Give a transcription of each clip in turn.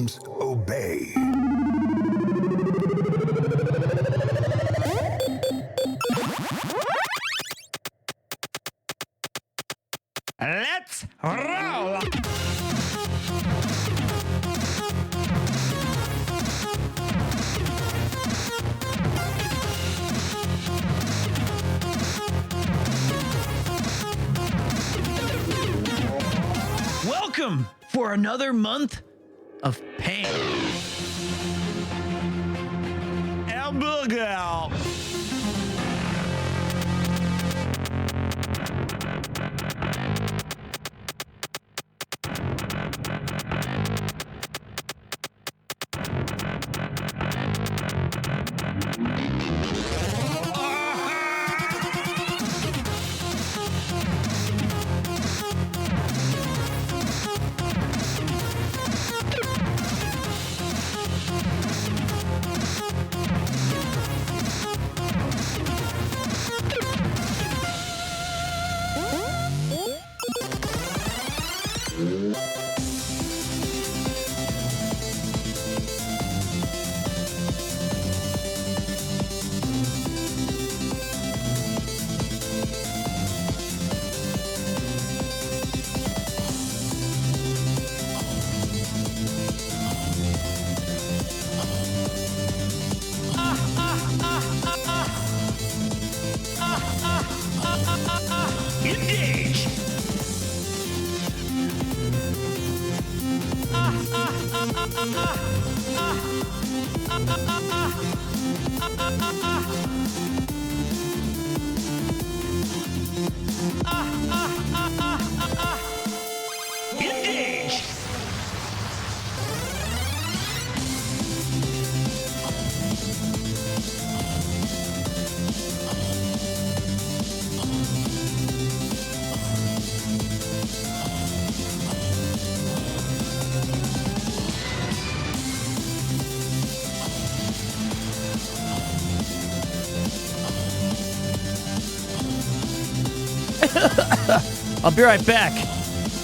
systems obey. Let's roll! Welcome for another month of pain. Hamburger. Engage! Engage! I'll be right back.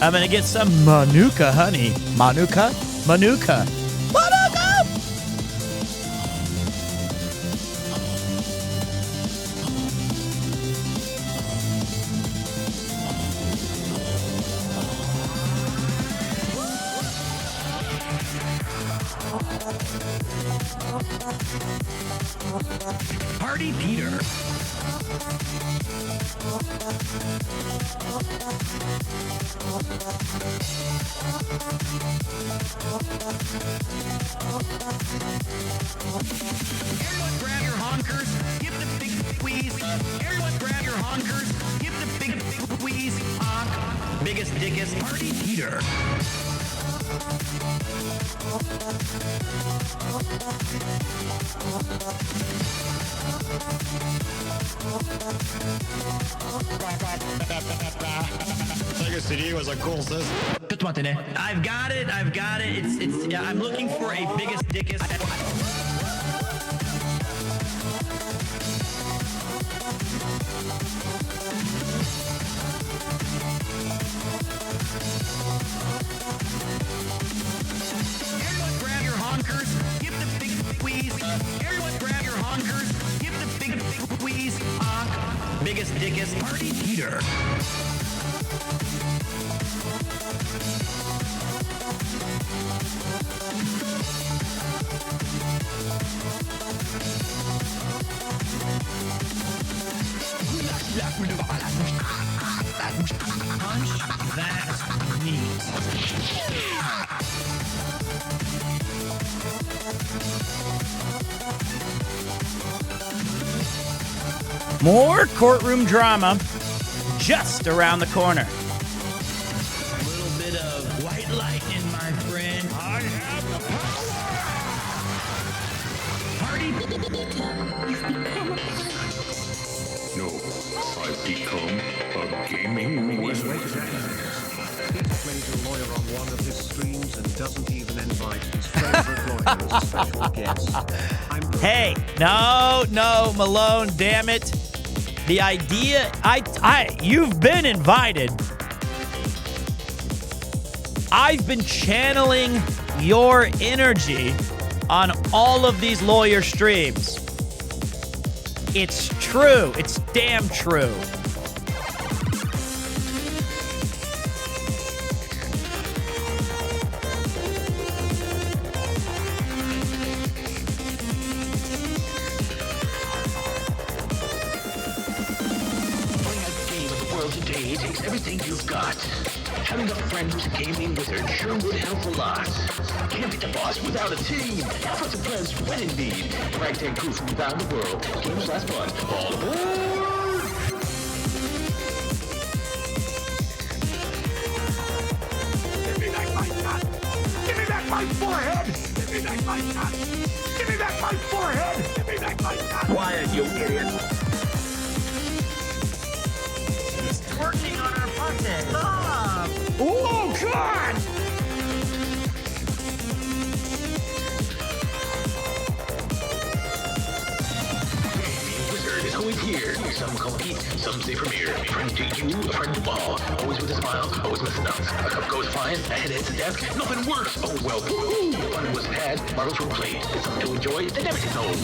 I'm gonna get some Manuka honey. Manuka? Manuka. Manuka! Party Peter. Everyone grab your honkers, give it a big squeeze. Everyone grab your honkers, give it a big squeeze. Honk. Biggest, dickest, Party Peter. Sega CD was a cool system. I've got it. It's. I'm looking for a biggest, dickest. Everyone grab your honkers, give it a big squeeze. Everyone grab your honkers, give it a big squeeze. Honk. Biggest, dickest, Party Peter. Punch that knees. More courtroom drama just around the corner. A little bit of white lightning, my friend. I have the power! Party. No, I've become a gaming wizard. He plays a lawyer on one of his streams and doesn't even invite his favorite lawyer as a special guest. Hey, no, Malone, damn it. The idea, you've been invited. I've been channeling your energy on all of these lawyer streams. It's true. It's damn true. Playing a game of the world today takes everything you've got. Having a friend who's a gaming wizard sure would help a lot. Can't beat the boss without a team. Friends and friends when in need. Ragtag crew from around the world. Games last fun. All aboard! Give me back my gun! Give me back my forehead! Give me back my gun! Give me back my forehead! Give me back my gun! Quiet, you idiot. He's twerking on our puppet. Stop! Oh, God! Wizard is always here. Some call me, some say Premier. A friend to you, a friend to all. Always with a smile, always messing up. A cup goes flying, a head hits the desk, nothing works. Oh well, woo-hoo. The fun was had, marbles were played. It's something to enjoy, it never gets old.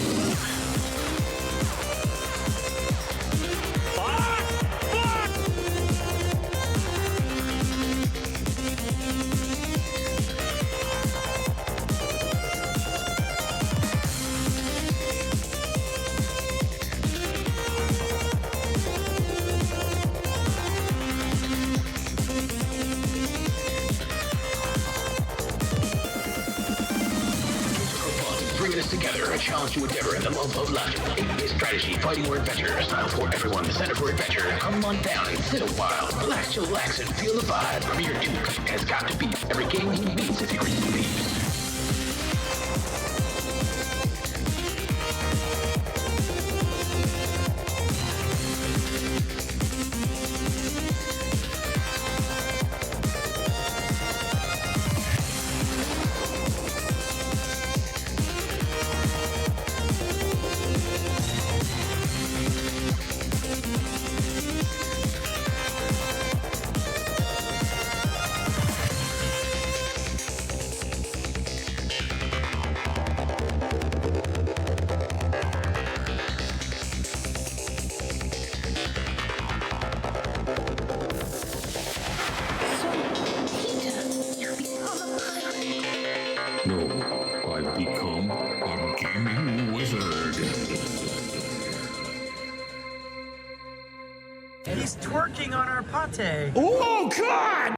Bringing us together, a challenge to endeavor, and the love of laughter. A strategy, fighting, or adventure. A style for everyone, the center for adventure. Come on down and sit a while. Relax, chillax, and feel the vibe. PremierTwo has got to beat every game he beats if he really believes. No, I've become a gaming wizard. He's twerking on our pate. Oh, God!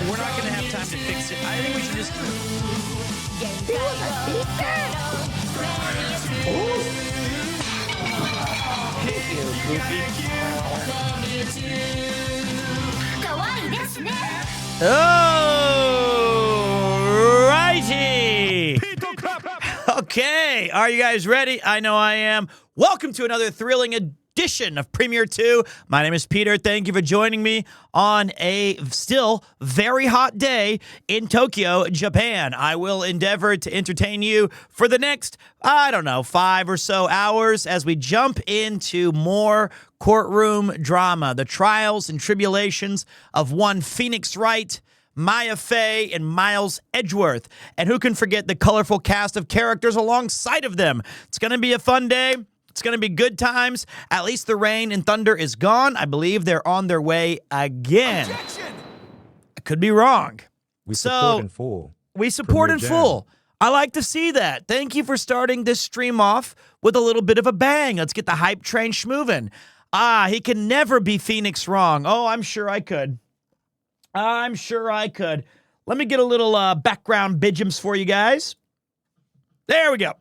We're not going to have time to fix it. I think we should just... Oh, righty. Okay, are you guys ready? I know I am. Welcome to another thrilling edition of PremierTwo. My name is Peter. Thank you for joining me on a still very hot day in Tokyo, Japan. I will endeavor to entertain you for the next, I don't know, 5 or so hours as we jump into more courtroom drama, the trials and tribulations of one Phoenix Wright, Maya Fey, and Miles Edgeworth. And who can forget the colorful cast of characters alongside of them? It's going to be a fun day. It's going to be good times. At least the rain and thunder is gone. I believe they're on their way again. Objection! I could be wrong. We support in full. We support in Premier full. I like to see that. Thank you for starting this stream off with a little bit of a bang. Let's get the hype train schmoving. He can never be Phoenix wrong. Oh, I'm sure I could. I'm sure I could. Let me get a little background bidgems for you guys. There we go.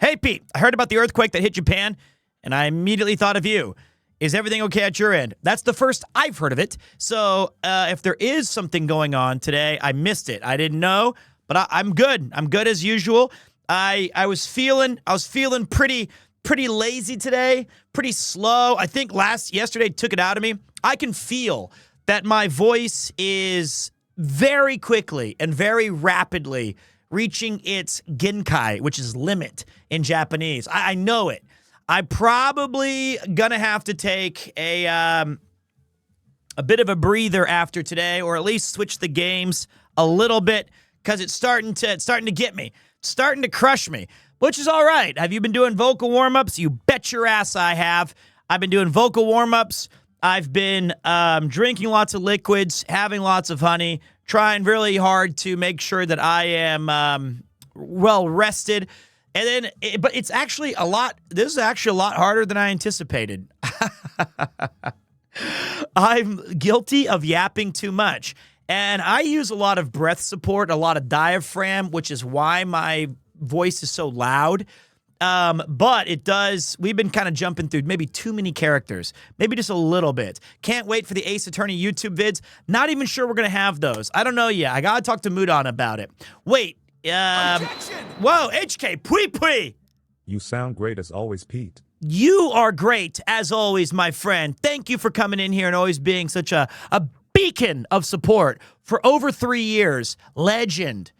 Hey, Pete, I heard about the earthquake that hit Japan, and I immediately thought of you. Is everything okay at your end? That's the first I've heard of it. So if there is something going on today, I missed it. I didn't know. but I'm good. I'm good as usual. I was feeling pretty lazy today, pretty slow. I think yesterday took it out of me. I can feel that my voice is very quickly and very rapidly reaching its genkai, which is limit in Japanese. I know it. I'm probably gonna have to take a bit of a breather after today, or at least switch the games a little bit, because it's starting to get me, it's starting to crush me, which is all right. Have you been doing vocal warm-ups? You bet your ass I have. I've been doing vocal warm-ups. I've been drinking lots of liquids, having lots of honey, trying really hard to make sure that I am well rested. And then, but it's actually this is actually a lot harder than I anticipated. I'm guilty of yapping too much. And I use a lot of breath support, a lot of diaphragm, which is why my voice is so loud. But we've been kind of jumping through maybe too many characters, maybe just a little bit. Can't wait for the Ace Attorney YouTube vids. Not even sure we're going to have those. I don't know yet. I got to talk to Mudon about it. Wait. Whoa, HK, pui. You sound great as always, Pete. You are great as always, my friend. Thank you for coming in here and always being such a beacon of support for over 3 years. Legend.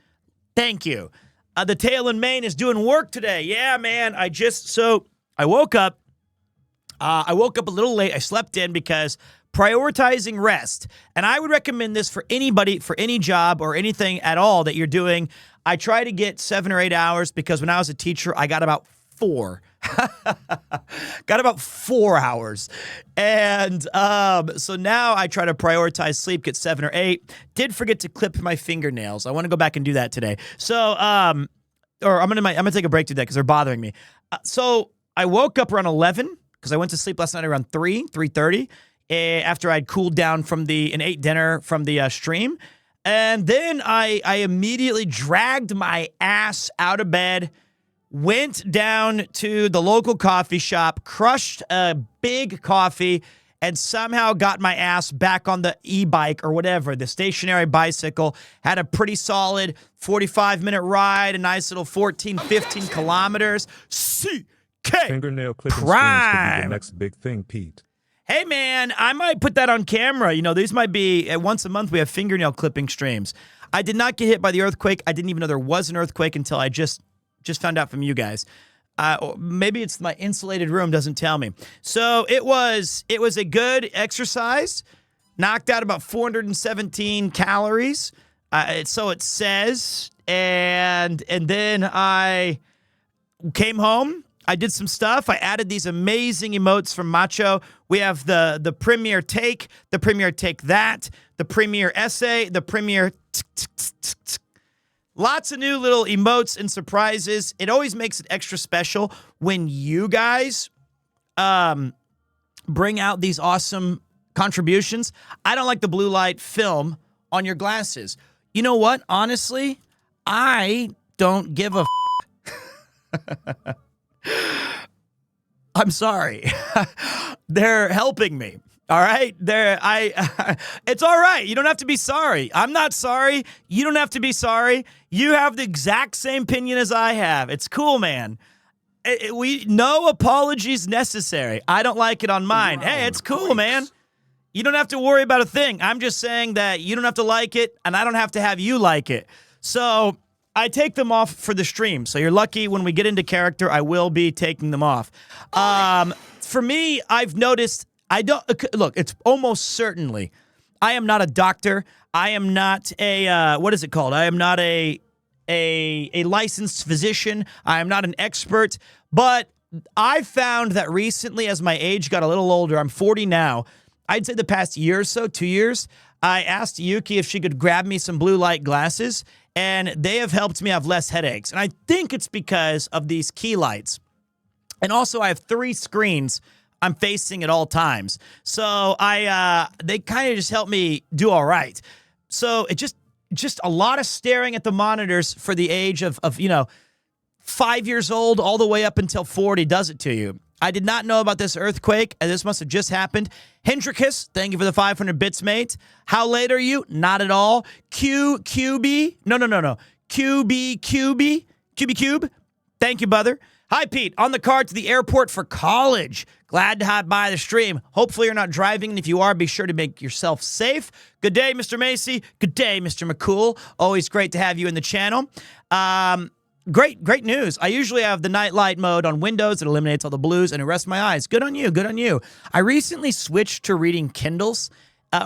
Thank you. The tail in Maine is doing work today. Yeah, man. I woke up. I woke up a little late. I slept in because prioritizing rest. And I would recommend this for anybody, for any job or anything at all that you're doing. I try to get 7 or 8 hours because when I was a teacher, I got about 4. Got about 4 hours. And so now I try to prioritize sleep, get 7 or 8. Did forget to clip my fingernails. I want to go back and do that today. So, or I'm gonna take a break today because they're bothering me. So I woke up around 11 because I went to sleep last night around 3:30 after I'd cooled down from and ate dinner from the stream. And then I immediately dragged my ass out of bed, went down to the local coffee shop, crushed a big coffee, and somehow got my ass back on the e-bike or whatever, the stationary bicycle. Had a pretty solid 45-minute ride, a nice little 14, 15 kilometers. CK Fingernail clipping Prime. Could be the next big thing, Pete. Hey, man, I might put that on camera. You know, these might be, once a month we have fingernail clipping streams. I did not get hit by the earthquake. I didn't even know there was an earthquake until I just found out from you guys. Or maybe it's my insulated room doesn't tell me. So it was a good exercise. Knocked out about 417 calories. So it says. And then I came home. I did some stuff. I added these amazing emotes from Macho. We have the Premier Take, the Premier Take That, the Premier Essay, the Premier... Lots of new little emotes and surprises. It always makes it extra special when you guys bring out these awesome contributions. I don't like the blue light film on your glasses. You know what? Honestly, I don't give a I'm sorry. They're helping me. All right? It's all right. You don't have to be sorry. I'm not sorry. You don't have to be sorry. You have the exact same opinion as I have. It's cool, man. No apologies necessary. I don't like it on mine. Hey, it's cool, man. You don't have to worry about a thing. I'm just saying that you don't have to like it, and I don't have to have you like it. So I take them off for the stream. So you're lucky when we get into character, I will be taking them off. For me, I've noticed, look, it's almost certainly, I am not a doctor. I am not a, what is it called? I am not a licensed physician. I am not an expert. But I found that recently, as my age got a little older, I'm 40 now, I'd say the past year or so, 2 years, I asked Yuki if she could grab me some blue light glasses, and they have helped me have less headaches. And I think it's because of these key lights. And also, I have 3 screens I'm facing at all times. So they kind of just help me do all right. So it just a lot of staring at the monitors for the age of 5 years old all the way up until 40 does it to you. I did not know about this earthquake, and this must have just happened. Hendricus, thank you for the 500 bits, mate. How late are you? Not at all. QB? No. QB. Thank you, brother. Hi, Pete. On the car to the airport for college. Glad to hop by the stream. Hopefully you're not driving, and if you are, be sure to make yourself safe. Good day, Mr. Macy. Good day, Mr. McCool. Always great to have you in the channel. Great news. I usually have the night light mode on Windows. It eliminates all the blues, and it rests my eyes. Good on you. Good on you. I recently switched to reading Kindles.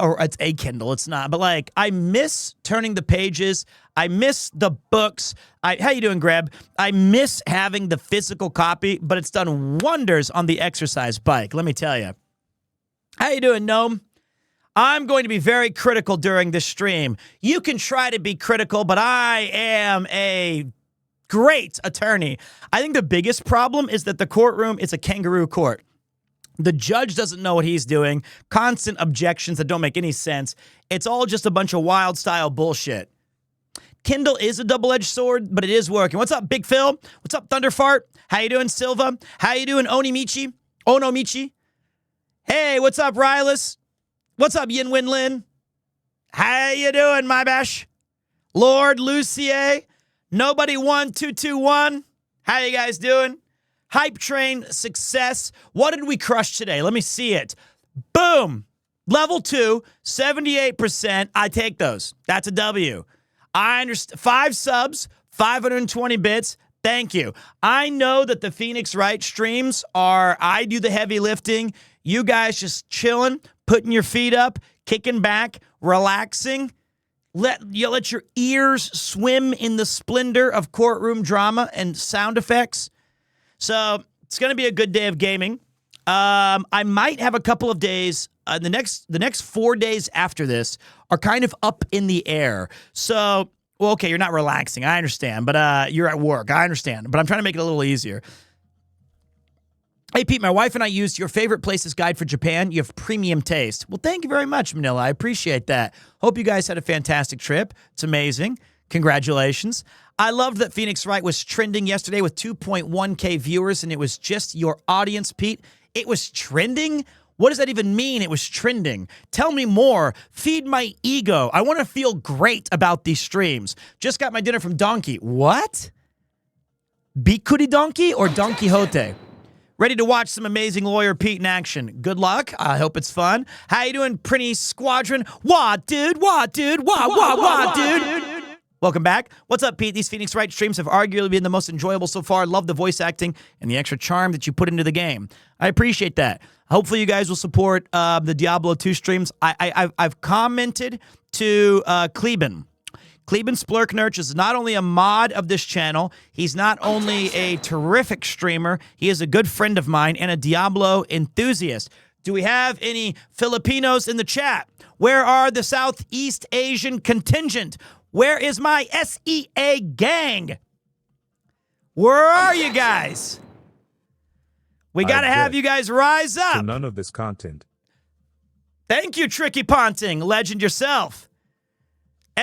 Or it's a Kindle, it's not. But, like, I miss turning the pages. I miss the books. How you doing, Greb? I miss having the physical copy, but it's done wonders on the exercise bike, let me tell you. How you doing, Gnome? I'm going to be very critical during this stream. You can try to be critical, but I am a great attorney. I think the biggest problem is that the courtroom is a kangaroo court. The judge doesn't know what he's doing. Constant objections that don't make any sense. It's all just a bunch of wild style bullshit. Kindle is a double-edged sword, but it is working. What's up, Big Phil? What's up, Thunderfart? How you doing, Silva? How you doing, Onomichi? Hey, what's up, Rylus? What's up, Yin Win Lin? How you doing, my bash? Lord Lucier? Nobody 1221? How you guys doing? Hype train success. What did we crush today? Let me see it. Boom. Level 2, 78%. I take those. That's a W. I understand. 5 subs, 520 bits. Thank you. I know that the Phoenix Wright streams are, I do the heavy lifting. You guys just chilling, putting your feet up, kicking back, relaxing. Let your ears swim in the splendor of courtroom drama and sound effects. So it's going to be a good day of gaming. I might have a couple of days. The next 4 days after this are kind of up in the air. So, well, okay, you're not relaxing. I understand. But you're at work. I understand. But I'm trying to make it a little easier. Hey, Pete, my wife and I used your favorite places guide for Japan. You have premium taste. Well, thank you very much, Manila. I appreciate that. Hope you guys had a fantastic trip. It's amazing. Congratulations. I loved that Phoenix Wright was trending yesterday with 2.1K viewers, and it was just your audience, Pete. It was trending? What does that even mean, it was trending? Tell me more. Feed my ego. I want to feel great about these streams. Just got my dinner from Donkey. What? Bikuri Donkey or Don Quixote? Ready to watch some amazing lawyer Pete in action. Good luck. I hope it's fun. How you doing, Prinny Squadron? Wah, dude. Wah, dude. Wah, dude. Welcome back. What's up, Pete? These Phoenix Wright streams have arguably been the most enjoyable so far. Love the voice acting and the extra charm that you put into the game. I appreciate that. Hopefully you guys will support the Diablo 2 streams. I've commented to Kleben. Kleben Splurknurch is not only a mod of this channel, he's not only a terrific streamer, he is a good friend of mine and a Diablo enthusiast. Do we have any Filipinos in the chat? Where are the Southeast Asian contingent? Where is my SEA gang? Where are you guys? We got to have you guys rise up. So none of this content. Thank you, Tricky Ponting, legend yourself.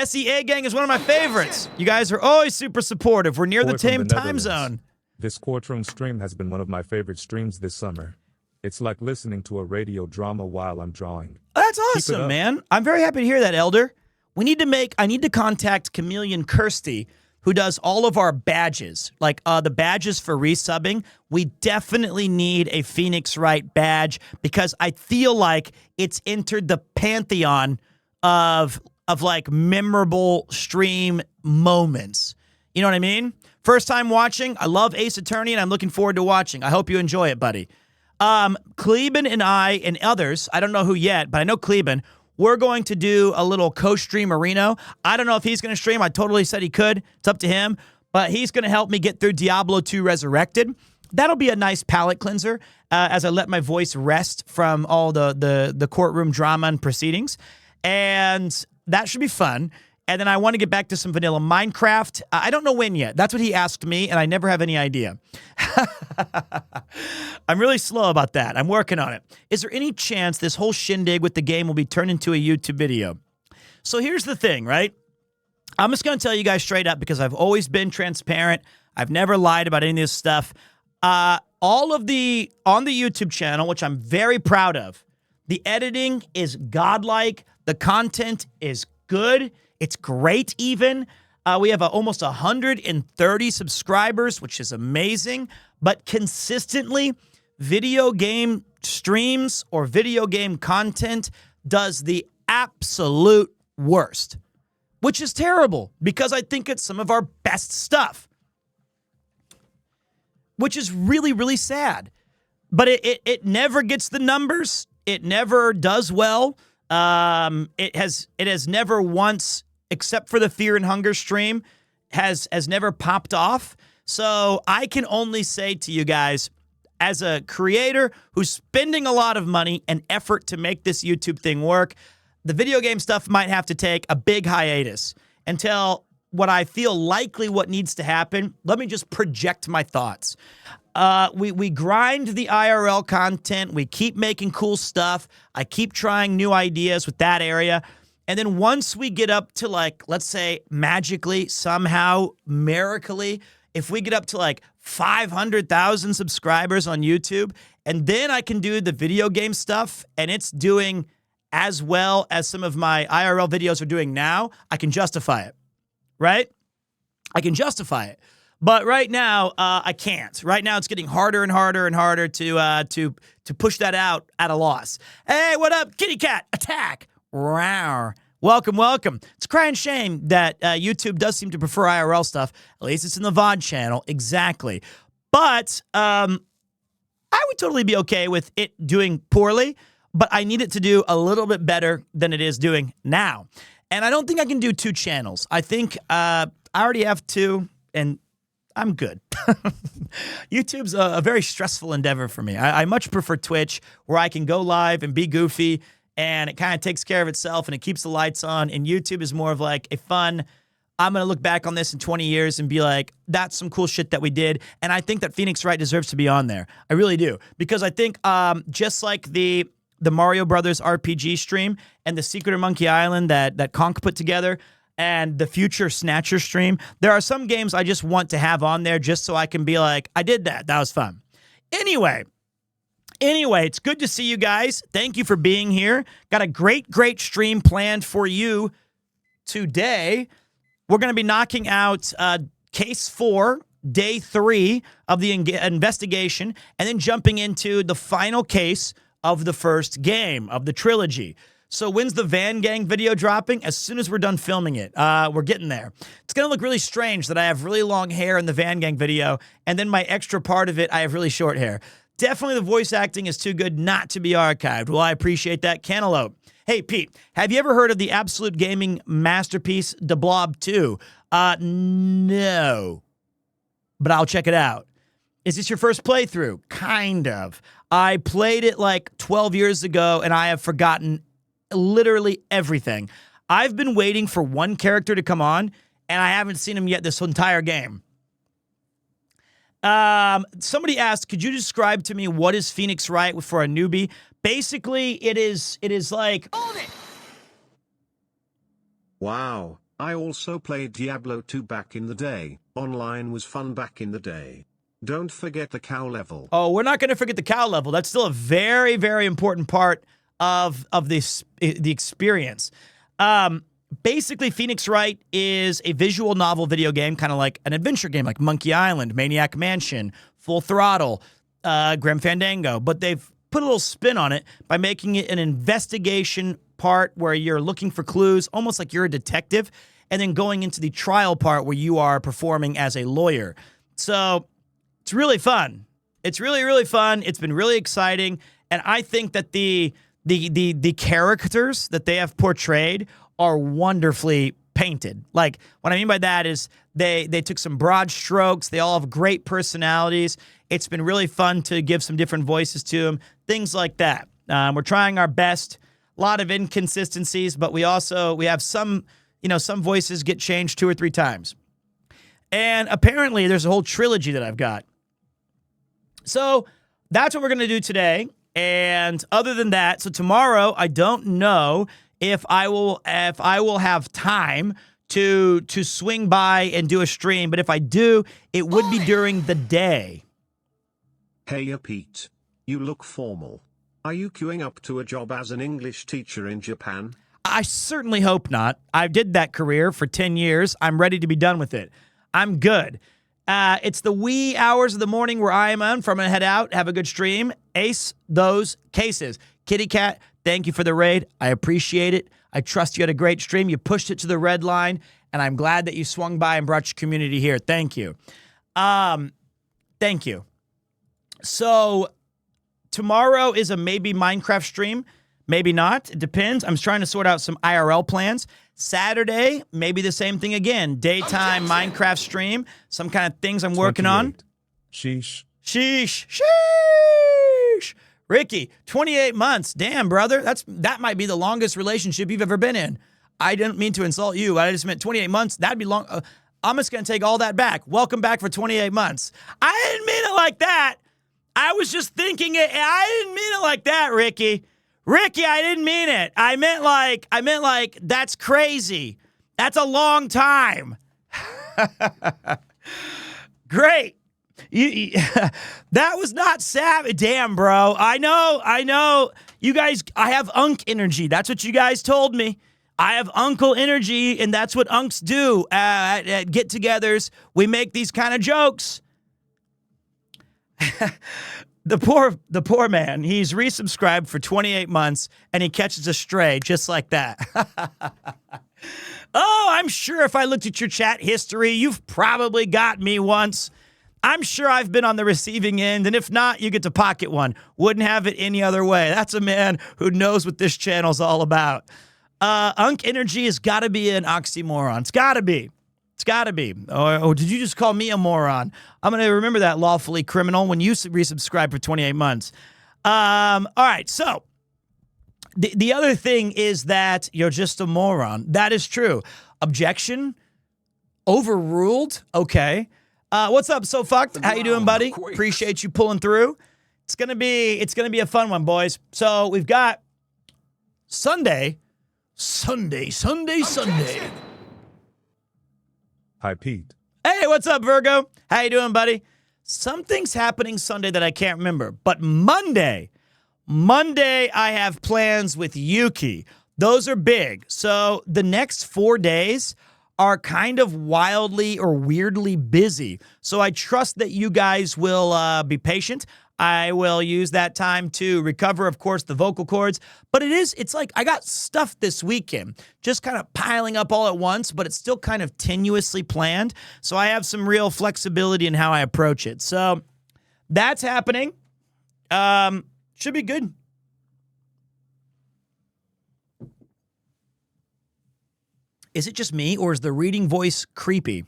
SEA gang is one of my favorites. You guys are always super supportive. We're near the same time zone. This courtroom stream has been one of my favorite streams this summer. It's like listening to a radio drama while I'm drawing. That's awesome, man. I'm very happy to hear that, Elder. I need to contact Chameleon Kirsty, who does all of our badges, like the badges for resubbing. We definitely need a Phoenix Wright badge because I feel like it's entered the pantheon of like memorable stream moments. You know what I mean? First time watching. I love Ace Attorney, and I'm looking forward to watching. I hope you enjoy it, buddy. Kleben and I and others, I don't know who yet, but I know Kleben, we're going to do a little co-stream Marino. I don't know if he's going to stream. I totally said he could. It's up to him. But he's going to help me get through Diablo 2 Resurrected. That'll be a nice palate cleanser as I let my voice rest from all the courtroom drama and proceedings. And that should be fun. And then I want to get back to some vanilla Minecraft. I don't know when yet. That's what he asked me, and I never have any idea. I'm really slow about that. I'm working on it. Is there any chance this whole shindig with the game will be turned into a YouTube video? So here's the thing, right? I'm just going to tell you guys straight up because I've always been transparent. I've never lied about any of this stuff. All of the, on the YouTube channel, which I'm very proud of, the editing is godlike. The content is good. It's great even. We have almost 130 subscribers, which is amazing. But consistently, video game streams or video game content does the absolute worst, which is terrible because I think it's some of our best stuff, which is really, really sad. But it never gets the numbers. It never does well. It has never once, except for the Fear and Hunger stream, has never popped off. So I can only say to you guys, as a creator who's spending a lot of money and effort to make this YouTube thing work, the video game stuff might have to take a big hiatus until what I feel likely what needs to happen. Let me just project my thoughts. We grind the IRL content. We keep making cool stuff. I keep trying new ideas with that area. And then once we get up to, like, let's say magically, somehow, miraculously, if we get up to like 500,000 subscribers on YouTube, and then I can do the video game stuff and it's doing as well as some of my IRL videos are doing now, I can justify it, right? I can justify it. But right now, I can't. Right now, it's getting harder and harder and harder to push that out at a loss. Hey, what up, kitty cat? Attack! Rawr. Welcome, welcome. It's a crying shame that YouTube does seem to prefer IRL stuff. At least it's in the VOD channel. Exactly. But I would totally be okay with it doing poorly, but I need it to do a little bit better than it is doing now. And I don't think I can do 2 channels. I think I already have 2, and I'm good. YouTube's a very stressful endeavor for me. I much prefer Twitch, where I can go live and be goofy, and it kind of takes care of itself, and it keeps the lights on. And YouTube is more of like a fun, I'm going to look back on this in 20 years and be like, that's some cool shit that we did. And I think that Phoenix Wright deserves to be on there. I really do. Because I think just like the Mario Brothers RPG stream and the Secret of Monkey Island that Conk put together, and the Future Snatcher stream, there are some games I just want to have on there just so I can be like, I did that. That was fun. Anyway, it's good to see you guys. Thank you for being here. Got a great stream planned for you today. We're going to be knocking out Case 4, Day 3 of the investigation, and then jumping into the final case of the first game of the trilogy. So when's the Van Gang video dropping? As soon as we're done filming it. We're getting there. It's going to look really strange that I have really long hair in the Van Gang video, and then my extra part of it, I have really short hair. Definitely the voice acting is too good not to be archived. Well, I appreciate that, Cantaloupe. Hey, Pete, have you ever heard of the absolute gaming masterpiece, The Blob 2? No. But I'll check it out. Is this your first playthrough? Kind of. I played it like 12 years ago, and I have forgotten literally everything. I've been waiting for one character to come on, and I haven't seen him yet this entire game. Somebody asked, could you describe to me what is Phoenix Wright for a newbie? Basically, it is like... Wow, I also played Diablo 2 back in the day. Online was fun back in the day. Don't forget the cow level. Oh, we're not going to forget the cow level. That's still a very, very important part of the experience. Basically, Phoenix Wright is a visual novel video game, kind of like an adventure game, like Monkey Island, Maniac Mansion, Full Throttle, Grim Fandango. But they've put a little spin on it by making it an investigation part where you're looking for clues, almost like you're a detective, and then going into the trial part where you are performing as a lawyer. So it's really fun. It's really, really fun. It's been really exciting. And I think that the characters that they have portrayed are wonderfully painted. Like, what I mean by that is they took some broad strokes. They all have great personalities. It's been really fun to give some different voices to them, things like that. We're trying our best. A lot of inconsistencies, but we have some voices get changed 2 or 3 times. And apparently there's a whole trilogy that I've got. So that's what we're going to do today. And other than that, so tomorrow, I don't know if I will have time to swing by and do a stream, but if I do, it would be during the day. Hey, Pete. You look formal. Are you queuing up to a job as an English teacher in Japan? I certainly hope not. I did that career for 10 years. I'm ready to be done with it. I'm good. It's the wee hours of the morning where I am on. From going to head out, have a good stream. Ace those cases. Kitty Cat, thank you for the raid. I appreciate it. I trust you had a great stream. You pushed it to the red line, and I'm glad that you swung by and brought your community here. Thank you. Thank you. So tomorrow is a maybe Minecraft stream. Maybe not. It depends. I'm trying to sort out some IRL plans. Saturday, maybe the same thing again. Daytime Minecraft stream. Some kind of things I'm working on. 28. Sheesh. Sheesh. Sheesh. Ricky, 28 months. Damn, brother. That might be the longest relationship you've ever been in. I didn't mean to insult you. I just meant 28 months. That'd be long. I'm just going to take all that back. Welcome back for 28 months. I didn't mean it like that. I was just thinking it. I didn't mean it like that, Ricky. Ricky, I didn't mean it. I meant like, that's crazy. That's a long time. Great. That was not savage. Damn, bro. I know. You guys, I have unk energy. That's what you guys told me. I have uncle energy, and that's what unks do at get-togethers. We make these kind of jokes. The poor man, he's resubscribed for 28 months, and he catches a stray just like that. Oh, I'm sure if I looked at your chat history, you've probably got me once. I'm sure I've been on the receiving end, and if not, you get to pocket one. Wouldn't have it any other way. That's a man who knows what this channel's all about. Unk energy has got to be an oxymoron. It's got to be. It's got to be. Oh, did you just call me a moron? I'm going to remember that, lawfully criminal, when you resubscribe for 28 months. All right, so the other thing is that you're just a moron. That is true. Objection? Overruled? Okay. What's up, So Fucked? How you doing, buddy? Appreciate you pulling through. It's gonna be a fun one, boys. So we've got Sunday. Hi, Pete. Hey, what's up, Virgo? How you doing, buddy? Something's happening Sunday that I can't remember, but Monday, I have plans with Yuki. Those are big. So the next 4 days are kind of wildly or weirdly busy. So I trust that you guys will be patient. I will use that time to recover, of course, the vocal cords. But it's like I got stuff this weekend, just kind of piling up all at once, but it's still kind of tenuously planned. So I have some real flexibility in how I approach it. So that's happening. Should be good. Is it just me, or is the reading voice creepy?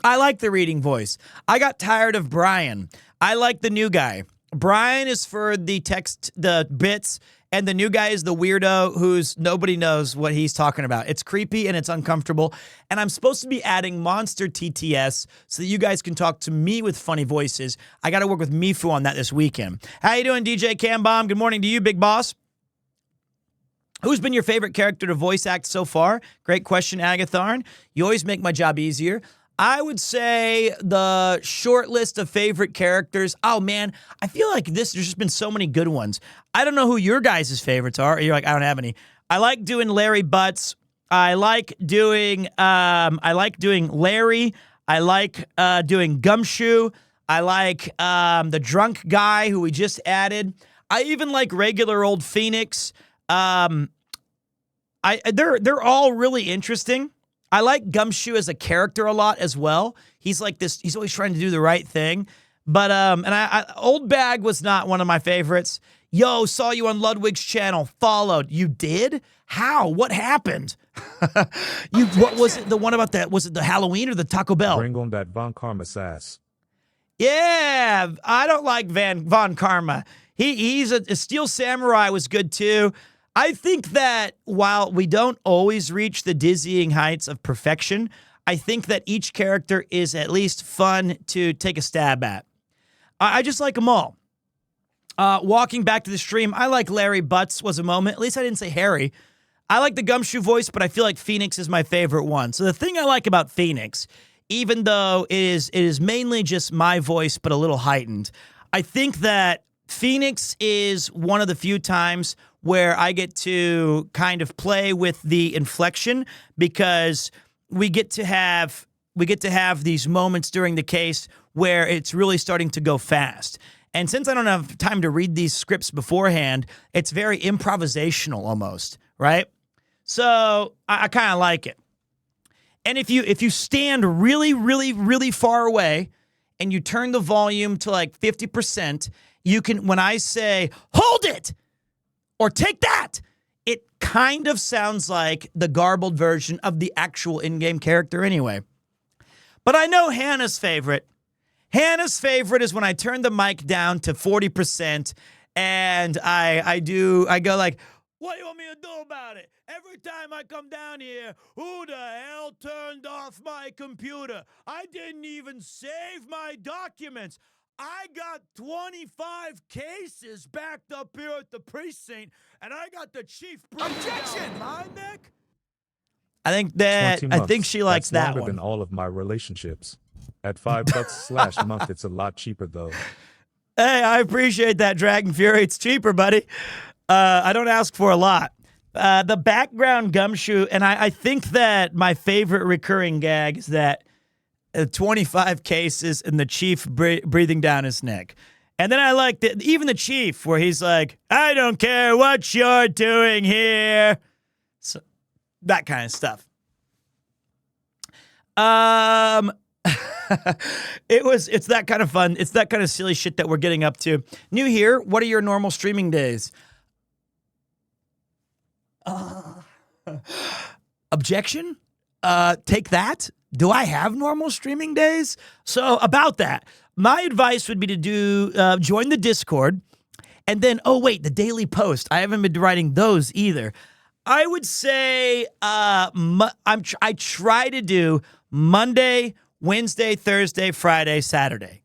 I like the reading voice. I got tired of Brian. I like the new guy. Brian is for the text, the bits, and the new guy is the weirdo who's nobody knows what he's talking about. It's creepy and it's uncomfortable. And I'm supposed to be adding Monster TTS so that you guys can talk to me with funny voices. I got to work with Mifu on that this weekend. How you doing, DJ Cambomb? Good morning to you, big boss. Who's been your favorite character to voice act so far? Great question, Agatharn. You always make my job easier. I would say the short list of favorite characters. Oh, man, I feel like there's just been so many good ones. I don't know who your guys' favorites are. You're like, I don't have any. I like doing Larry Butts. I like doing Larry. I like doing Gumshoe. I like the drunk guy who we just added. I even like regular old Phoenix. They're all really interesting. I like Gumshoe as a character a lot as well. He's like this. He's always trying to do the right thing. But Old Bag was not one of my favorites. Yo, saw you on Ludwig's channel. Followed. You did? How? What happened? What was it? The one about that? Was it the Halloween or the Taco Bell? Bring on that Von Karma sass. Yeah, I don't like Von Karma. He's a Steel Samurai was good too. I think that while we don't always reach the dizzying heights of perfection, I think that each character is at least fun to take a stab at. I just like them all. Walking back to the stream, I like Larry Butts was a moment. At least I didn't say Harry. I like the Gumshoe voice, but I feel like Phoenix is my favorite one. So the thing I like about Phoenix, even though it is mainly just my voice, but a little heightened, I think that Phoenix is one of the few times where I get to kind of play with the inflection because we get to have these moments during the case where it's really starting to go fast. And since I don't have time to read these scripts beforehand, it's very improvisational almost, right? So I kind of like it. And if you stand really, really, really far away and you turn the volume to like 50%, you can, when I say, hold it, or take that, it kind of sounds like the garbled version of the actual in-game character anyway. But I know Hannah's favorite. Hannah's favorite is when I turn the mic down to 40% and I go like, what do you want me to do about it? Every time I come down here, who the hell turned off my computer? I didn't even save my documents. I got 25 cases backed up here at the precinct, and I got the chief objection my neck. I think she likes That's that longer one. than all of my relationships. At $5/month, it's a lot cheaper though. Hey, I appreciate that, Dragon Fury. It's cheaper, buddy. I don't ask for a lot. The background gumshoe, and I think that my favorite recurring gag is that 25 cases and the chief breathing down his neck. And then I like even the chief where he's like, I don't care what you're doing here. So that kind of stuff. It's that kind of fun. It's that kind of silly shit that we're getting up to. New here, what are your normal streaming days? Objection? Take that? Do I have normal streaming days? So about that, my advice would be to join the Discord, and then, oh wait, the daily post. I haven't been writing those either. I would say I try to do Monday, Wednesday, Thursday, Friday, Saturday.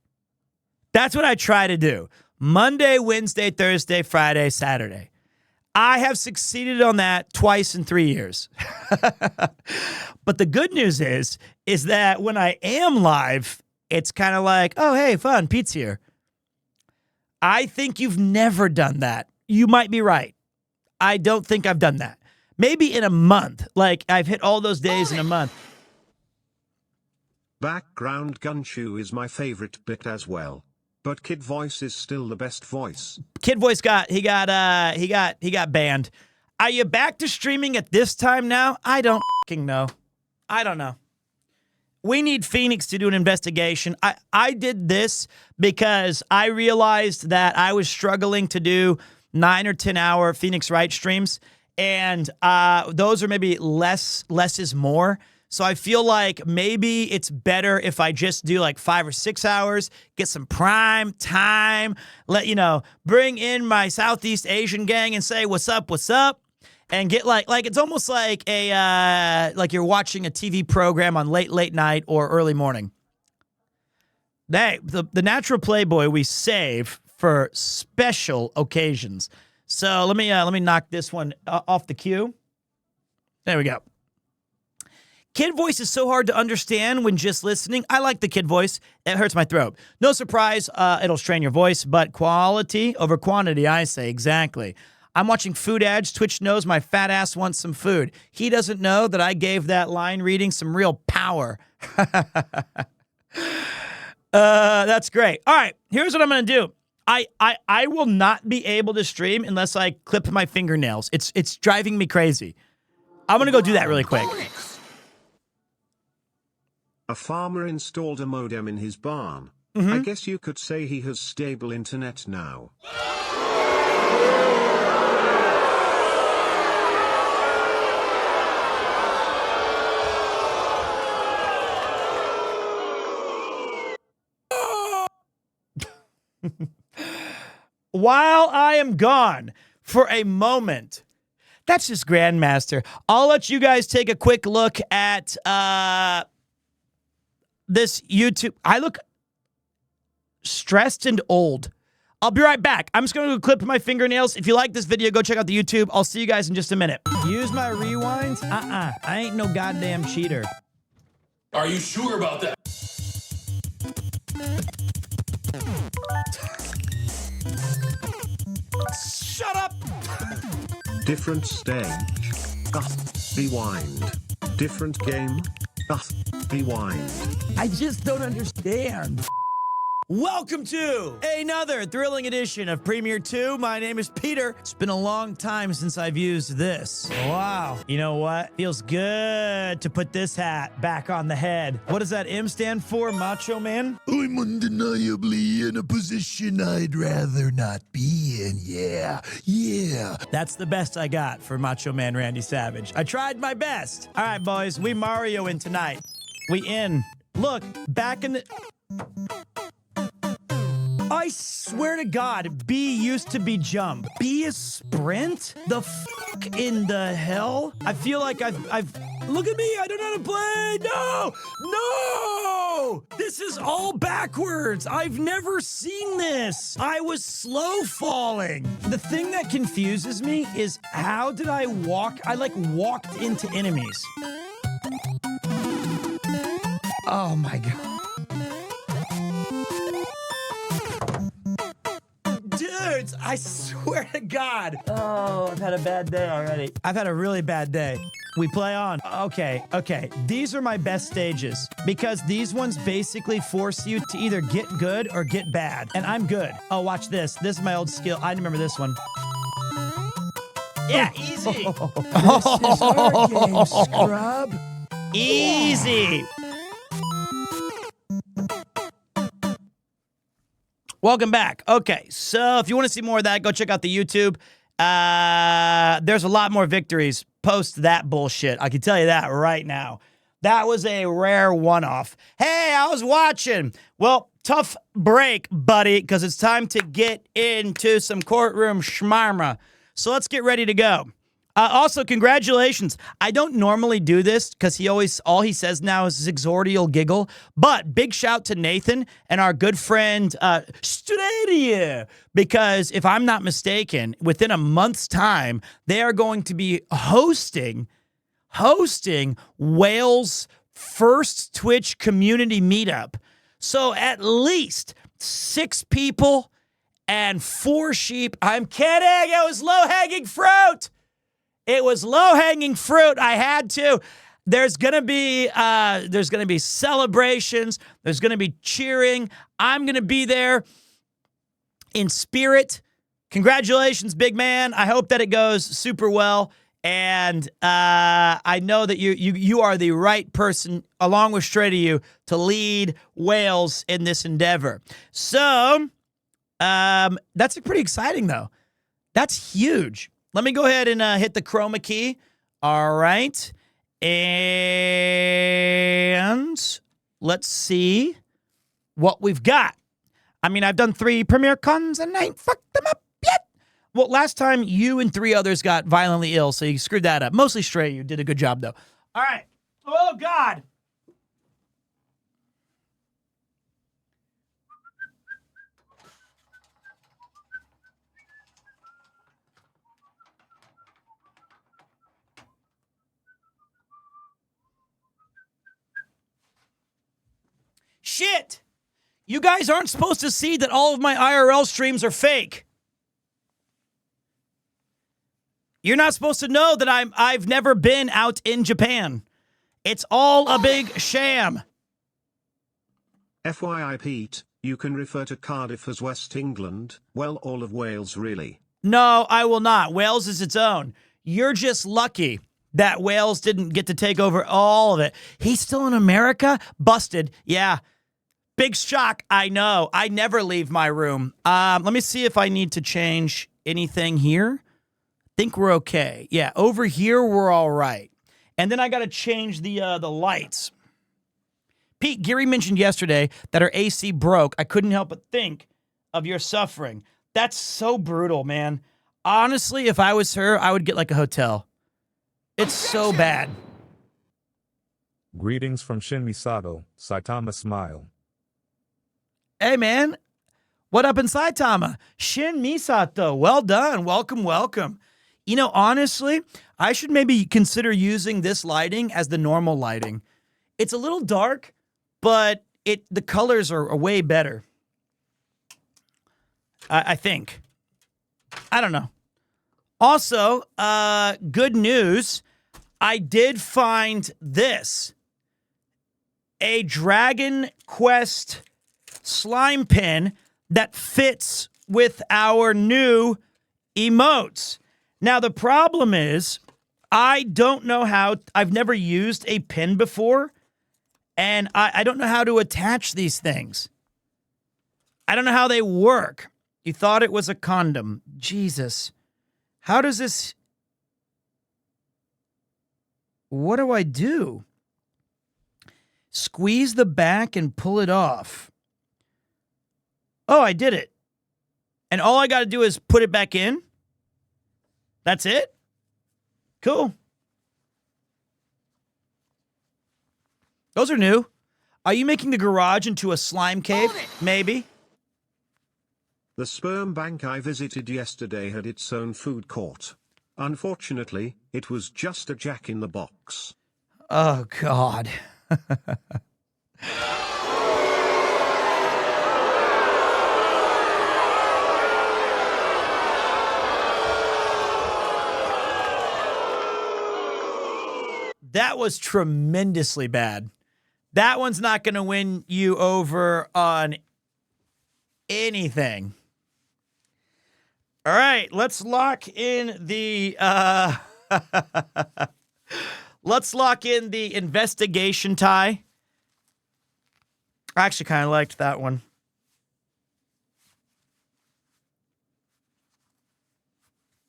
That's what I try to do. Monday, Wednesday, Thursday, Friday, Saturday. I have succeeded on that twice in 3 years. But the good news is that when I am live, it's kind of like, oh, hey, fun, Pete's here. I think you've never done that. You might be right. I don't think I've done that. Maybe in a month. Like, I've hit all those days in a month. Background Gunshoe is my favorite bit as well. But Kid Voice is still the best voice. Kid Voice got banned. Are you back to streaming at this time now? I don't fucking know. I don't know. We need Phoenix to do an investigation. I did this because I realized that I was struggling to do 9 or 10 hour Phoenix Wright streams, and those are maybe less is more. So I feel like maybe it's better if I just do like 5 or 6 hours, get some prime time, bring in my Southeast Asian gang and say, what's up, and get like it's almost like like you're watching a TV program on late night or early morning. The Natural Playboy we save for special occasions. So let me knock this one off the queue. There we go. Kid Voice is so hard to understand when just listening. I like the Kid Voice. It hurts my throat. No surprise, it'll strain your voice, but quality over quantity, I say, exactly. I'm watching food ads. Twitch knows my fat ass wants some food. He doesn't know that I gave that line reading some real power. That's great. All right, here's what I'm going to do. I will not be able to stream unless I clip my fingernails. It's driving me crazy. I'm going to go do that really quick. A farmer installed a modem in his barn. I guess you could say he has stable internet now. While I am gone for a moment, that's just Grandmaster. I'll let you guys take a quick look at this YouTube. I look stressed and old. I'll be right back. I'm just going to clip my fingernails. If you like this video, go check out the YouTube. I'll see you guys in just a minute. Use my rewinds? I ain't no goddamn cheater. Are you sure about that? Shut up! Different stage. Rewind. Different game. Rewind. I just don't understand. Welcome to another thrilling edition of PremierTwo. My name is Peter. It's been a long time since I've used this. Wow. You know what? Feels good to put this hat back on the head. What does that M stand for, Macho Man? I'm undeniably in a position I'd rather not be in. Yeah. That's the best I got for Macho Man Randy Savage. I tried my best. All right, boys. We Mario in tonight. We in. Look, back in the... I swear to God, B used to be jump. B is sprint? The fuck in the hell? I feel like I've look at me, I don't know how to play. No! This is all backwards. I've never seen this. I was slow falling. The thing that confuses me is how did I walk? I like walked into enemies. Oh my God. Dudes, I swear to God. Oh, I've had a bad day already. I've had a really bad day. We play on. Okay. These are my best stages because these ones basically force you to either get good or get bad. And I'm good. Oh, watch this. This is my old skill. I remember this one. Yeah, easy. This is our game, scrub. Easy. Welcome back. Okay, so if you want to see more of that, go check out the YouTube. There's a lot more victories post that bullshit. I can tell you that right now. That was a rare one-off. Hey, I was watching. Well, tough break, buddy, because it's time to get into some courtroom schmarma. So let's get ready to go. Also, congratulations. I don't normally do this because all he says now is his exordial giggle. But big shout to Nathan and our good friend Stradia, because if I'm not mistaken, within a month's time, they are going to be hosting Wales' first Twitch community meetup. So at least 6 people and 4 sheep. I'm kidding. It was low-hanging fruit. It was low-hanging fruit. I had to. There's gonna be celebrations. There's gonna be cheering. I'm gonna be there in spirit. Congratulations, big man. I hope that it goes super well. And I know that you are the right person, along with straight of you, to lead Wales in this endeavor. So that's pretty exciting, though. That's huge. Let me go ahead and hit the chroma key. All right. And let's see what we've got. I mean, I've done 3 Premiere Cons and I ain't fucked them up yet. Well, last time you and 3 others got violently ill, so you screwed that up. Mostly Stray, you did a good job, though. All right. Oh, God. Shit! You guys aren't supposed to see that all of my IRL streams are fake. You're not supposed to know that I've never been out in Japan. It's all a big sham. FYI Pete, you can refer to Cardiff as West England, well all of Wales really. No, I will not. Wales is its own. You're just lucky that Wales didn't get to take over all of it. He's still in America? Busted. Yeah. Big shock, I know. I never leave my room. Let me see if I need to change anything here. Think we're okay. Yeah, over here we're all right. And then I got to change the lights. Pete, Gary mentioned yesterday that her AC broke. I couldn't help but think of your suffering. That's so brutal, man. Honestly, if I was her, I would get like a hotel. It's so bad. Greetings from Shin Misato, Saitama Smile. Hey, man. What up in Saitama? Shin Misato. Well done. Welcome, welcome. You know, honestly, I should maybe consider using this lighting as the normal lighting. It's a little dark, but the colors are way better. I think. I don't know. Also, good news. I did find this. A Dragon Quest slime pin that fits with our new emotes. Now, the problem is, I don't know how, I've never used a pin before, and I don't know how to attach these things. I don't know how they work. You thought it was a condom. Jesus. How does this... What do I do? Squeeze the back and pull it off. Oh, I did it. And all I got to do is put it back in? That's it? Cool. Those are new. Are you making the garage into a slime cave? Maybe. The sperm bank I visited yesterday had its own food court. Unfortunately, it was just a jack-in-the-box. Oh, God. That was tremendously bad. That one's not going to win you over on anything. All right, let's lock in the let's lock in the investigation tie. I actually kind of liked that one.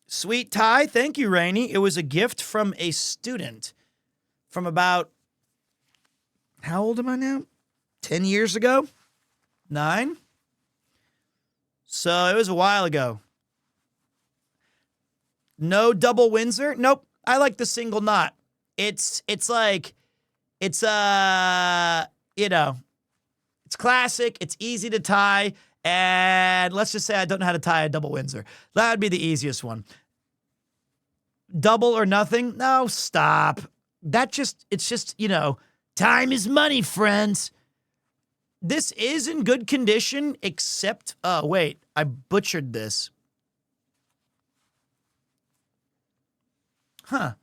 Sweet tie, thank you, Rainey. It was a gift from a student from about, how old am I now? 10 years ago? 9? So it was a while ago. No double Windsor? Nope. I like the single knot. It's like, it's classic. It's easy to tie. And let's just say I don't know how to tie a double Windsor. That would be the easiest one. Double or nothing? No, stop. It's just, time is money, friends. This is in good condition, except, wait, I butchered this. Huh.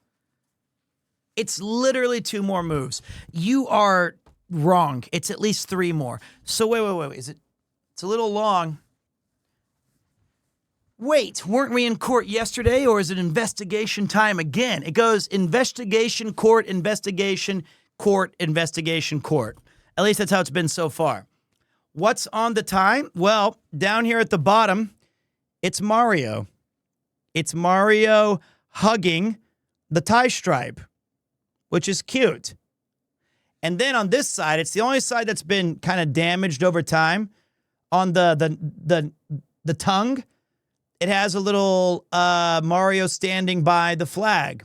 It's literally 2 more moves. You are wrong. It's at least 3 more. So wait. It's a little long. Wait, weren't we in court yesterday, or is it investigation time again? It goes investigation, court, investigation, court, investigation, court. At least that's how it's been so far. What's on the time? Well, down here at the bottom, it's Mario. It's Mario hugging the tie stripe, which is cute. And then on this side, it's the only side that's been kind of damaged over time. On the tongue, it has a little Mario standing by the flag.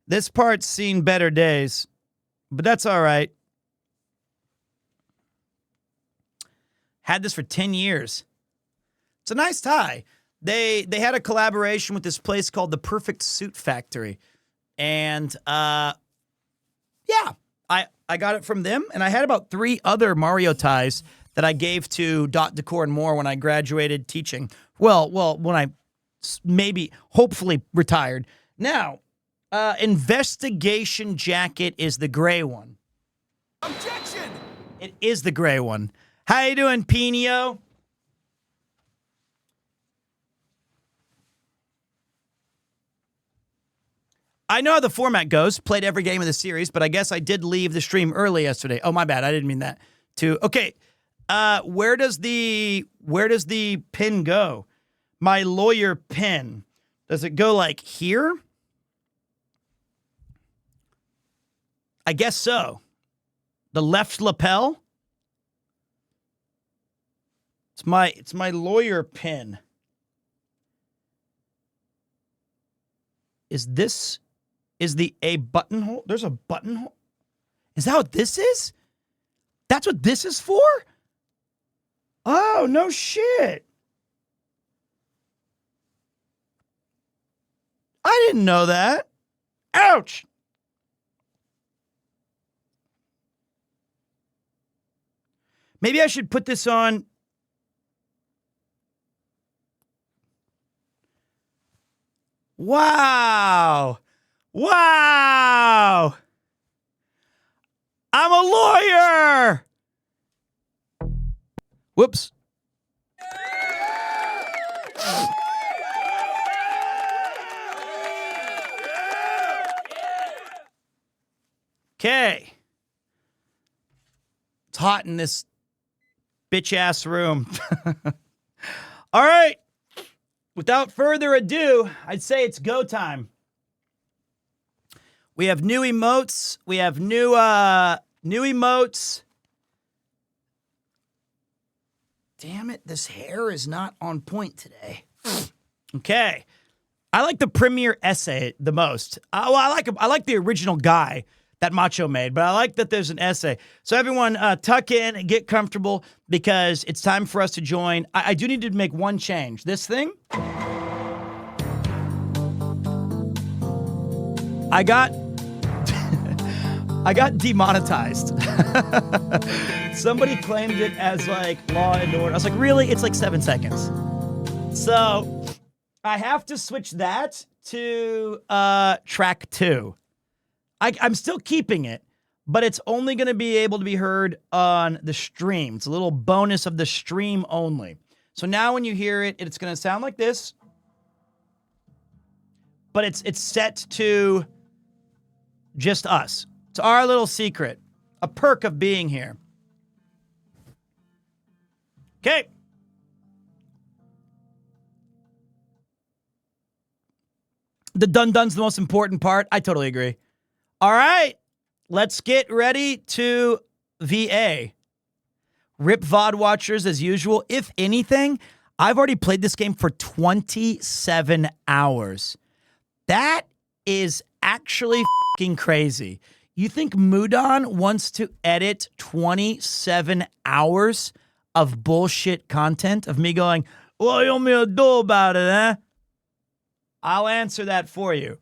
This part's seen better days, but that's all right. Had this for 10 years. It's a nice tie. They had a collaboration with this place called the Perfect Suit Factory. And, yeah, I got it from them. And I had about 3 other Mario ties that I gave to Dot Decor and More when I graduated teaching. Well, when I hopefully retired. Now, investigation jacket is the gray one. Objection! It is the gray one. How you doing, Pino? I know how the format goes. Played every game of the series, but I guess I did leave the stream early yesterday. Oh, my bad. I didn't mean that. Okay. Where does the pin go? My lawyer pin. Does it go like here? I guess so. The left lapel? It's my lawyer pin. Is the A buttonhole? There's a buttonhole? Is that what this is? That's what this is for? Oh, no shit. I didn't know that. Ouch. Maybe I should put this on. Wow. Wow. I'm a lawyer. Whoops. Okay. It's hot in this bitch-ass room. All right. Without further ado, I'd say it's go time. We have new emotes. We have new emotes. Damn it, this hair is not on point today. Okay. I like the Premier essay the most. Well, I like the original guy that Macho made, but I like that there's an essay. So everyone, tuck in and get comfortable because it's time for us to join. I do need to make one change. This thing, I got demonetized. Somebody claimed it as like Law and Order. I was like, really? It's like 7 seconds. So I have to switch that to track 2. I'm still keeping it, but it's only going to be able to be heard on the stream. It's a little bonus of the stream only. So now when you hear it, it's going to sound like this, but it's set to just us. It's our little secret, a perk of being here. Okay. The dun-dun's the most important part. I totally agree. All right, let's get ready to VA. Rip VOD watchers as usual. If anything, I've already played this game for 27 hours. That is actually fucking crazy. You think Mudon wants to edit 27 hours of bullshit content of me going, what you want me to do about it, eh? I'll answer that for you.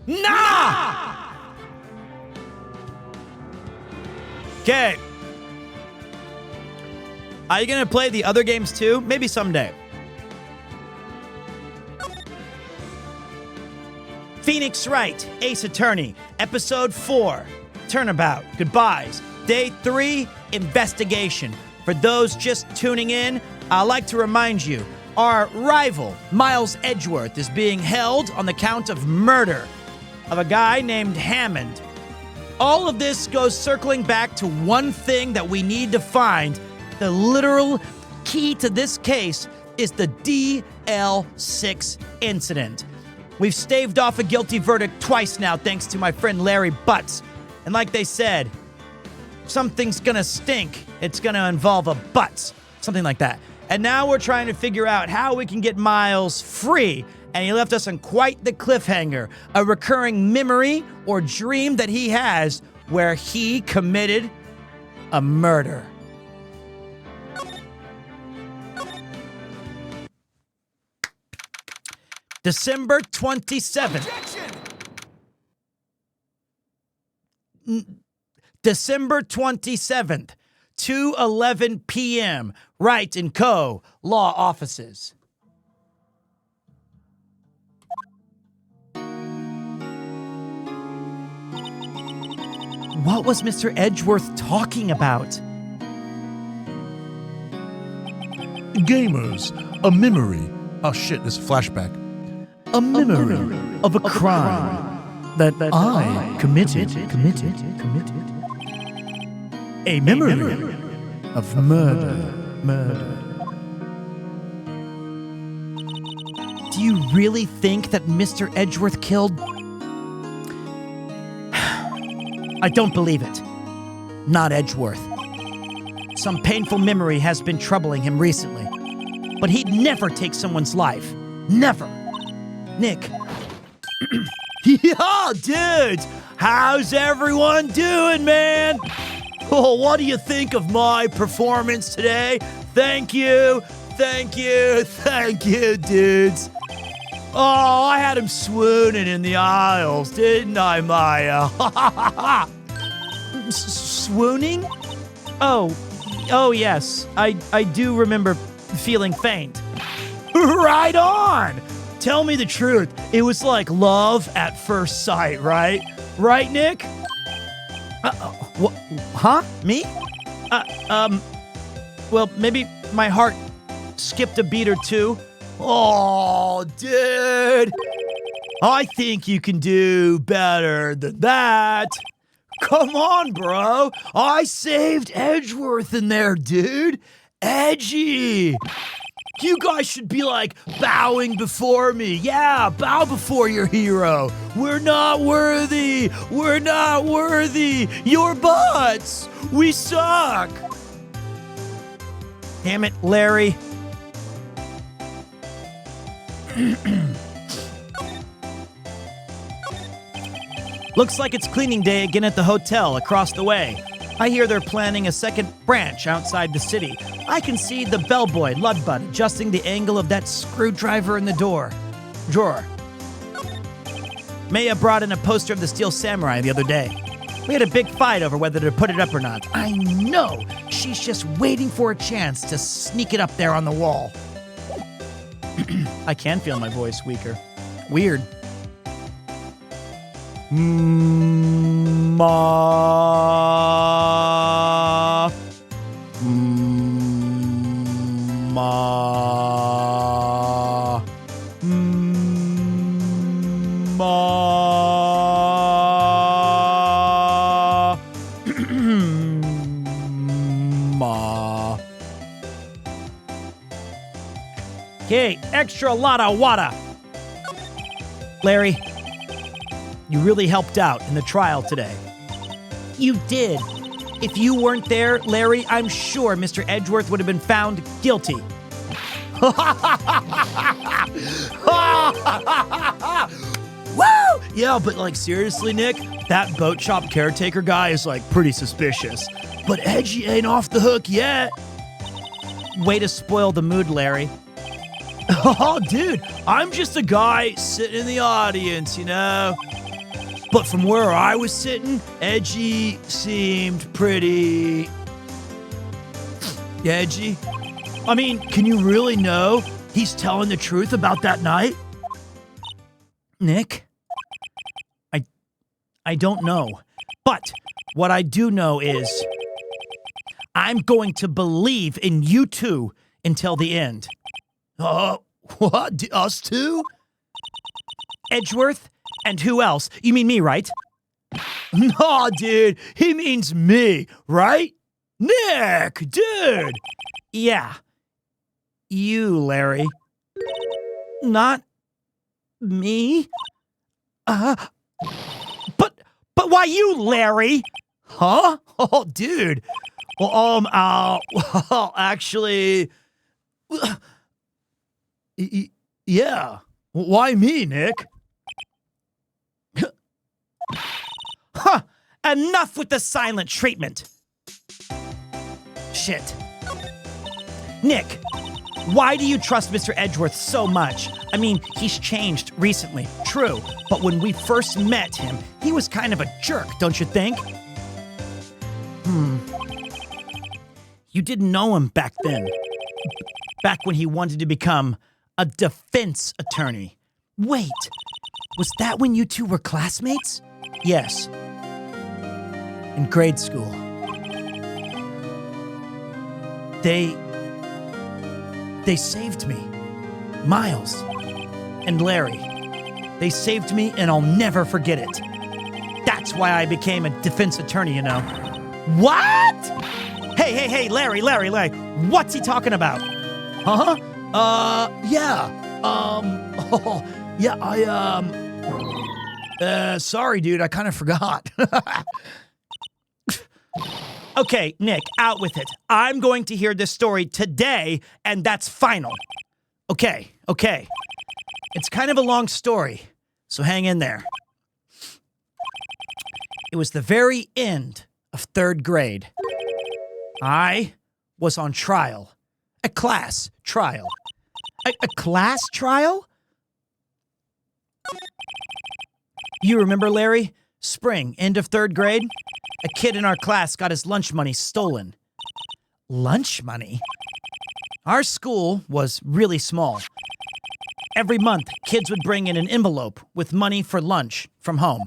Nah! Okay. Are you going to play the other games too? Maybe someday. Phoenix Wright, Ace Attorney, Episode 4, Turnabout, Goodbyes, Day 3, Investigation. For those just tuning in, I'd like to remind you, our rival, Miles Edgeworth, is being held on the count of murder of a guy named Hammond. All of this goes circling back to one thing that we need to find. The literal key to this case is the DL6 incident. We've staved off a guilty verdict twice now thanks to my friend Larry Butts. And like they said, something's gonna stink. It's gonna involve a Butts. Something like that. And now we're trying to figure out how we can get Miles free. And he left us on quite the cliffhanger. A recurring memory or dream that he has where he committed a murder. December 27th. December 27th, 2:11 p.m. Wright & Co. Law Offices. What was Mr. Edgeworth talking about? Gamers, a memory. Oh shit, this is a flashback. A memory of a crime that I committed. A memory of murder. Do you really think that Mr. Edgeworth killed? I don't believe it. Not Edgeworth. Some painful memory has been troubling him recently. But he'd never take someone's life. Never. Nick. Yo, dudes! How's everyone doing, man? Oh, what do you think of my performance today? Thank you, dudes. Oh, I had him swooning in the aisles, didn't I, Maya? Swooning? Oh yes. I do remember feeling faint. Right on! Tell me the truth. It was like love at first sight, right? Right, Nick? What? Huh? Me? Well, maybe my heart skipped a beat or two. Oh, dude. I think you can do better than that. Come on, bro. I saved Edgeworth in there, dude. Edgy. You guys should be like bowing before me. Yeah, bow before your hero. We're not worthy. We're not worthy. Your butts. We suck. Damn it, Larry. Looks like it's cleaning day again at the hotel across the way. I hear they're planning a second branch outside the city. I can see the bellboy, Ludbud, adjusting the angle of that screwdriver in the drawer. Maya brought in a poster of the Steel Samurai the other day. We had a big fight over whether to put it up or not. I know she's just waiting for a chance to sneak it up there on the wall. I can feel my voice weaker. Weird. Ma. Ma. Ma. Ma. Okay, extra lot of water. Larry, you really helped out in the trial today. You did. If you weren't there, Larry, I'm sure Mr. Edgeworth would have been found guilty. Woo! Yeah, but like seriously, Nick, that boat shop caretaker guy is like pretty suspicious. But Edgy ain't off the hook yet. Way to spoil the mood, Larry. Oh, dude, I'm just a guy sitting in the audience, you know? But from where I was sitting, Edgy seemed pretty... edgy. I mean, can you really know he's telling the truth about that night? Nick? I don't know. But what I do know is I'm going to believe in you two until the end. What? Us two? Edgeworth? And who else? You mean me, right? No, dude. He means me, right? Nick, dude. Yeah. You, Larry. Not me? But why you, Larry? Huh? Oh, dude. Well, actually... yeah. Why me, Nick? Huh. Enough with the silent treatment. Shit. Nick, why do you trust Mr. Edgeworth so much? I mean, he's changed recently, true, but when we first met him, he was kind of a jerk, don't you think? You didn't know him back then. Back when he wanted to become a defense attorney. Wait, was that when you two were classmates? Yes. In grade school. They saved me. Miles and Larry. They saved me and I'll never forget it. That's why I became a defense attorney, you know. What? Hey, Larry. What's he talking about? Huh? Yeah. Sorry, dude, I kind of forgot. Okay, Nick, out with it. I'm going to hear this story today, and that's final. Okay. It's kind of a long story, so hang in there. It was the very end of third grade. I was on trial. A class trial. A class trial? You remember, Larry? Spring, end of 3rd grade? A kid in our class got his lunch money stolen. Lunch money? Our school was really small. Every month, kids would bring in an envelope with money for lunch from home.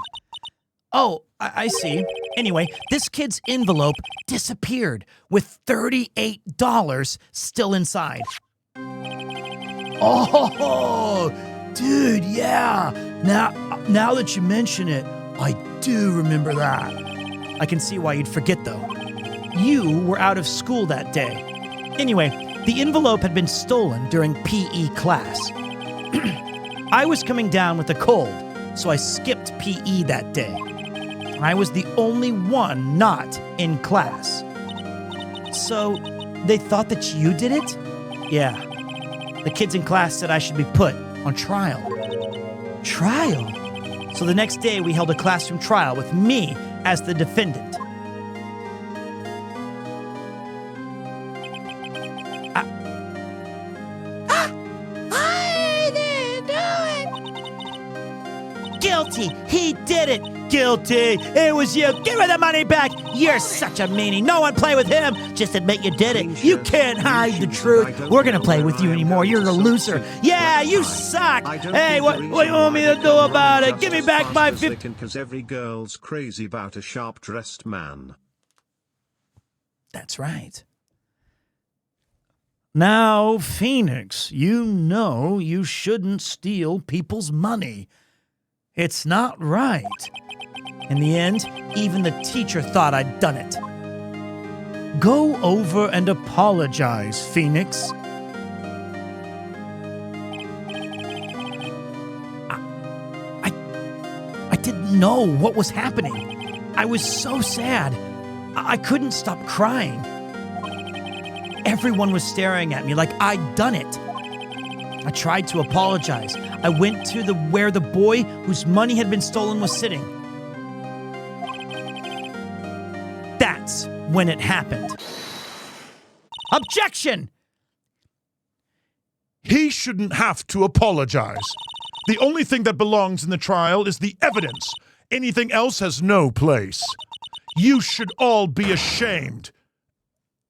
Oh, I see. Anyway, this kid's envelope disappeared with $38 still inside. Oh, dude, yeah. Now that you mention it, I do remember that. I can see why you'd forget, though. You were out of school that day. Anyway, the envelope had been stolen during PE class. I was coming down with a cold, so I skipped PE that day. I was the only one not in class. So, they thought that you did it? Yeah. The kids in class said I should be put on trial. Trial? So the next day we held a classroom trial with me as the defendant. I didn't do it. Guilty. He did it. Guilty. It was you. Give me the money back. You're such a meanie. No one play with him. Just admit you did it. You can't hide the truth. We're going to play with you anymore. You're a loser. Yeah, you suck. Hey, what do you want me to do about it? Give me back my 50. Because every girl's crazy about a sharp-dressed man. That's right. Now, Phoenix, you know you shouldn't steal people's money. It's not right. In the end, even the teacher thought I'd done it. Go over and apologize, Phoenix. I didn't know what was happening. I was so sad. I couldn't stop crying. Everyone was staring at me like I'd done it. I tried to apologize. I went to where the boy whose money had been stolen was sitting. That's when it happened. Objection! He shouldn't have to apologize. The only thing that belongs in the trial is the evidence. Anything else has no place. You should all be ashamed.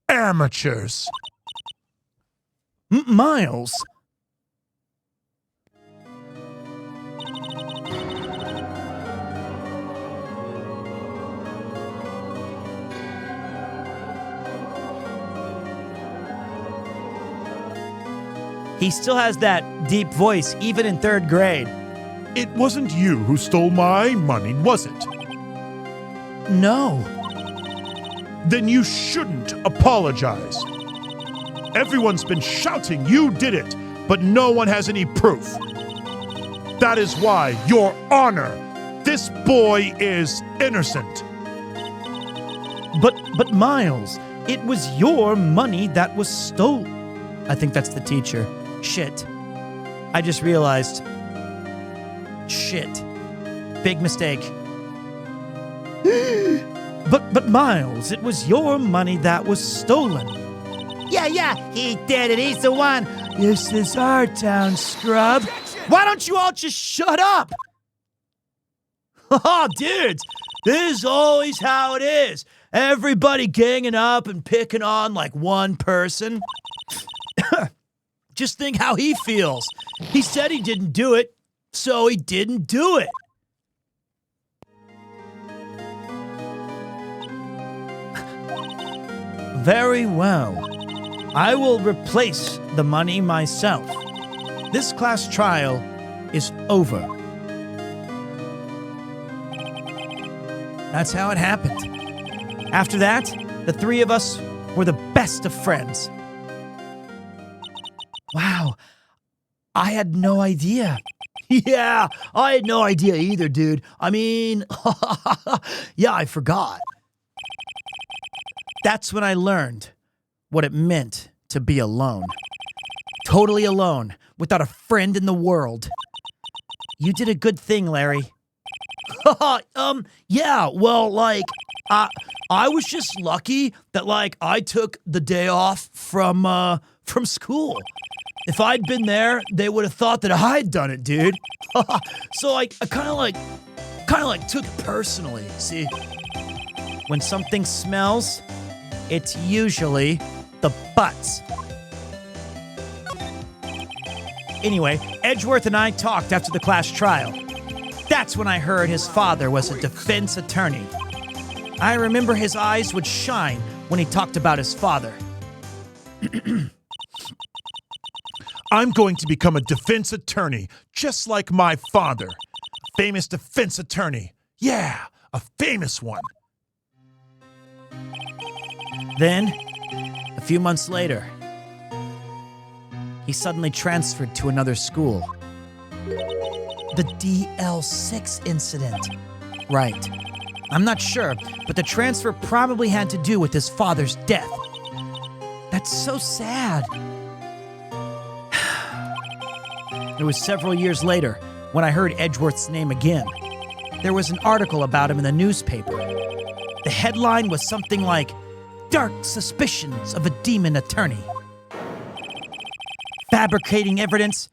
Amateurs. Miles. He still has that deep voice, even in 3rd grade. It wasn't you who stole my money, was it? No. Then you shouldn't apologize. Everyone's been shouting you did it, but no one has any proof. That is why, Your Honor, this boy is innocent. But Miles, it was your money that was stolen. I think that's the teacher. Shit. I just realized. Shit. Big mistake. But Miles, it was your money that was stolen. Yeah, he did it. He's the one. This is our town, scrub. Why don't you all just shut up? Oh, dudes, this is always how it is. Everybody ganging up and picking on like one person. Just think how he feels. He said he didn't do it, so he didn't do it. Very well. I will replace the money myself. This class trial is over. That's how it happened. After that, the three of us were the best of friends. Wow, I had no idea. Yeah, I had no idea either, dude. I mean, yeah, I forgot. That's when I learned what it meant to be alone. Totally alone, without a friend in the world. You did a good thing, Larry. Yeah, well, like, I was just lucky that, like, I took the day off from from school. If I'd been there, they would have thought that I'd done it, dude. So I kind of like took it personally. See, when something smells, it's usually the butts. Anyway, Edgeworth and I talked after the class trial. That's when I heard his father was a defense attorney. I remember his eyes would shine when he talked about his father. I'm going to become a defense attorney, just like my father. Famous defense attorney. Yeah, a famous one. Then, a few months later, he suddenly transferred to another school. The DL6 incident. Right. I'm not sure, but the transfer probably had to do with his father's death. That's so sad. It was several years later when I heard Edgeworth's name again. There was an article about him in the newspaper. The headline was something like, "Dark Suspicions of a Demon Attorney." Fabricating evidence,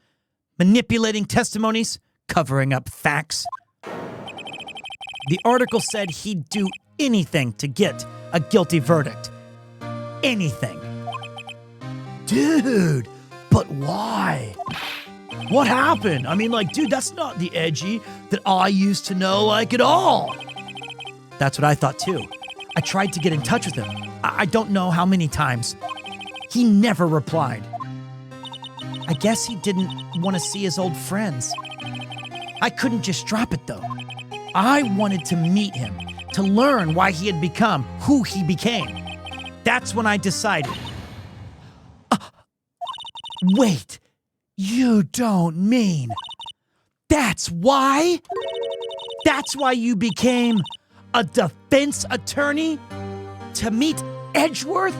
manipulating testimonies, covering up facts. The article said he'd do anything to get a guilty verdict. Anything. Dude, but why? What happened? I mean, dude, that's not the Edgy that I used to know, at all. That's what I thought, too. I tried to get in touch with him. I don't know how many times. He never replied. I guess he didn't want to see his old friends. I couldn't just drop it, though. I wanted to meet him, to learn why he had become who he became. That's when I decided. Wait, you don't mean that's why? That's why you became a defense attorney? To meet Edgeworth?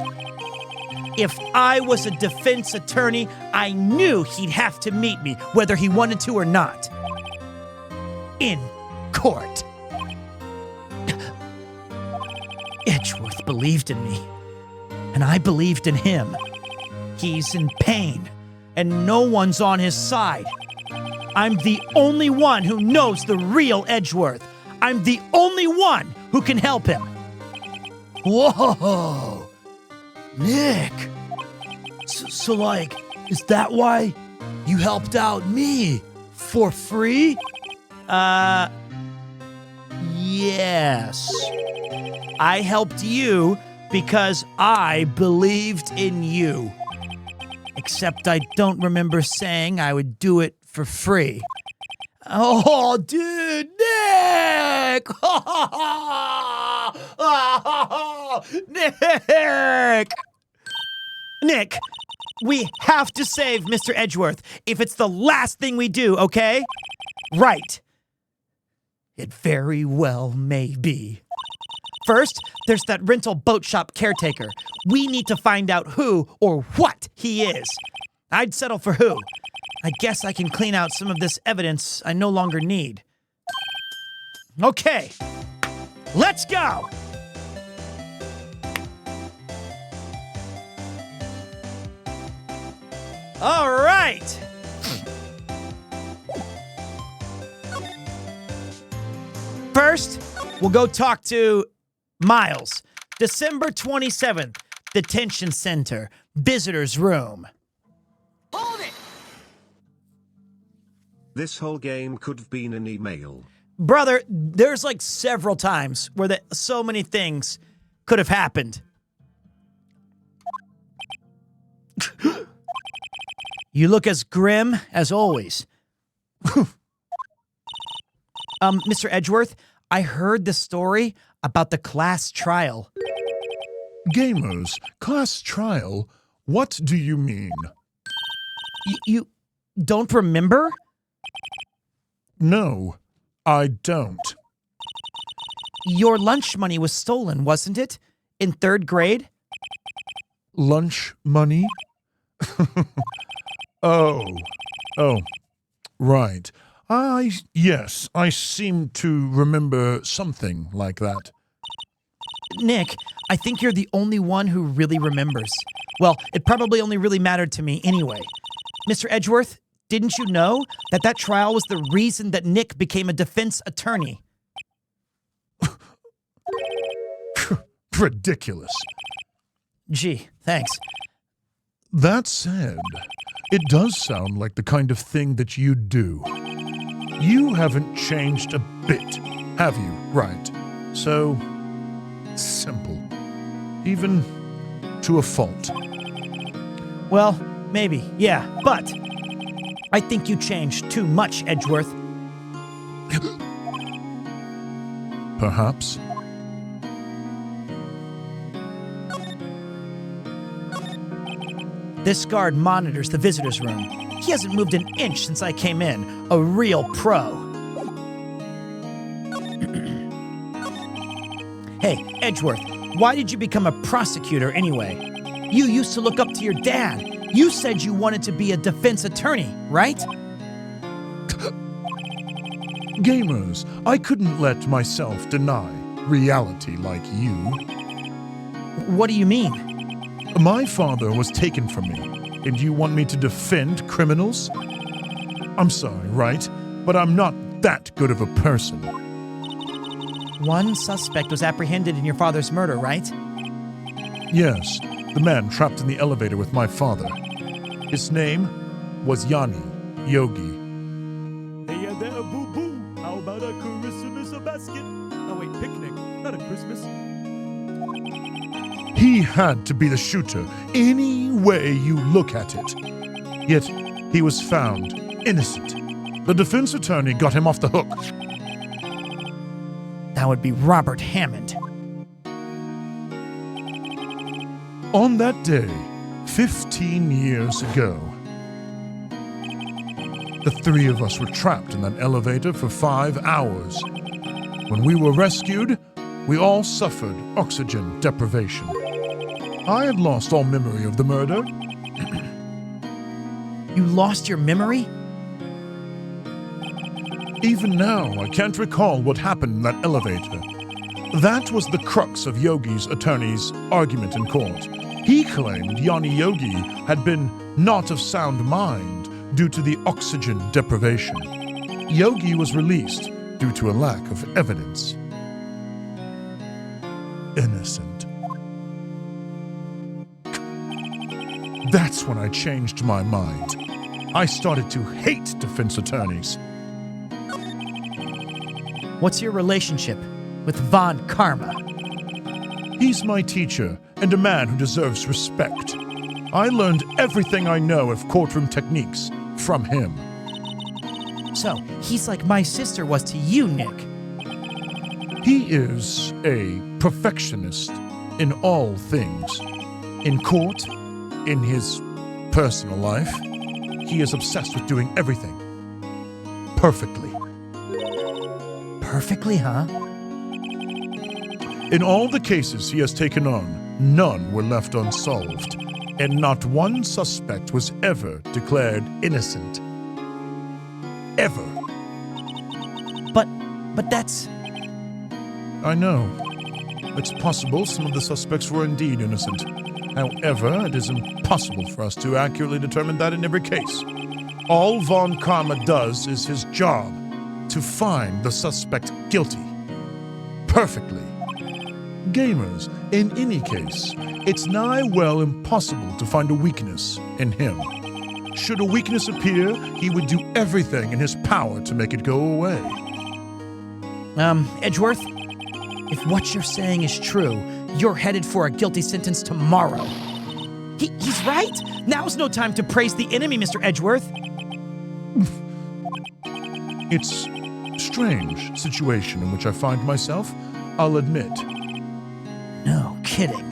If I was a defense attorney, I knew he'd have to meet me, whether he wanted to or not. In court. Edgeworth believed in me, and I believed in him. He's in pain, and no one's on his side. I'm the only one who knows the real Edgeworth. I'm the only one who can help him. Whoa! Nick! So, is that why you helped out me? For free? Yes. I helped you because I believed in you. Except I don't remember saying I would do it for free. Oh, dude, Nick! Nick! Nick, we have to save Mr. Edgeworth if it's the last thing we do, okay? Right. It very well may be. First, there's that rental boat shop caretaker. We need to find out who or what he is. I'd settle for who. I guess I can clean out some of this evidence I no longer need. Okay, let's go! All right! First, we'll go talk to Miles. December 27th, Detention Center, Visitor's Room. Hold it! This whole game could have been an email. Brother, there's several times where so many things could have happened. You look as grim as always. Mr. Edgeworth, I heard the story about the class trial. Gamers, class trial? What do you mean? You don't remember? No, I don't. Your lunch money was stolen, wasn't it? In 3rd grade? Lunch money? Oh, right. Yes, I seem to remember something like that. Nick, I think you're the only one who really remembers. Well, it probably only really mattered to me anyway. Mr. Edgeworth, didn't you know that that trial was the reason that Nick became a defense attorney? Ridiculous. Gee, thanks. That said, it does sound like the kind of thing that you'd do. You haven't changed a bit, have you, Wright? So simple. Even to a fault. Well, maybe, yeah, but I think you changed too much, Edgeworth. Perhaps. This guard monitors the visitor's room. He hasn't moved an inch since I came in. A real pro. Hey, Edgeworth, why did you become a prosecutor anyway? You used to look up to your dad. You said you wanted to be a defense attorney, right? Gamers, I couldn't let myself deny reality like you. What do you mean? My father was taken from me, and you want me to defend criminals? I'm sorry, right? But I'm not that good of a person. One suspect was apprehended in your father's murder, right? Yes, the man trapped in the elevator with my father. His name was Yanni Yogi. Hey there, boo-boo. How about a Christmas basket? Oh wait, picnic, not a Christmas. He had to be the shooter, any way you look at it. Yet, he was found innocent. The defense attorney got him off the hook. That would be Robert Hammond. On that day, 15 years ago, the three of us were trapped in that elevator for 5 hours. When we were rescued, we all suffered oxygen deprivation. I had lost all memory of the murder. You lost your memory? Even now, I can't recall what happened in that elevator. That was the crux of Yogi's attorney's argument in court. He claimed Yanni Yogi had been not of sound mind due to the oxygen deprivation. Yogi was released due to a lack of evidence. Innocent. That's when I changed my mind. I started to hate defense attorneys. What's your relationship with Von Karma? He's my teacher and a man who deserves respect. I learned everything I know of courtroom techniques from him. So, he's like my sister was to you, Nick. He is a perfectionist in all things. In court, in his personal life, he is obsessed with doing everything perfectly. Perfectly, huh? In all the cases he has taken on, none were left unsolved, and not one suspect was ever declared innocent. Ever. But that's... I know. It's possible some of the suspects were indeed innocent. However, it is impossible for us to accurately determine that in every case. All Von Karma does is his job, to find the suspect guilty. Perfectly. Gamers, in any case, it's nigh well impossible to find a weakness in him. Should a weakness appear, he would do everything in his power to make it go away. Edgeworth, if what you're saying is true, you're headed for a guilty sentence tomorrow. He's right. Now's no time to praise the enemy, Mr. Edgeworth. It's a strange situation in which I find myself, I'll admit. No kidding.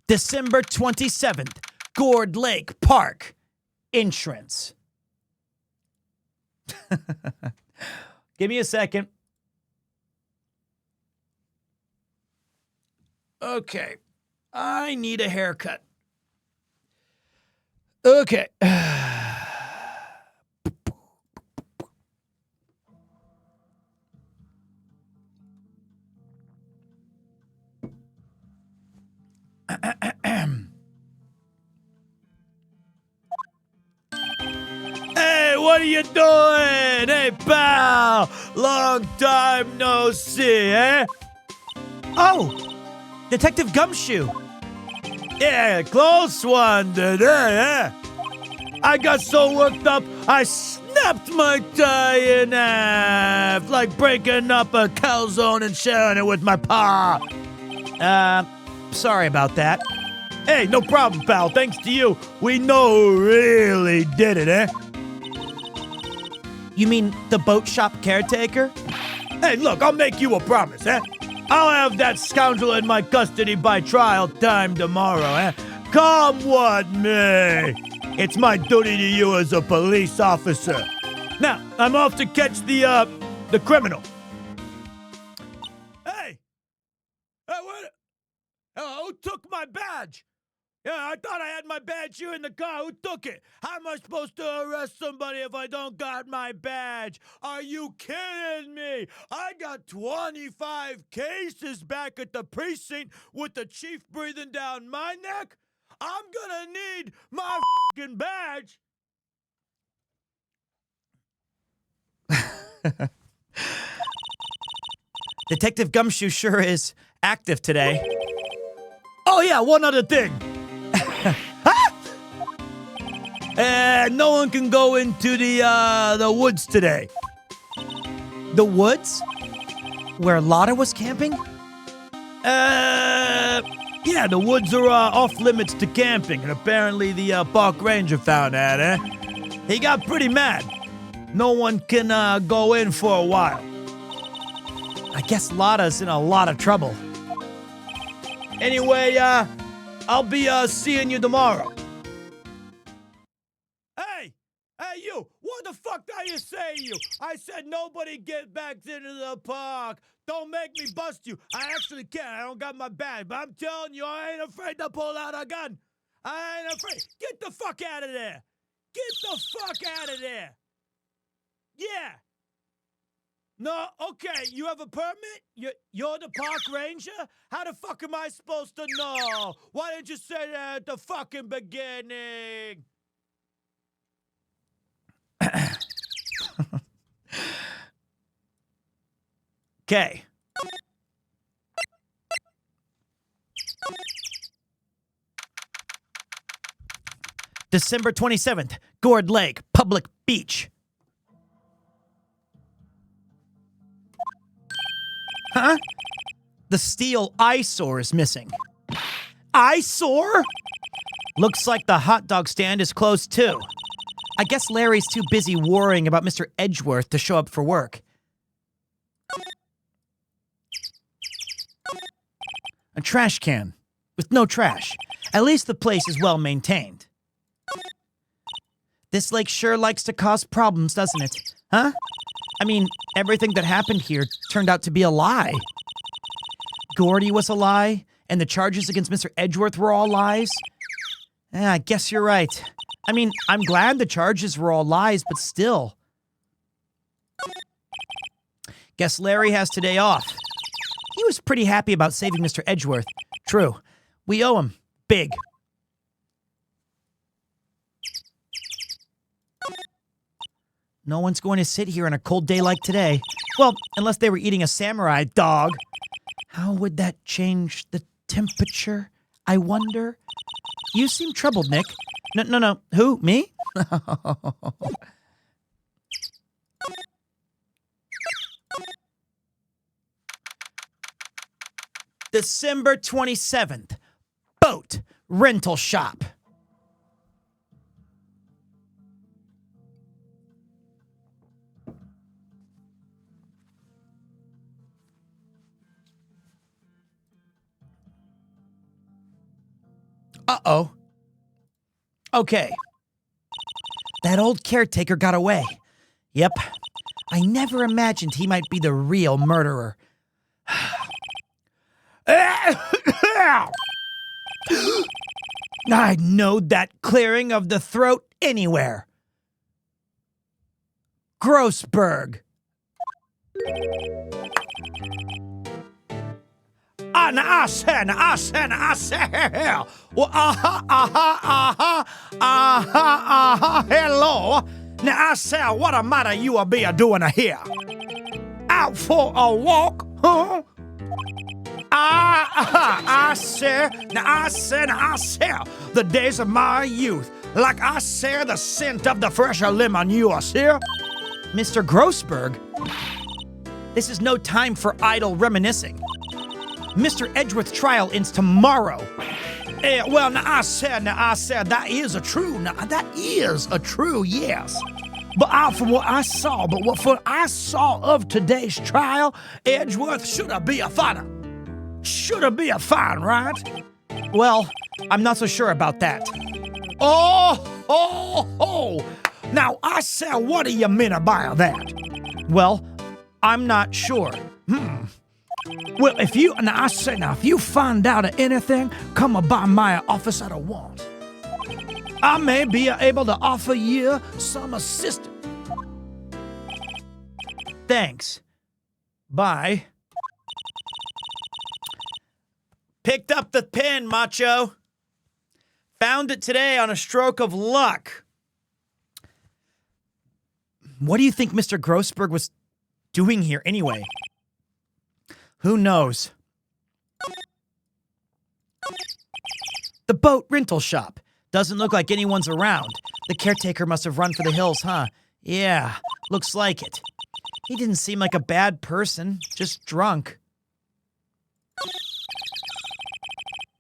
December 27th, Gourd Lake Park. Entrance. Give me a second. Okay. I need a haircut. Okay. what are you doing? Hey, pal, long time no see, eh? Oh, Detective Gumshoe. Yeah, close one today, eh? I got so worked up, I snapped my tie in half, like breaking up a calzone and sharing it with my pa. Sorry about that. Hey, no problem, pal. Thanks to you, we know who really did it, eh? You mean the boat shop caretaker? Hey, look, I'll make you a promise, eh? I'll have that scoundrel in my custody by trial time tomorrow, eh? Come what may. It's my duty to you as a police officer. Now, I'm off to catch the criminal. Hey! What? Who took my badge? Yeah, I thought I had my badge here in the car. Who took it? How am I supposed to arrest somebody if I don't got my badge? Are you kidding me? I got 25 cases back at the precinct with the chief breathing down my neck. I'm gonna need my fucking badge. Detective Gumshoe sure is active today. Oh yeah, one other thing. No one can go into the woods today. The woods? Where Lotta was camping? Yeah, the woods are off limits to camping, and apparently the park ranger found that, eh? He got pretty mad. No one can go in for a while. I guess Lotta's in a lot of trouble. Anyway, I'll be seeing you tomorrow. Hey, you! What the fuck did I say you? I said nobody get back into the park. Don't make me bust you. I actually can't. I don't got my badge, but I'm telling you, I ain't afraid to pull out a gun. I ain't afraid. Get the fuck out of there. Get the fuck out of there. Yeah. No, okay, you have a permit? You're the park ranger? How the fuck am I supposed to know? Why didn't you say that at the fucking beginning? Okay. December 27th, Gourd Lake, Public Beach. Huh? The steel eyesore is missing. Eyesore? Looks like the hot dog stand is closed too. I guess Larry's too busy worrying about Mr. Edgeworth to show up for work. A trash can with no trash. At least the place is well maintained. This lake sure likes to cause problems, doesn't it? Huh? I mean, everything that happened here turned out to be a lie. Gordy was a lie, and the charges against Mr. Edgeworth were all lies. I guess you're right. I mean, I'm glad the charges were all lies, but still. Guess Larry has today off. He was pretty happy about saving Mr. Edgeworth. True. We owe him. Big. No one's going to sit here on a cold day like today. Well, unless they were eating a samurai dog. How would that change the temperature? I wonder. You seem troubled, Nick. No. Who? Me? December 27th. Boat rental shop. Uh-oh. Okay. That old caretaker got away. Yep. I never imagined he might be the real murderer. I'd know that clearing of the throat anywhere. Grossberg. I said. Well, hello. Now I say, what a matter you a be a doing here? Out for a walk, huh? I say, the days of my youth, like I say the scent of the fresher lemon you are here. Mr. Grossberg, this is no time for idle reminiscing. Mr. Edgeworth's trial ends tomorrow. Well, now I said, that is a true, yes. But from what I saw, of today's trial, Edgeworth should have been a finer. Should have been a fine, right? Well, I'm not so sure about that. Oh. Now, I said, what do you mean about that? Well, I'm not sure. Well, if you find out of anything, come by my office at once. I may be able to offer you some assistance. Thanks. Bye. Picked up the pen, Macho. Found it today on a stroke of luck. What do you think Mr. Grossberg was doing here anyway? Who knows? The boat rental shop. Doesn't look like anyone's around. The caretaker must have run for the hills, huh? Yeah, looks like it. He didn't seem like a bad person, just drunk.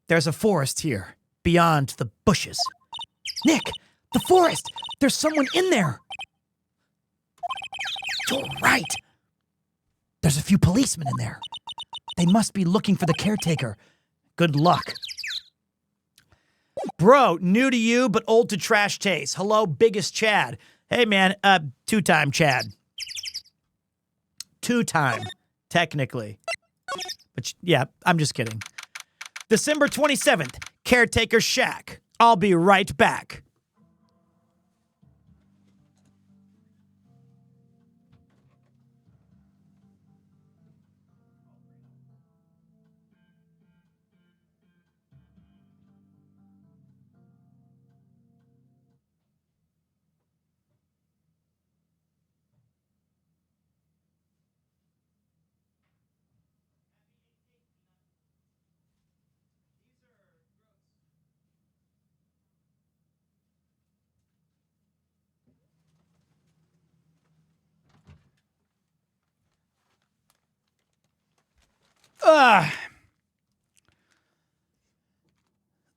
There's a forest here, beyond the bushes. Nick, the forest! There's someone in there! You're right. There's a few policemen in there. They must be looking for the caretaker. Good luck. Bro, new to you, but old to trash taste. Hello, biggest Chad. Hey, man, two-time Chad. Two-time, technically. But yeah, I'm just kidding. December 27th, Caretaker Shack. I'll be right back.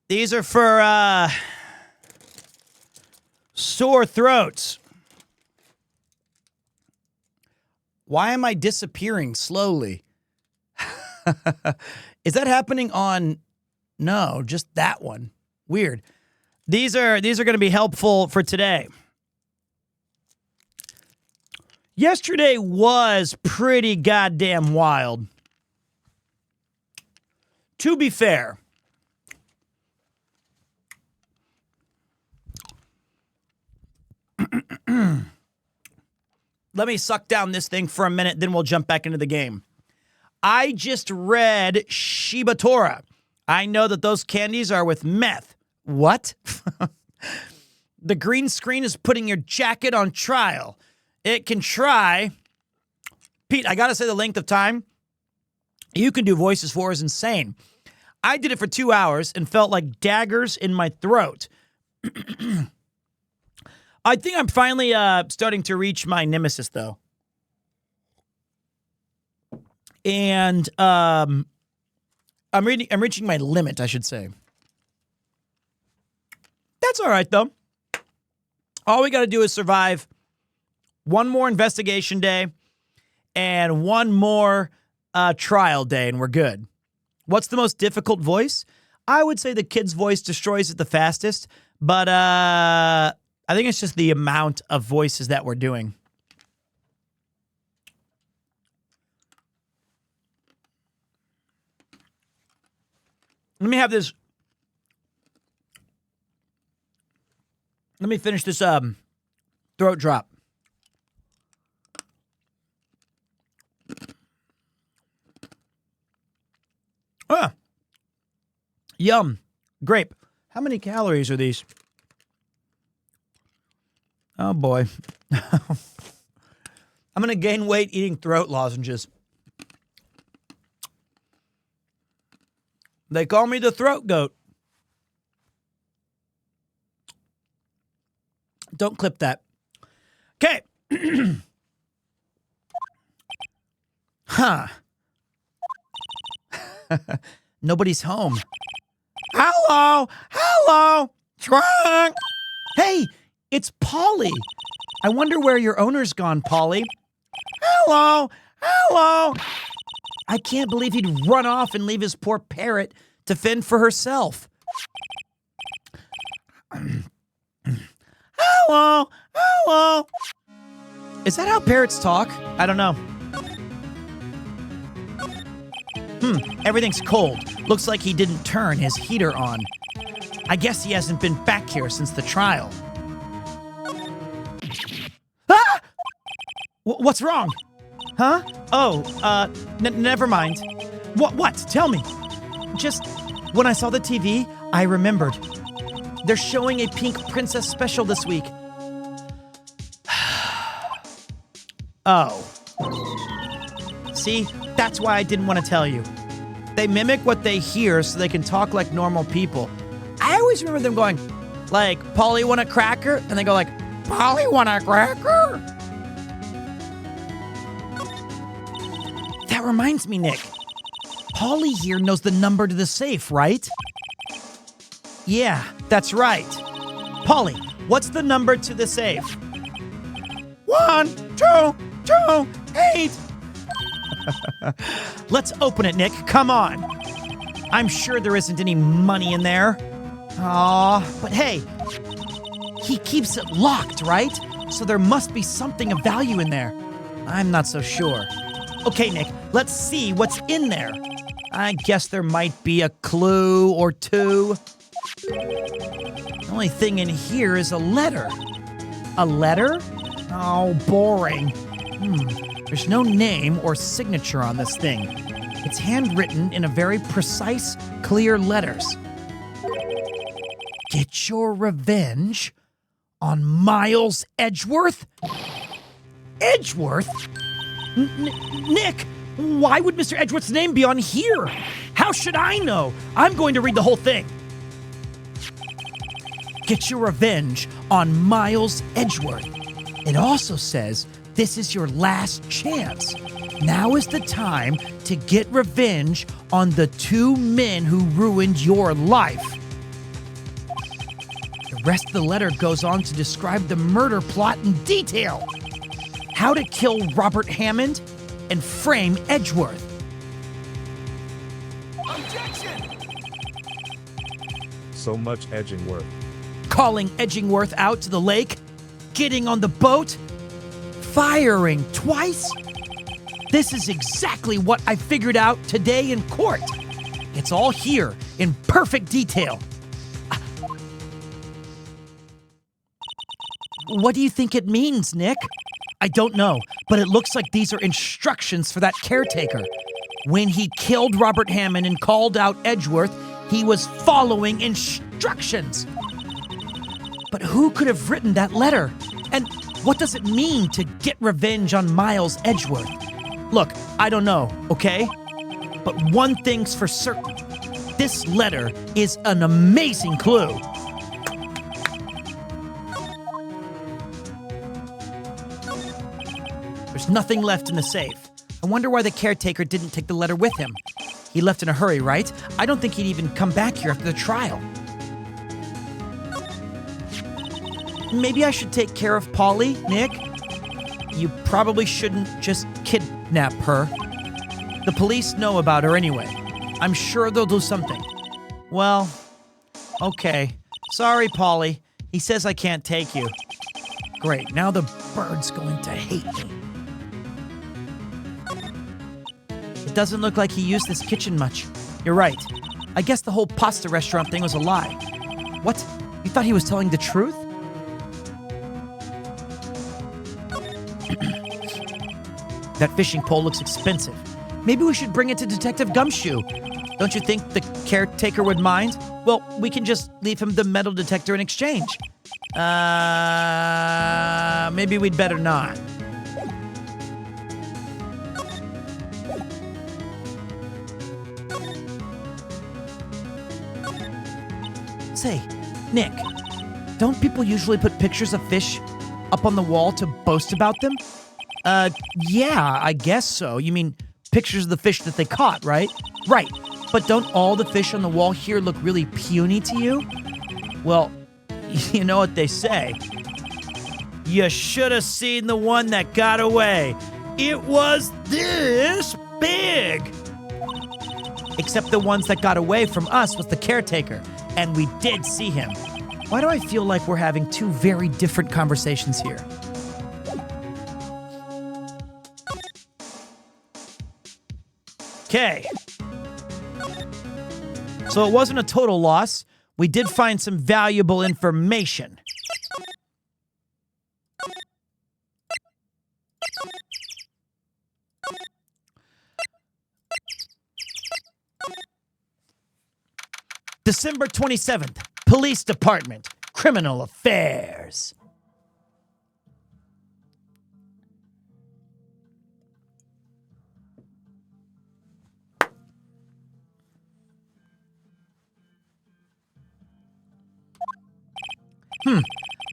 These are for, sore throats. Why am I disappearing slowly? Is that happening on... No, just that one. Weird. These are going to be helpful for today. Yesterday was pretty goddamn wild. To be fair, let me suck down this thing for a minute, then we'll jump back into the game. I just read Shiba Torah. I know that those candies are with meth. What? The green screen is putting your jacket on trial. It can try. Pete, I gotta say the length of time you can do voices for is insane. I did it for 2 hours and felt like daggers in my throat. I think I'm finally starting to reach my nemesis, though. And I'm reaching my limit, I should say. That's all right, though. All we got to do is survive one more investigation day and one more trial day, and we're good. What's the most difficult voice? I would say the kid's voice destroys it the fastest, but I think it's just the amount of voices that we're doing. Let me have this. Let me finish this throat drop. Yum. Grape. How many calories are these? Oh, boy. I'm going to gain weight eating throat lozenges. They call me the throat goat. Don't clip that. Okay. Huh. Nobody's home. Hello. Hello. Trunk. Hey, it's Polly. I wonder where your owner's gone, Polly. Hello. Hello. I can't believe he'd run off and leave his poor parrot to fend for herself. Hello. Hello. Is that how parrots talk? I don't know. Everything's cold. Looks like he didn't turn his heater on. I guess he hasn't been back here since the trial. Ah! What's wrong? Huh? Oh, never mind. What? Tell me. Just, when I saw the TV, I remembered. They're showing a Pink Princess special this week. Oh. See, that's why I didn't want to tell you. They mimic what they hear so they can talk like normal people. I always remember them going, like, Polly want a cracker? And they go like, Polly want a cracker? That reminds me, Nick. Polly here knows the number to the safe, right? Yeah, that's right. Polly, what's the number to the safe? 1, 2, 2, 8. Let's open it, Nick. Come on. I'm sure there isn't any money in there. Aw, but hey, he keeps it locked, right? So there must be something of value in there. I'm not so sure. Okay, Nick, let's see what's in there. I guess there might be a clue or two. The only thing in here is a letter. A letter? Oh, boring. There's no name or signature on this thing. It's handwritten in a very precise, clear letters. Get your revenge on Miles Edgeworth? Edgeworth? Nick, why would Mr. Edgeworth's name be on here? How should I know? I'm going to read the whole thing. Get your revenge on Miles Edgeworth. It also says this is your last chance. Now is the time to get revenge on the 2 men who ruined your life. The rest of the letter goes on to describe the murder plot in detail. How to kill Robert Hammond and frame Edgeworth. Objection! So much Edgingworth. Calling Edgingworth out to the lake. Getting on the boat. Firing twice? This is exactly what I figured out today in court. It's all here in perfect detail. What do you think it means, Nick? I don't know, but it looks like these are instructions for that caretaker. When he killed Robert Hammond and called out Edgeworth, he was following instructions. But who could have written that letter? And what does it mean to get revenge on Miles Edgeworth? Look, I don't know, okay? But one thing's for certain. This letter is an amazing clue. There's nothing left in the safe. I wonder why the caretaker didn't take the letter with him. He left in a hurry, right? I don't think he'd even come back here after the trial. Maybe I should take care of Polly, Nick? You probably shouldn't just kidnap her. The police know about her anyway. I'm sure they'll do something. Well, okay. Sorry, Polly. He says I can't take you. Great, now the bird's going to hate me. It doesn't look like he used this kitchen much. You're right. I guess the whole pasta restaurant thing was a lie. What? You thought he was telling the truth? That fishing pole looks expensive. Maybe we should bring it to Detective Gumshoe. Don't you think the caretaker would mind? Well, we can just leave him the metal detector in exchange. Maybe we'd better not. Say, Nick, don't people usually put pictures of fish up on the wall to boast about them? Yeah, I guess so. You mean pictures of the fish that they caught, right? Right. But don't all the fish on the wall here look really puny to you? Well, you know what they say. You should have seen the one that got away. It was this big. Except the ones that got away from us was the caretaker, and we did see him. Why do I feel like we're having two very different conversations here? Okay. So it wasn't a total loss. We did find some valuable information. December 27th, Police Department, Criminal Affairs.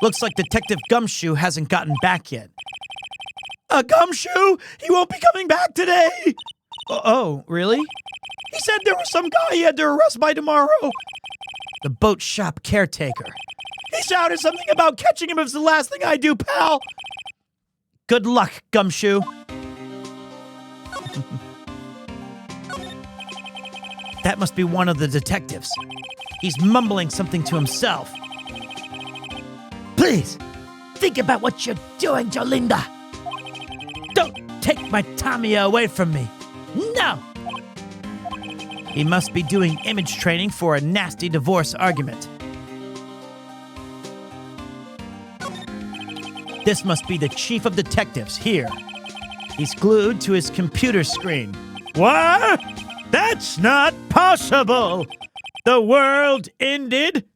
Looks like Detective Gumshoe hasn't gotten back yet. Gumshoe? He won't be coming back today! Oh, really? He said there was some guy he had to arrest by tomorrow. The boat shop caretaker. He shouted something about catching him if it's the last thing I do, pal. Good luck, Gumshoe. That must be one of the detectives. He's mumbling something to himself. Please, think about what you're doing, Jolinda. Don't take my Tamiya away from me. No! He must be doing image training for a nasty divorce argument. This must be the chief of detectives here. He's glued to his computer screen. What? That's not possible! The world ended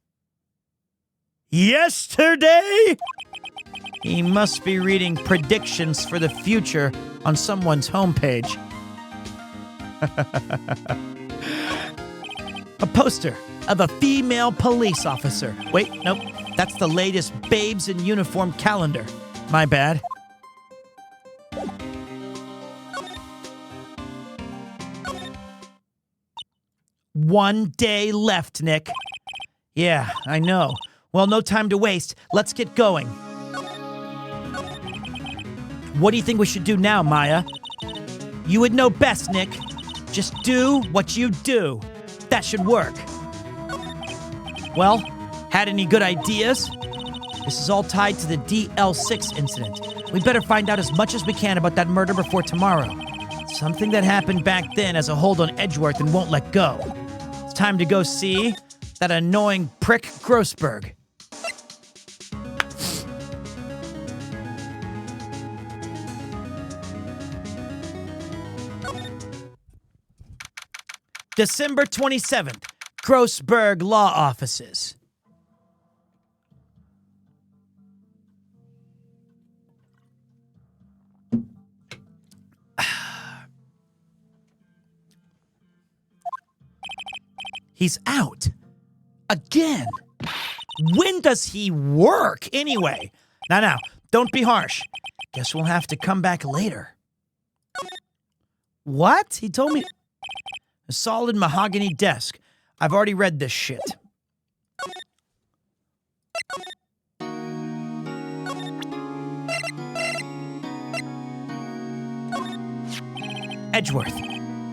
yesterday? He must be reading predictions for the future on someone's homepage. A poster of a female police officer. Wait, nope. That's the latest Babes in Uniform calendar. My bad. One day left, Nick. Yeah, I know. Well, no time to waste. Let's get going. What do you think we should do now, Maya? You would know best, Nick. Just do what you do. That should work. Well, had any good ideas? This is all tied to the DL6 incident. We better find out as much as we can about that murder before tomorrow. Something that happened back then has a hold on Edgeworth and won't let go. It's time to go see that annoying prick Grossberg. December 27th, Grossberg Law Offices. He's out. Again. When does he work, anyway? Now, don't be harsh. Guess we'll have to come back later. What? He told me... A solid mahogany desk. I've already read this shit. Edgeworth,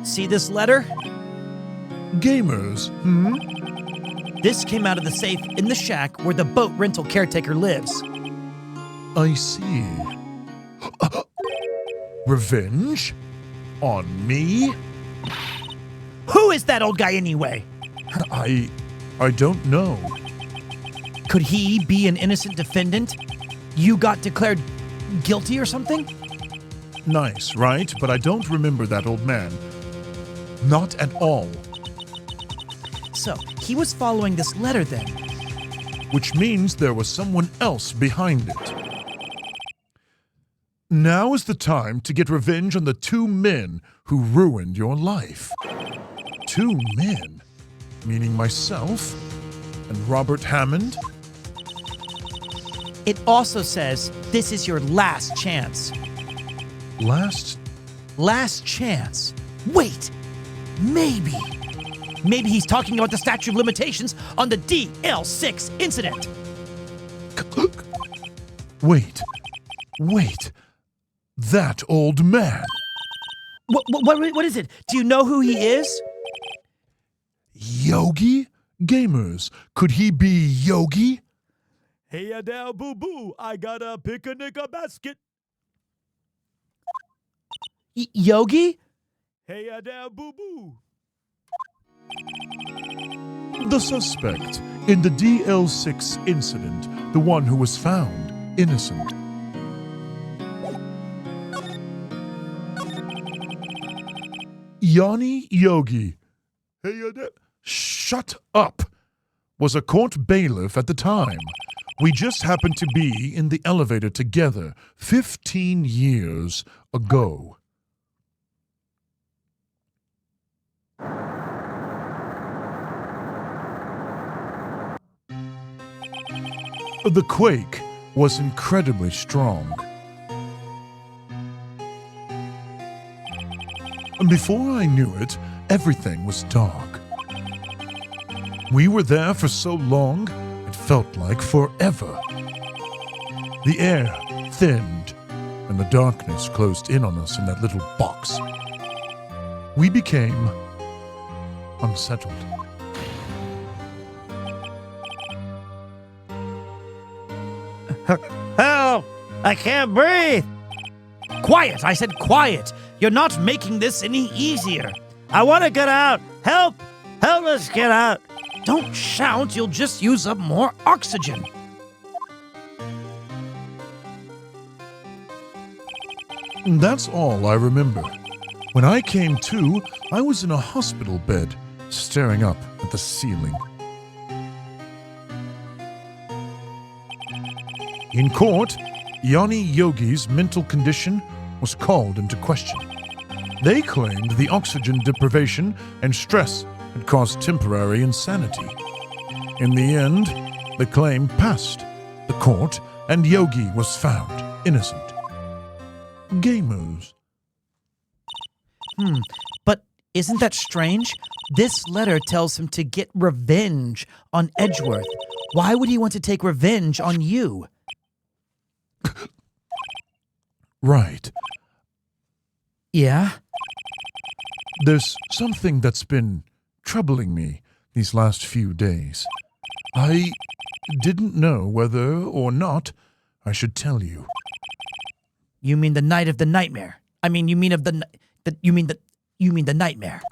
see this letter? Gamers, This came out of the safe in the shack where the boat rental caretaker lives. I see. Revenge? On me? Who is that old guy anyway? I don't know. Could he be an innocent defendant? You got declared guilty or something? Nice, right? But I don't remember that old man. Not at all. So, he was following this letter then. which means there was someone else behind it. Now is the time to get revenge on the two men who ruined your life. Two men? Meaning myself and Robert Hammond? It also says this is your last chance. Last chance. Wait, maybe he's talking about the statute of limitations on the DL6 incident. Wait. That old man. What is it? Do you know who he is? Yogi? Gamers, could he be Yogi? Hey there, boo-boo. I got a picnic basket. Yogi? Hey there, boo-boo. The suspect in the DL6 incident, the one who was found innocent. Yanni Yogi. Shut up. Was a court bailiff at the time. We just happened to be in the elevator together 15 years ago. The quake was incredibly strong. And before I knew it, everything was dark. We were there for so long, it felt like forever. The air thinned, and the darkness closed in on us in that little box. We became unsettled. Help! I can't breathe! Quiet! I said quiet! You're not making this any easier. I want to get out! Help! Help us get out! Don't shout, you'll just use up more oxygen. That's all I remember. When I came to, I was in a hospital bed, staring up at the ceiling. In court, Yanni Yogi's mental condition was called into question. They claimed the oxygen deprivation and stress had caused temporary insanity. In the end, the claim passed the court and Yogi was found innocent. Gamers. But isn't that strange? This letter tells him to get revenge on Edgeworth. Why would he want to take revenge on you? Right. Yeah? There's something that's been troubling me these last few days. I didn't know whether or not I should tell you. You mean the night of the nightmare? I mean, you mean the nightmare.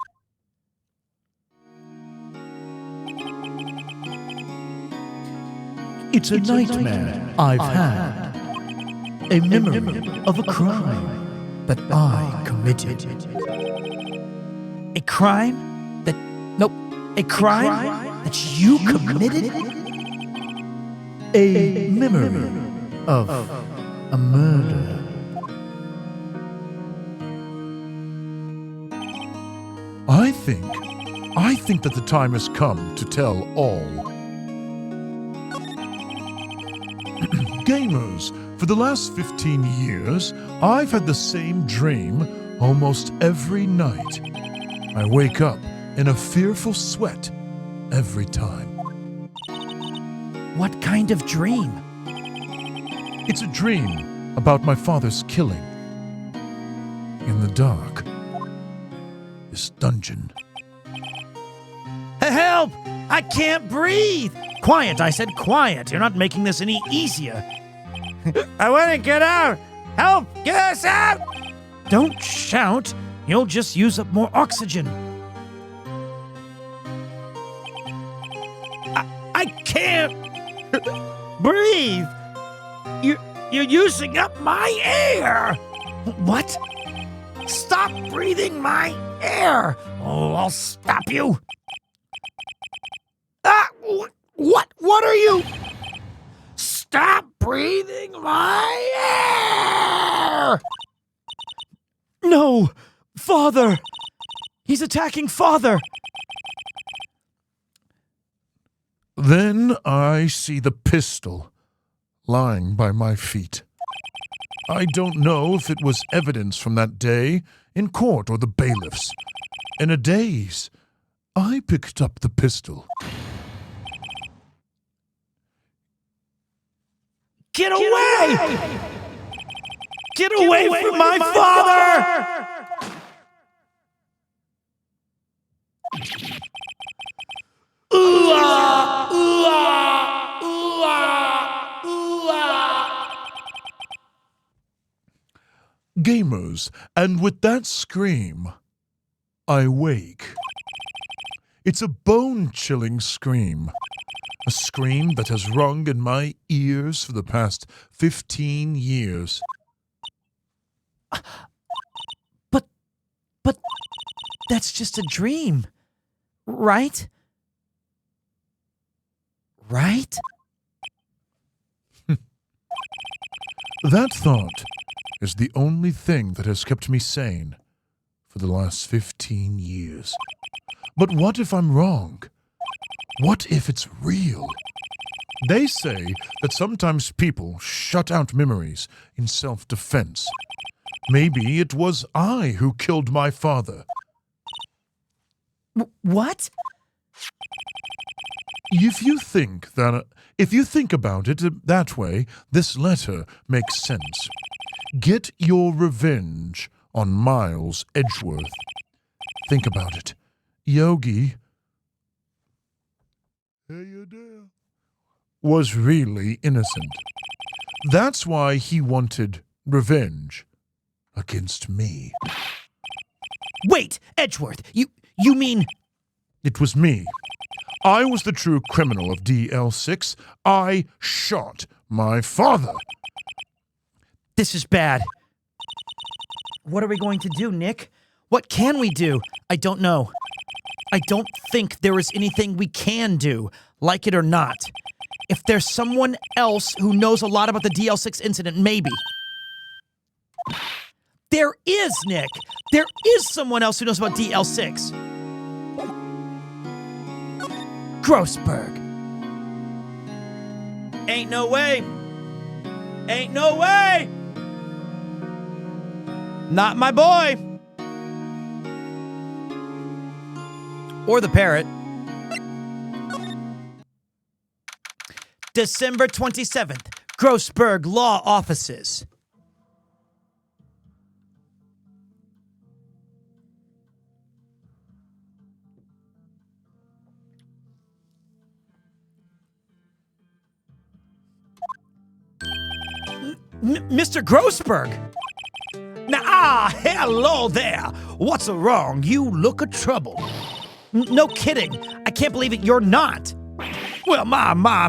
It's a nightmare I've had. A memory of a crime that I committed. A crime that... Nope. A crime that you committed? A memory of a murder. I think that the time has come to tell all. Gamers, for the last 15 years, I've had the same dream almost every night. I wake up in a fearful sweat every time. What kind of dream? It's a dream about my father's killing. In the dark. This dungeon. Help! I can't breathe! Quiet, I said quiet. You're not making this any easier. I want to get out! Help! Get us out! Don't shout. You'll just use up more oxygen. I can't breathe. You're using up my air. What? Stop breathing my air. Oh, I'll stop you. What are you? breathing my air! No! Father! He's attacking Father! Then I see the pistol lying by my feet. I don't know if it was evidence from that day in court or the bailiffs. In a daze, I picked up the pistol. Get away! Get away from my father! Ooh, ah, ooh, ah, ooh, ah, ooh, ah. Gamers, and with that scream, I wake. It's a bone-chilling scream. A scream that has rung in my ears for the past 15 years. But that's just a dream, right? Right? That thought is the only thing that has kept me sane for the last 15 years. But what if I'm wrong? What if it's real? They say that sometimes people shut out memories in self-defense. Maybe it was I who killed my father. What? If you think about it that way, this letter makes sense. Get your revenge on Miles Edgeworth. Think about it. Yogi was really innocent. That's why he wanted revenge against me. Wait, Edgeworth, you mean... It was me. I was the true criminal of DL6. I shot my father. This is bad. What are we going to do, Nick? What can we do? I don't know. I don't think there is anything we can do, like it or not. If there's someone else who knows a lot about the DL6 incident, maybe. There is, Nick! There is someone else who knows about DL6. Grossberg. Ain't no way. Ain't no way. Not my boy. Or the parrot. December 27th, Grossberg Law Offices. Mr. Grossberg! Now, hello there! What's wrong? You look a trouble. No kidding. I can't believe it. You're not. Well, my. Now,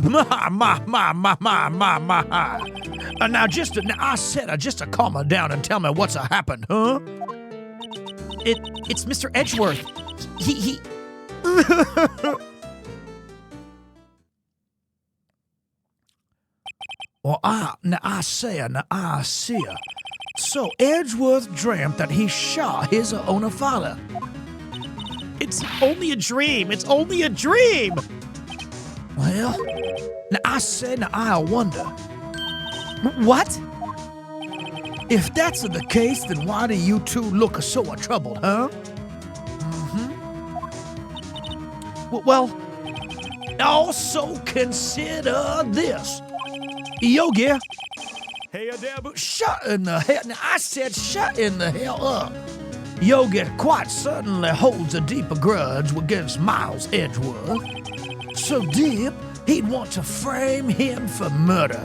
I said, just calm her down and tell me what's happened, huh? It's Mr. Edgeworth. He. Well, I see her. So Edgeworth dreamt that he shot his own father. It's only a dream. It's only a dream. Well, I wonder. What? If that's the case, then why do you two look so troubled, huh? Well, also consider this. Yogi. Hey there, but shut in the hell. Now, I said shut in the hell up. Yogi quite certainly holds a deeper grudge against Miles Edgeworth. So deep, he'd want to frame him for murder.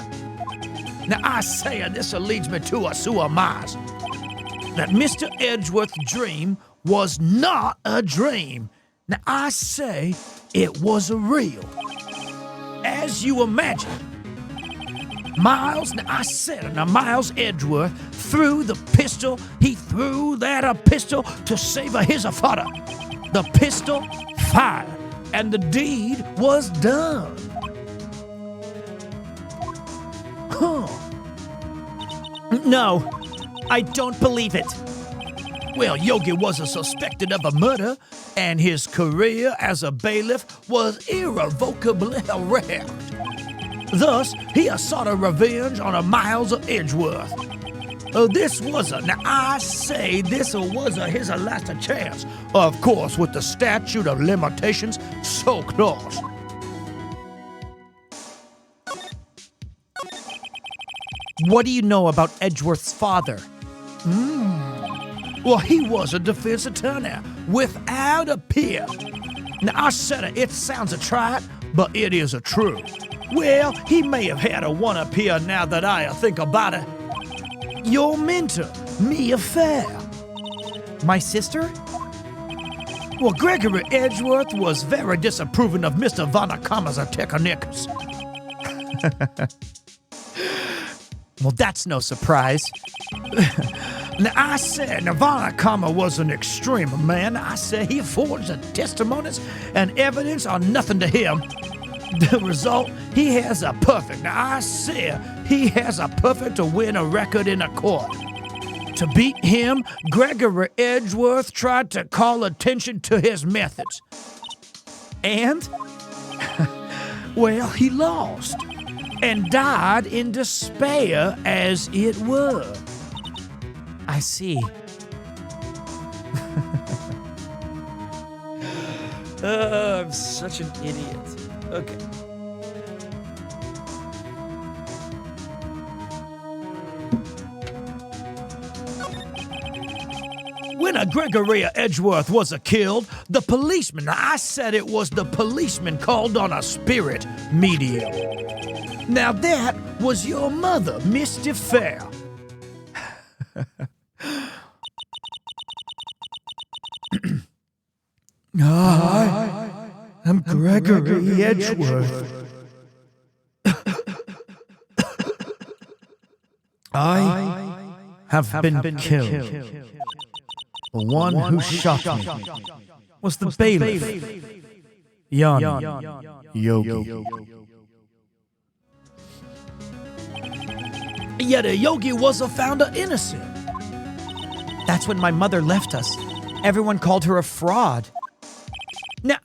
Now, I say this leads me to a surmise that Mr. Edgeworth's dream was not a dream. Now, I say it was real. As you imagine, Miles Edgeworth threw the pistol. He threw that pistol to save his father. The pistol fired, and the deed was done. No, I don't believe it. Well, Yogi was suspected of a murder, and his career as a bailiff was irrevocably wrecked. Thus, he sought a revenge on Miles of Edgeworth. This was his last chance, of course, with the statute of limitations so close. What do you know about Edgeworth's father? Well, he was a defense attorney without a peer. Now, I said it sounds a trite, but it is a true. Well, he may have had a one appear now that I think about it. Your mentor, Mia Fair. My sister? Well, Gregory Edgeworth was very disapproving of Mr. Vanakama's techniques. Well, that's no surprise. Now, I said Vanakama was an extreme man. I said he forged the testimonies and evidence are nothing to him. The result, he has a perfect. Now, I said he has a perfect to win a record in a court. To beat him, Gregory Edgeworth tried to call attention to his methods. And? Well, he lost and died in despair, as it were. I see. I'm such an idiot. Okay. When Gregory Edgeworth was killed, the policeman, I said it was the policeman called on a spirit medium. Now that was your mother, Misty Fair. I'm Gregory Edgeworth. I have been killed. The one who shot me was the bailiff, young Yogi. Yet Yogi was found innocent. That's when my mother left us. Everyone called her a fraud. Now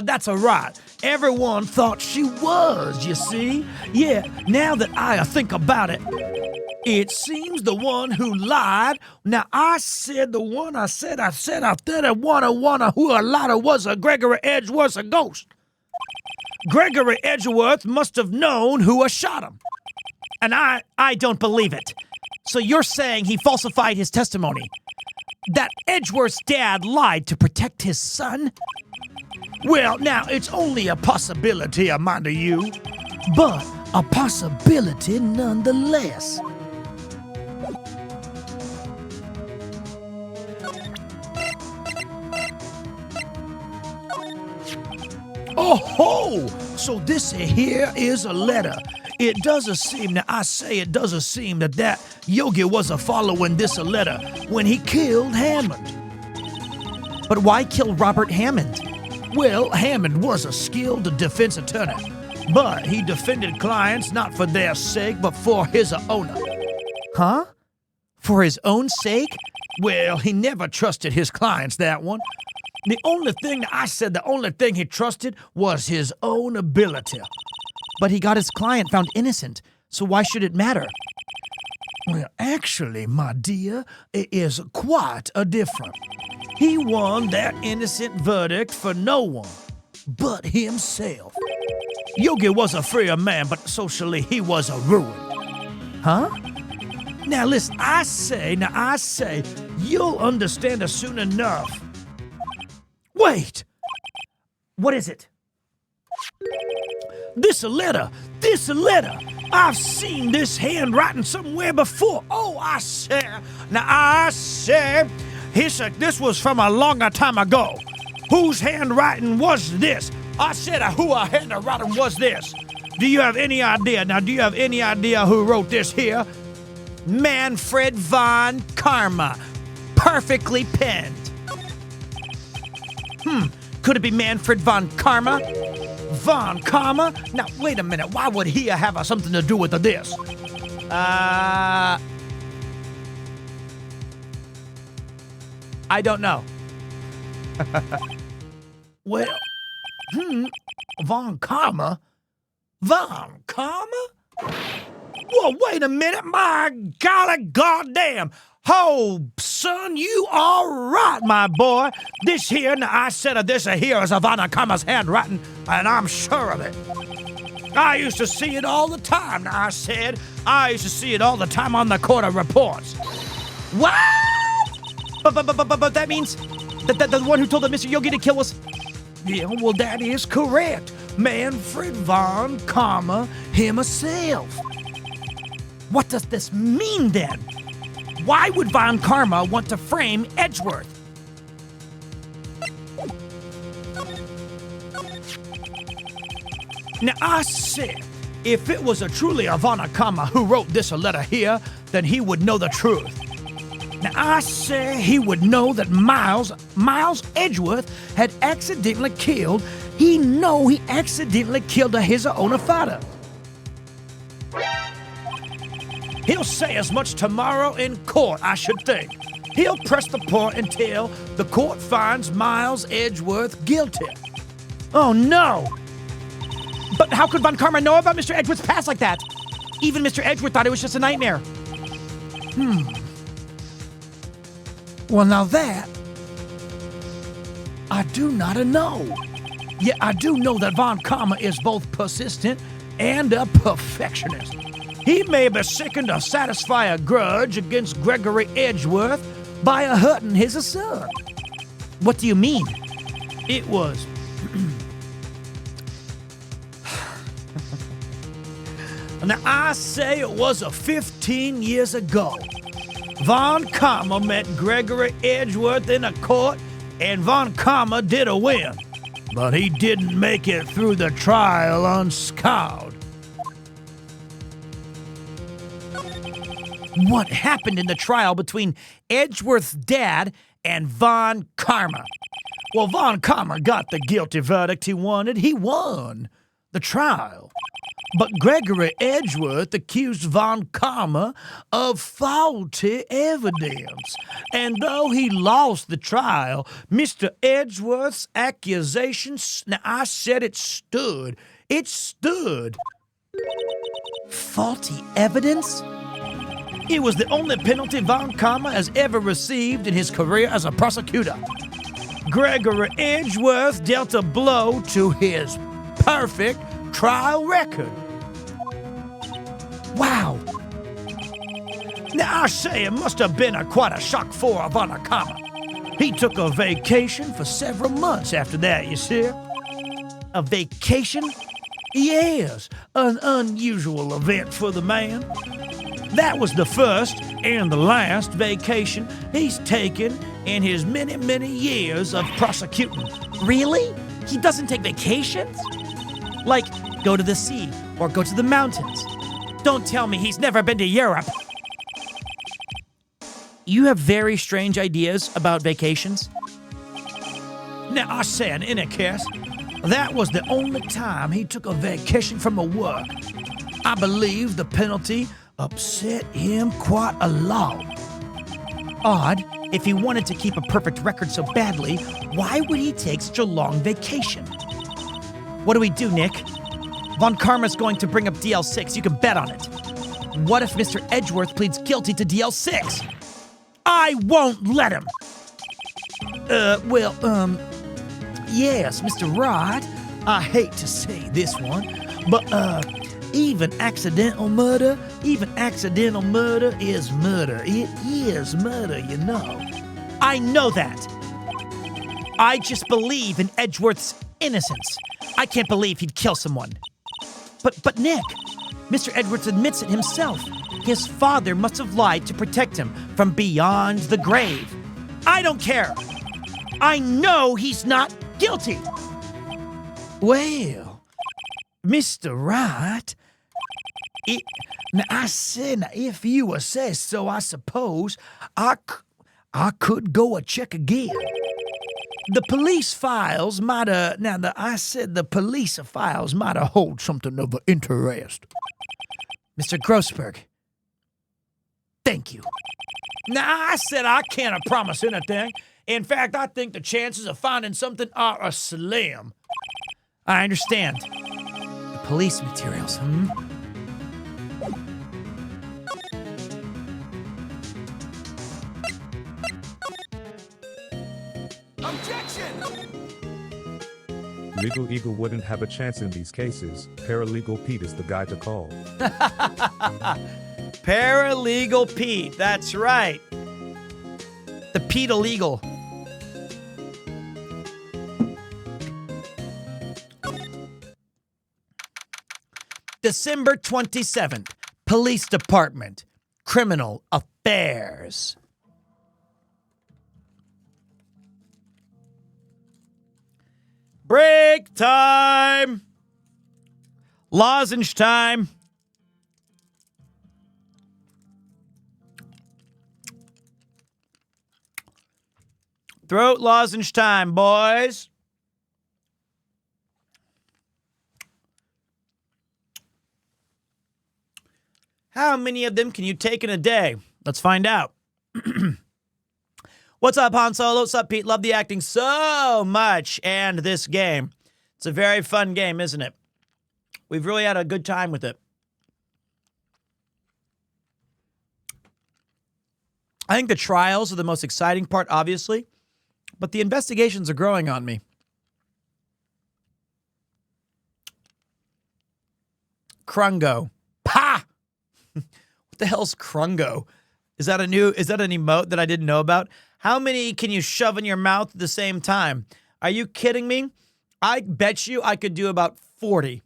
that's a right. Everyone thought she was, you see. Yeah, now that I think about it, it seems the one who lied. Now I said the one I said who lied was Gregory Edgeworth's a ghost. Gregory Edgeworth must have known who shot him. And I don't believe it. So you're saying he falsified his testimony? That Edgeworth's dad lied to protect his son? Well, now, it's only a possibility, mind you, but a possibility nonetheless. Oh ho! So this here is a letter. It does seem that Yogi was following this letter when he killed Hammond. But why kill Robert Hammond? Well, Hammond was a skilled defense attorney, but he defended clients not for their sake, but for his owner. Huh? For his own sake? Well, he never trusted his clients, that one. The only thing he trusted was his own ability. But he got his client found innocent, so why should it matter? Well, actually, my dear, it is quite different. He won that innocent verdict for no one but himself. Yogi was a free man, but socially he was a ruin. Huh? Now listen, I say, you'll understand soon enough. Wait! What is it? This letter! I've seen this handwriting somewhere before. Oh, I say, this was from a longer time ago. Whose handwriting was this? I said, who handwriting was this? Do you have any idea? Now, do you have any idea who wrote this here? Manfred von Karma. Perfectly penned. Could it be Manfred von Karma? Von Karma? Now, wait a minute. Why would he have something to do with this? I don't know. Well, Von Karma? Von Karma? Well, wait a minute, my golly goddamn. Oh, son, you are right, my boy. This here, now I said this here is Von Karma's handwriting, and I'm sure of it. I used to see it all the time, now I said. I used to see it all the time on the quarter reports. What? But that means that the one who told the Mr. Yogi to kill was... Yeah, well, that is correct. Manfred Von Karma himself. What does this mean, then? Why would Von Karma want to frame Edgeworth? Now, I said, if it was a truly a Von Karma who wrote this a letter here, then he would know the truth. Now, I say he would know that Miles Edgeworth had accidentally killed, he accidentally killed his own father. He'll say as much tomorrow in court, I should think. He'll press the point until the court finds Miles Edgeworth guilty. Oh, no! But how could Von Karma know about Mr. Edgeworth's past like that? Even Mr. Edgeworth thought it was just a nightmare. Well, now that, I do not know. Yet I do know that Von Karma is both persistent and a perfectionist. He may be seeking to satisfy a grudge against Gregory Edgeworth by hurting his son. What do you mean? It was... Now, I say it was 15 years ago. Von Karma met Gregory Edgeworth in a court, and Von Karma did win. But he didn't make it through the trial unscarred. What happened in the trial between Edgeworth's dad and Von Karma? Well, Von Karma got the guilty verdict he wanted. He won the trial. But Gregory Edgeworth accused Von Karma of faulty evidence. And though he lost the trial, Mr. Edgeworth's accusations, now I said it stood. It stood. Faulty evidence? It was the only penalty Von Karma has ever received in his career as a prosecutor. Gregory Edgeworth dealt a blow to his perfect trial record. Wow. Now, I say it must have been quite a shock for Von Karma. He took a vacation for several months after that, you see. A vacation? Yes, an unusual event for the man. That was the first and the last vacation he's taken in his many, many years of prosecuting. Really? He doesn't take vacations? Like, go to the sea or go to the mountains. Don't tell me he's never been to Europe. You have very strange ideas about vacations. Now, I said, in a case, that was the only time he took a vacation from work. I believe the penalty upset him quite a lot. Odd. If he wanted to keep a perfect record so badly, why would he take such a long vacation? What do we do, Nick? Von Karma's going to bring up DL6. You can bet on it. What if Mr. Edgeworth pleads guilty to DL6? I won't let him. Yes, Mr. Wright. I hate to say this one, but, even accidental murder is murder. It is murder, you know. I know that. I just believe in Edgeworth's innocence. I can't believe he'd kill someone. But Nick, Mr. Edgeworth admits it himself. His father must have lied to protect him from beyond the grave. I don't care. I know he's not guilty. Well, Mr. Wright, I said, if you would say so, I suppose I could go check again. The police files might have, the police files might have hold something of interest. Mr. Grossberg, Thank you. Now, I said I can't promise anything. In fact, I think the chances of finding something are slim. I understand. The police materials, Legal Eagle wouldn't have a chance in these cases. Paralegal Pete is the guy to call. Paralegal Pete, that's right. The Pete illegal. December 27th, Police Department, Criminal Affairs. Break time. Lozenge time. Throat lozenge time, boys. How many of them can you take in a day? Let's find out. What's up, Han Solo? What's up, Pete? Love the acting so much and this game. It's a very fun game, isn't it? We've really had a good time with it. I think the trials are the most exciting part, obviously, but the investigations are growing on me. Krungo. Pa! What the hell's Krungo? Is that an emote that I didn't know about? How many can you shove in your mouth at the same time? Are you kidding me? I bet you I could do about 40.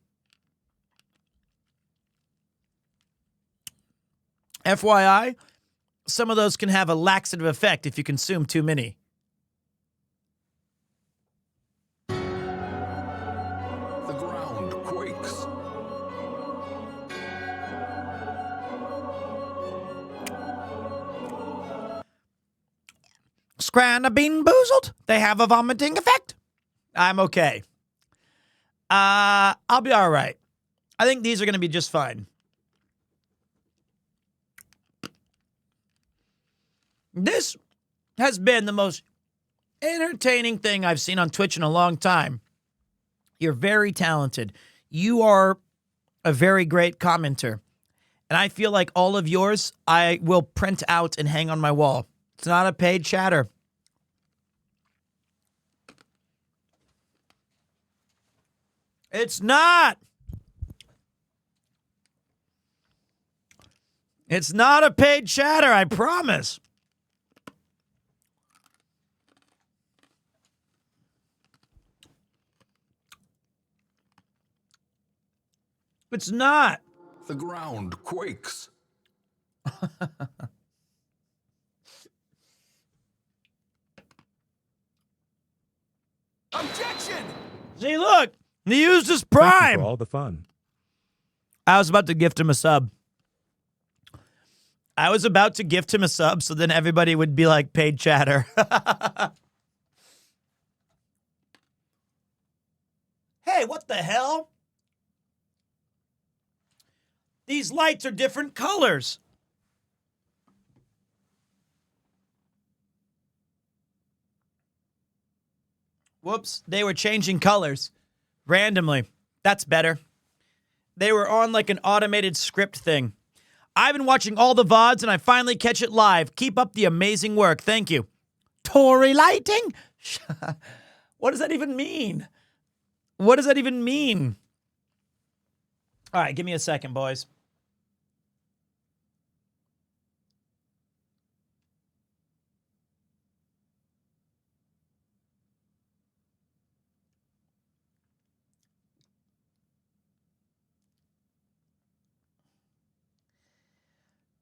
FYI, some of those can have a laxative effect if you consume too many. The ground quakes. Scranna bean boozled. They have a vomiting effect. I'm okay. I'll be all right. I think these are going to be just fine. This has been the most entertaining thing I've seen on Twitch in a long time. You're very talented. You are a very great commenter. And I feel like all of yours, I will print out and hang on my wall. It's not a paid chatter. It's not. It's not a paid chatter, I promise. It's not. The ground quakes. Objection! See, look. He used his Thank you prime. for all the fun. I was about to gift him a sub. So then everybody would be like paid chatter. Hey, what the hell? These lights are different colors. Whoops, they were changing colors randomly. That's better. They were on like an automated script thing. I've been watching all the VODs and I finally catch it live. Keep up the amazing work. Thank you. Tory lighting? What does that even mean? What does that even mean? All right, give me a second, boys.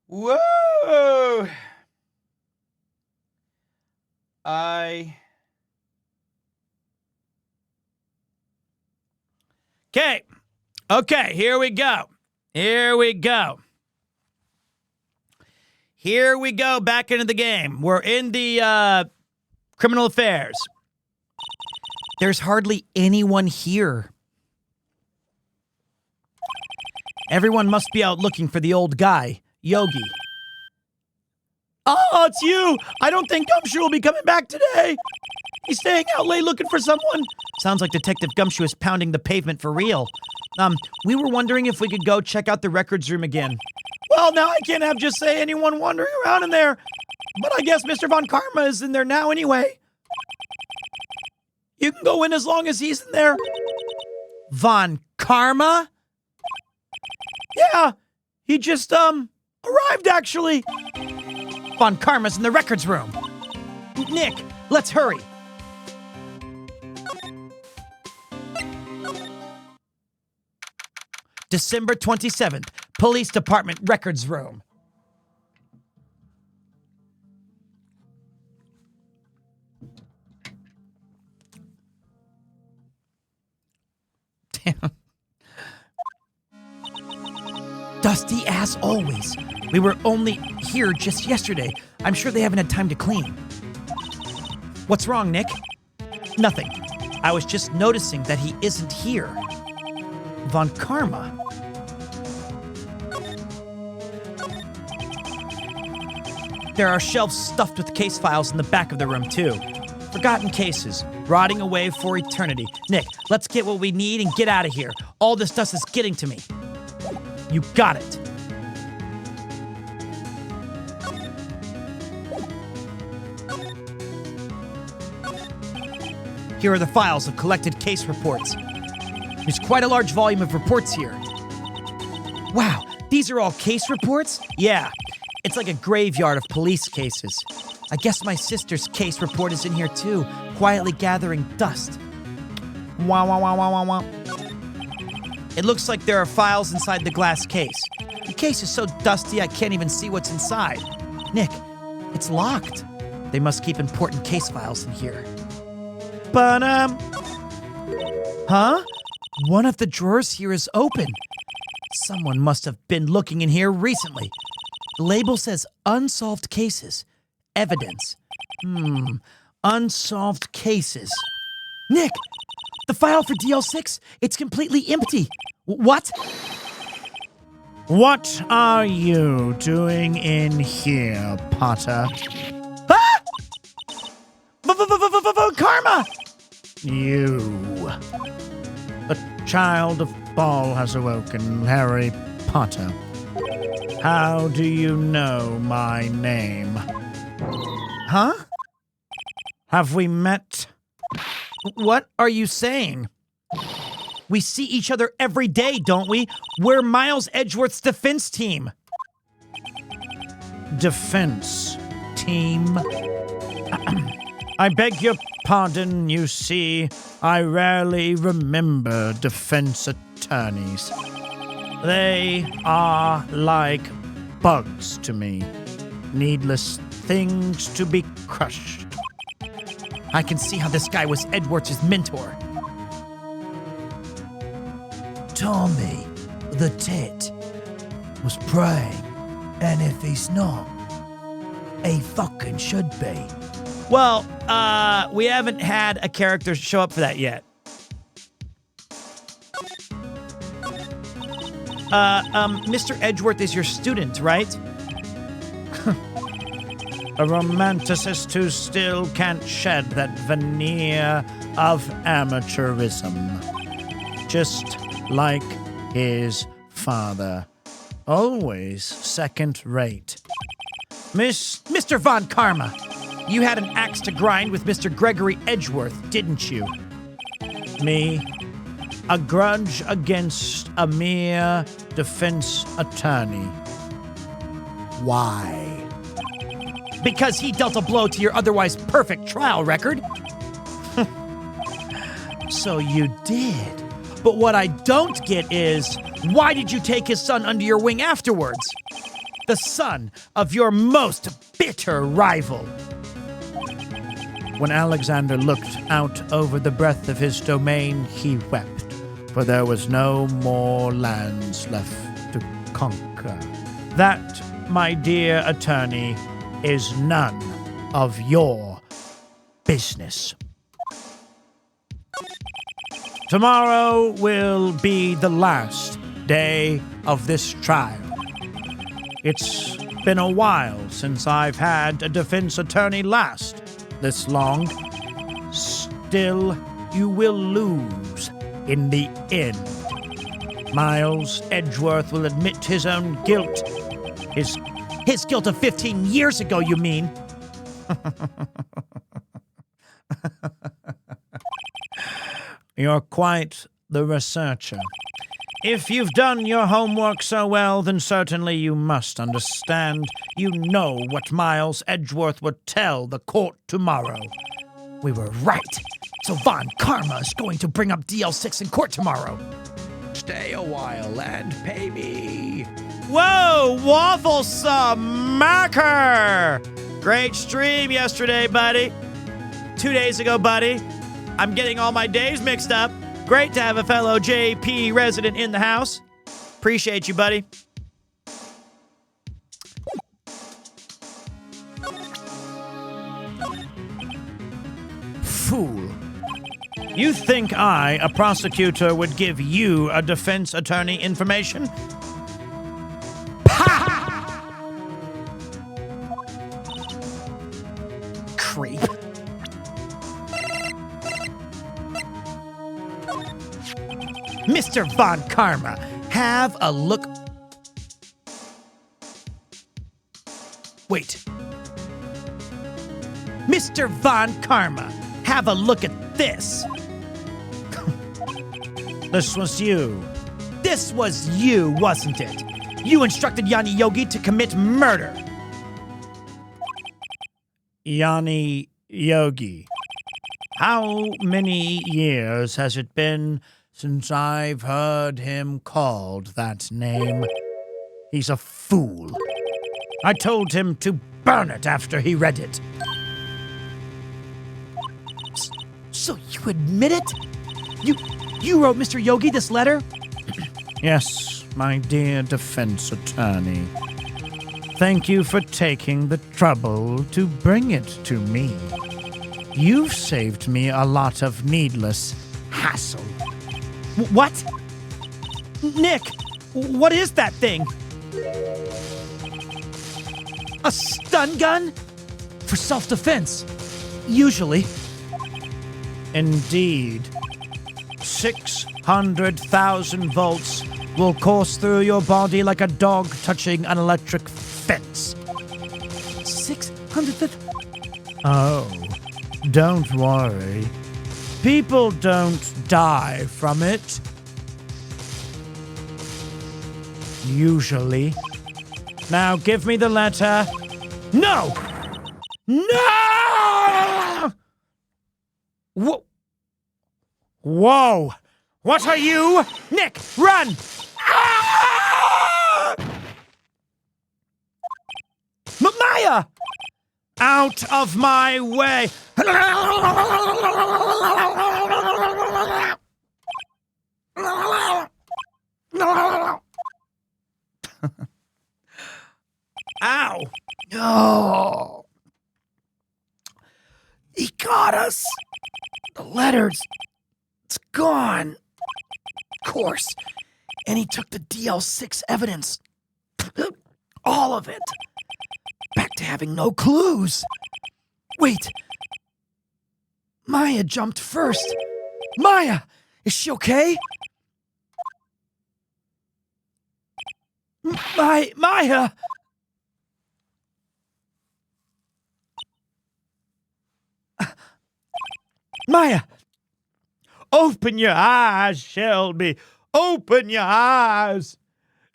Whoa! Okay, here we go. Here we go back into the game. We're in the criminal affairs. There's hardly anyone here. Everyone must be out looking for the old guy, Yogi. Oh, it's you. I don't think Gumshoe will be coming back today. He's staying out late looking for someone. Sounds like Detective Gumshoe is pounding the pavement for real. We were wondering if we could go check out the records room again. Well, now I can't have just say anyone wandering around in there. But I guess Mr. Von Karma is in there now anyway. You can go in as long as he's in there. Von Karma? Yeah, he just, arrived actually. Von Karma's in the records room. Nick, let's hurry. December 27th, Police Department Records Room. Damn. Dusty as always. We were only here just yesterday. I'm sure they haven't had time to clean. What's wrong, Nick? Nothing. I was just noticing that he isn't here. Von Karma. There are shelves stuffed with case files in the back of the room, too. Forgotten cases, rotting away for eternity. Nick, let's get what we need and get out of here. All this dust is getting to me. You got it. Here are the files of collected case reports. There's quite a large volume of reports here. Wow, these are all case reports? Yeah, it's like a graveyard of police cases. I guess my sister's case report is in here too, quietly gathering dust. Wah, wah, wah, wah, wah, wah. It looks like there are files inside the glass case. The case is so dusty I can't even see what's inside. Nick, it's locked. They must keep important case files in here. But, huh? One of the drawers here is open. Someone must have been looking in here recently. The label says unsolved cases. Evidence. Unsolved cases. Nick, the file for DL6, it's completely empty. What? What are you doing in here, Potter? Ah! Karma! You. The child of Baal has awoken, Harry Potter. How do you know my name? Huh? Have we met? What are you saying? We see each other every day, don't we? We're Miles Edgeworth's defense team. Defense team? I beg your pardon, you see, I rarely remember defense attorneys. They are like bugs to me, needless things to be crushed. I can see how this guy was Edwards' mentor. Tommy, the tit, was praying, and if he's not, he fucking should be. Well, we haven't had a character show up for that yet. Mr. Edgeworth is your student, right? A romanticist who still can't shed that veneer of amateurism. Just like his father. Always second rate. Mr. Von Karma, you had an axe to grind with Mr. Gregory Edgeworth, didn't you? Me? A grudge against a mere defense attorney. Why? Because he dealt a blow to your otherwise perfect trial record. So you did. But what I don't get is, why did you take his son under your wing afterwards? The son of your most bitter rival. When Alexander looked out over the breadth of his domain, he wept, for there was no more lands left to conquer. That, my dear attorney, is none of your business. Tomorrow will be the last day of this trial. It's been a while since I've had a defense attorney last this long. Still, you will lose in the end. Miles Edgeworth will admit his own guilt. His guilt of 15 years ago, you mean? You're quite the researcher. If you've done your homework so well, then certainly you must understand. You know what Miles Edgeworth would tell the court tomorrow. We were right. So Von Karma is going to bring up DL6 in court tomorrow. Stay a while and pay me. Whoa, Waffle Smacker! Great stream yesterday, buddy. 2 days ago, buddy. I'm getting all my days mixed up. Great to have a fellow JP resident in the house. Appreciate you, buddy. Fool. You think I, a prosecutor, would give you a defense attorney information? Creep. Mr. Von Karma, have a look. Wait. Mr. Von Karma, have a look at this. This was you. This was you, wasn't it? You instructed Yanni Yogi to commit murder. Yanni Yogi. How many years has it been since I've heard him called that name? He's a fool. I told him to burn it after he read it. So you admit it? You wrote Mr. Yogi this letter? Yes, my dear defense attorney. Thank you for taking the trouble to bring it to me. You've saved me a lot of needless hassle. What? Nick, what is that thing? A stun gun? For self-defense. Usually. Indeed. 600,000 volts will course through your body like a dog touching an electric fence. 600,000? Oh, don't worry. People don't die from it. Usually. Now give me the letter. No! No! Whoa! What are you? Nick, run! Ah! Maya! Out of my way! Ow! Oh! He got us! The letters, it's gone. Of course. And he took the DL6 evidence. All of it. Back to having no clues. Wait. Maya jumped first. Maya! Is she okay? Maya! Maya! Open your eyes, Shelby. Open your eyes.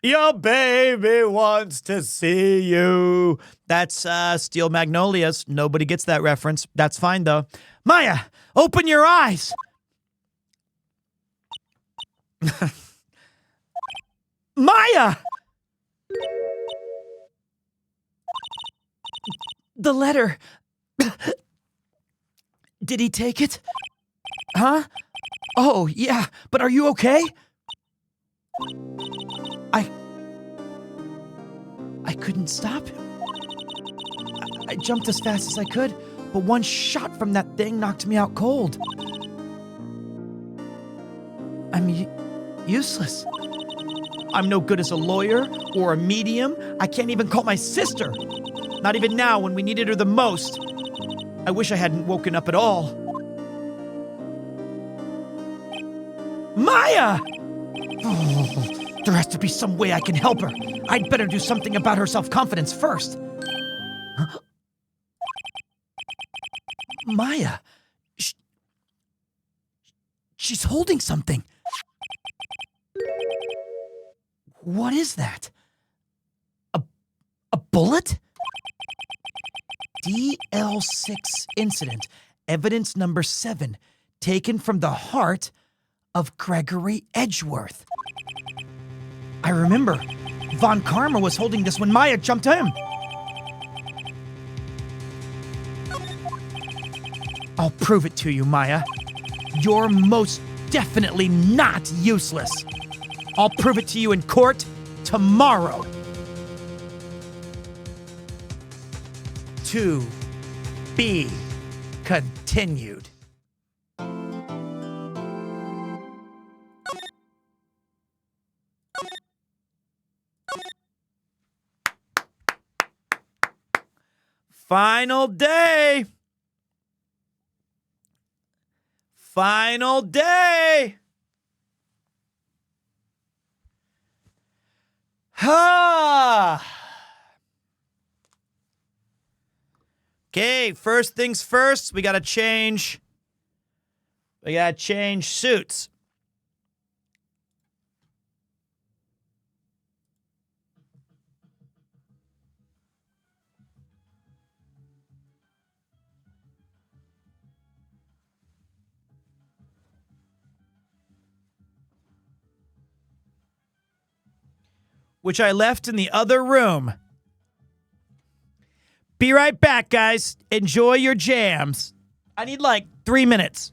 Your baby wants to see you. That's Steel Magnolias. Nobody gets that reference. That's fine, though. Maya, open your eyes. Maya! The letter. Did he take it? Huh? Oh, yeah, but are you okay? I couldn't stop him. I jumped as fast as I could, but one shot from that thing knocked me out cold. I'm useless. I'm no good as a lawyer or a medium. I can't even call my sister. Not even now when we needed her the most. I wish I hadn't woken up at all. Maya! Oh, there has to be some way I can help her. I'd better do something about her self-confidence first. Huh? Maya. She's holding something. What is that? A bullet? DL6 incident. Evidence number 7. Taken from the heart of Gregory Edgeworth. I remember. Von Karma was holding this when Maya jumped him. I'll prove it to you, Maya. You're most definitely not useless. I'll prove it to you in court tomorrow. To be continued. Final day. Final day. Ha. Okay, first things first, we gotta change suits. Which I left in the other room. Be right back, guys. Enjoy your jams. I need like 3 minutes.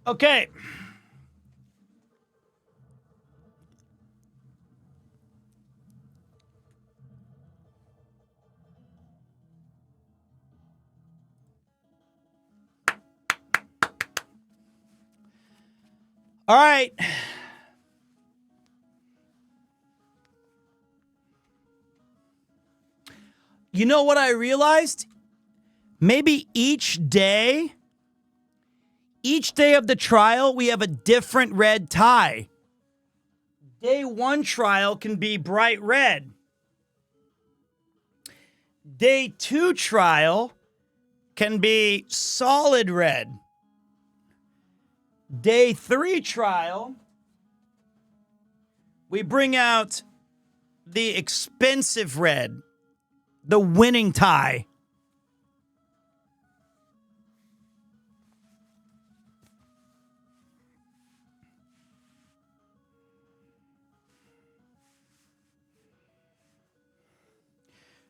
Okay. All right. You know what I realized? Maybe each day of the trial, we have a different red tie. Day 1 trial can be bright red. Day 2 trial can be solid red. Day 3 trial, we bring out the expensive red, the winning tie.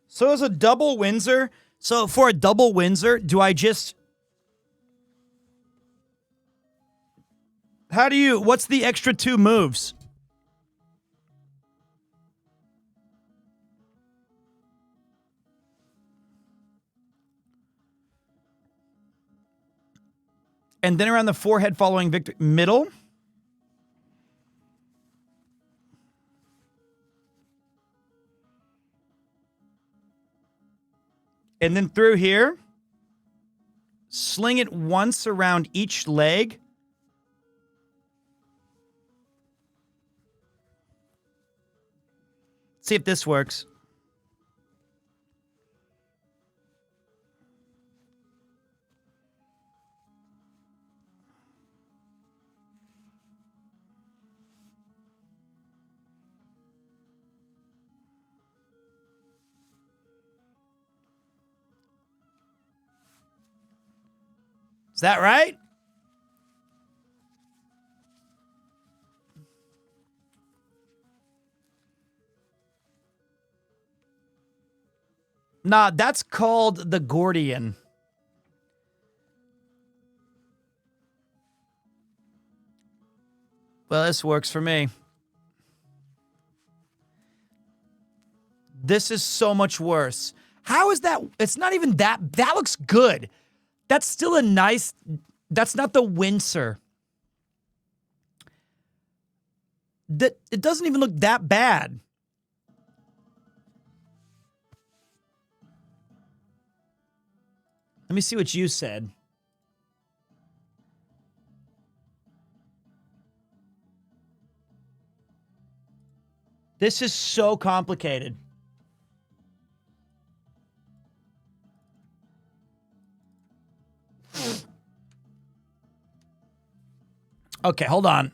So as a double Windsor, so for a double Windsor, do I just... what's the extra 2 moves? And then around the forehead following victory, middle. And then through here, sling it once around each leg. See if this works. Is that right? Nah, that's called the Gordian. Well, this works for me. This is so much worse. How is that? It's not even that. That looks good. That's still a nice... That's not the Windsor. It doesn't even look that bad. Let me see what you said. This is so complicated. Okay, hold on.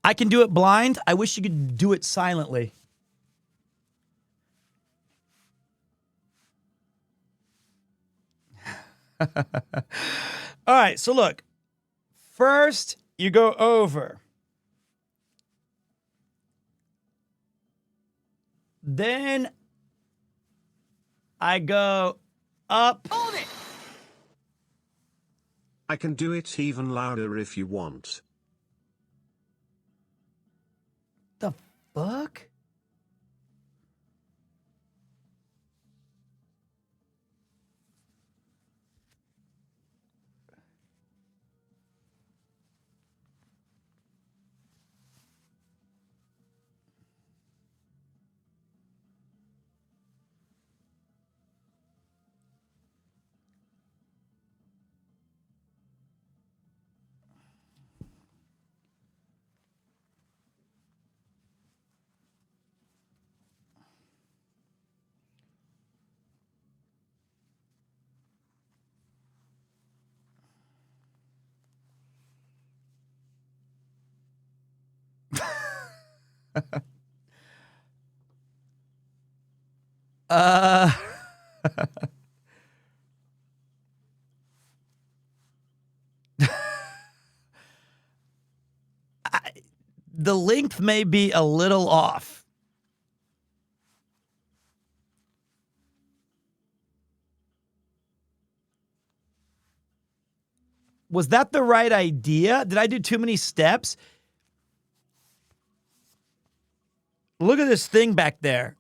I can do it blind. I wish you could do it silently. All right, so look. First, you go over. Then I go up. Hold it! I can do it even louder if you want. The fuck? uh the length may be a little off. Was that the right idea? Did I do too many steps? Look at this thing back there.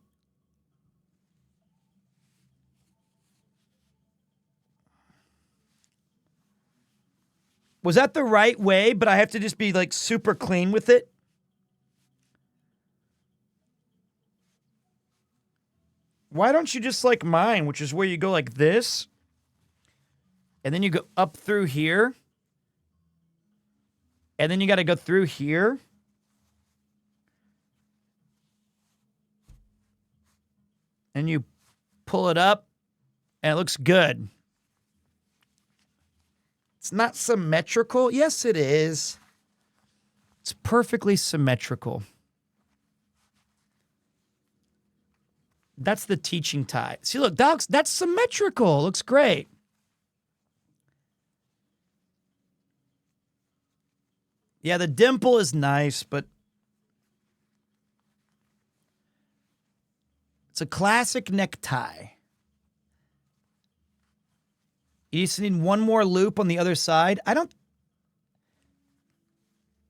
Was that the right way, but I have to just be like super clean with it? Why don't you just like mine, which is where you go like this, and then you go up through here, and then you got to go through here. And you pull it up, and it looks good. It's not symmetrical. Yes, it is. It's perfectly symmetrical. That's the teaching tie. See, look, dogs, that's symmetrical. Looks great. Yeah, the dimple is nice, but it's a classic necktie. You just need one more loop on the other side. I don't...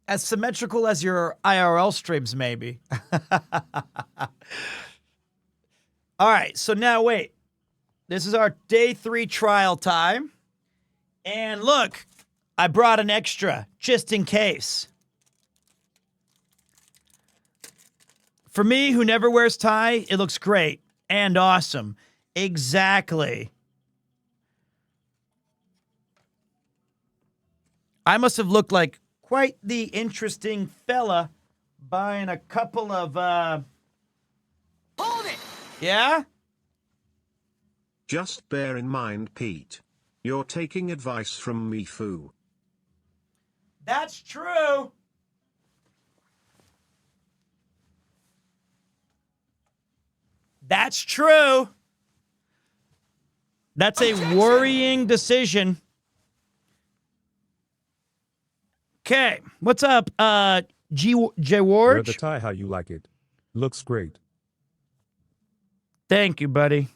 As symmetrical as your IRL streams, maybe. All right, so now wait. This is our day 3 trial time. And look, I brought an extra just in case. For me, who never wears tie, it looks great and awesome. Exactly. I must have looked like quite the interesting fella buying a couple of, Hold it! Yeah? Just bear in mind, Pete. You're taking advice from me, foo. That's true. That's true. That's a worrying decision. Okay, what's up, J. Wear Ward? the tie how you like it. Looks great. Thank you, buddy.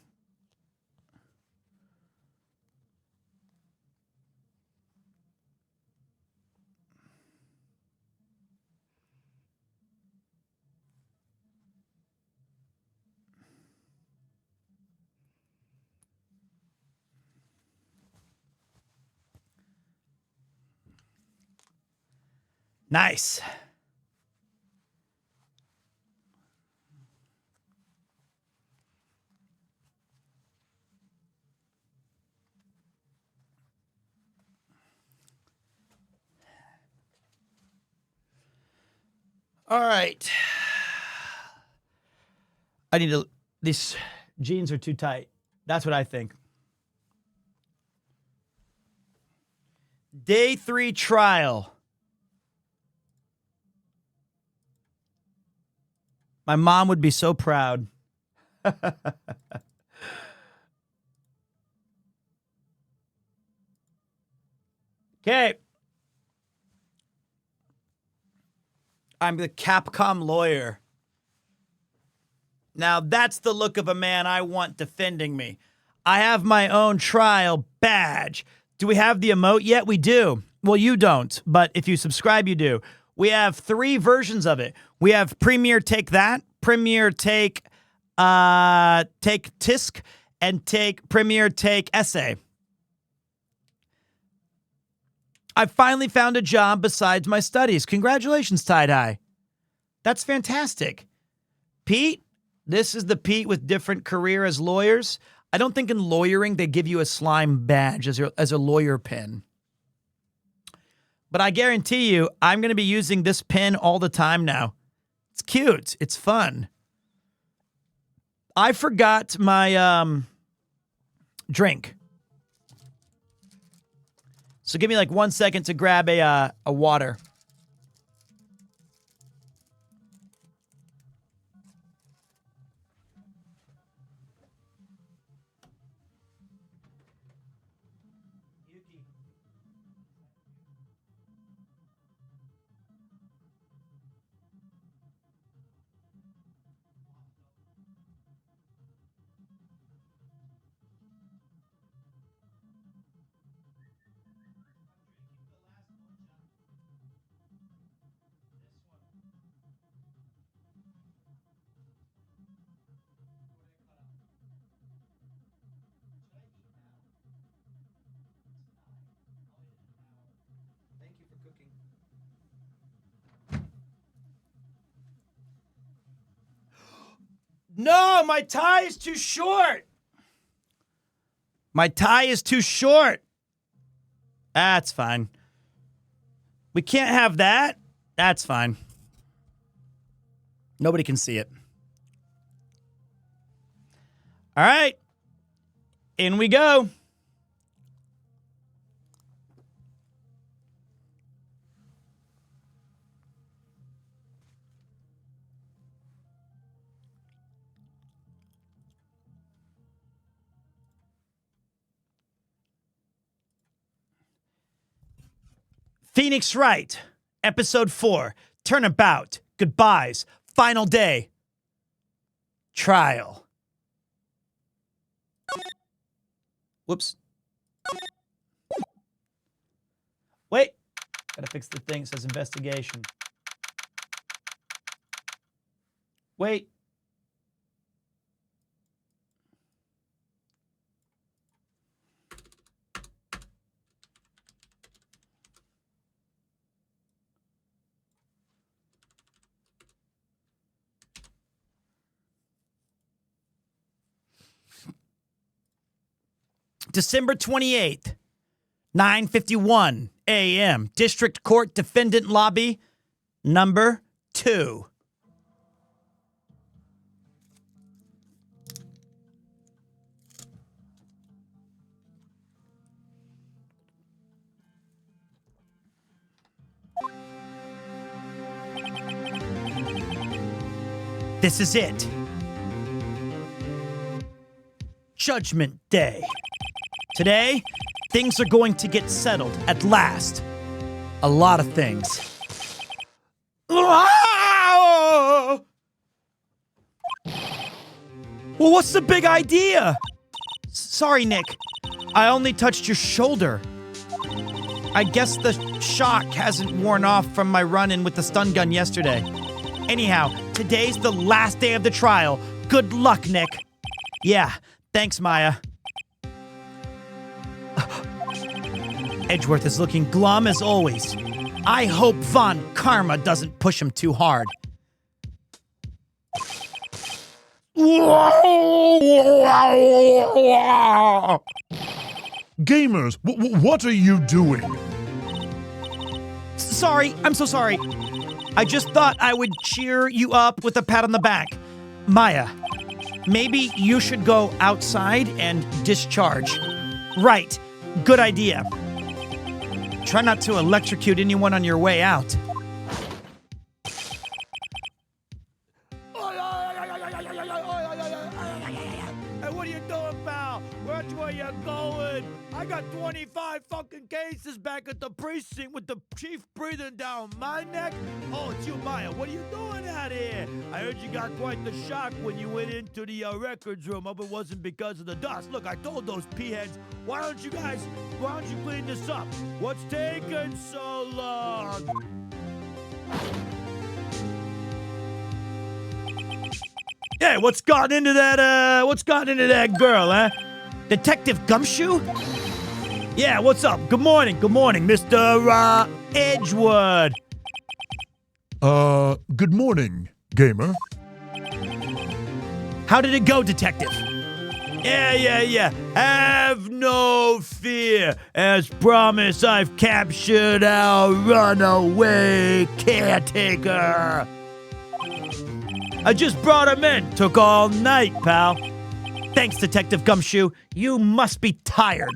Nice. All right. I need to... These jeans are too tight. That's what I think. Day 3 trial. My mom would be so proud. Okay. I'm the Capcom lawyer. Now, that's the look of a man I want defending me. I have my own trial badge. Do we have the emote yet? We do. Well, you don't, but if you subscribe, you do. We have 3 versions of it. We have Premier Take That, Premier Take Tisk, and Premier Take Essay. I finally found a job besides my studies. Congratulations, Tie-Dye. That's fantastic. Pete, this is the Pete with different career as lawyers. I don't think in lawyering they give you a slime badge as a lawyer pin. But I guarantee you, I'm going to be using this pin all the time now. It's cute. It's fun. I forgot my drink. So give me like 1 second to grab a water. No, my tie is too short. My tie is too short. That's fine. We can't have that. That's fine. Nobody can see it. All right. In we go. Phoenix Wright, Episode 4, Turnabout, Goodbyes, Final Day, Trial. Whoops. Wait. Gotta fix the thing. It says investigation. Wait. December 28th, 9:51 a.m. District Court Defendant Lobby, number 2. This is it. Judgment Day. Today, things are going to get settled at last. A lot of things. Well, what's the big idea? Sorry, Nick. I only touched your shoulder. I guess the shock hasn't worn off from my run-in with the stun gun yesterday. Anyhow, today's the last day of the trial. Good luck, Nick. Yeah, thanks, Maya. Edgeworth is looking glum as always. I hope Von Karma doesn't push him too hard. Gamers, what are you doing? Sorry, I'm so sorry. I just thought I would cheer you up with a pat on the back. Maya, maybe you should go outside and discharge. Right, good idea. Try not to electrocute anyone on your way out. Hey, what are you doing, pal? Where you going? I got 25 fucking cases back at the precinct with the chief breathing down my neck. Oh, it's you, Maya. What are you doing out here? I heard you got quite the shock when you went into the records room. Hope it wasn't because of the dust. Look, I told those p-heads, why don't you clean this up? What's taking so long? Hey, what's gotten into that girl, huh? Detective Gumshoe? Yeah, what's up? Good morning, Mr. Edgewood. Good morning, gamer. How did it go, Detective? Yeah. Have no fear. As promised, I've captured our runaway caretaker. I just brought him in. Took all night, pal. Thanks, Detective Gumshoe. You must be tired.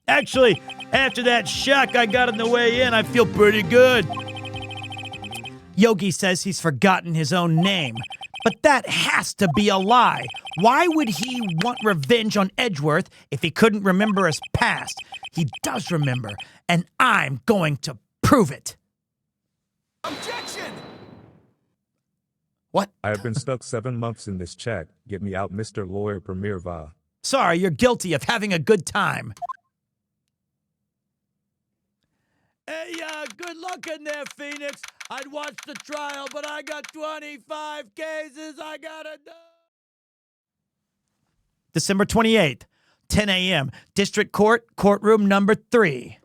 Actually, after that shock I got on the way in, I feel pretty good. Yogi says he's forgotten his own name, but that has to be a lie. Why would he want revenge on Edgeworth if he couldn't remember his past? He does remember, and I'm going to prove it. Objection! What? I have been stuck 7 months in this chat. Get me out, Mr. Lawyer PremierTwo. Sorry, you're guilty of having a good time. Hey, good luck in there, Phoenix. I'd watch the trial, but I got 25 cases I gotta do. December 28th, 10 a.m., District Court, courtroom number 3.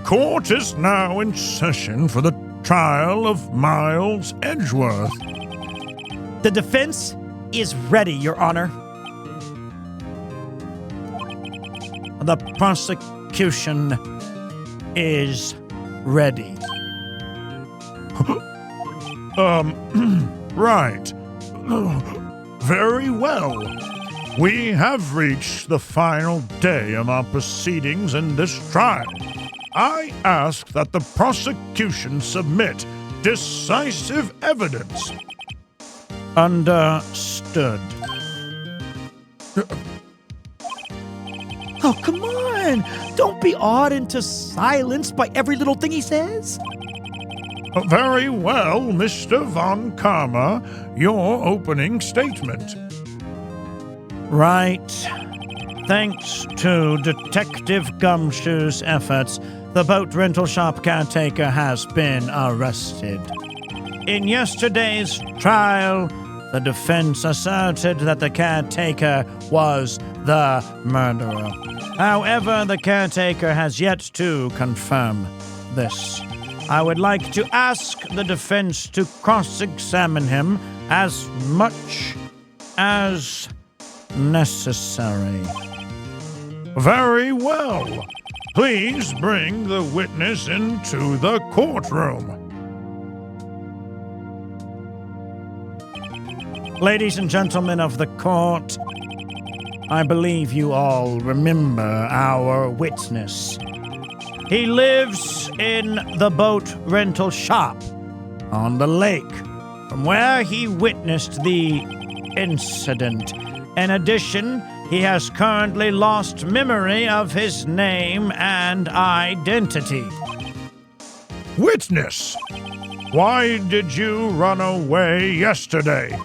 court is now in session for the trial of Miles Edgeworth. The defense is ready, Your Honor. The prosecution is ready. Right. Very well. We have reached the final day of our proceedings in this trial. I ask that the prosecution submit decisive evidence. Understood. Oh, come on! Don't be awed into silence by every little thing he says. Very well, Mr. Von Karma, your opening statement. Right. Thanks to Detective Gumshoe's efforts, the boat rental shop caretaker has been arrested. In yesterday's trial, the defense asserted that the caretaker was the murderer. However, the caretaker has yet to confirm this. I would like to ask the defense to cross-examine him as much as necessary. Very well. Please bring the witness into the courtroom. Ladies and gentlemen of the court, I believe you all remember our witness. He lives in the boat rental shop on the lake, from where he witnessed the incident. In addition, he has currently lost memory of his name and identity. Witness, why did you run away yesterday?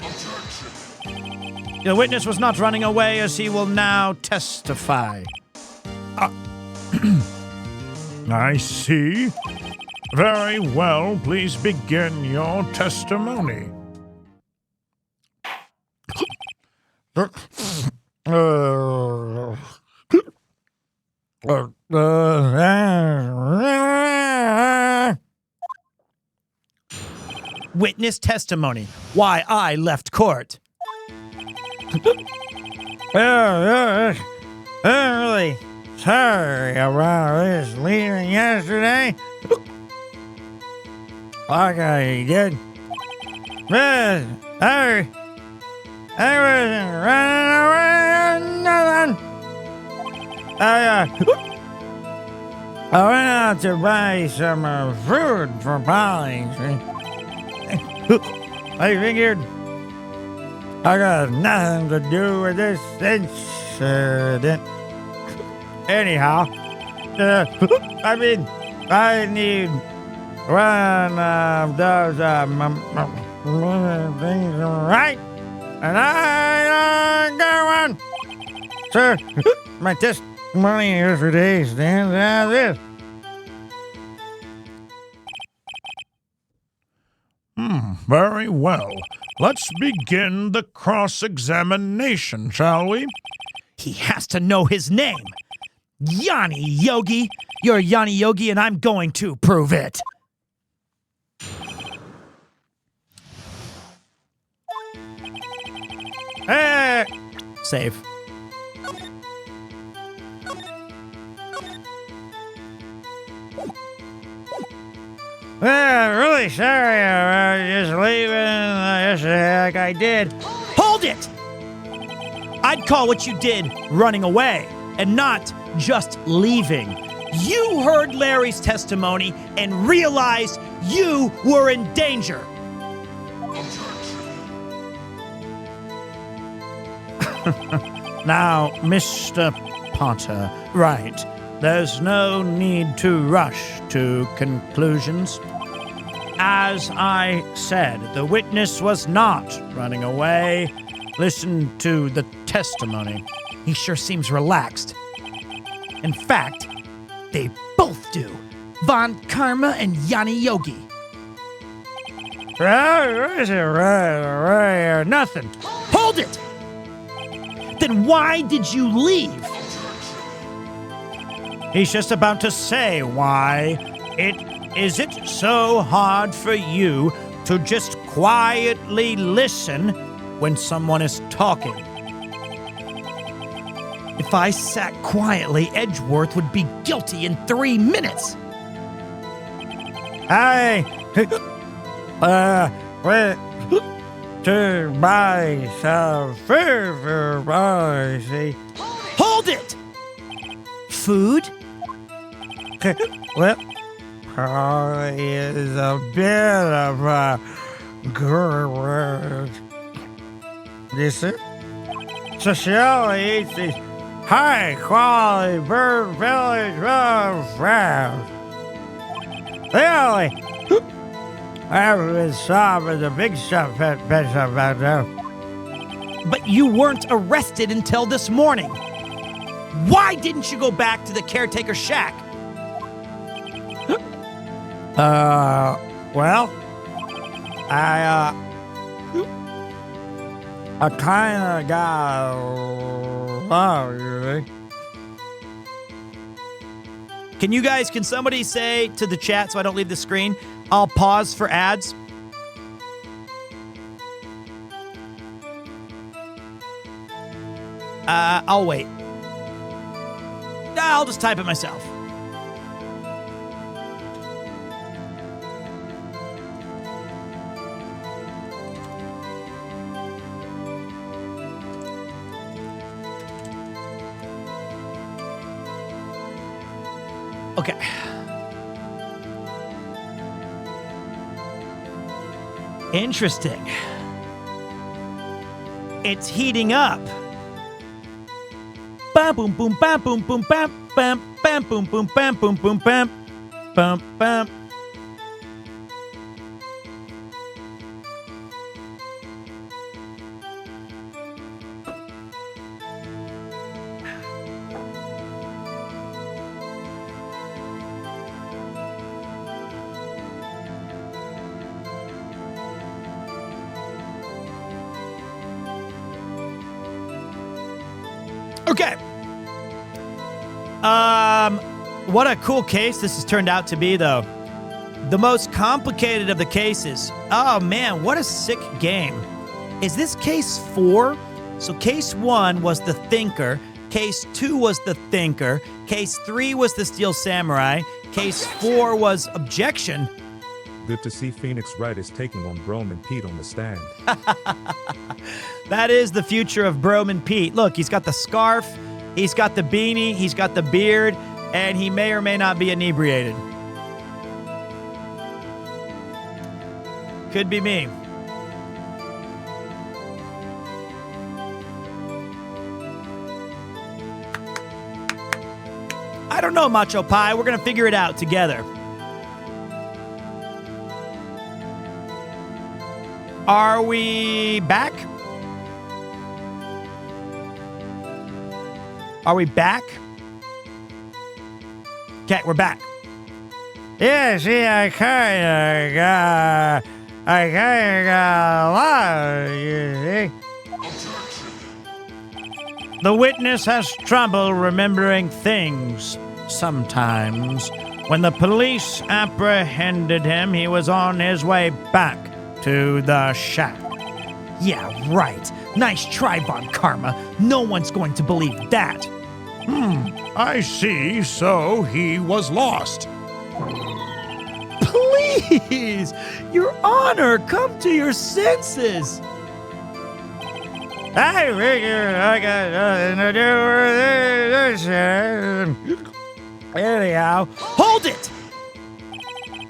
The witness was not running away, as he will now testify. I see. Very well, please begin your testimony. Witness testimony. Why I left court. Really sorry about this leaving yesterday. Like I did. But I wasn't running away or nothing. I went out to buy some food for Polly. I figured I got nothing to do with this incident. Anyhow, I need one of those things, right? And I got one. Sir, my testimony yesterday stands as is. Very well. Let's begin the cross-examination, shall we? He has to know his name. Yanni Yogi. You're Yanni Yogi, and I'm going to prove it. Save. Really sorry about just leaving yesterday like I did. Hold it! I'd call what you did running away and not just leaving. You heard Larry's testimony and realized you were in danger. Now, Mr. Potter, right, there's no need to rush to conclusions. As I said, the witness was not running away. Listen to the testimony. He sure seems relaxed. In fact, they both do. Von Karma and Yanni Yogi. Nothing. Hold it! Then why did you leave? He's just about to say why is it so hard for you to just quietly listen when someone is talking? If I sat quietly, Edgeworth would be guilty in 3 minutes. I went to buy some food for Rosie. Hold it! Food? Well, Carly is a bit of a girl. You see? So she only eats these high-quality bird village round. They only haven't been solved in the big stuff pet shop out there. But you weren't arrested until this morning. Why didn't you go back to the caretaker's shack? Well, I kind of got lost. Can somebody say to the chat so I don't leave the screen, I'll pause for ads? I'll wait. I'll just type it myself. Okay. Interesting. It's heating up. Bam boom boom bam boom boom bam bam bam boom boom bam boom boom bam bam bam. Okay. What a cool case this has turned out to be, though. The most complicated of the cases. Oh, man, what a sick game. Is this case 4? So case 1 was the Thinker. Case 2 was the Thinker. Case 3 was the Steel Samurai. Case 4 was Objection. Good to see Phoenix Wright is taking on Brome and Pete on the stand. That is the future of Brome and Pete. Look, he's got the scarf, he's got the beanie, he's got the beard, and he may or may not be inebriated. Could be me. I don't know, Macho Pie. We're going to figure it out together. Are we back? Are we back? Okay, we're back. Yeah, see, I kind of got a lot, you see. The witness has trouble remembering things sometimes. When the police apprehended him, he was on his way back to the shack. Yeah, right. Nice try, Von Karma. No one's going to believe that. I see, so he was lost. Please, Your Honor, come to your senses. I figure I got nothing to do with this. Anyhow, hold it!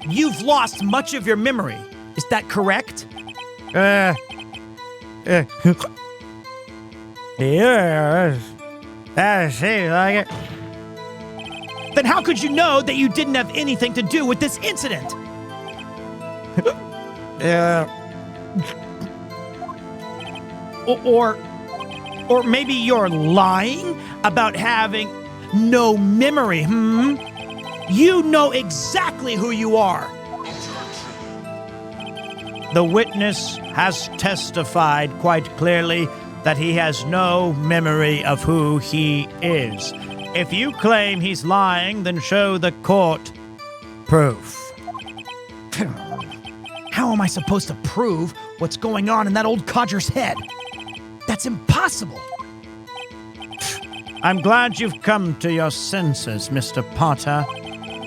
You've lost much of your memory. Is that correct? Yeah, that seems like it. Then how could you know that you didn't have anything to do with this incident? Or maybe you're lying about having no memory, You know exactly who you are. The witness has testified quite clearly that he has no memory of who he is. If you claim he's lying, then show the court proof. How am I supposed to prove what's going on in that old codger's head? That's impossible. I'm glad you've come to your senses, Mr. Potter.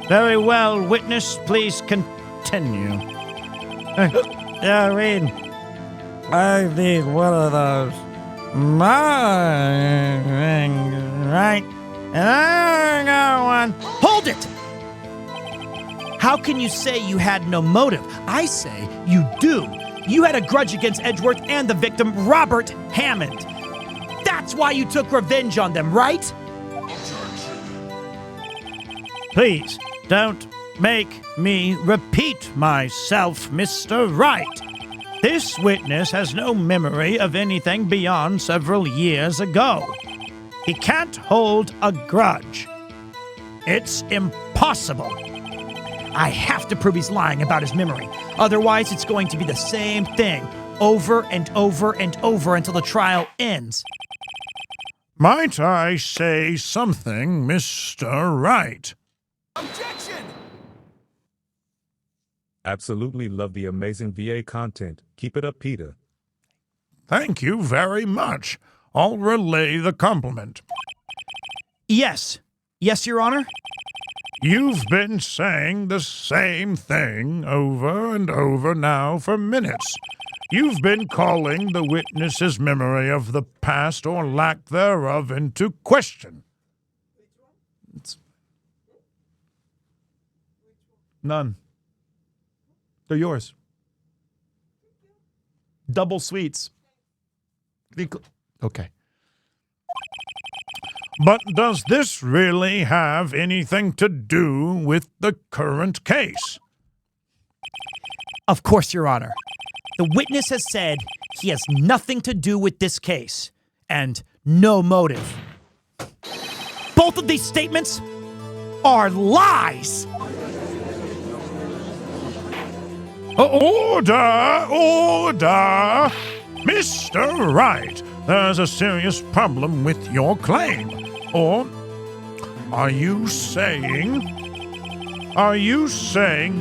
Very well, witness, please continue. I need one of those. Right? And I got one. Hold it! How can you say you had no motive? I say you do. You had a grudge against Edgeworth and the victim, Robert Hammond. That's why you took revenge on them, right? Please, don't make me repeat myself, Mr. Wright. This witness has no memory of anything beyond several years ago. He can't hold a grudge. It's impossible. I have to prove he's lying about his memory. Otherwise, it's going to be the same thing over and over and over until the trial ends. Might I say something, Mr. Wright? Objection! Absolutely love the amazing VA content. Keep it up, Peter. Thank you very much. I'll relay the compliment. Yes. Yes, Your Honor? You've been saying the same thing over and over now for minutes. You've been calling the witness's memory of the past or lack thereof into question. None. They're yours. Double sweets. Okay. But does this really have anything to do with the current case? Of course, Your Honor. The witness has said he has nothing to do with this case and no motive. Both of these statements are lies. Order! Order! Mr. Wright, there's a serious problem with your claim. Or are you saying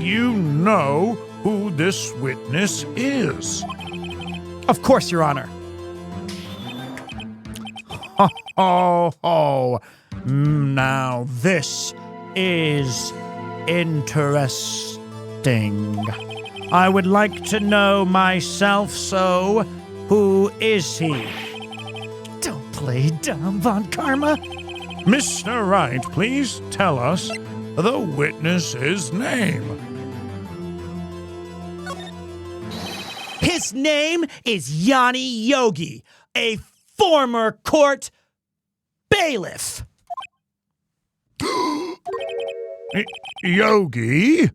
you know who this witness is? Of course, Your Honor. Oh, now this is interesting. I would like to know myself, so who is he? Don't play dumb, Von Karma. Mr. Wright, please tell us the witness's name. His name is Yanni Yogi, a former court bailiff. Yogi?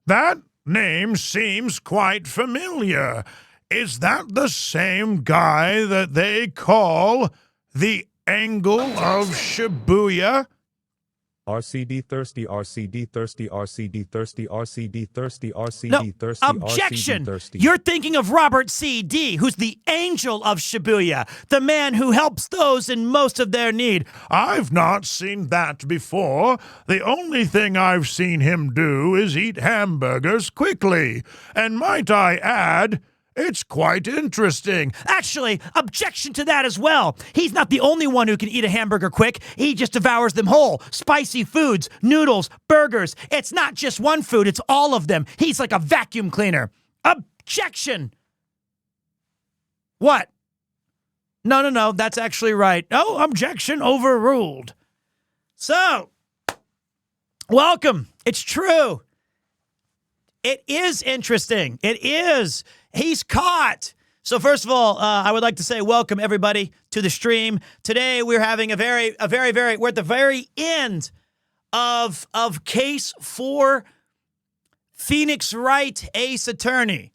That name seems quite familiar. Is that the same guy that they call the Angle of Shibuya? RCD thirsty, RCD thirsty, RCD thirsty, RCD thirsty, RCD No, thirsty, objection! RCD thirsty. You're thinking of Robert C.D., who's the angel of Shibuya, the man who helps those in most of their need. I've not seen that before. The only thing I've seen him do is eat hamburgers quickly. And might I add, it's quite interesting. Actually, objection to that as well. He's not the only one who can eat a hamburger quick. He just devours them whole. Spicy foods, noodles, burgers. It's not just one food, it's all of them. He's like a vacuum cleaner. Objection! What? No, that's actually right. Oh, objection overruled. So, welcome. It's true. It is interesting. It is. He's caught. So first of all, I would like to say welcome everybody to the stream. Today we're having we're at the very end of case for Phoenix Wright, Ace Attorney.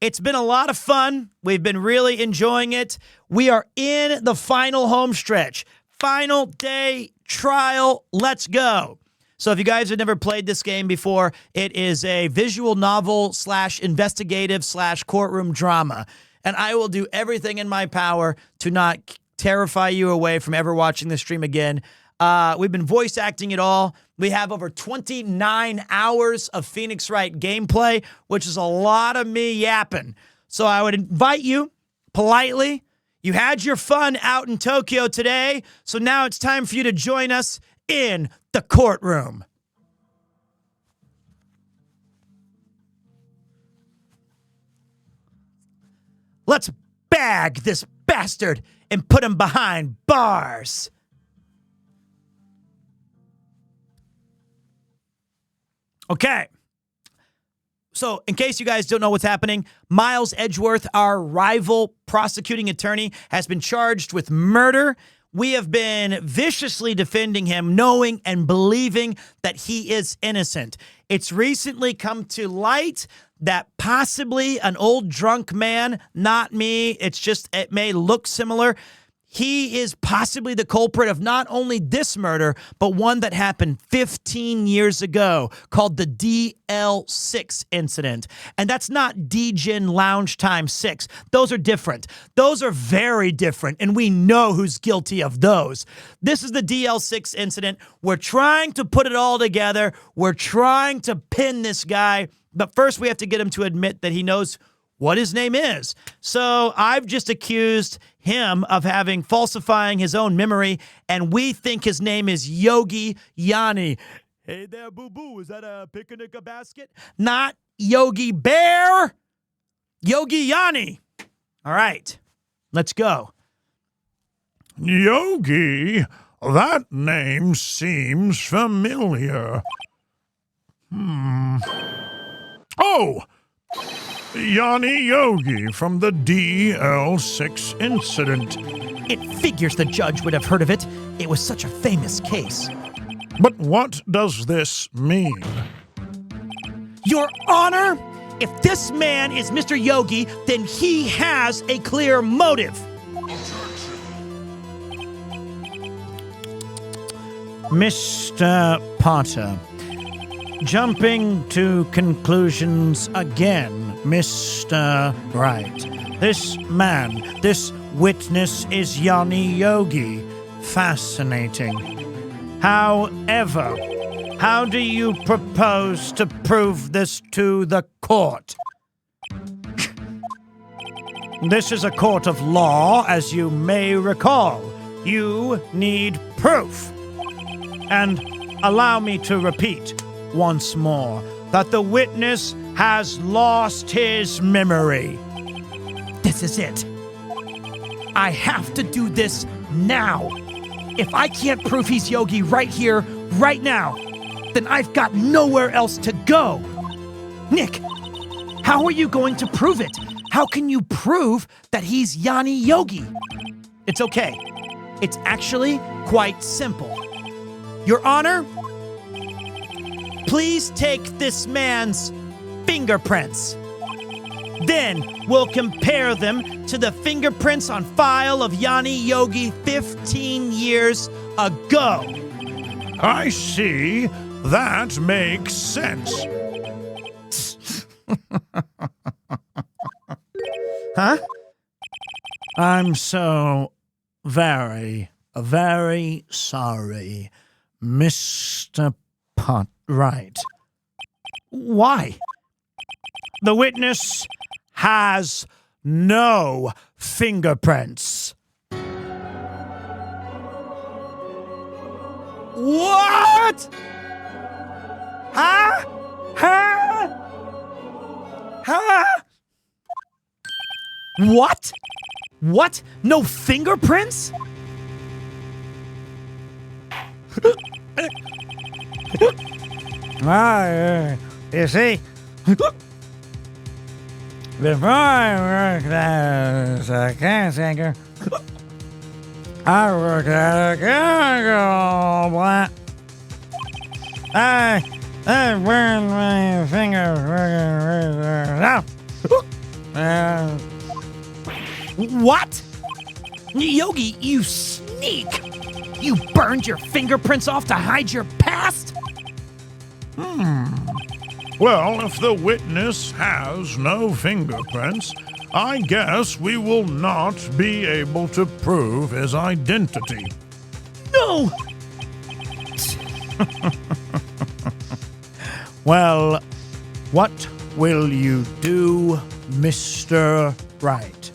It's been a lot of fun. We've been really enjoying it. We are in the final home stretch. Final day trial. Let's go. So if you guys have never played this game before, it is a visual novel / investigative / courtroom drama. And I will do everything in my power to not terrify you away from ever watching the stream again. We've been voice acting it all. We have over 29 hours of Phoenix Wright gameplay, which is a lot of me yapping. So I would invite you politely. You had your fun out in Tokyo today, so now it's time for you to join us in the courtroom. Let's bag this bastard and put him behind bars. Okay. So, in case you guys don't know what's happening, Miles Edgeworth, our rival prosecuting attorney, has been charged with murder. We have been viciously defending him, knowing and believing that he is innocent. It's recently come to light that possibly an old drunk man, not me, it may look similar. He is possibly the culprit of not only this murder, but one that happened 15 years ago called the DL6 incident. And that's not D-Gen Lounge Time 6. Those are different. Those are very different, and we know who's guilty of those. This is the DL6 incident. We're trying to put it all together. We're trying to pin this guy. But first, we have to get him to admit that he knows what his name is. So I've just accused him of falsifying his own memory, and we think his name is Yogi Yanni. Hey there, boo-boo. Is that a picnic basket? Not Yogi Bear. Yogi Yanni. All right, let's go. Yogi? That name seems familiar. Oh! Yanni Yogi from the DL6 incident. It figures the judge would have heard of it. It was such a famous case. But what does this mean? Your Honor, if this man is Mr. Yogi, then he has a clear motive. Mr. Potter, jumping to conclusions again, Mr. Wright. This man, this witness is Yanni Yogi. Fascinating. However, how do you propose to prove this to the court? This is a court of law, as you may recall. You need proof. And allow me to repeat once more that the witness has lost his memory. This is it. I have to do this now. If I can't prove he's Yogi right here, right now, then I've got nowhere else to go. Nick, how are you going to prove it? How can you prove that he's Yanni Yogi? It's okay. It's actually quite simple. Your Honor, please take this man's fingerprints. Then we'll compare them to the fingerprints on file of Yanni Yogi 15 years ago. I see. That makes sense. Huh? I'm so very, very sorry, Mr. Wright. Why? The witness has no fingerprints. What? Huh? Huh? Huh? What? What? No fingerprints? You see, before I worked as a caretaker, I worked at a chemical plant. I burned my fingers now. What? Yogi, you sneak! You burned your fingerprints off to hide your past? Well, if the witness has no fingerprints, I guess we will not be able to prove his identity. No! Well, what will you do, Mr. Wright?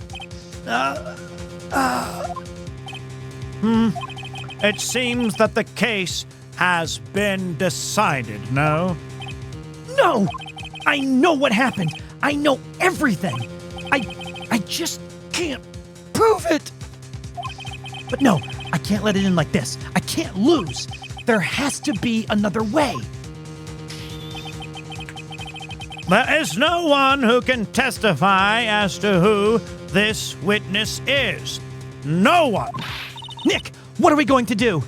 It seems that the case has been decided, no? No! I know what happened. I know everything. I just can't prove it. But no, I can't let it in like this. I can't lose. There has to be another way. There is no one who can testify as to who this witness is. No one. Nick, what are we going to do?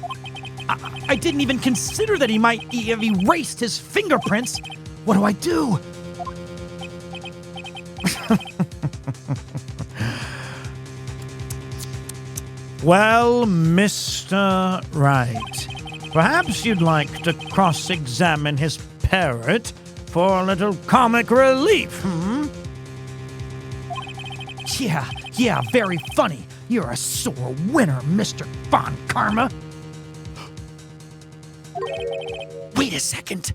I didn't even consider that he might have erased his fingerprints. What do I do? Well, Mr. Wright, perhaps you'd like to cross-examine his parrot for a little comic relief, hmm? Yeah, very funny. You're a sore winner, Mr. Von Karma. Wait a second.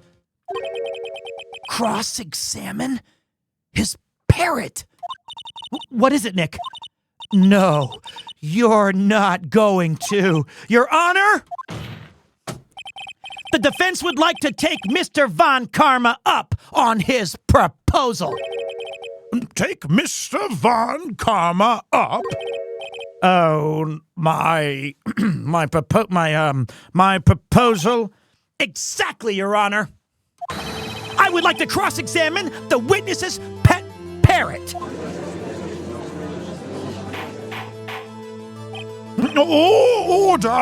Cross-examine his parrot. What is it, Nick? No, you're not going to. Your Honor? The defense would like to take Mr. Von Karma up on his proposal. Take Mr. Von Karma up? Oh, my proposal? Exactly, Your Honor. I would like to cross-examine the witness's pet parrot. Order!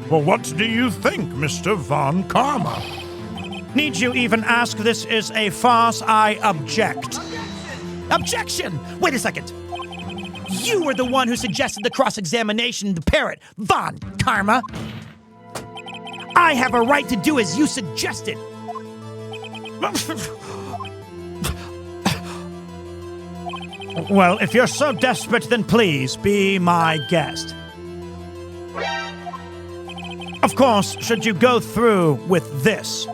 Well, what do you think, Mr. Von Karma? Need you even ask? This is a farce. I object. Objection! Wait a second. You were the one who suggested the cross-examination of the parrot, Von Karma. I have a right to do as you suggested. Well, if you're so desperate, then please be my guest. Of course, should you go through with this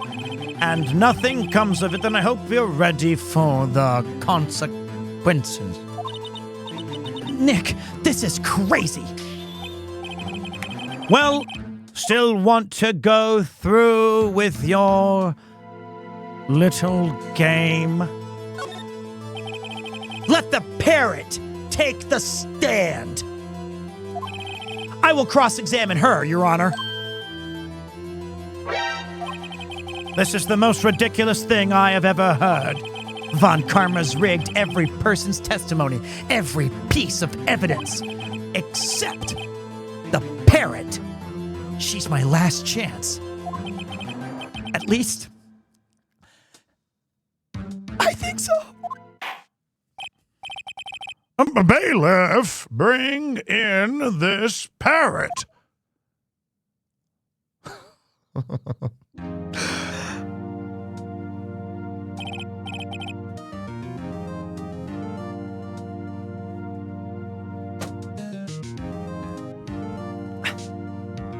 and nothing comes of it, then I hope you're ready for the consequences. Nick, this is crazy. Well, still want to go through with your little game? Let the parrot take the stand. I will cross-examine her, Your Honor. This is the most ridiculous thing I have ever heard. Von Karma's rigged every person's testimony, every piece of evidence, except the parrot. She's my last chance. At least, I think so. Bailiff, bring in this parrot.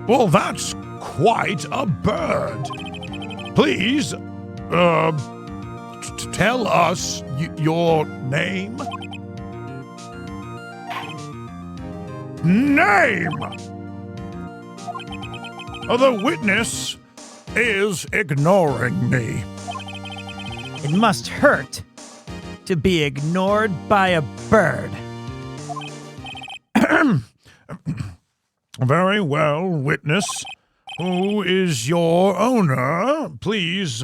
Well, that's quite a bird. Please, tell us your name. Name! The witness is ignoring me. It must hurt to be ignored by a bird. Very well, witness. Who is your owner? Please,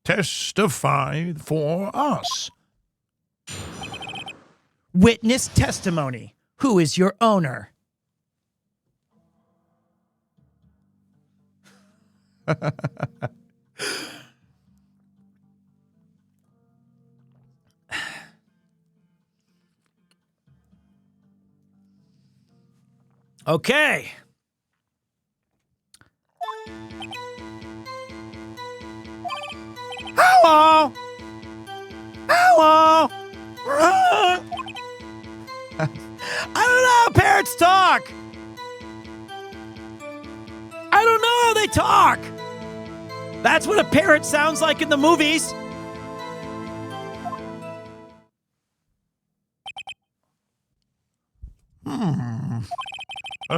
testify for us. Witness testimony. Who is your owner? Okay. parrots talk? I don't know how they talk. That's what a parrot sounds like in the movies.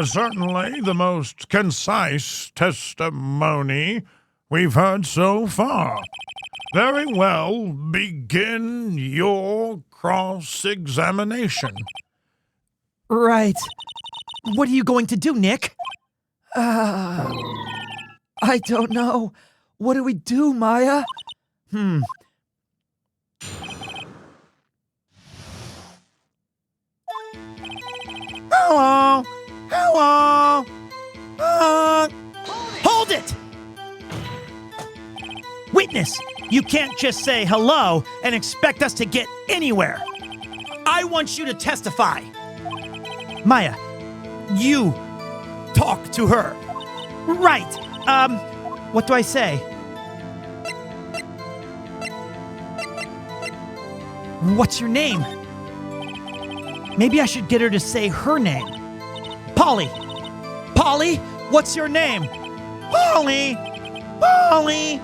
Certainly the most concise testimony we've heard so far. Very well, begin your cross-examination. Right. What are you going to do, Nick? I don't know. What do we do, Maya? Hello? Hello? Hold it! Witness, you can't just say hello and expect us to get anywhere. I want you to testify. Maya, you talk to her. Right. What do I say? What's your name? Maybe I should get her to say her name. Polly. Polly, what's your name? Polly. Polly.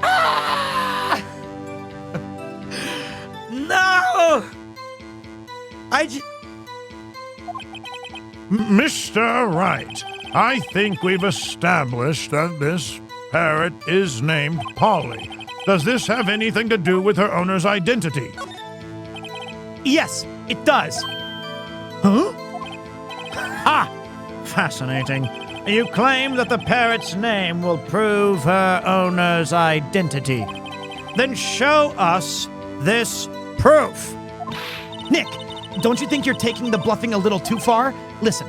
Ah! No! Mr. Wright, I think we've established that this parrot is named Polly. Does this have anything to do with her owner's identity? Yes, it does. Huh? Ah! Fascinating. You claim that the parrot's name will prove her owner's identity. Then show us this proof. Nick, don't you think you're taking the bluffing a little too far? Listen,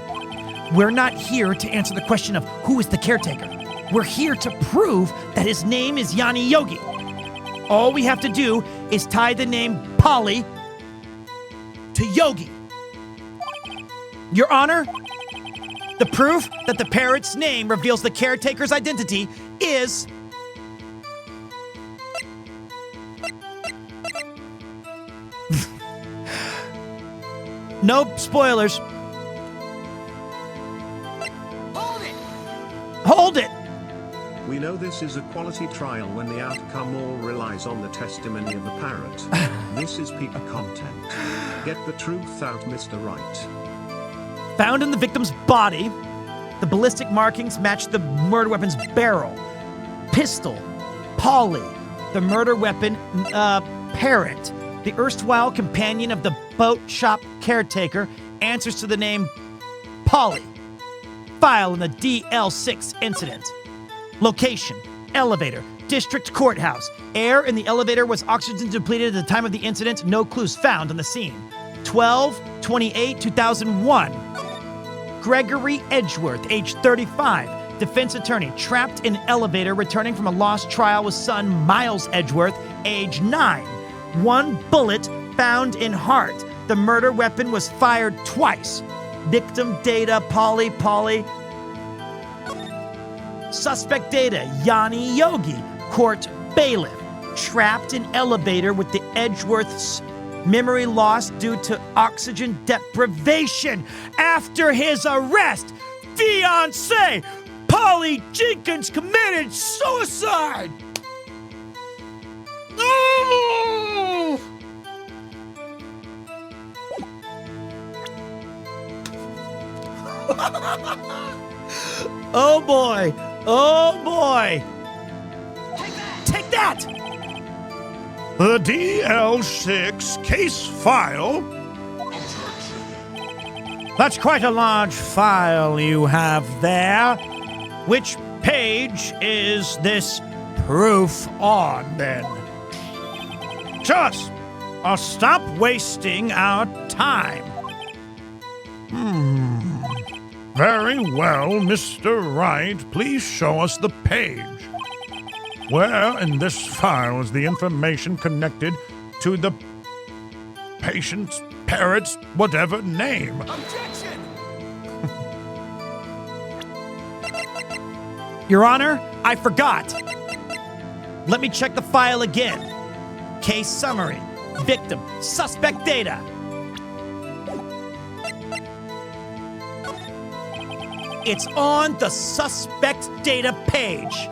we're not here to answer the question of who is the caretaker. We're here to prove that his name is Yanni Yogi. All we have to do is tie the name Polly to Yogi. Your Honor, the proof that the parrot's name reveals the caretaker's identity is... No spoilers. Hold it! Hold it! We know this is a quality trial when the outcome all relies on the testimony of the parrot. This is peak content. Get the truth out, Mr. Wright. Found in the victim's body, the ballistic markings match the murder weapon's barrel. Pistol, Polly, the murder weapon, parrot. The erstwhile companion of the boat shop caretaker answers to the name Polly. File in the DL6 incident. Location, elevator, district courthouse. Air in the elevator was oxygen depleted at the time of the incident. No clues found on the scene. 12/28/2001. Gregory Edgeworth, age 35. Defense attorney, trapped in elevator, returning from a lost trial with son Miles Edgeworth, age 9. 1 bullet found in heart. The murder weapon was fired twice. Victim data, Polly. Suspect data, Yanni Yogi, court bailiff. Trapped in elevator with the Edgeworth's memory loss due to oxygen deprivation. After his arrest, fiancé Polly Jenkins committed suicide. Oh! Oh boy! Oh boy! Take that! The DL6 case file. That's quite a large file you have there. Which page is this proof on, then? Show us, or stop wasting our time. Very well, Mr. Wright. Please show us the page. Where in this file is the information connected to the patient's, parrot's, whatever name? Objection! Your Honor, I forgot. Let me check the file again. Case summary. Victim. Suspect data. It's on the suspect data page.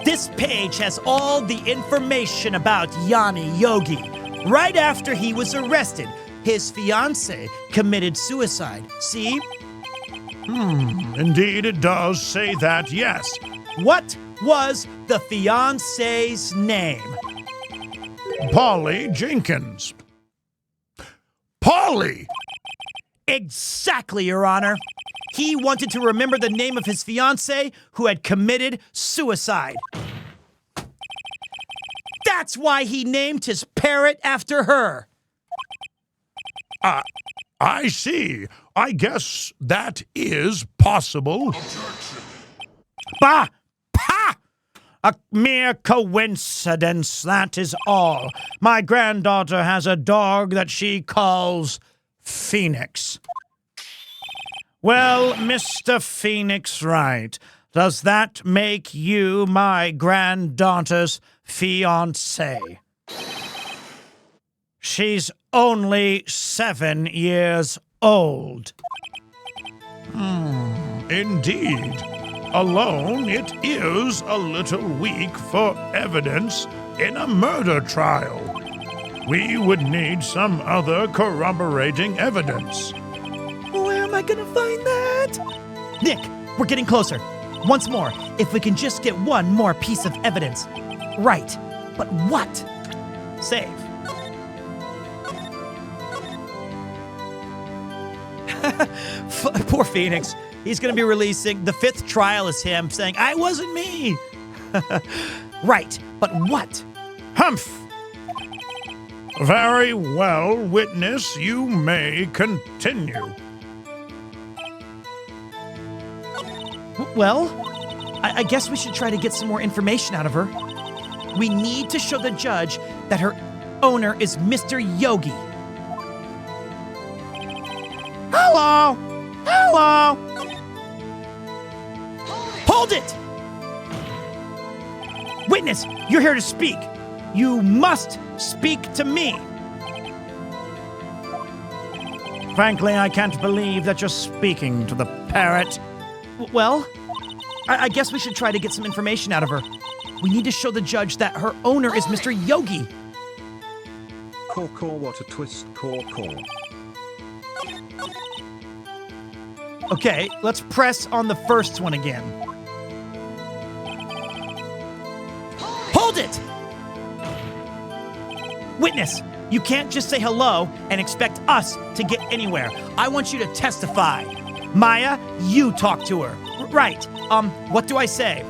This page has all the information about Yanni Yogi. Right after he was arrested, his fiancée committed suicide. See? Indeed, it does say that, yes. What was the fiancée's name? Polly Jenkins. Polly! Exactly, Your Honor. He wanted to remember the name of his fiancée who had committed suicide. That's why he named his parrot after her. I see. I guess that is possible. Bah! Pa! A mere coincidence, that is all. My granddaughter has a dog that she calls Phoenix. Well, Mr. Phoenix Wright, does that make you my granddaughter's fiancé? She's only 7 years old. Indeed. Alone, it is a little weak for evidence in a murder trial. We would need some other corroborating evidence. Where am I gonna find that? Nick, we're getting closer. Once more, if we can just get one more piece of evidence. Right, but what? Save. Poor Phoenix. He's gonna be releasing. The 5th trial is him saying, I wasn't me. Right, but what? Humph! Very well, witness, you may continue. Well, I guess we should try to get some more information out of her. We need to show the judge that her owner is Mr. Yogi. Hello! Hello! Hold it! Witness, you're here to speak. You must speak to me. Frankly, I can't believe that you're speaking to the parrot. Well, I guess we should try to get some information out of her. We need to show the judge that her owner is Mr. Yogi. Caw, what a twist, caw. Okay, let's press on the first one again. Hold it! Witness, you can't just say hello and expect us to get anywhere. I want you to testify. Maya, you talk to her. Right. What do I say?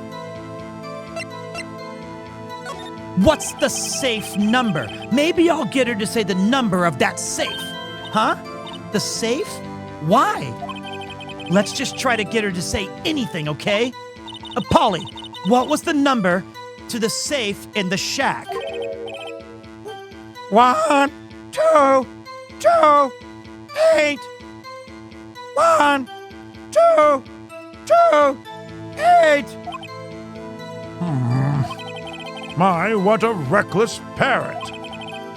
What's the safe number? Maybe I'll get her to say the number of that safe. Huh? The safe? Why? Let's just try to get her to say anything, okay? Polly, what was the number to the safe in the shack? 1, 2, 2, 8. 1, 2, 2, 8. My, what a reckless parrot.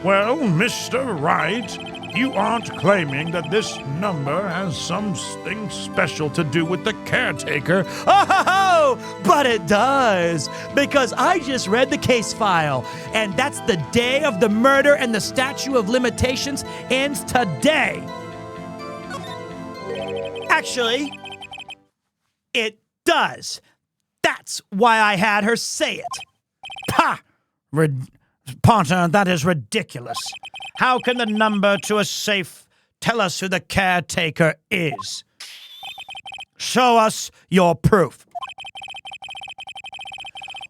Well, Mr. Wright, you aren't claiming that this number has something special to do with the caretaker. Oh, but it does, because I just read the case file, and that's the day of the murder, and the statute of limitations ends today. Actually, it does. That's why I had her say it. Ha! Potter, that is ridiculous. How can the number to a safe tell us who the caretaker is? Show us your proof.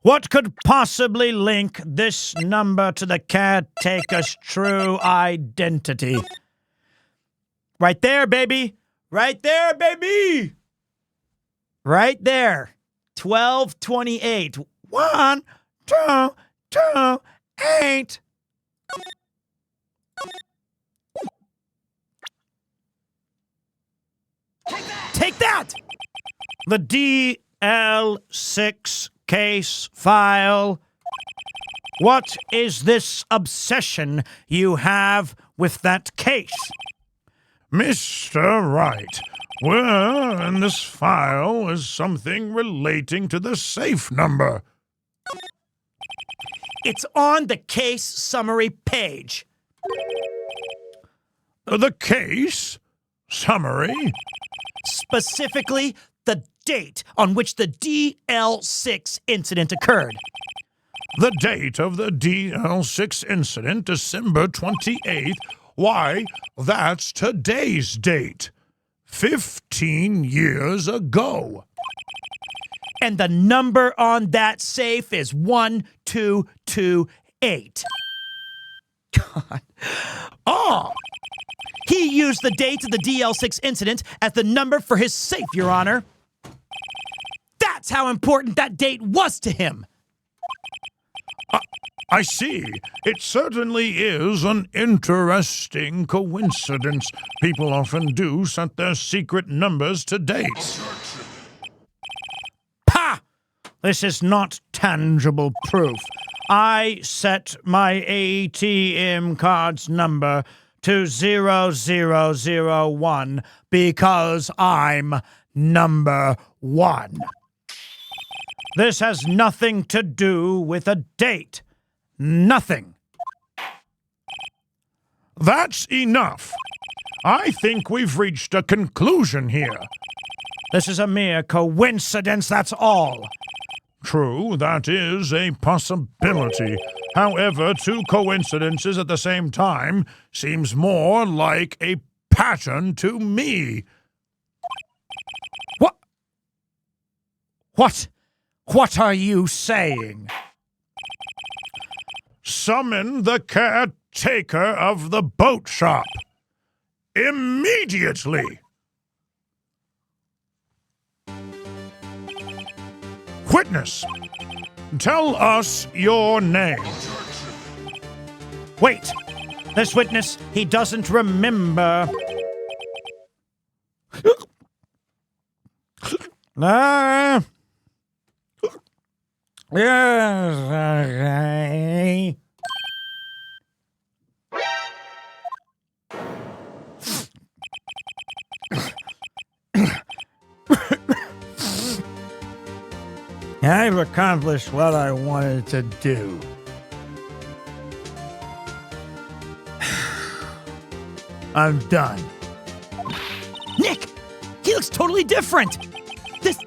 What could possibly link this number to the caretaker's true identity? Right there, baby. Right there, baby. Right there. 1228. 1, 2, 2, 8. Take that! The DL6 case file What is this obsession you have with that case? Mr. Wright, where in this file is something relating to the safe number? It's on the case summary page. The case? Summary? Specifically, the date on which the DL6 incident occurred. The date of the DL6 incident, December 28th. Why, that's today's date. 15 years ago. And the number on that safe is 1228. God. Oh! He used the date of the DL6 incident as the number for his safe, Your Honor. That's how important that date was to him. I see. It certainly is an interesting coincidence. People often do set their secret numbers to dates. Pah! This is not tangible proof. I set my ATM card's number to 0001 because I'm number one. This has nothing to do with a date. Nothing. That's enough. I think we've reached a conclusion here. This is a mere coincidence, that's all. True, that is a possibility. However, two coincidences at the same time seems more like a pattern to me. What are you saying? Summon the caretaker of the boat shop. Immediately! Witness, tell us your name. Wait, this witness, he doesn't remember. Yes. I've accomplished what I wanted to do. I'm done. Nick! He looks totally different! This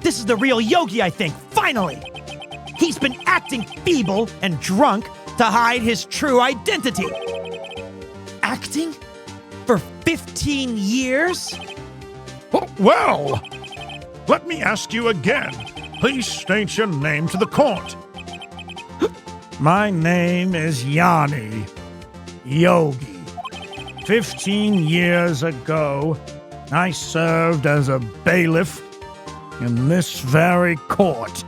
is the real Yogi, I think, finally! He's been acting feeble and drunk to hide his true identity. Acting? For 15 years? Well, let me ask you again. Please state your name to the court. My name is Yanni Yogi. 15 years ago, I served as a bailiff in this very court.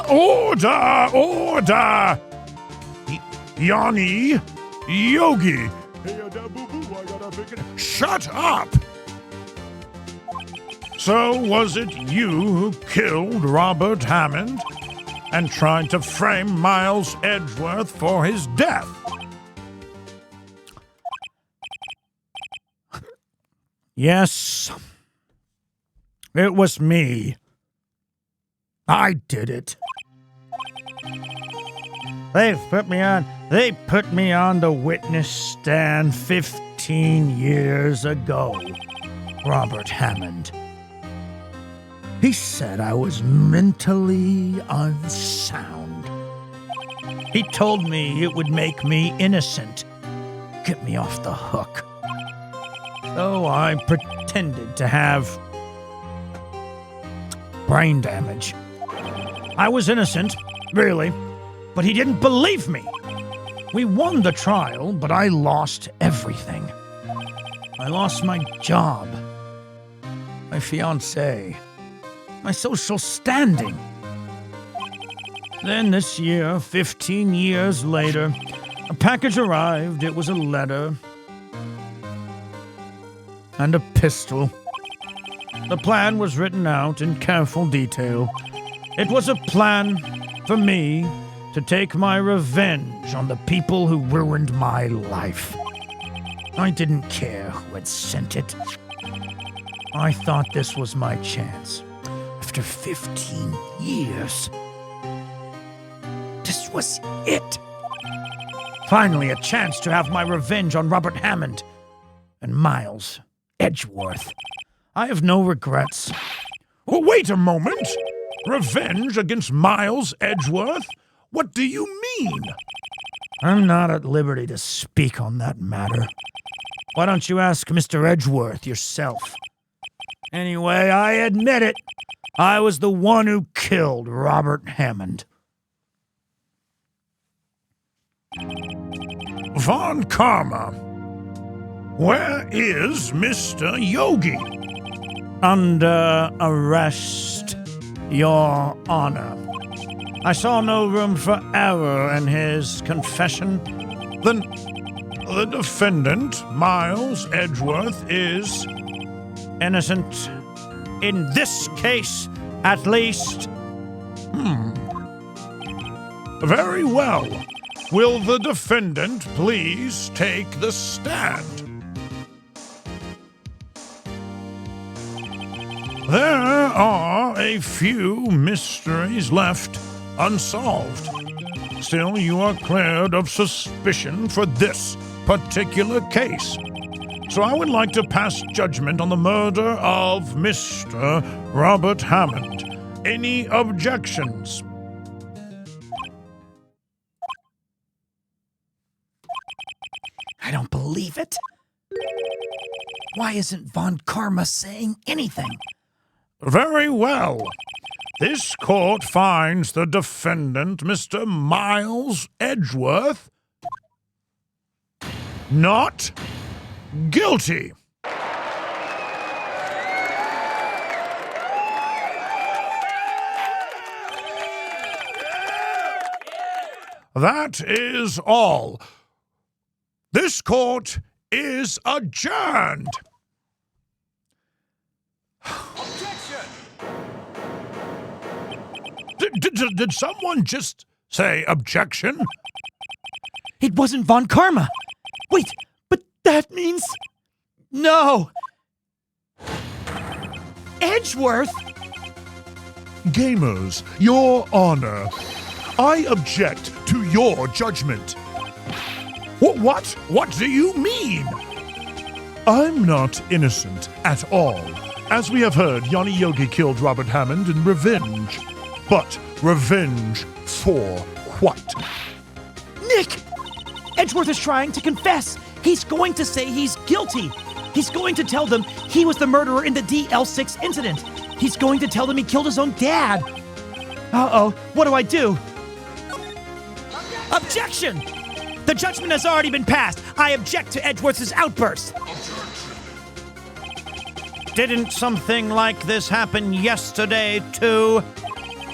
Order! Order! Yanni Yogi. Shut up! So, was it you who killed Robert Hammond and tried to frame Miles Edgeworth for his death? Yes, it was me. I did it. They put me on the witness stand 15 years ago. Robert Hammond. He said I was mentally unsound. He told me it would make me innocent, get me off the hook. So I pretended to have brain damage. I was innocent, really, but he didn't believe me. We won the trial, but I lost everything. I lost my job, my fiancée, my social standing. Then this year, 15 years later, a package arrived. It was a letter and a pistol. The plan was written out in careful detail. It was a plan for me to take my revenge on the people who ruined my life. I didn't care who had sent it. I thought this was my chance. After 15 years. This was it. Finally, a chance to have my revenge on Robert Hammond and Miles Edgeworth. I have no regrets. Oh, wait a moment. Revenge against Miles Edgeworth? What do you mean? I'm not at liberty to speak on that matter. Why don't you ask Mr. Edgeworth yourself? Anyway, I admit it. I was the one who killed Robert Hammond. Von Karma, where is Mr. Yogi? Under arrest, Your Honor. I saw no room for error in his confession. Then the defendant, Miles Edgeworth, is innocent. In this case, at least. Very well. Will the defendant please take the stand? There are a few mysteries left unsolved. Still, you are cleared of suspicion for this particular case. So I would like to pass judgment on the murder of Mr. Robert Hammond. Any objections? I don't believe it. Why isn't Von Karma saying anything? Very well. This court finds the defendant, Mr. Miles Edgeworth, not guilty. That is all. This court is adjourned. Did someone just say objection? It wasn't Von Karma. Wait, but that means... No! Edgeworth? Gamers, Your Honor, I object to your judgment. What? What do you mean? I'm not innocent at all. As we have heard, Yanni Yogi killed Robert Hammond in revenge. But revenge for what? Nick! Edgeworth is trying to confess. He's going to say he's guilty. He's going to tell them he was the murderer in the DL6 incident. He's going to tell them he killed his own dad. Uh-oh, what do I do? Objection! The judgment has already been passed. I object to Edgeworth's outburst. Didn't something like this happen yesterday, too?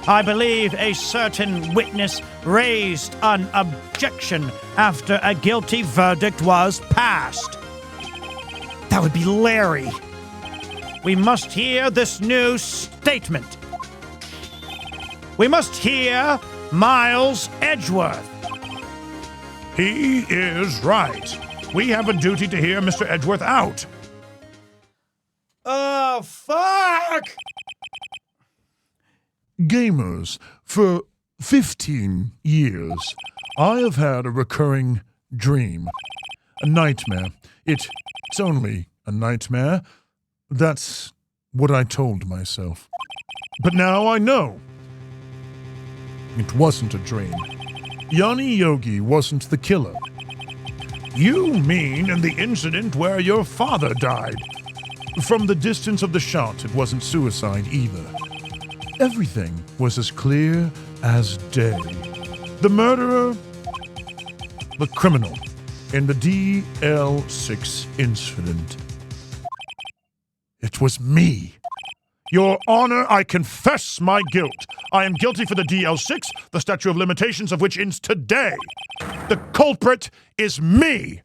I believe a certain witness raised an objection after a guilty verdict was passed. That would be Larry. We must hear this new statement. We must hear Miles Edgeworth. He is right. We have a duty to hear Mr. Edgeworth out. Oh, fuck! Gamers, for 15 years, I have had a recurring dream. A nightmare. It's only a nightmare. That's what I told myself. But now I know. It wasn't a dream. Yanni Yogi wasn't the killer. You mean in the incident where your father died. From the distance of the shot, it wasn't suicide either. Everything was as clear as day. The murderer, the criminal, in the DL6 incident. It was me. Your Honor, I confess my guilt. I am guilty for the DL6, the statute of limitations of which ends today. The culprit is me.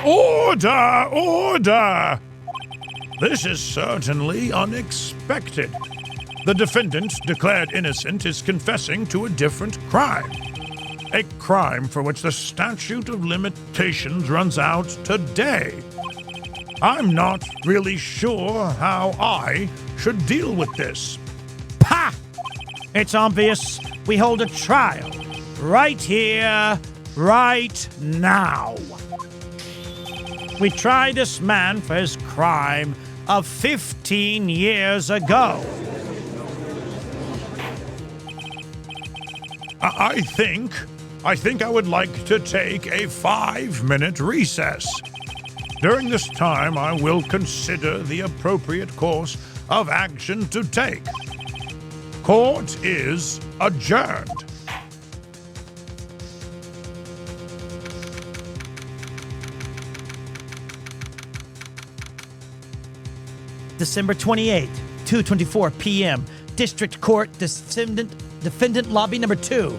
Order! Order! This is certainly unexpected. The defendant, declared innocent, is confessing to a different crime. A crime for which the statute of limitations runs out today. I'm not really sure how I should deal with this. Pa! It's obvious we hold a trial right here, right now. We tried this man for his crime of 15 years ago. I think I would like to take a 5-minute recess. During this time, I will consider the appropriate course of action to take. Court is adjourned. December 28th, 2:24 p.m. District Court, Defendant Lobby number 2.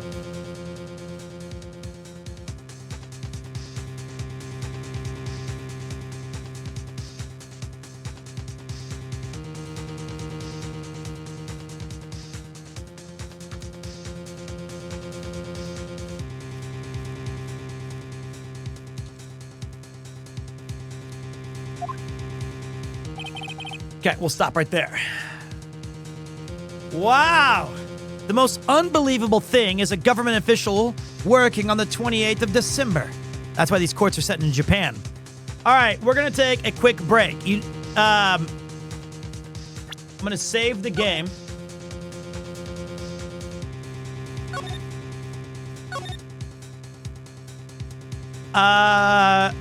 Okay, we'll stop right there. Wow! The most unbelievable thing is a government official working on the 28th of December. That's why these courts are set in Japan. All right, we're going to take a quick break. I'm going to save the game. I'm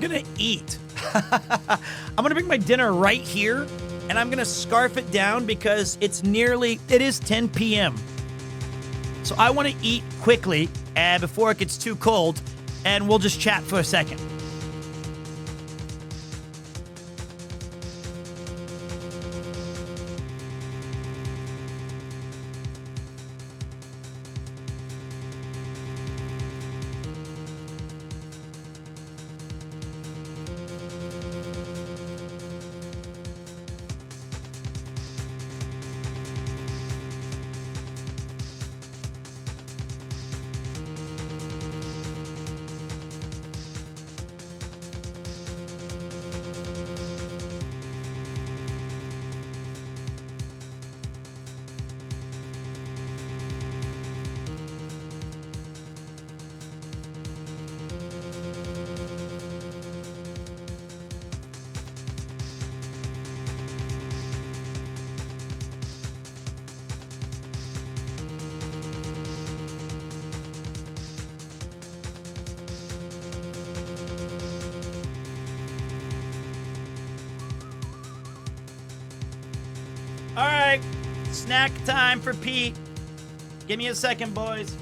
going to eat. I'm going to bring my dinner right here, and I'm going to scarf it down because it is 10 p.m. So I want to eat quickly before it gets too cold, and we'll just chat for a second. All right, snack time for Pete. Give me a second, boys.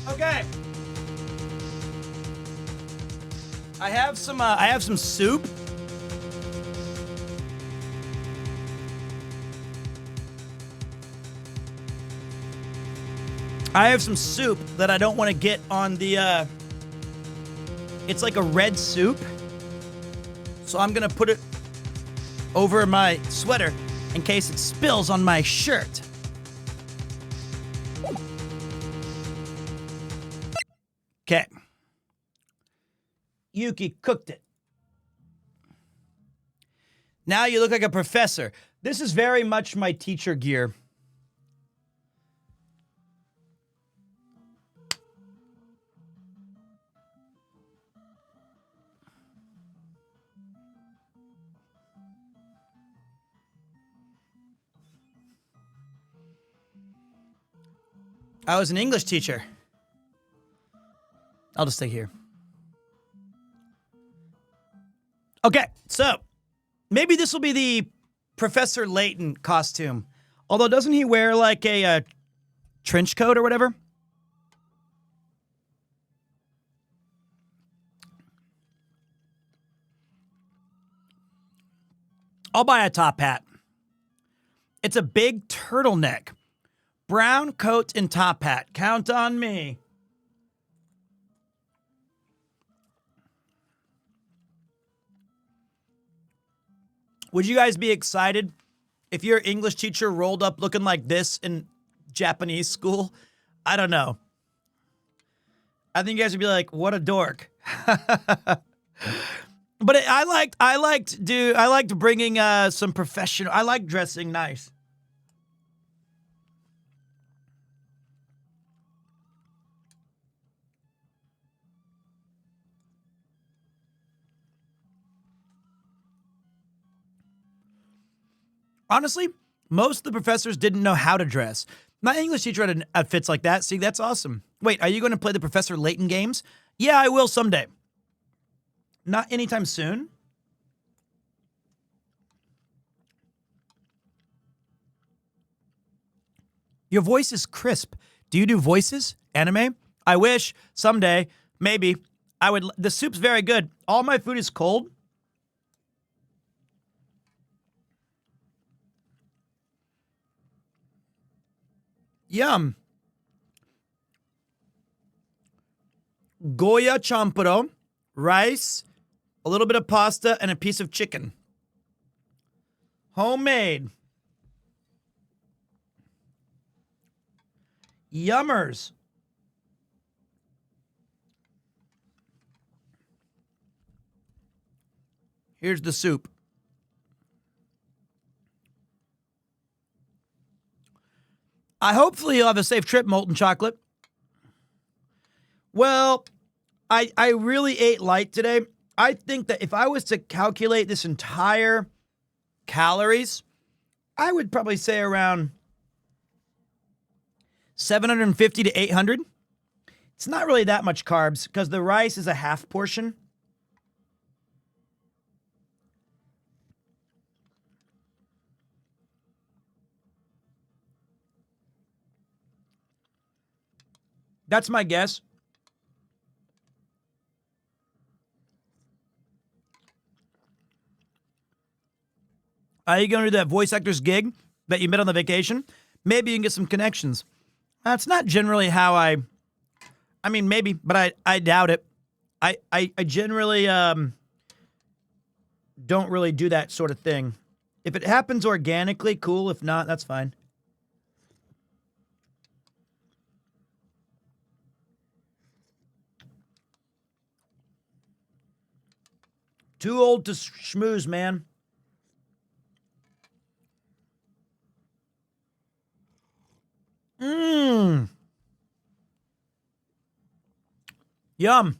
Okay. I have some soup. I have some soup that I don't want to get on the it's like a red soup. So I'm going to put it over my sweater in case it spills on my shirt. Okay. Yuki cooked it. Now you look like a professor. This is very much my teacher gear. I was an English teacher. I'll just stay here. Okay, so maybe this will be the Professor Layton costume. Although, doesn't he wear like a trench coat or whatever? I'll buy a top hat. It's a big turtleneck. Brown coat and top hat. Count on me. Would you guys be excited if your English teacher rolled up looking like this in Japanese school? I don't know. I think you guys would be like, what a dork. But I liked bringing some professional. I like dressing nice. Honestly, most of the professors didn't know how to dress. My English teacher had outfits like that. See, that's awesome. Wait, are you going to play the Professor Layton games? Yeah, I will someday. Not anytime soon. Your voice is crisp. Do you do voices? Anime? I wish. Someday. Maybe. I would. The soup's very good. All my food is cold. Yum. Goya champuro, rice, a little bit of pasta, and a piece of chicken. Homemade. Yummers. Here's the soup. Hopefully you'll have a safe trip, Molten Chocolate. Well, I really ate light today. I think that if I was to calculate this entire calories, I would probably say around 750 to 800. It's not really that much carbs because the rice is a half portion. That's my guess. Are you going to do that voice actor's gig that you met on the vacation? Maybe you can get some connections. That's not generally how I mean, maybe, but I doubt it. I generally don't really do that sort of thing. If it happens organically, cool. If not, that's fine. Too old to schmooze, man. Mmm. Yum.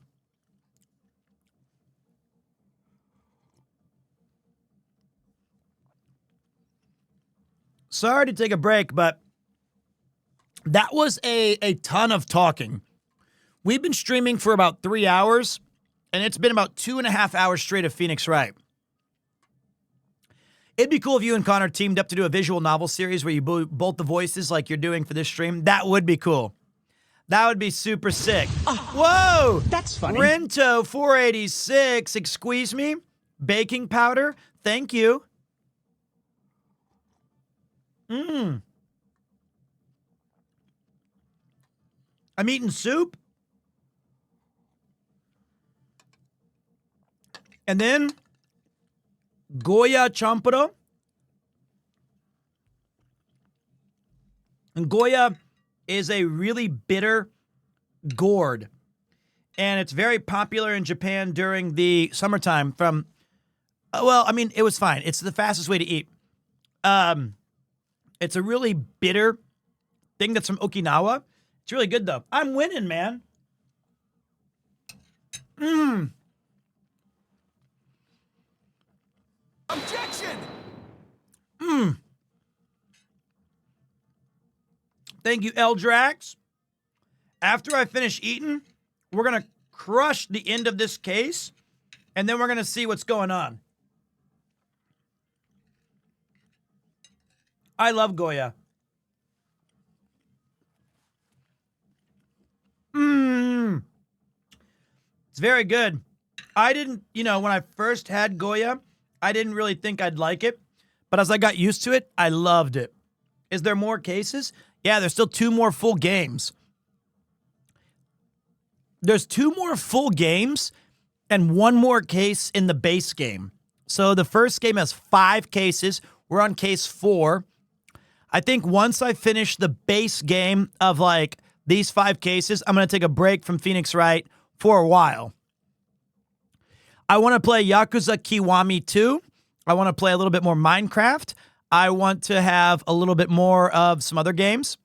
Sorry to take a break, but that was a ton of talking. We've been streaming for about 3 hours, and it's been about 2.5 hours straight of Phoenix Wright. It'd be cool if you and Connor teamed up to do a visual novel series where you both the voices like you're doing for this stream. That would be cool. That would be super sick. Whoa! That's funny. Rento 486, excuse me. Baking powder, thank you. I'm eating soup. And then Goya champuro. And Goya is a really bitter gourd. And it's very popular in Japan during the summertime from, well, I mean, it was fine. It's the fastest way to eat. It's a really bitter thing that's from Okinawa. It's really good, though. I'm winning, man. Objection! Thank you, Eldrax. After I finish eating, we're going to crush the end of this case, and then we're going to see what's going on. I love Goya. It's very good. I didn't, when I first had Goya, I didn't really think I'd like it. But as I got used to it, I loved it. Is there more cases? Yeah, there's still 2 more full games. There's 2 more full games and 1 more case in the base game. So the first game has 5 cases. We're on case 4. I think once I finish the base game of like these 5 cases, I'm going to take a break from Phoenix Wright for a while. I want to play Yakuza Kiwami 2. I want to play a little bit more Minecraft. I want to have a little bit more of some other games.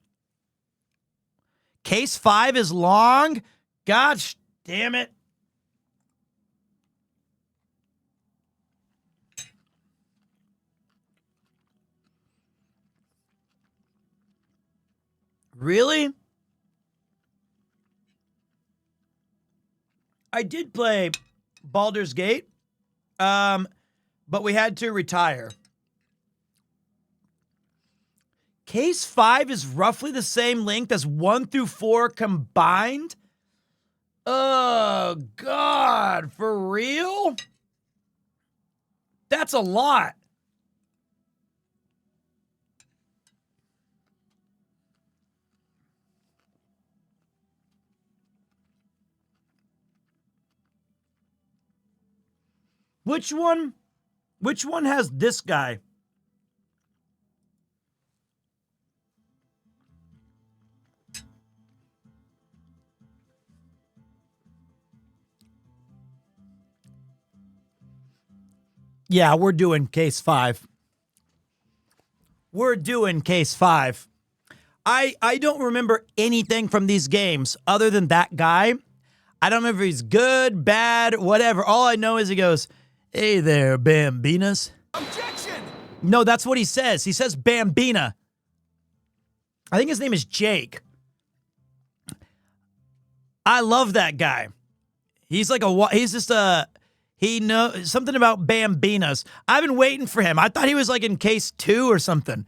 Case 5 is long. Gosh damn it. Really? I did play Baldur's Gate, but we had to retire. Case 5 is roughly the same length as 1 through 4 combined. Oh, God, for real? That's a lot. Which one has this guy? Yeah, we're doing case 5. We're doing case 5. I don't remember anything from these games other than that guy. I don't remember if he's good, bad, whatever. All I know is he goes, "Hey there, Bambinas." Objection! No, that's what he says. He says Bambina. I think his name is Jake. I love that guy. He knows something about Bambinas. I've been waiting for him. I thought he was like in case 2 or something.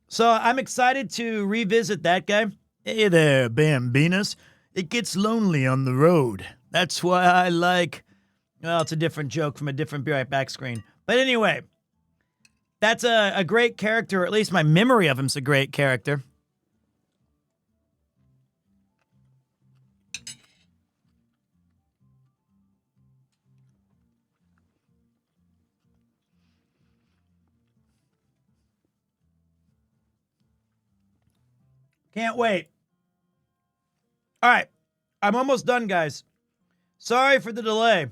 So I'm excited to revisit that guy. "Hey there, Bambinas. It gets lonely on the road. That's why I like..." Well, it's a different joke from a different Be Right Back screen. But anyway, that's a great character, or at least my memory of him's a great character. Can't wait. All right. I'm almost done, guys. Sorry for the delay.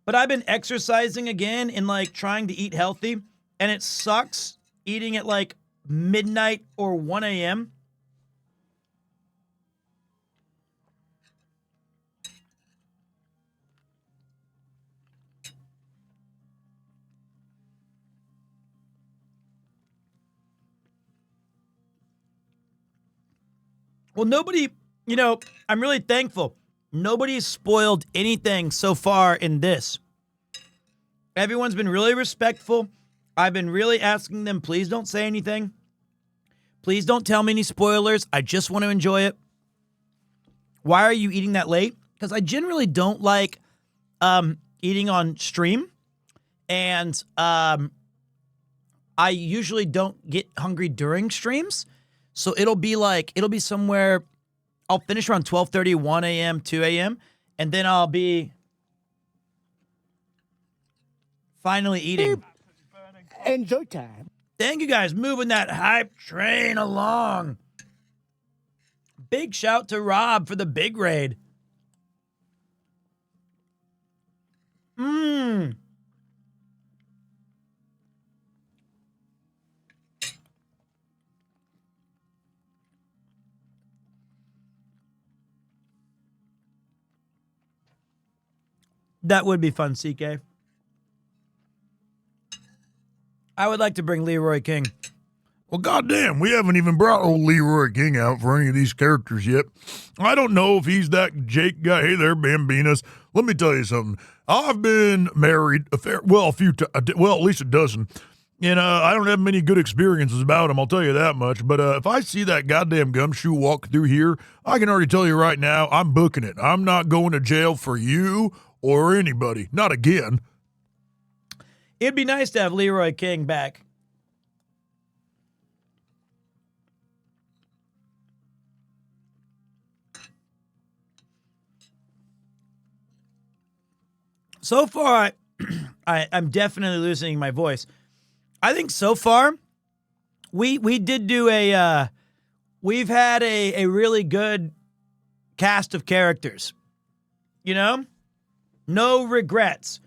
But I've been exercising again and like trying to eat healthy. And it sucks eating at like midnight or 1 a.m. Well, nobody, I'm really thankful. Nobody's spoiled anything so far in this. Everyone's been really respectful. I've been really asking them, please don't say anything. Please don't tell me any spoilers. I just want to enjoy it. Why are you eating that late? Because I generally don't like eating on stream. And I usually don't get hungry during streams. So it'll be somewhere, I'll finish around 12:30, 1 a.m., 2 a.m., and then I'll be finally eating. Enjoy time. Thank you guys, moving that hype train along. Big shout to Rob for the big raid. That would be fun, CK. I would like to bring Leroy King. Well, goddamn, we haven't even brought old Leroy King out for any of these characters yet. I don't know if he's that Jake guy. Hey there, Bambinas. Let me tell you something. I've been married at least a dozen. And I don't have many good experiences about him, I'll tell you that much. But if I see that goddamn gumshoe walk through here, I can already tell you right now, I'm booking it. I'm not going to jail for you or anybody. Not again. It'd be nice to have Leroy King back. So far, I'm definitely losing my voice. I think so far, we did do we've had a really good cast of characters. You know? No regrets.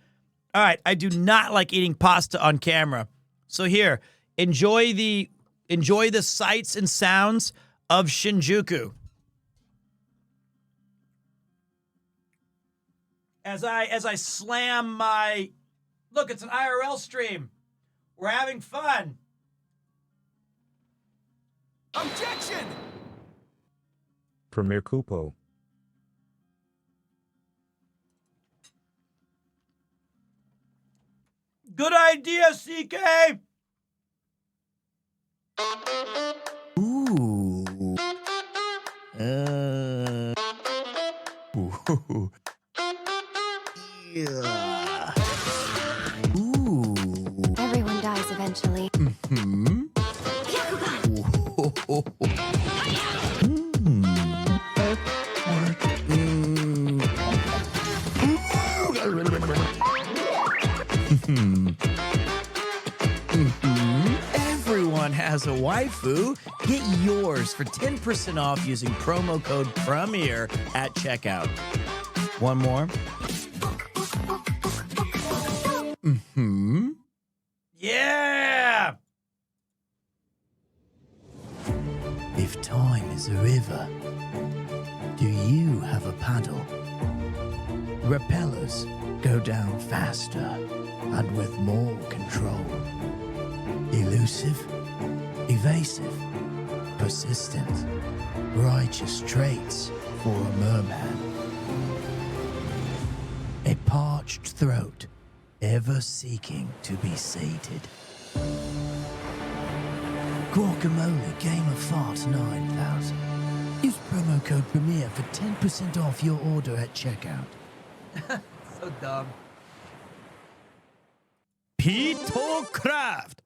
All right, I do not like eating pasta on camera. So here, enjoy the sights and sounds of Shinjuku. As I slam my... Look, it's an IRL stream. We're having fun. Objection! Premier Cupo. Good idea, CK! Ooh. Ooh. Yeah. Ooh. Everyone dies eventually. Hmm. Everyone has a waifu. Get yours for 10% off using promo code PREMIER at checkout. One more. Yeah! If time is a river, do you have a paddle? Repellers go down faster and with more control. Elusive, evasive, persistent, righteous traits for a merman. A parched throat, ever seeking to be sated. Guacamole Game of Fart 9000. Use promo code PREMIER for 10% off your order at checkout. So dumb. Pito Craft.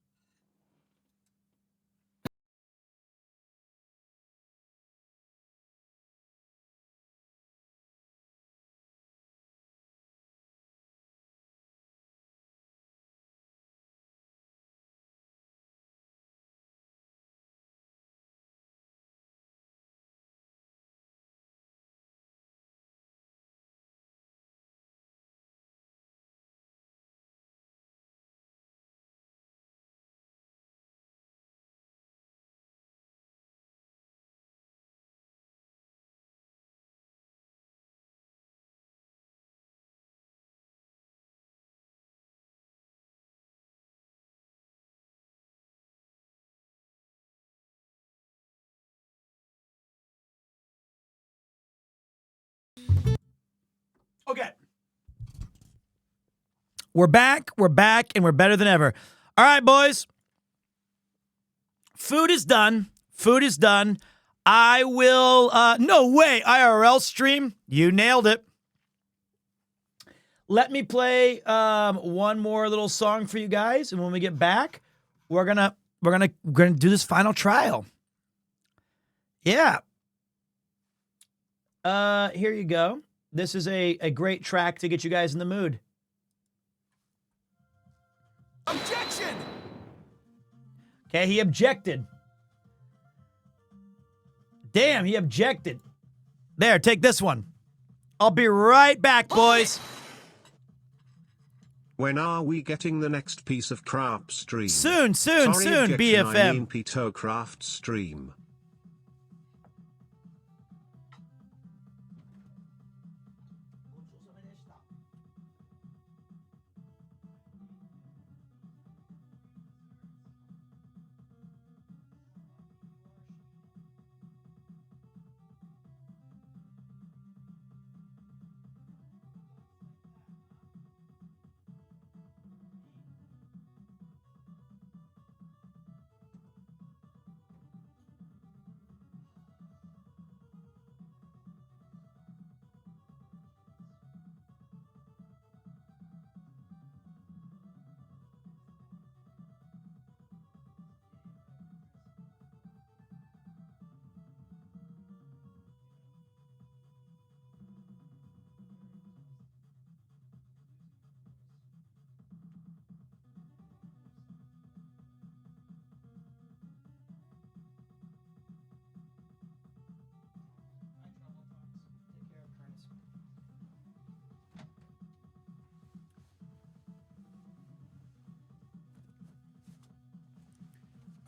Okay. We're back, and we're better than ever. All right, boys. Food is done. I will, no way, IRL stream. You nailed it. Let me play one more little song for you guys, and when we get back, we're gonna do this final trial. Yeah. Here you go. This is a great track to get you guys in the mood. Objection! Okay, he objected. Damn, he objected. There, take this one. I'll be right back, boys. When are we getting the next piece of craft stream? Soon, Sorry, objection, BFM. I mean Pito Craft stream.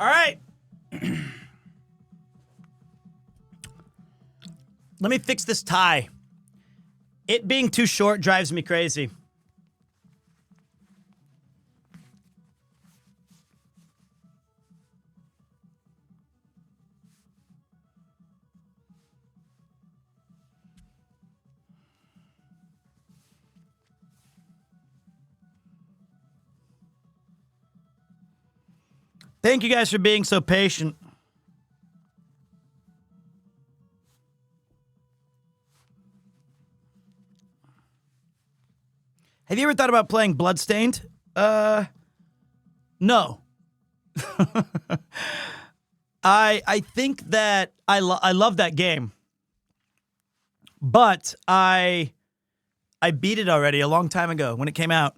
All right. Let me fix this tie. It being too short drives me crazy. Thank you guys for being so patient. Have you ever thought about playing Bloodstained? No. I think that I love that game. But I beat it already a long time ago when it came out.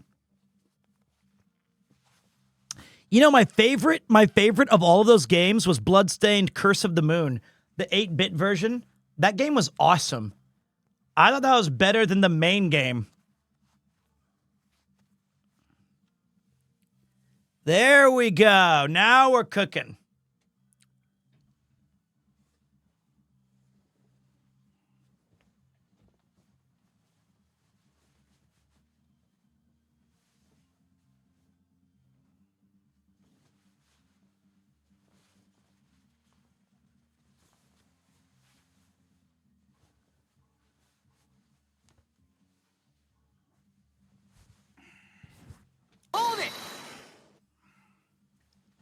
You know, my favorite of all of those games was Bloodstained Curse of the Moon, the 8-bit version. That game was awesome. I thought that was better than the main game. There we go. Now we're cooking.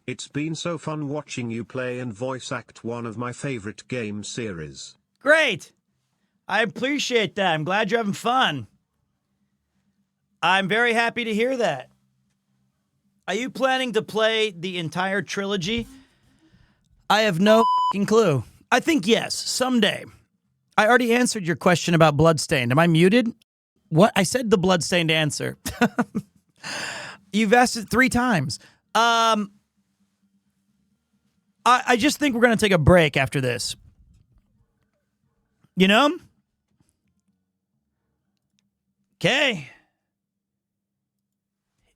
It's been so fun watching you play and voice act one of my favorite game series. Great. I appreciate that. I'm glad you're having fun. I'm very happy to hear that. Are you planning to play the entire trilogy? I have no f***ing clue. I think yes, someday. I already answered your question about Bloodstained. Am I muted? What? I said the Bloodstained answer. You've asked it 3 times. I just think we're going to take a break after this. You know? Okay.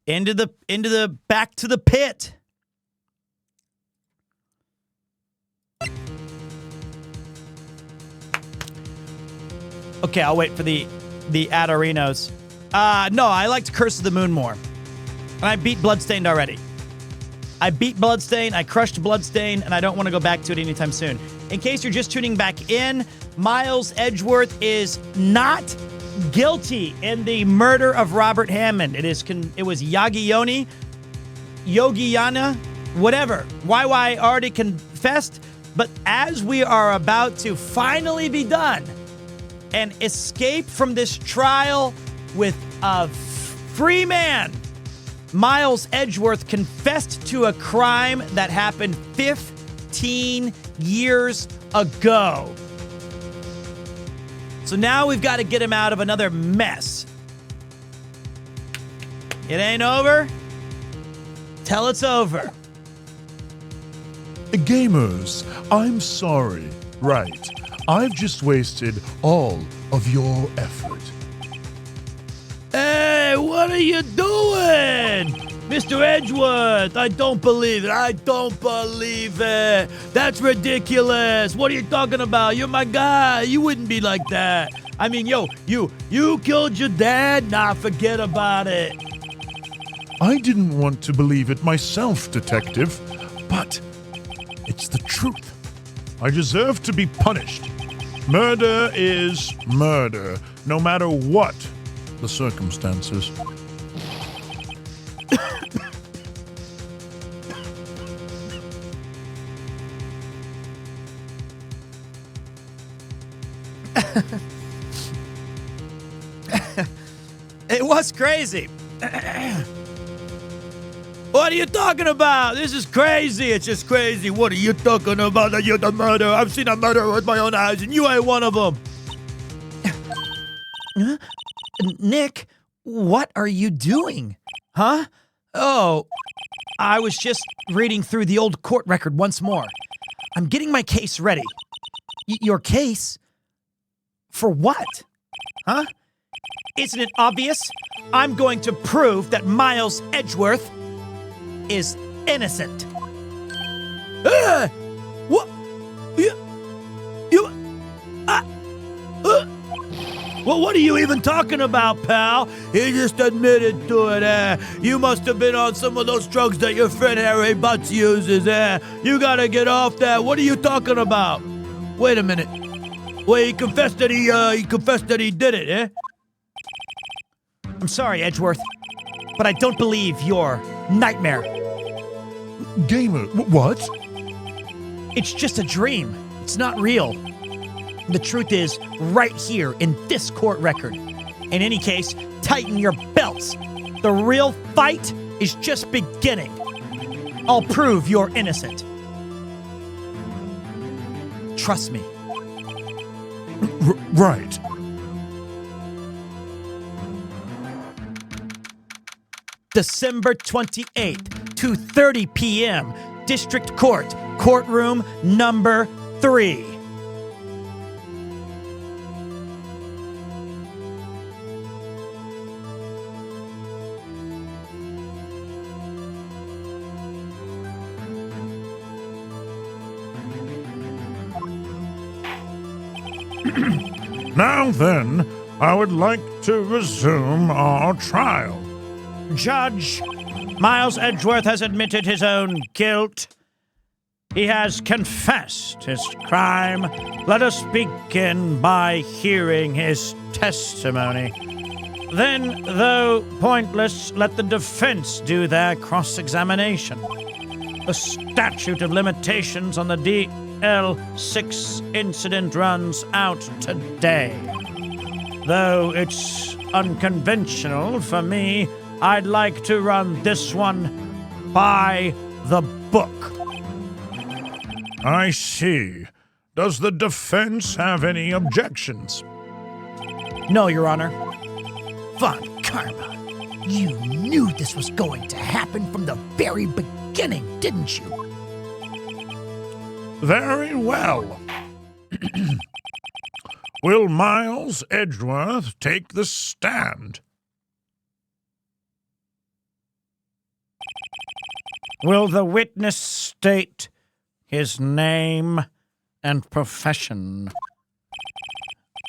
Into the back to the pit. Okay, I'll wait for the Adorinos. No, I liked Curse of the Moon more. And I beat Bloodstained already. I beat Bloodstained, I crushed Bloodstained, and I don't want to go back to it anytime soon. In case you're just tuning back in, Miles Edgeworth is not guilty in the murder of Robert Hammond. It was Yogiana, whatever. YY already confessed, but as we are about to finally be done and escape from this trial with a free man, Miles Edgeworth confessed to a crime that happened 15 years ago. So now we've got to get him out of another mess. It ain't over. Till it's over. Gamers, I'm sorry. Right. I've just wasted all of your effort. Hey, what are you doing? Mr. Edgeworth, I don't believe it. I don't believe it. That's ridiculous. What are you talking about? You're my guy. You wouldn't be like that. I mean, yo, you killed your dad? Nah, forget about it. I didn't want to believe it myself, Detective, but it's the truth. I deserve to be punished. Murder is murder, no matter what the circumstances. It was crazy. What are you talking about? This is crazy. It's just crazy. What are you talking about? You're the murderer. I've seen a murderer with my own eyes, and you ain't one of them. Nick, what are you doing? Huh? Oh, I was just reading through the old court record once more. I'm getting my case ready. Your case? For what? Huh? Isn't it obvious? I'm going to prove that Miles Edgeworth is innocent. What? Well, what are you even talking about, pal? He just admitted to it, You must have been on some of those drugs that your friend Harry Butts uses, You gotta get off that. What are you talking about? Wait a minute. Well, he confessed that he did it, I'm sorry, Edgeworth, but I don't believe your nightmare. Gamer, what? It's just a dream. It's not real. The truth is right here in this court record. In any case, tighten your belts. The real fight is just beginning. I'll prove you're innocent. Trust me. Right. December 28th, 2:30 p.m., District Court, courtroom number 3. Now then, I would like to resume our trial. Judge, Miles Edgeworth has admitted his own guilt. He has confessed his crime. Let us begin by hearing his testimony. Then, though pointless, let the defense do their cross-examination. The statute of limitations on the DL6 incident runs out today. Though it's unconventional for me, I'd like to run this one by the book. I see. Does the defense have any objections? No, Your Honor. Von Karma, you knew this was going to happen from the very beginning, didn't you? Very well. Will Miles Edgeworth take the stand? Will the witness state his name and profession?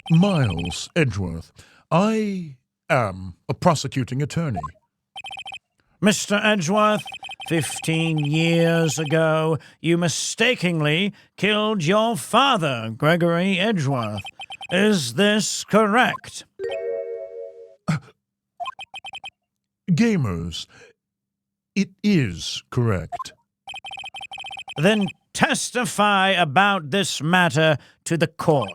Miles Edgeworth. I am a prosecuting attorney. Mr. Edgeworth, 15 years ago, you mistakenly killed your father, Gregory Edgeworth. Is this correct? Gamers, it is correct. Then testify about this matter to the court.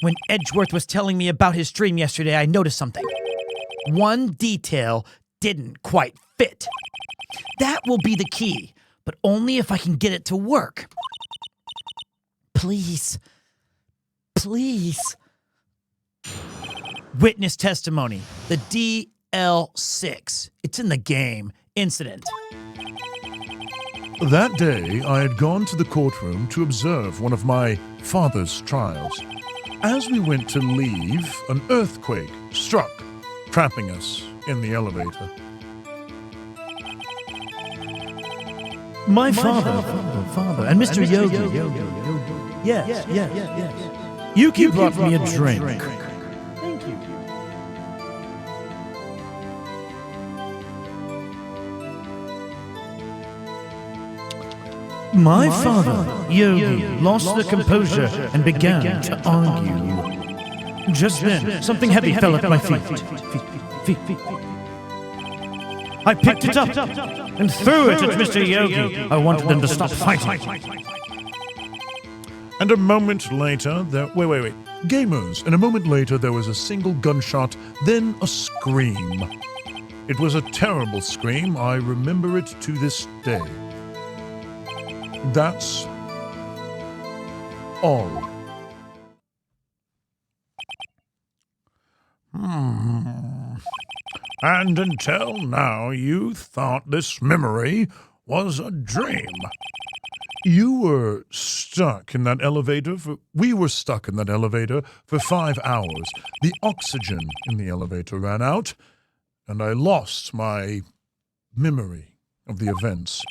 When Edgeworth was telling me about his dream yesterday, I noticed something. One detail didn't quite fit. That will be the key, but only if I can get it to work. Please. Please. Witness testimony. The DL6. It's in the game. Incident. That day, I had gone to the courtroom to observe one of my father's trials. As we went to leave, an earthquake struck, trapping us in the elevator. My father, and Mr. Yogi. Yes. You brought me a drink. Thank you. My father, Yogi, lost the composure and began to argue. Just then, something heavy fell at my feet. I picked it up and threw it at Mr. Yogi. I wanted them to stop fighting. And a moment later, Wait. Gamers, and a moment later there was a single gunshot, then a scream. It was a terrible scream. I remember it to this day. That's all. And until now, you thought this memory was a dream. We were stuck in that elevator for 5 hours. The oxygen in the elevator ran out, and I lost my memory of the events.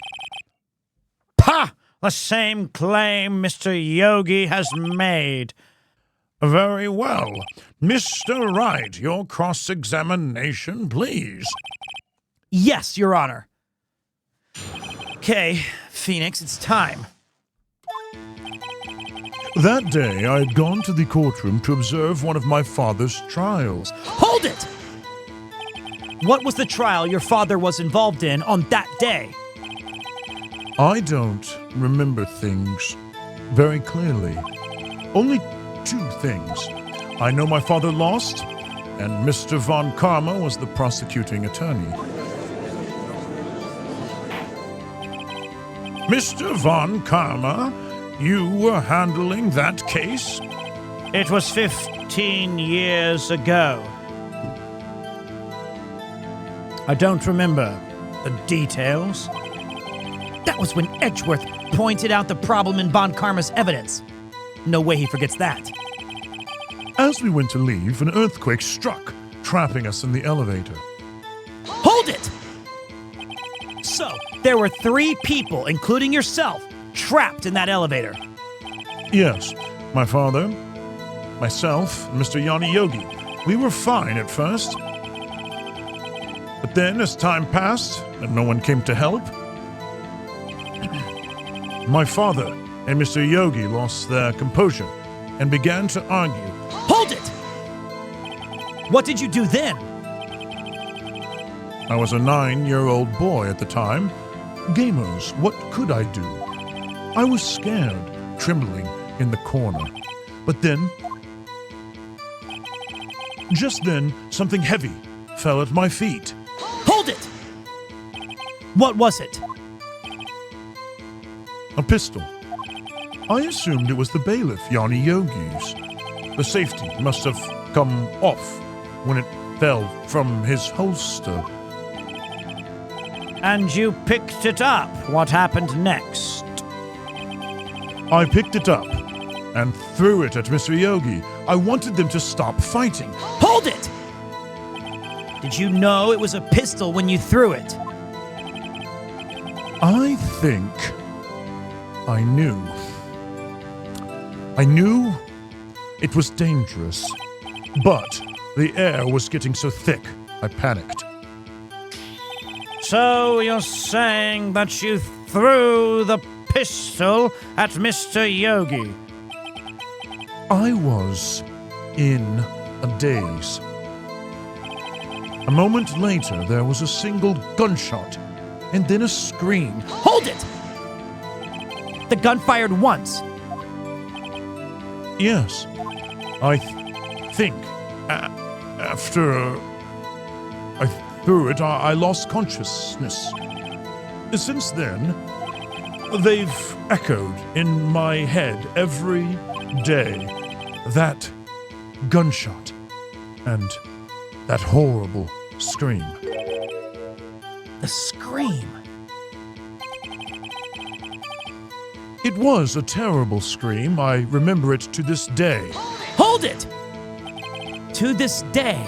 Ha! The same claim Mr. Yogi has made. Very well. Mr. Wright, your cross-examination, please. Yes, Your Honor. Okay, Phoenix, it's time. That day, I had gone to the courtroom to observe one of my father's trials. Hold it! What was the trial your father was involved in on that day? I don't remember things very clearly. Only two things. I know my father lost, and Mr. Von Karma was the prosecuting attorney. Mr. Von Karma, you were handling that case? It was 15 years ago. I don't remember the details. That was when Edgeworth pointed out the problem in Von Karma's evidence. No way he forgets that. As we went to leave, an earthquake struck, trapping us in the elevator. Hold it! So, there were 3 people, including yourself, trapped in that elevator. Yes, my father, myself, and Mr. Yanni Yogi. We were fine at first. But then, as time passed and no one came to help, my father and Mr. Yogi lost their composure and began to argue. Hold it! What did you do then? I was a 9-year-old boy at the time. Gamers, what could I do? I was scared, trembling in the corner. But then, just then, something heavy fell at my feet. Hold it! What was it? A pistol. I assumed it was the bailiff, Yanni Yogi's. The safety must have come off when it fell from his holster. And you picked it up. What happened next? I picked it up and threw it at Mr. Yogi. I wanted them to stop fighting. Hold it! Did you know it was a pistol when you threw it? I think I knew. I knew it was dangerous, but the air was getting so thick, I panicked. So you're saying that you threw the pistol at Mr. Yogi? I was in a daze. A moment later, there was a single gunshot, and then a scream. Hold it! The gun fired once. Yes, I think after I threw it, I lost consciousness. Since then, they've echoed in my head every day. That gunshot and that horrible scream. The scream. It was a terrible scream. I remember it to this day. Hold it! To this day.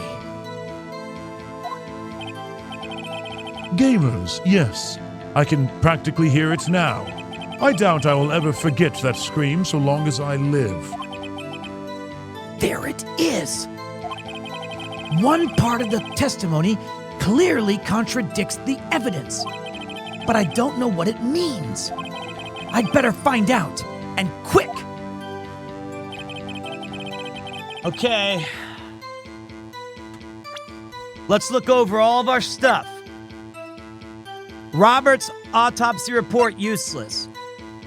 Gamers, yes. I can practically hear it now. I doubt I will ever forget that scream so long as I live. There it is. One part of the testimony clearly contradicts the evidence, but I don't know what it means. I'd better find out, and quick. Okay. Let's look over all of our stuff. Robert's autopsy report useless.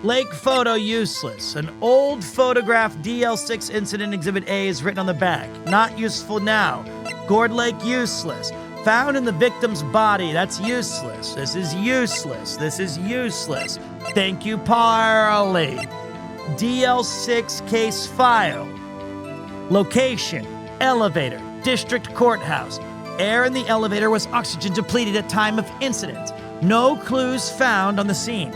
Lake photo useless. An old photograph DL6 incident exhibit A is written on the back. Not useful now. Gourd Lake useless. Found in the victim's body. That's useless. This is useless. This is useless. Thank you, Parley. DL6 case file. Location. Elevator. District courthouse. Air in the elevator was oxygen depleted at time of incident. No clues found on the scene.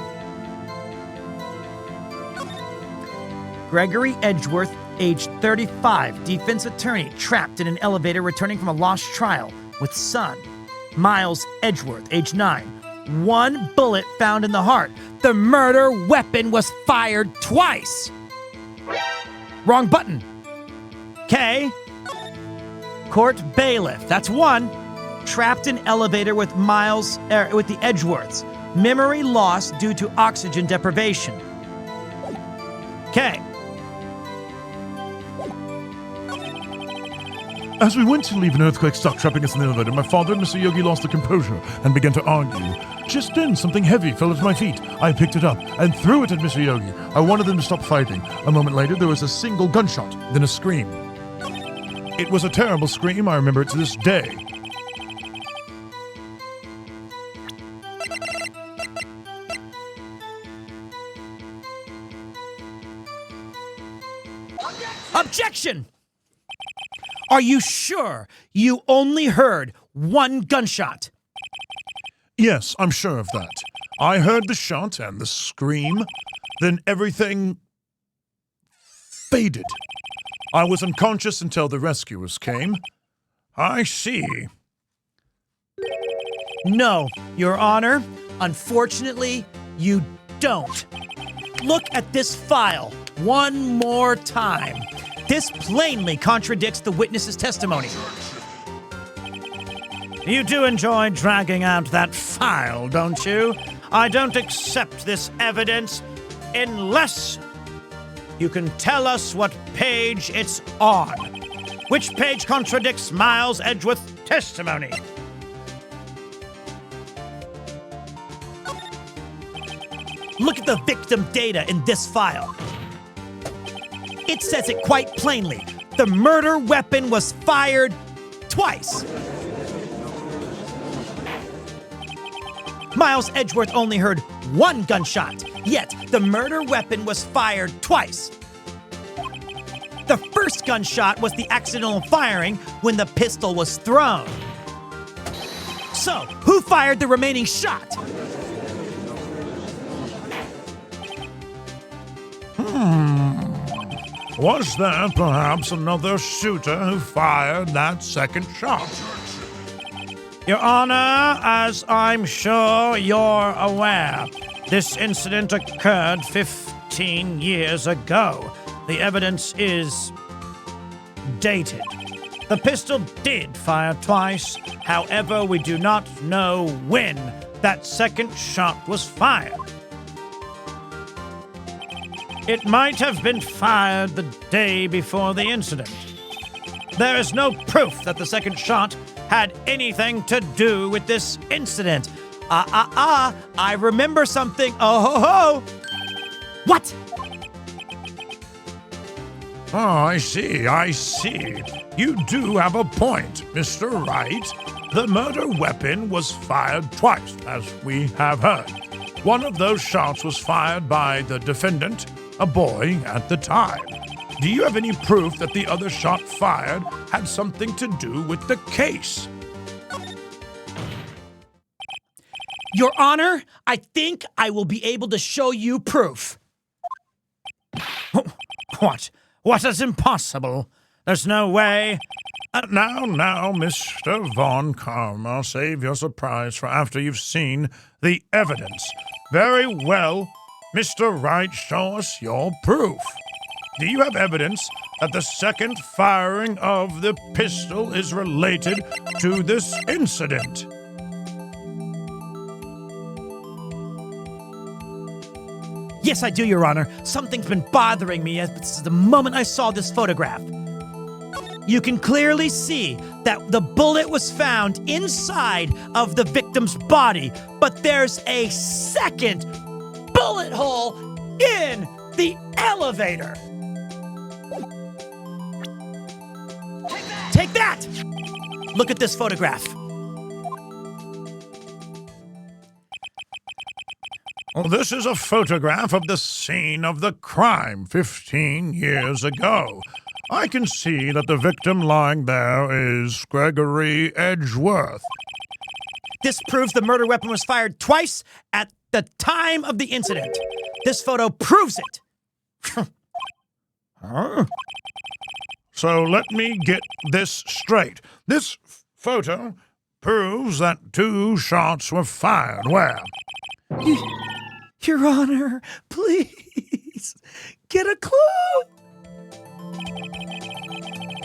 Gregory Edgeworth, age 35, defense attorney, trapped in an elevator returning from a lost trial with son. Miles Edgeworth, age 9. 1 bullet found in the heart. the murder weapon was fired twice. Wrong button. K. Court bailiff. That's 1. Trapped in elevator with with the Edgeworths. Memory loss due to oxygen deprivation. K. As we went to leave, an earthquake stopped trapping us in the elevator. My father and Mr. Yogi lost their composure and began to argue. Just then, something heavy fell at my feet. I picked it up and threw it at Mr. Yogi. I wanted them to stop fighting. A moment later, there was a single gunshot, then a scream. It was a terrible scream. I remember it to this day. Objection! Are you sure you only heard 1 gunshot? Yes, I'm sure of that. I heard the shot and the scream. Then everything faded. I was unconscious until the rescuers came. I see. No, Your Honor. Unfortunately, you don't. Look at this file one more time. This plainly contradicts the witness's testimony. You do enjoy dragging out that file, don't you? I don't accept this evidence unless you can tell us what page it's on. Which page contradicts Miles Edgeworth's testimony? Look at the victim data in this file. It says it quite plainly. The murder weapon was fired twice. Miles Edgeworth only heard 1 gunshot, yet the murder weapon was fired twice. The first gunshot was the accidental firing when the pistol was thrown. So, who fired the remaining shot? Was there perhaps another shooter who fired that second shot? Your Honor, as I'm sure you're aware, this incident occurred 15 years ago. The evidence is dated. The pistol did fire twice. However, we do not know when that second shot was fired. It might have been fired the day before the incident. There is no proof that the second shot had anything to do with this incident. I remember something. Oh, ho, ho. What? Oh, I see. You do have a point, Mr. Wright. The murder weapon was fired twice, as we have heard. One of those shots was fired by the defendant, a boy at the time. Do you have any proof that the other shot fired had something to do with the case? Your Honor, I think I will be able to show you proof. What? What is impossible? There's no way. Now, Mr. Von Karma, save your surprise for after you've seen the evidence. Very well, Mr. Wright, show us your proof. Do you have evidence that the second firing of the pistol is related to this incident? Yes, I do, Your Honor. Something's been bothering me since the moment I saw this photograph. You can clearly see that the bullet was found inside of the victim's body, but there's a second bullet hole in the elevator. Take that! Look at this photograph. Well, this is a photograph of the scene of the crime 15 years ago. I can see that the victim lying there is Gregory Edgeworth. This proves the murder weapon was fired twice at the time of the incident. This photo proves it. Huh? So let me get this straight. This photo proves that 2 shots were fired. Where? Your Honor, please get a clue.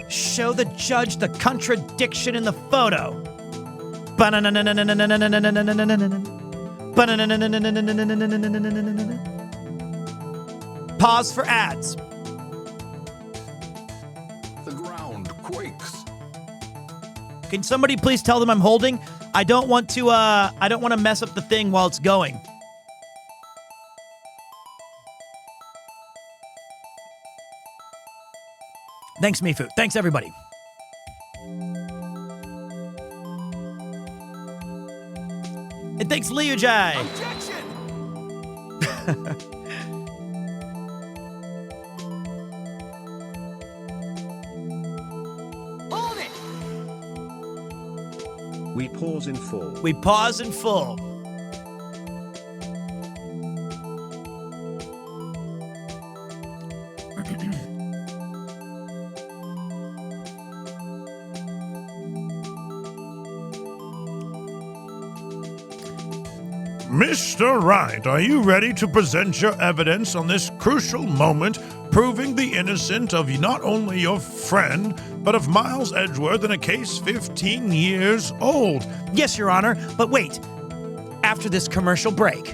Show the judge the contradiction in the photo. Pause for ads. The ground quakes. Can somebody please tell them I'm holding? I don't want to mess up the thing while it's going. Thanks, Mifu. Thanks, everybody. And thanks, Liu Jai. Objection! Hold it! We pause in full. We pause in full. Mr. Wright, are you ready to present your evidence on this crucial moment, proving the innocence of not only your friend, but of Miles Edgeworth in a case 15 years old? Yes, Your Honor, but wait. After this commercial break.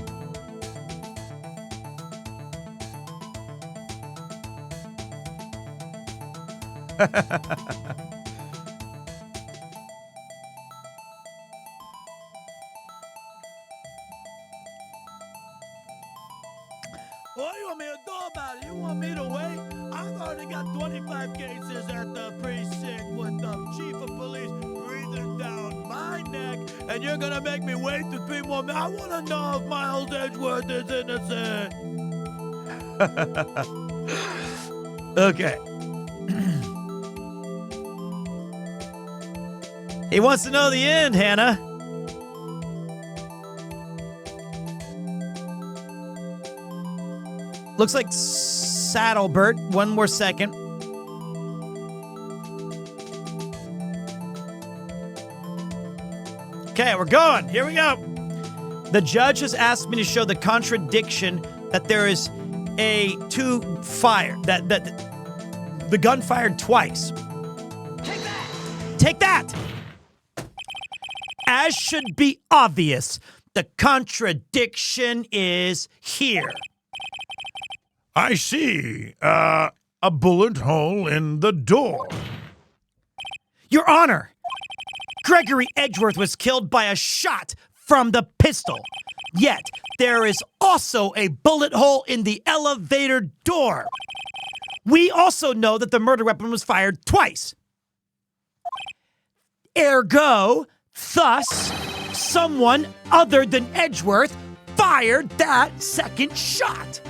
What do you want me to do about it? You want me to wait? I've already got 25 cases at the precinct with the chief of police breathing down my neck, and you're gonna make me wait for 3 more minutes. I want to know if Miles Edgeworth is innocent. Okay. He wants to know the end, Hannah. Looks like Saddlebert. One more second. Okay, we're going. Here we go. The judge has asked me to show the contradiction that there is two fire, that the gun fired twice. Take that! Take that! As should be obvious, the contradiction is here. I see. A bullet hole in the door. Your Honor, Gregory Edgeworth was killed by a shot from the pistol. Yet, there is also a bullet hole in the elevator door. We also know that the murder weapon was fired twice. Ergo, thus, someone other than Edgeworth fired that second shot.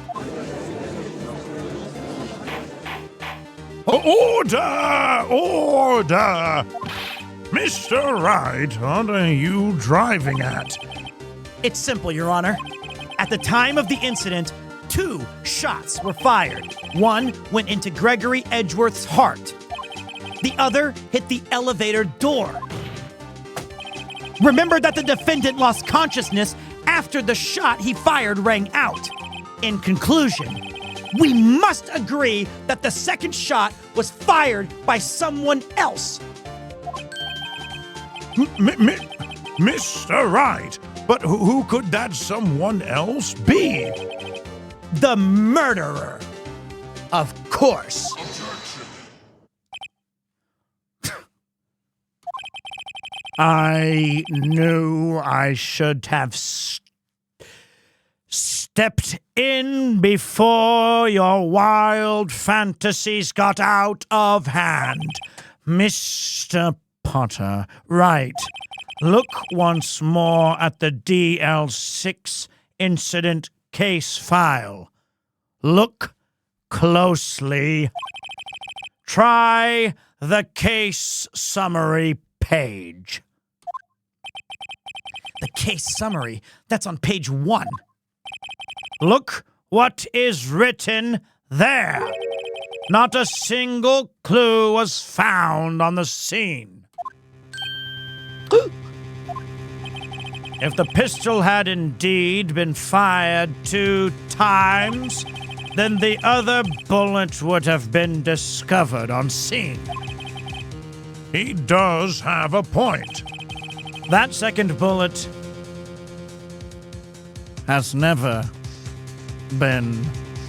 Order! Order! Mr. Wright, what are you driving at? It's simple, Your Honor. At the time of the incident, 2 shots were fired. One went into Gregory Edgeworth's heart. The other hit the elevator door. Remember that the defendant lost consciousness after the shot he fired rang out. In conclusion, we must agree that the second shot was fired by someone else. Mr. Wright, but who could that someone else be? The murderer, of course. I knew I should have stepped in before your wild fantasies got out of hand. Mr. Potter, right. Look once more at the DL6 incident case file. Look closely. Try the case summary page. The case summary, that's on page 1. Look what is written there. Not a single clue was found on the scene. If the pistol had indeed been fired 2 times, then the other bullet would have been discovered on scene. He does have a point. That second bullet has never been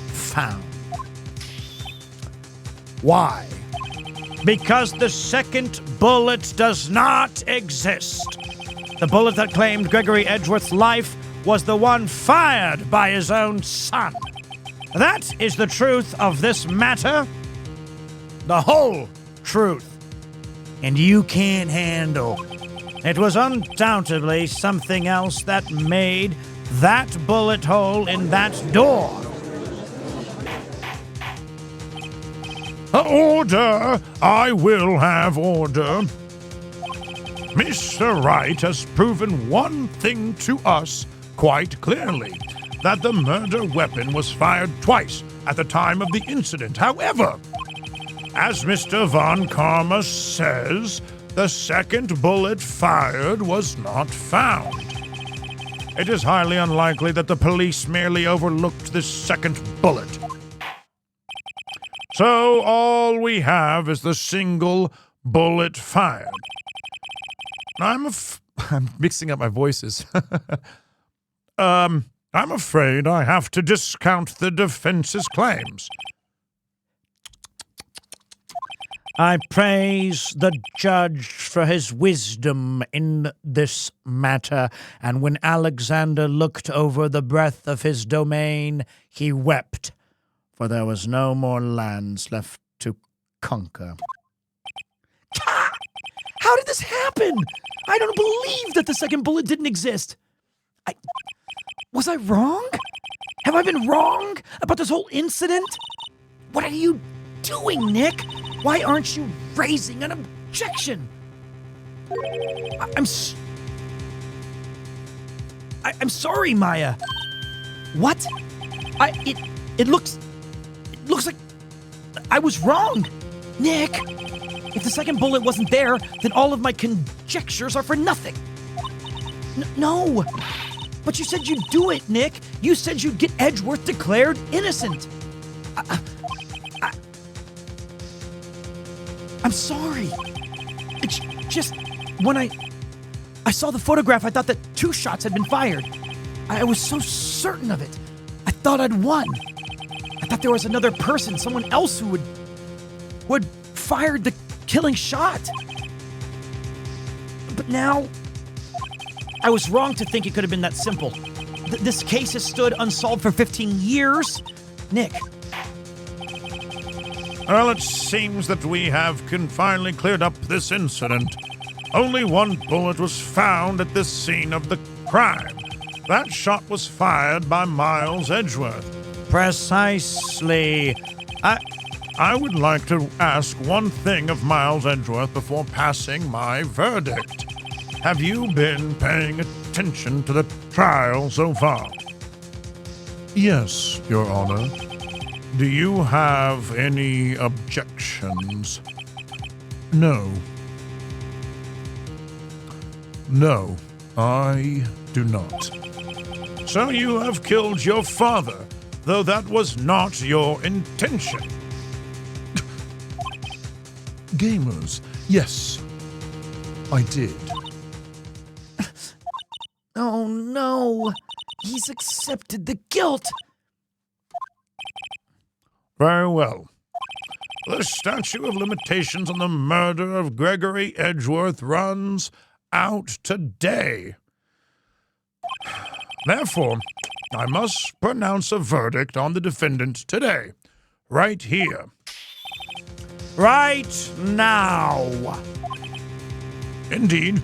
found. Why? Because the second bullet does not exist. The bullet that claimed Gregory Edgeworth's life was the one fired by his own son. That is the truth of this matter, the whole truth. And you can't handle. It was undoubtedly something else that made that bullet hole in that door. Order! I will have order. Mr. Wright has proven one thing to us quite clearly, that the murder weapon was fired twice at the time of the incident. However, as Mr. Von Karma says, the second bullet fired was not found. It is highly unlikely that the police merely overlooked this second bullet. So all we have is the single bullet fired. I'm mixing up my voices. I'm afraid I have to discount the defense's claims. I praise the judge for his wisdom in this matter, and when Alexander looked over the breadth of his domain, he wept, for there was no more lands left to conquer. How did this happen? I don't believe that the second bullet didn't exist. Was I wrong? Have I been wrong about this whole incident? What are you doing, Nick? Why aren't you raising an objection? I'm sorry, Maya. What? It looks like I was wrong. Nick, if the second bullet wasn't there, then all of my conjectures are for nothing. No. But you said you'd do it, Nick. You said you'd get Edgeworth declared innocent. I'm sorry. It's just when I saw the photograph, I thought that 2 shots had been fired. I was so certain of it. I thought I'd won. I thought there was another person, someone else who would fired the killing shot. But now, I was wrong to think it could have been that simple. This case has stood unsolved for 15 years. Nick. Well, it seems that we have finally cleared up this incident. Only 1 bullet was found at the scene of the crime. That shot was fired by Miles Edgeworth. Precisely. I would like to ask one thing of Miles Edgeworth before passing my verdict. Have you been paying attention to the trial so far? Yes, Your Honor. Do you have any objections? No. No, I do not. So you have killed your father, though that was not your intention. Gamers, yes, I did. Oh no, he's accepted the guilt. Very well. The statute of limitations on the murder of Gregory Edgeworth runs out today. Therefore, I must pronounce a verdict on the defendant today, right here. Right now. Indeed.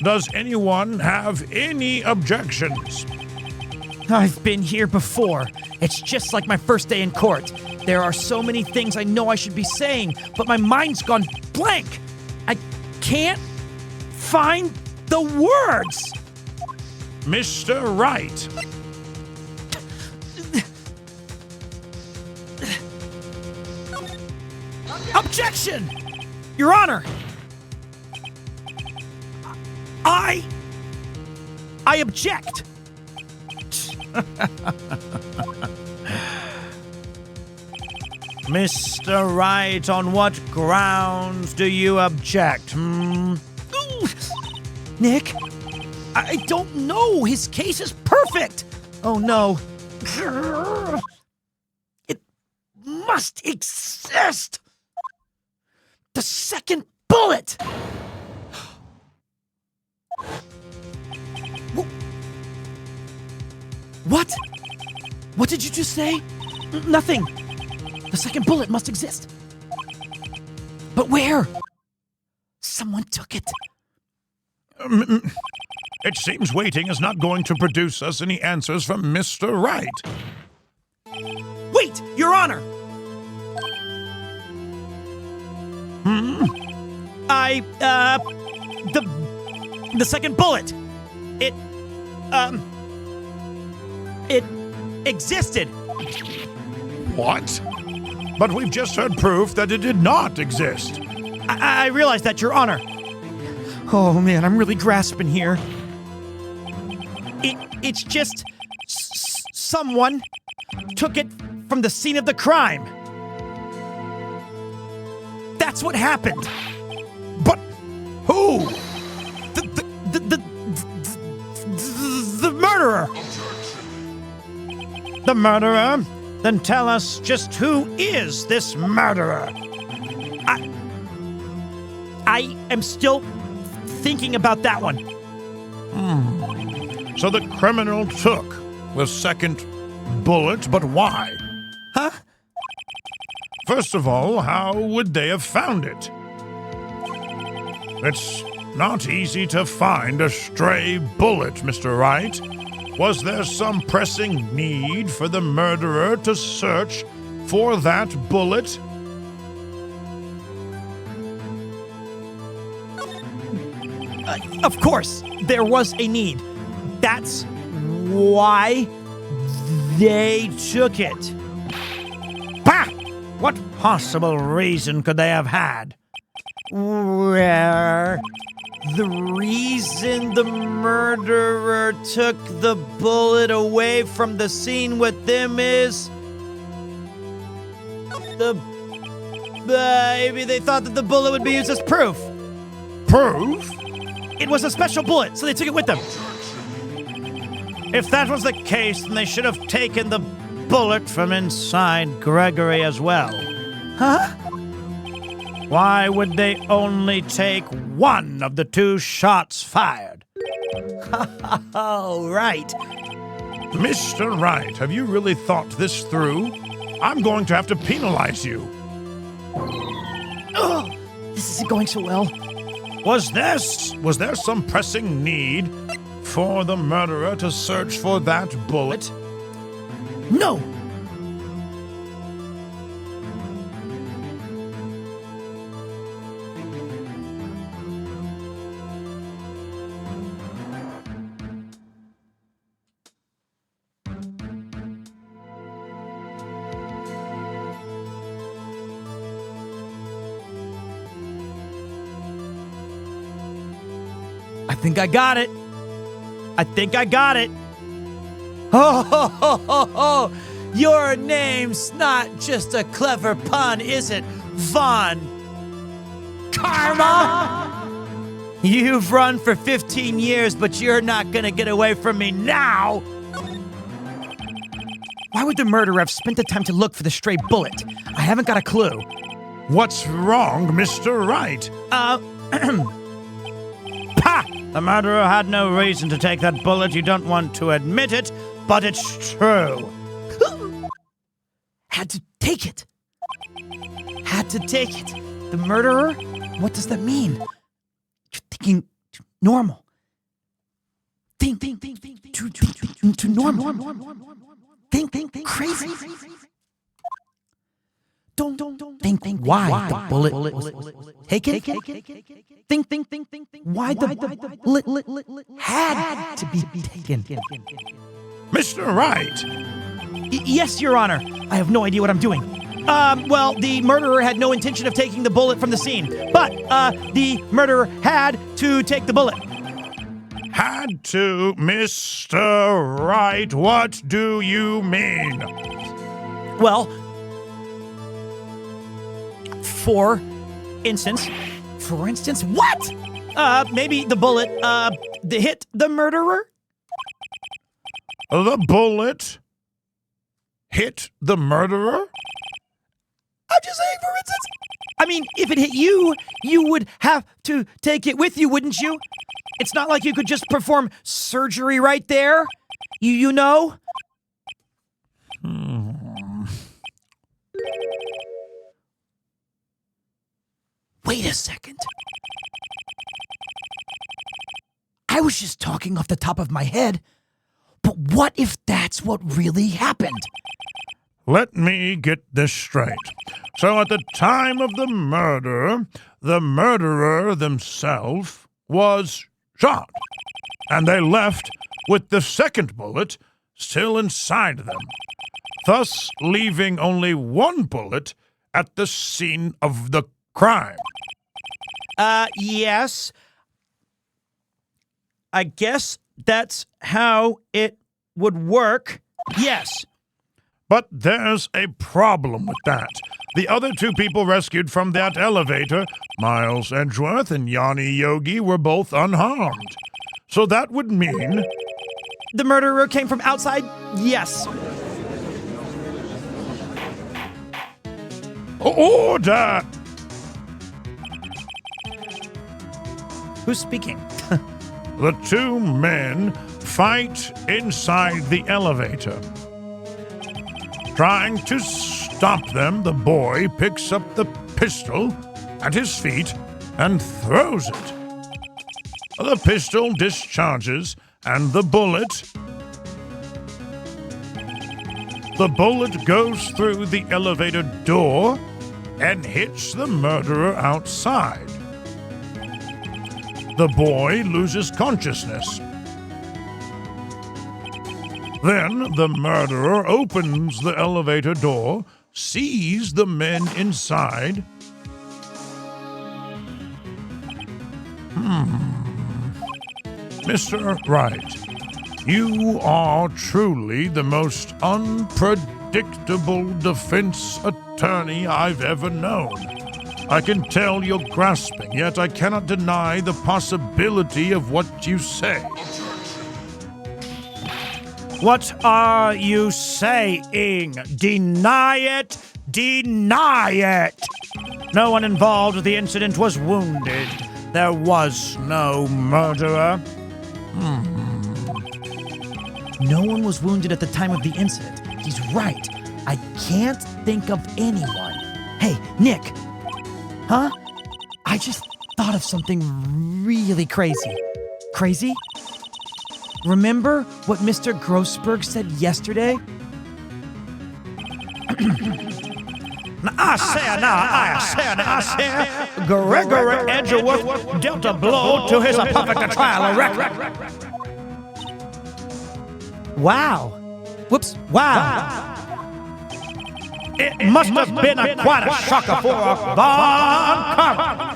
Does anyone have any objections? I've been here before. It's just like my first day in court. There are so many things I know I should be saying, but my mind's gone blank. I can't find the words. Mr. Wright. Objection! Your Honor! I I object. Mr. Wright, on what grounds do you object? Nick, I don't know. His case is perfect. Oh, no. It must exist. The second bullet. What? What did you just say? Nothing. The second bullet must exist. But where? Someone took it. It seems waiting is not going to produce us any answers from Mr. Wright. Wait, Your Honor! The second bullet. It existed. What? But we've just heard proof that it did not exist. I realize that, Your Honor. Oh, man, I'm really grasping here. It's just someone took it from the scene of the crime. That's what happened. But who? The murderer. The murderer? Then tell us just who is this murderer? I am still thinking about that one. So the criminal took the second bullet, but why? Huh? First of all, how would they have found it? It's not easy to find a stray bullet, Mr. Wright. Was there some pressing need for the murderer to search for that bullet? Of course, there was a need. That's why they took it. Bah! What possible reason could they have had? Where the reason the murderer took the bullet away from the scene with them is maybe they thought that the bullet would be used as proof. Proof? It was a special bullet, so they took it with them. If that was the case, then they should have taken the bullet from inside Gregory as well. Huh? Why would they only take one of the two shots fired? Oh, right. Mr. Wright, have you really thought this through? I'm going to have to penalize you. Oh, this isn't going so well. Was there some pressing need for the murderer to search for that bullet? No. I think I got it. Oh, your name's not just a clever pun, is it, Von Karma? You've run for 15 years, but you're not gonna get away from me now. Why would the murderer have spent the time to look for the stray bullet? I haven't got a clue. What's wrong, Mr. Wright? Pah! The murderer had no reason to take that bullet. You don't want to admit it, but it's true. Had to take it. The murderer? What does that mean? You're thinking normal. Think to normal. Think crazy. Don't think why the bullet was taken. Think why the bullet had to be taken. Mr. Wright! Yes, Your Honor. I have no idea what I'm doing. Well, the murderer had no intention of taking the bullet from the scene, but the murderer had to take the bullet. Had to, Mr. Wright. What do you mean? Well, for instance, what? Maybe the bullet, hit the murderer? The bullet hit the murderer? I'm just saying, for instance. I mean, if it hit you, you would have to take it with you, wouldn't you? It's not like you could just perform surgery right there. You know? Wait a second. I was just talking off the top of my head, but what if that's what really happened? Let me get this straight. So at the time of the murderer themselves was shot, and they left with the second bullet still inside them, thus leaving only one bullet at the scene of the crime. Yes. I guess that's how it would work. Yes. But there's a problem with that. The other two people rescued from that elevator, Miles Edgeworth and Yanni Yogi, were both unharmed. So that would mean... The murderer came from outside? Yes. Order! Who's speaking? The two men fight inside the elevator. Trying to stop them, the boy picks up the pistol at his feet and throws it. The pistol discharges, and the bullet goes through the elevator door and hits the murderer outside. The boy loses consciousness. Then the murderer opens the elevator door, sees the men inside. Mr. Wright, you are truly the most unpredictable defense attorney I've ever known. I can tell you're grasping, yet I cannot deny the possibility of what you say. What are you saying? Deny it! Deny it! No one involved with the incident was wounded. There was no murderer. No one was wounded at the time of the incident. He's right. I can't think of anyone. Hey, Nick. Huh? I just thought of something really crazy. Crazy? Remember what Mr. Grossberg said yesterday? I say, Gregory Edgeworth dealt a blow to his public trial record. Wow. Whoops. Wow. It must have been quite a shocker for Von Karma.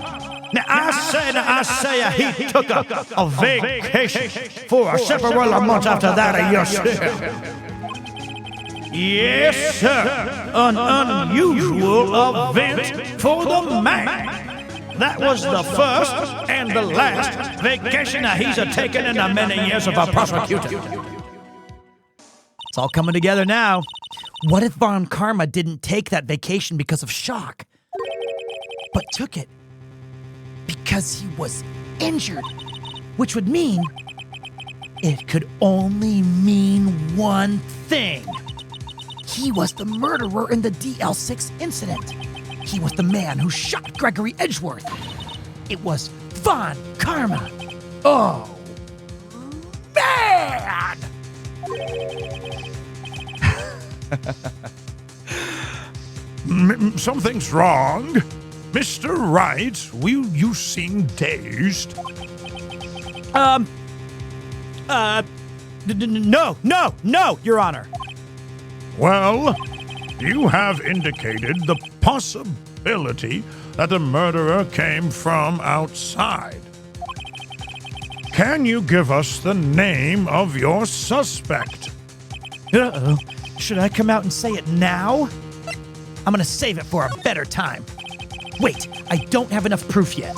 Now I say, he took a vacation for several months after that, yes, sir. Yes, sir. An unusual event for the man. That was the first and the last vacation he's taken in the many years of a prosecutor. It's all coming together now. What if Von Karma didn't take that vacation because of shock, but took it because he was injured? Which would mean it could only mean one thing. He was the murderer in the DL6 incident. He was the man who shot Gregory Edgeworth. It was Von Karma. Oh, man! Something's wrong. Mr. Wright, you seem dazed. No, Your Honor. Well, you have indicated the possibility that the murderer came from outside. Can you give us the name of your suspect? Uh-oh. Should I come out and say it now? I'm gonna save it for a better time. Wait, I don't have enough proof yet.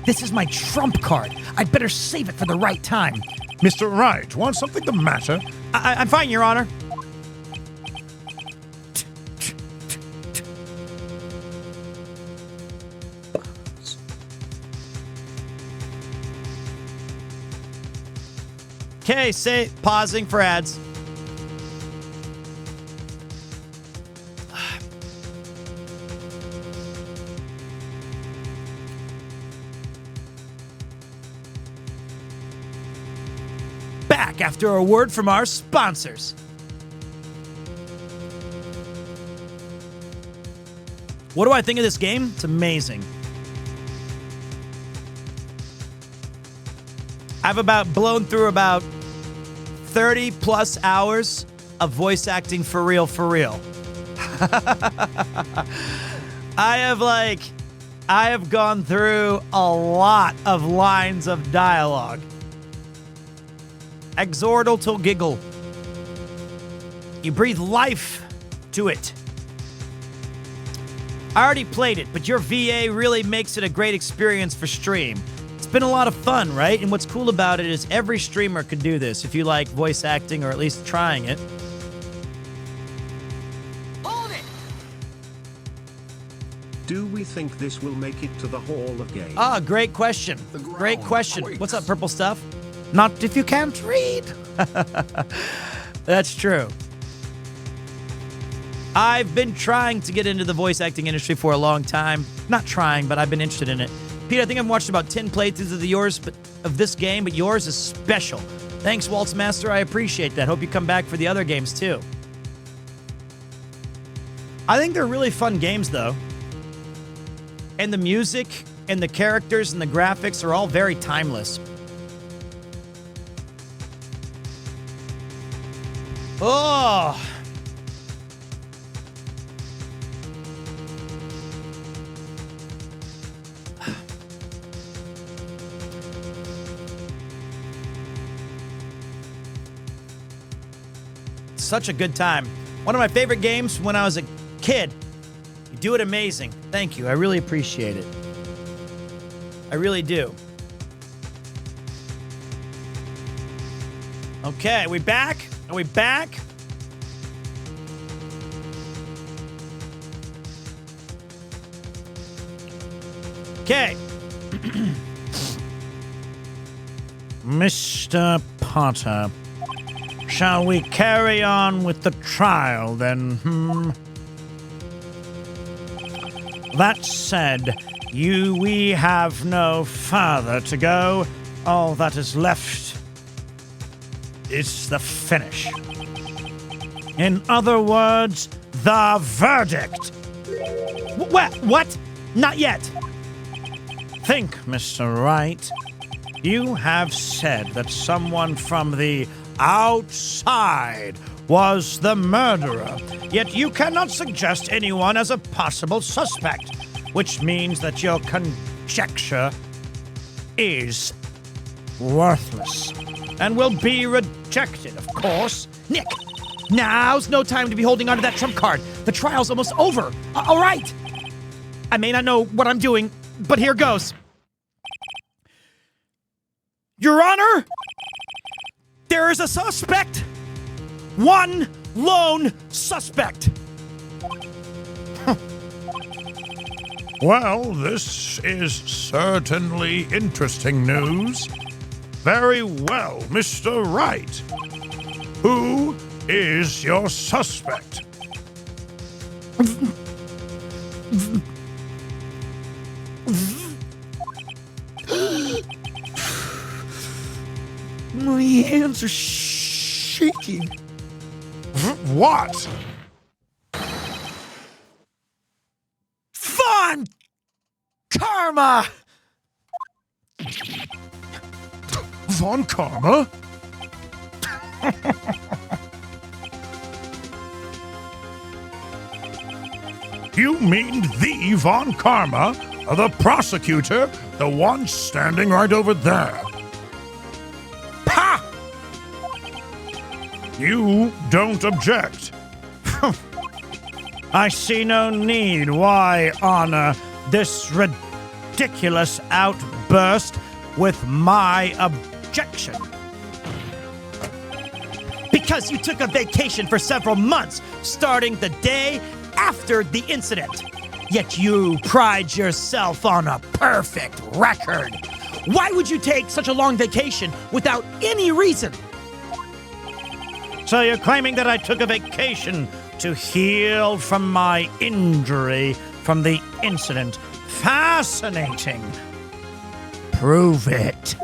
This is my trump card. I'd better save it for the right time. Mr. Wright, want something the matter? I'm fine, Your Honor. Okay, say pausing for ads. Back after a word from our sponsors. What do I think of this game? It's amazing. I've blown through about 30 plus hours of voice acting for real. I have gone through a lot of lines of dialogue. Exhortal till giggle. You breathe life to it. I already played it, but your VA really makes it a great experience for stream. It's been a lot of fun, right? And what's cool about it is every streamer could do this if you like voice acting or at least trying it. Hold it! Do we think this will make it to the Hall of Game? Ah, great question. Great question. What's up, purple stuff? Not if you can't read. That's true. I've been trying to get into the voice acting industry for a long time. Not trying, but I've been interested in it. Pete, I think I've watched about 10 playthroughs of this game, but yours is special. Thanks, Waltz Master. I appreciate that. Hope you come back for the other games, too. I think they're really fun games, though. And the music and the characters and the graphics are all very timeless. Oh! Such a good time. One of my favorite games when I was a kid. You do it amazing. Thank you. I really appreciate it. I really do. Okay, are we back? Are we back? Okay. Mr. Potter, shall we carry on with the trial then, That said, we have no further to go. All that is left is the finish. In other words, the verdict. What? Not yet. Think, Mr. Wright. You have said that someone from the outside was the murderer, yet you cannot suggest anyone as a possible suspect, which means that your conjecture is worthless and will be rejected, of course. Nick, now's no time to be holding onto that trump card. The trial's almost over. All right. I may not know what I'm doing, but here goes. Your Honor, there is a suspect. One lone suspect. Well, this is certainly interesting news. Very well, Mr. Wright. Who is your suspect? My hands are shaking. What? Von Karma! Von Karma? You mean the Von Karma, the prosecutor, the one standing right over there? You don't object. I see no need why honor this ridiculous outburst with my objection. Because you took a vacation for several months, starting the day after the incident. Yet you pride yourself on a perfect record. Why would you take such a long vacation without any reason? So you're claiming that I took a vacation to heal from my injury from the incident. Fascinating. Prove it.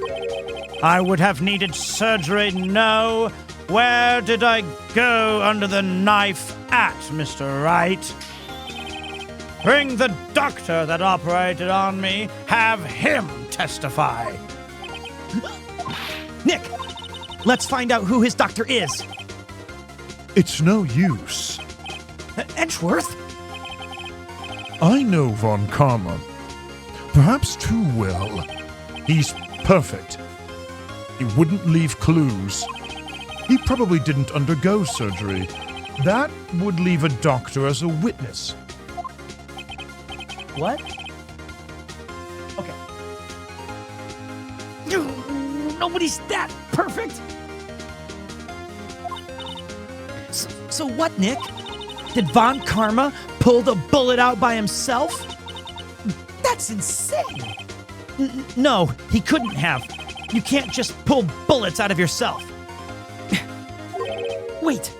I would have needed surgery. No. Where did I go under the knife at, Mr. Wright? Bring the doctor that operated on me. Have him testify. Nick, let's find out who his doctor is. It's no use. Edgeworth? I know Von Karma. Perhaps too well. He's perfect. He wouldn't leave clues. He probably didn't undergo surgery. That would leave a doctor as a witness. What? Okay. Nobody's that perfect. So what, Nick? Did Von Karma pull the bullet out by himself? That's insane. No, he couldn't have. You can't just pull bullets out of yourself. Wait.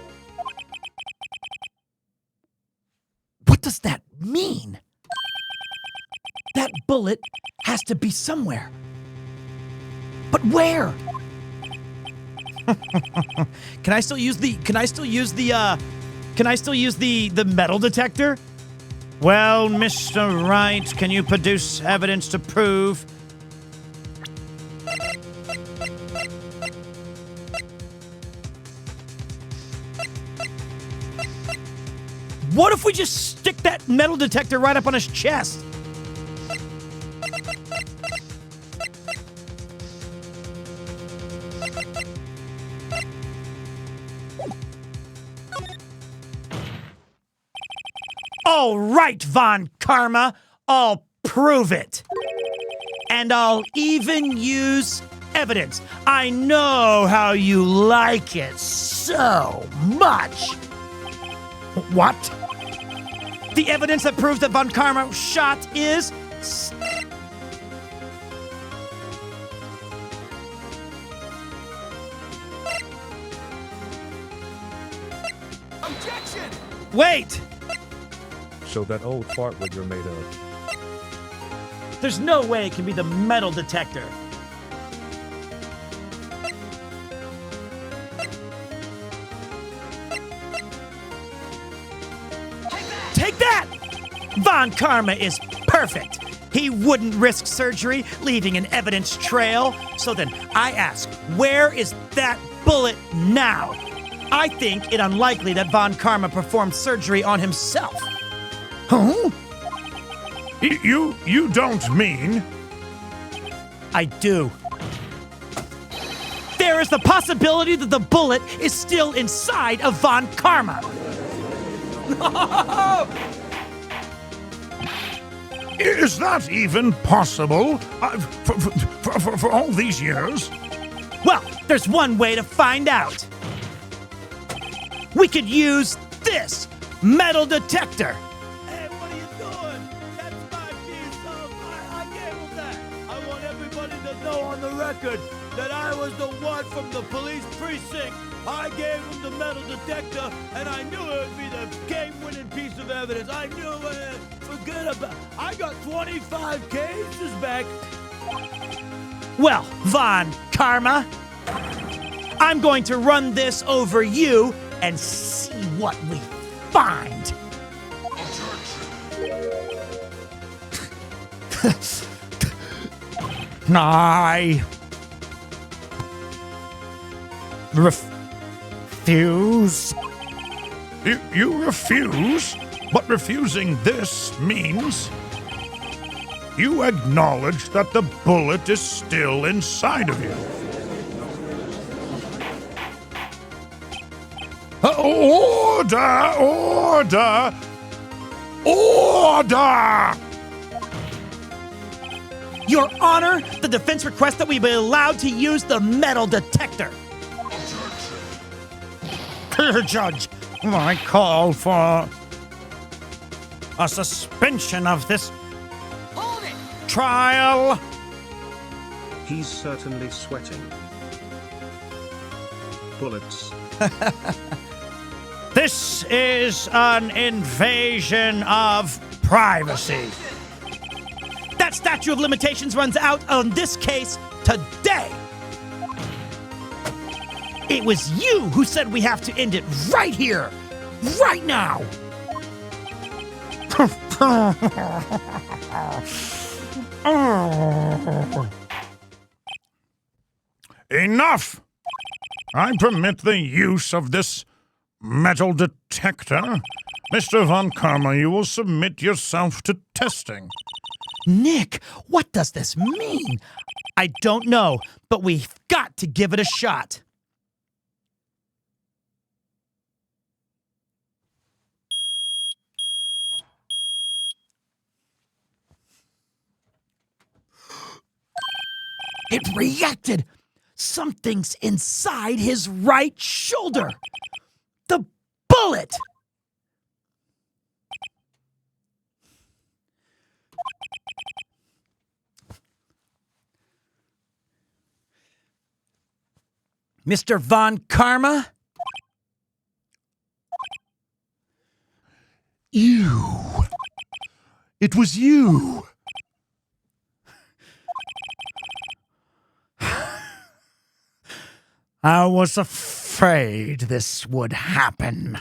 What does that mean? That bullet has to be somewhere. But where? Can I still use the metal detector? Well, Mr. Wright, can you produce evidence to prove? What if we just stick that metal detector right up on his chest? All right, Von Karma, I'll prove it. And I'll even use evidence. I know how you like it so much. What? The evidence that proves that Von Karma shot is... Objection! Wait! Show that old fart what you're made of. There's no way it can be the metal detector. Take that! Von Karma is perfect. He wouldn't risk surgery, leaving an evidence trail. So then I ask, where is that bullet now? I think it unlikely that Von Karma performed surgery on himself. Huh? You don't mean... I do. There is the possibility that the bullet is still inside of Von Karma. Is that even possible? For all these years? Well, there's one way to find out. We could use this metal detector. Hey, what are you doing? That's my piece of... I gave him that. I want everybody to know on the record that I was the one from the police precinct. I gave him the metal detector, and I knew it would be the game-winning piece of evidence. I knew it. Forget about... I got 25 cases back. Well, Von Karma, I'm going to run this over you and see what we find. I refuse. You refuse? But refusing this means... You acknowledge that the bullet is still inside of you. Order! Order! Order! Your Honor, the defense requests that we be allowed to use the metal detector. Clear, Judge. I call for a suspension of this trial. He's certainly sweating. Bullets. This is an invasion of privacy. That statute of limitations runs out on this case today. It was you who said we have to end it right here, right now. Enough! I permit the use of this metal detector. Mr. Von Karma, you will submit yourself to testing. Nick, what does this mean? I don't know, but we've got to give it a shot. It reacted! Something's inside his right shoulder! The bullet! Mr. Von Karma? You. It was you. I was afraid this would happen.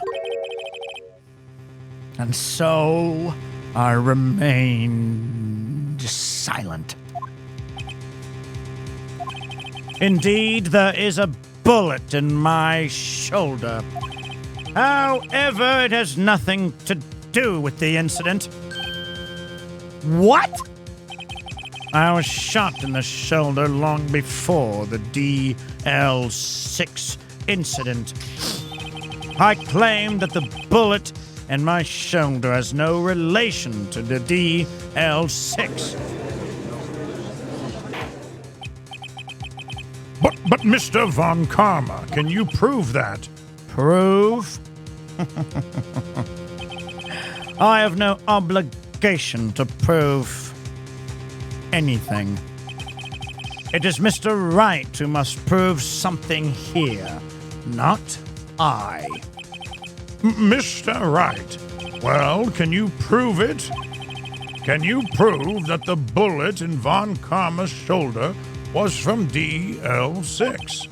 And so I remained silent. Indeed, there is a bullet in my shoulder. However, it has nothing to do with the incident. What? I was shot in the shoulder long before the DL6 incident. I claim that the bullet in my shoulder has no relation to the DL6. But Mr. Von Karma, can you prove that? Prove? I have no obligation to prove anything. It is Mr. Wright who must prove something here, not I. Mr. Wright, well, can you prove it? Can you prove that the bullet in Von Karma's shoulder was from DL6?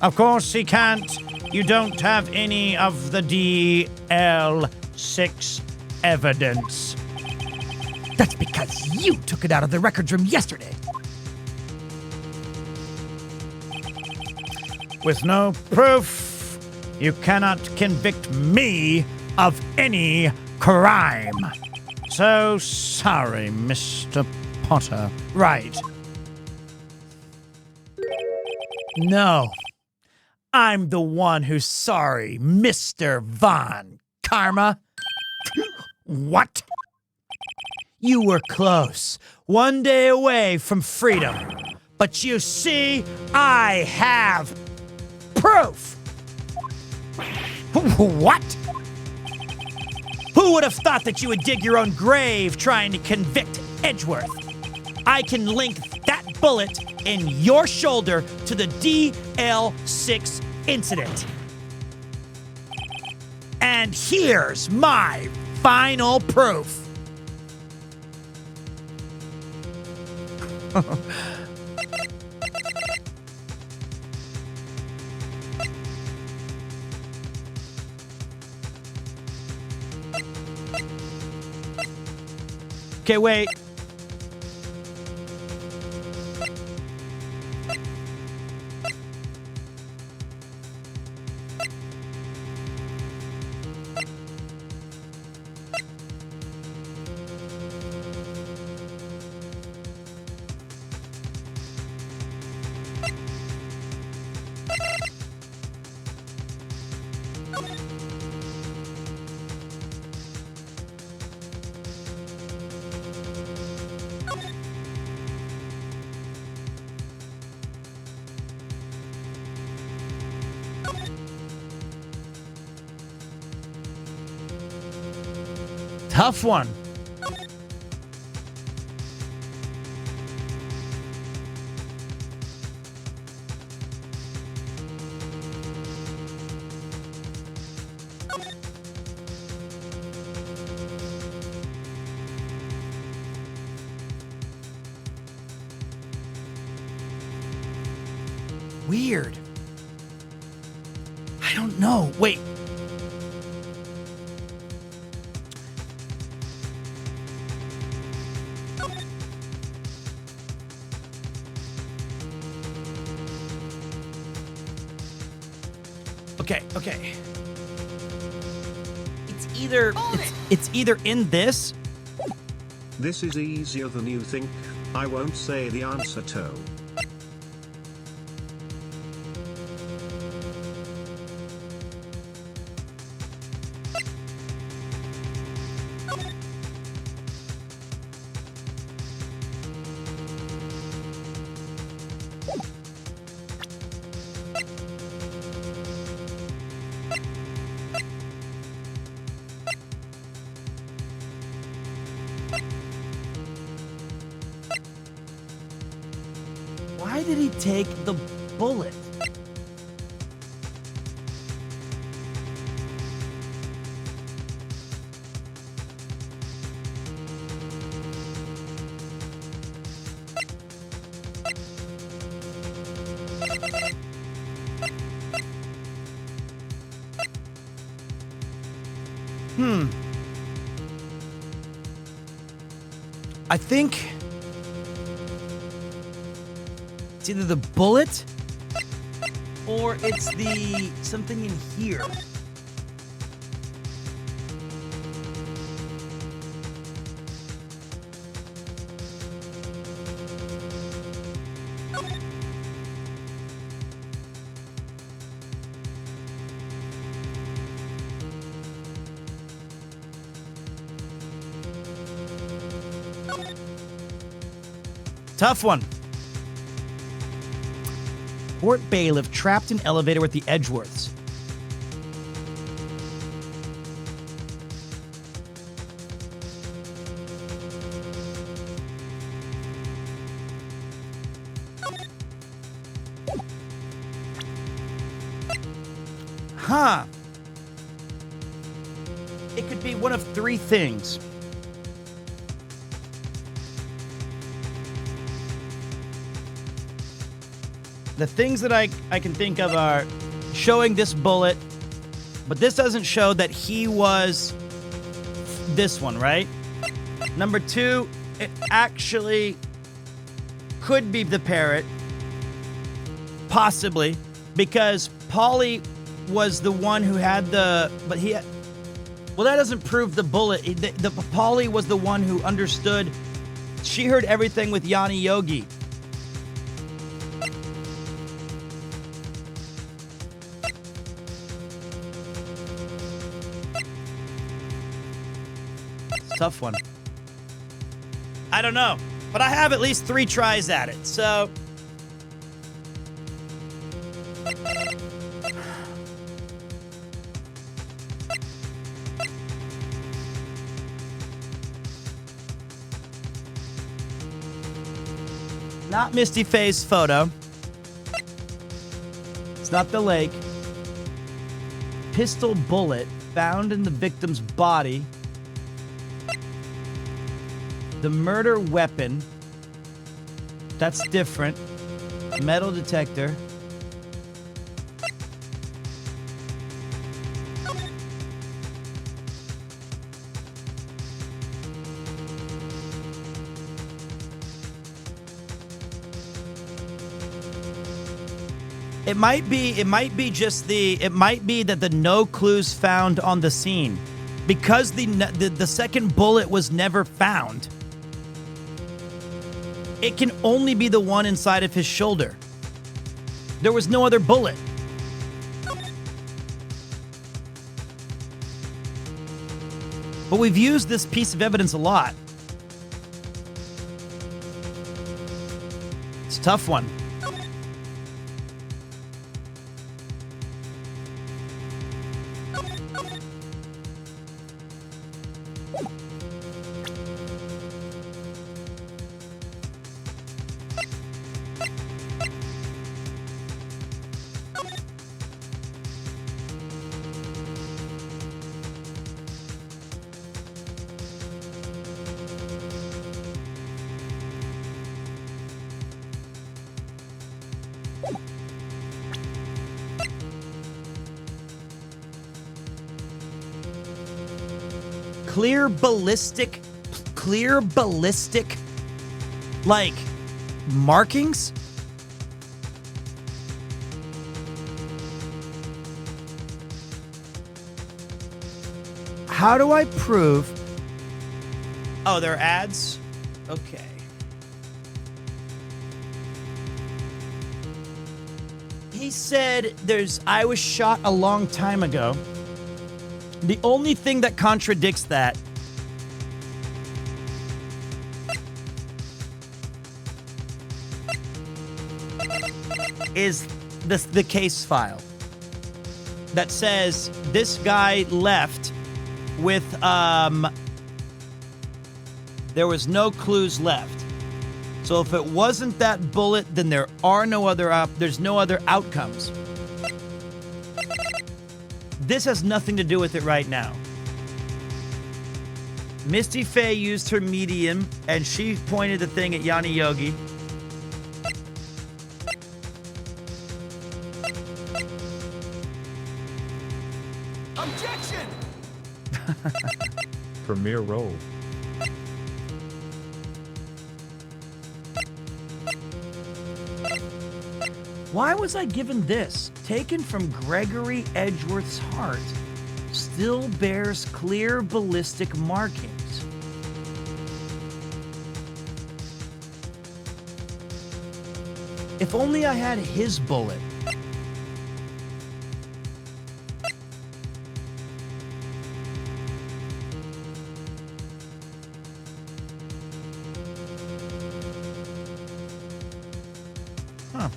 Of course he can't. You don't have any of the DL6 evidence. That's because you took it out of the records room yesterday. With no proof, you cannot convict me of any crime. So sorry, Mr. Potter. Right. No. I'm the one who's sorry, Mr. Von Karma. What? You were close. One day away from freedom. But you see, I have proof. What? Who would have thought that you would dig your own grave trying to convict Edgeworth? I can link that bullet in your shoulder to the DL6 incident. And here's my final proof. Okay, wait. Tough one. Weird. I don't know. Wait. Okay. It's either in this. This is easier than you think. I won't say the answer to. Why did he take the bullet? I think it's either the bullet or it's the something in here. Tough one. Court bailiff trapped in elevator with the Edgeworths. Huh. It could be one of three things. The things that I can think of are showing this bullet, but this doesn't show that he was this one, right? Number two, it actually could be the parrot, possibly, because Polly was the one who had the, but he had, well, that doesn't prove the bullet. The Polly was the one who understood. She heard everything with Yanni Yogi. Tough one. I don't know, but I have at least 3 tries at it, so. Not Misty Face photo. It's not the lake. Pistol bullet found in the victim's body. The murder weapon. That's different. Metal detector. It might be that the no clues found on the scene, because the second bullet was never found. It can only be the one inside of his shoulder. There was no other bullet. But we've used this piece of evidence a lot. It's a tough one. clear ballistic, like, markings? How do I prove? Oh, they're ads? Okay. He said I was shot a long time ago. The only thing that contradicts that is the case file that says this guy left with there was no clues left. So if it wasn't that bullet, then there's no other outcomes. This has nothing to do with it right now. Misty Faye used her medium, and she pointed the thing at Yanni Yogi. Objection! Premier role. Why was I given this? Taken from Gregory Edgeworth's heart, still bears clear ballistic markings. If only I had his bullet. Huh.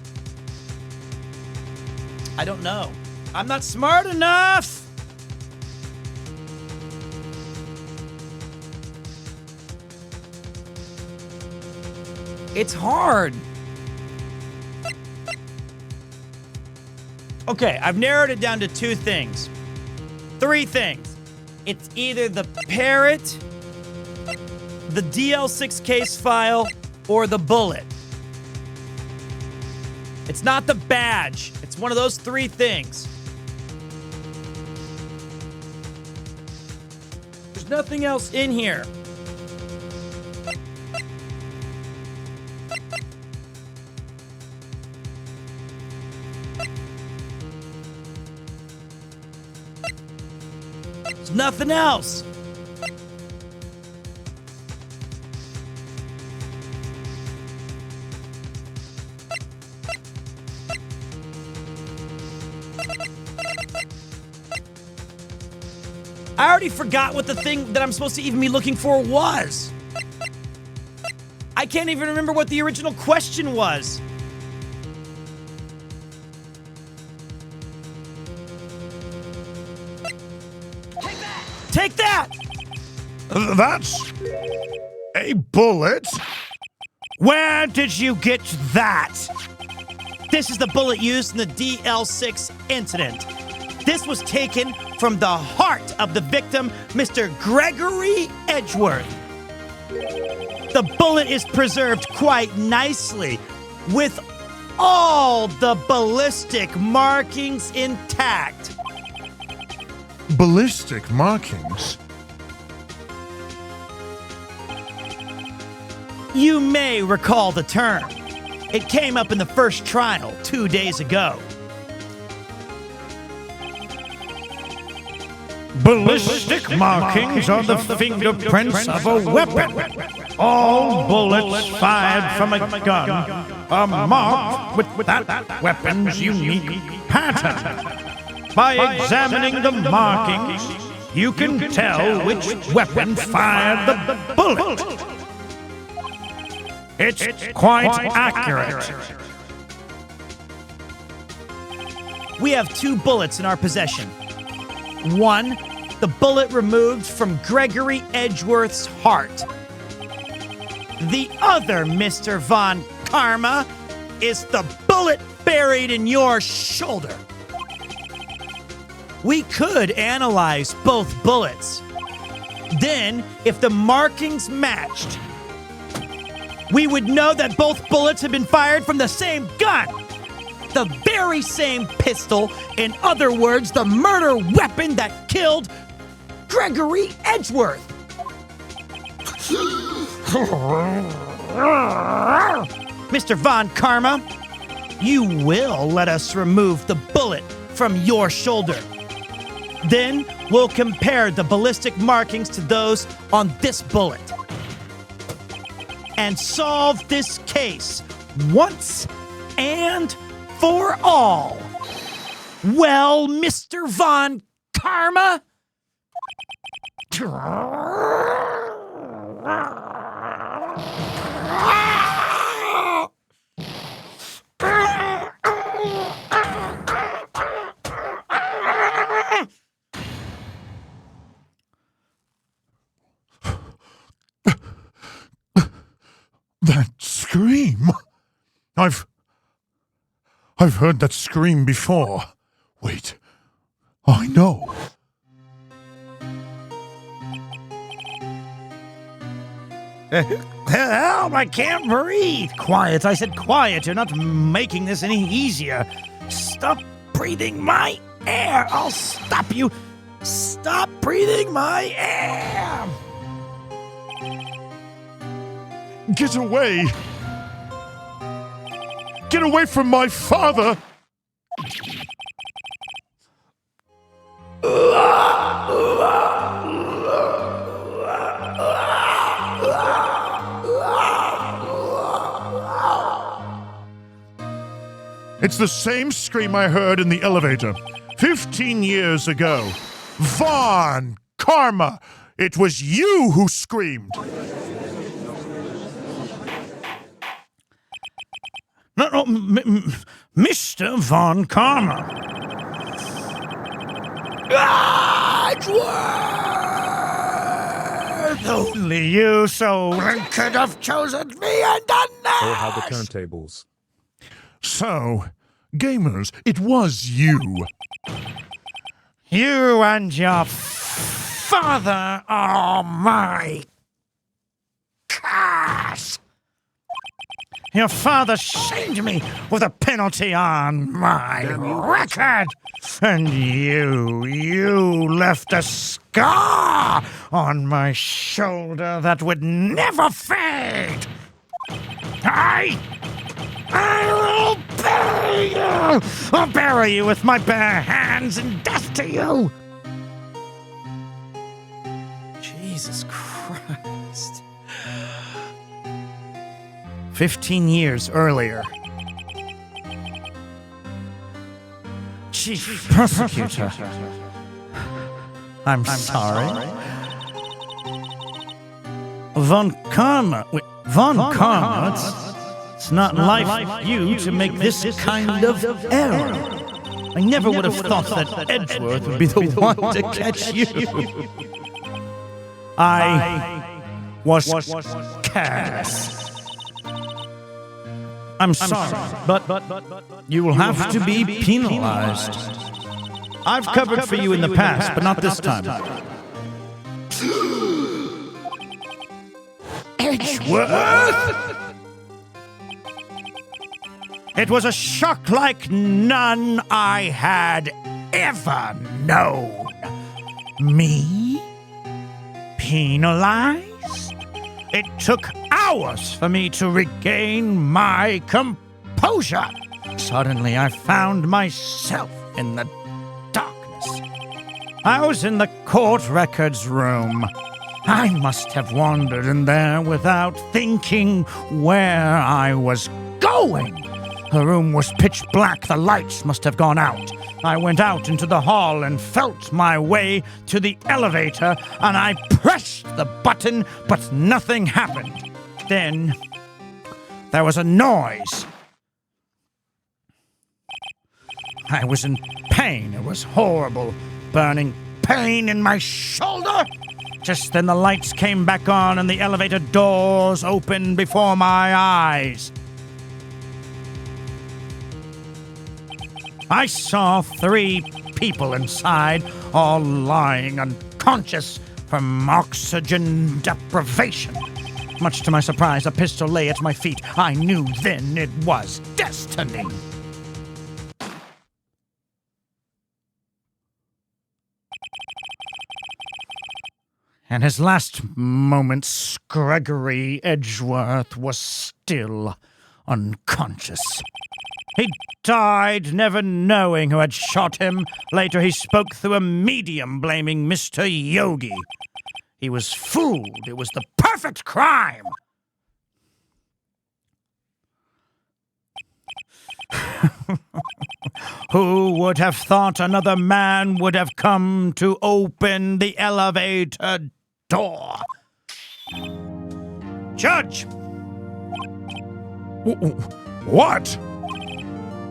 I don't know. I'm not smart enough! It's hard. Okay, I've narrowed it down to 2 things. 3 things. It's either the parrot, the DL6 case file, or the bullet. It's not the badge. It's one of those 3 things. There's nothing else in here. There's nothing else. I already forgot what the thing that I'm supposed to even be looking for was. I can't even remember what the original question was. Take that! That's a bullet. Where did you get that? This is the bullet used in the DL6 incident. This was taken from the heart of the victim, Mr. Gregory Edgeworth. The bullet is preserved quite nicely, with all the ballistic markings intact. Ballistic markings? You may recall the term. It came up in the first trial 2 days ago. Ballistic markings are the fingerprints of a weapon. All bullets fired from a gun are marked with that weapon's unique pattern. By examining the markings, you can tell which weapon fired the bullet. It's quite accurate. We have 2 bullets in our possession. One, the bullet removed from Gregory Edgeworth's heart. The other, Mr. Von Karma, is the bullet buried in your shoulder. We could analyze both bullets. Then, if the markings matched, we would know that both bullets had been fired from the same gun. The very same pistol, in other words, the murder weapon that killed Gregory Edgeworth. Mr. Von Karma, you will let us remove the bullet from your shoulder. Then we'll compare the ballistic markings to those on this bullet and solve this case once and for all. Well, Mr. Von Karma? That scream. I've heard that scream before. Wait. I know. Help, I can't breathe. Quiet, I said quiet. You're not making this any easier. Stop breathing my air. I'll stop you. Stop breathing my air. Get away! Get away from my father! It's the same scream I heard in the elevator 15 years ago. Von Karma! It was you who screamed! No, Mr. Von Karma. It's worth only you so could have chosen me and done that. Oh, how the turntables. So, gamers, it was you. You and your father are my curse. Your father shamed me with a penalty on my record. And you left a scar on my shoulder that would never fade. I will bury you. I'll bury you with my bare hands and death to you. Jesus Christ. 15 years earlier, Chief Prosecutor, I'm sorry. Von Karma, it's not like you to make this kind of error. I never would have thought that Edgeworth would be the one to catch you. I was careless. I'm sorry, but you will have to be penalized. I've covered for you in the past, but not this time. Edgeworth? It was a shock like none I had ever known. Me? Penalized? It took hours for me to regain my composure. Suddenly, I found myself in the darkness. I was in the court records room. I must have wandered in there without thinking where I was going. The room was pitch black. The lights must have gone out. I went out into the hall and felt my way to the elevator, and I pressed the button, but nothing happened. Then there was a noise. I was in pain. It was horrible, burning pain in my shoulder. Just then the lights came back on and the elevator doors opened before my eyes. I saw 3 people inside, all lying unconscious from oxygen deprivation. Much to my surprise, a pistol lay at my feet. I knew then it was destiny. and his last moments, Gregory Edgeworth was still unconscious. He died never knowing who had shot him. Later he spoke through a medium blaming Mr. Yogi. He was fooled. It was the perfect crime. Who would have thought another man would have come to open the elevator door? Judge! What?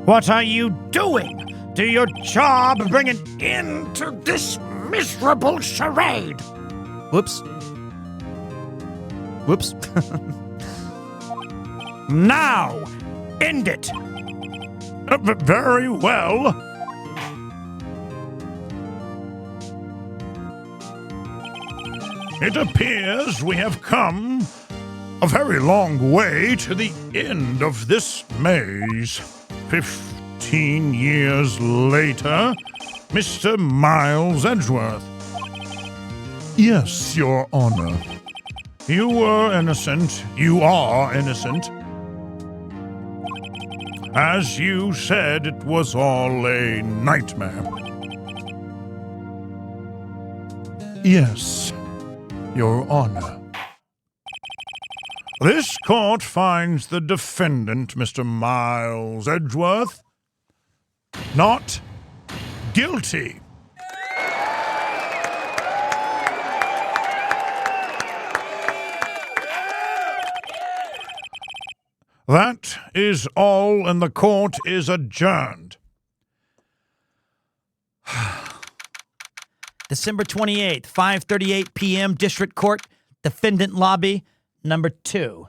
What are you doing? Do your job, bring an end to this miserable charade. Whoops. Whoops. Now, end it. Very well. It appears we have come a very long way to the end of this maze. 15 years later, Mr. Miles Edgeworth. Yes, Your Honor. You were innocent. You are innocent. As you said, it was all a nightmare. Yes, Your Honor. This court finds the defendant, Mr. Miles Edgeworth, not guilty. That is all, and the court is adjourned. December 28th, 5:38 p.m., District Court, Defendant Lobby, number 2.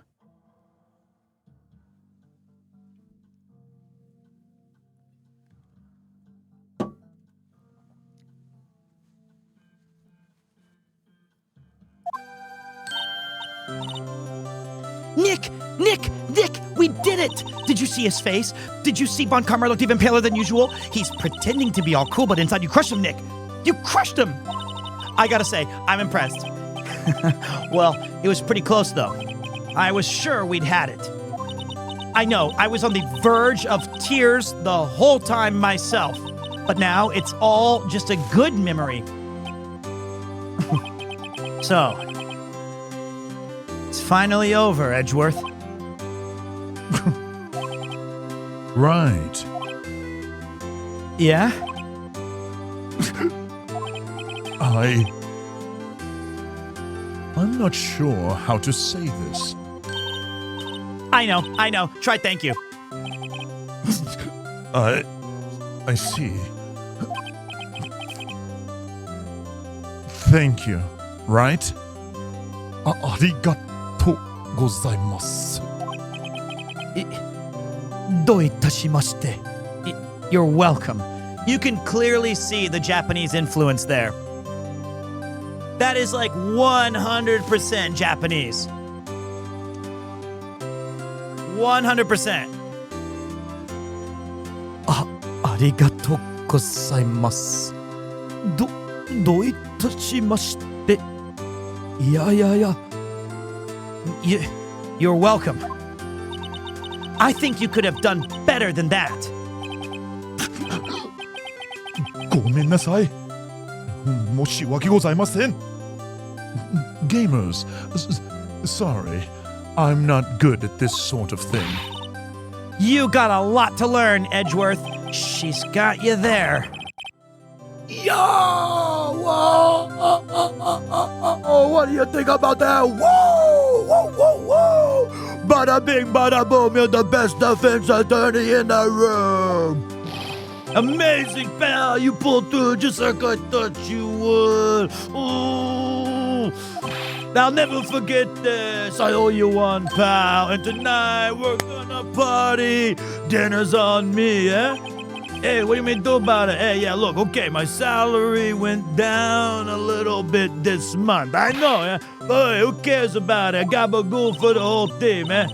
Nick, we did it! Did you see his face? Did you see Von Karma looked even paler than usual? He's pretending to be all cool, but inside you crushed him, Nick. You crushed him! I gotta say, I'm impressed. Well, it was pretty close, though. I was sure we'd had it. I know, I was on the verge of tears the whole time myself. But now it's all just a good memory. So, it's finally over, Edgeworth. Right. Yeah? I'm not sure how to say this. I know. Try thank you. I see. Thank you, right? Arigatou gozaimasu. You're welcome. You can clearly see the Japanese influence there. That is like 100% Japanese. 100%. ありがとうございます。どういたしまして。いや。You're welcome. I think you could have done better than that. ごめんなさい。申し訳ございません。Gamers, sorry. I'm not good at this sort of thing. You got a lot to learn, Edgeworth. She's got you there. Yo! Whoa! What do you think about that? Whoa! Bada bing, bada boom, you're the best defense attorney in the room. Amazing, pal. You pulled through just like I thought you would. Ooh. I'll never forget this. I owe you one, pal. And tonight we're gonna party. Dinner's on me, eh? Hey, what do you mean do about it? Hey, yeah, look, okay, my salary went down a little bit this month. I know, eh? Hey, who cares about it? Gabagool for the whole team, eh?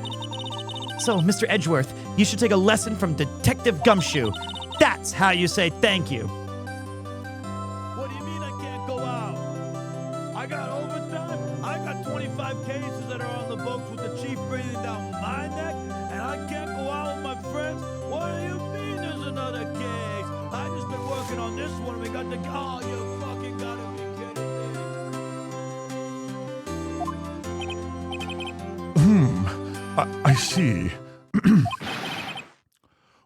So, Mr. Edgeworth, you should take a lesson from Detective Gumshoe. That's how you say thank you. What do you mean I can't go out? I got overtime. sheep breathing down my neck, and I can't go out with my friends? What do you mean there's another case? I just been working on this one. We got the... Oh, you fucking gotta be kidding me. I see.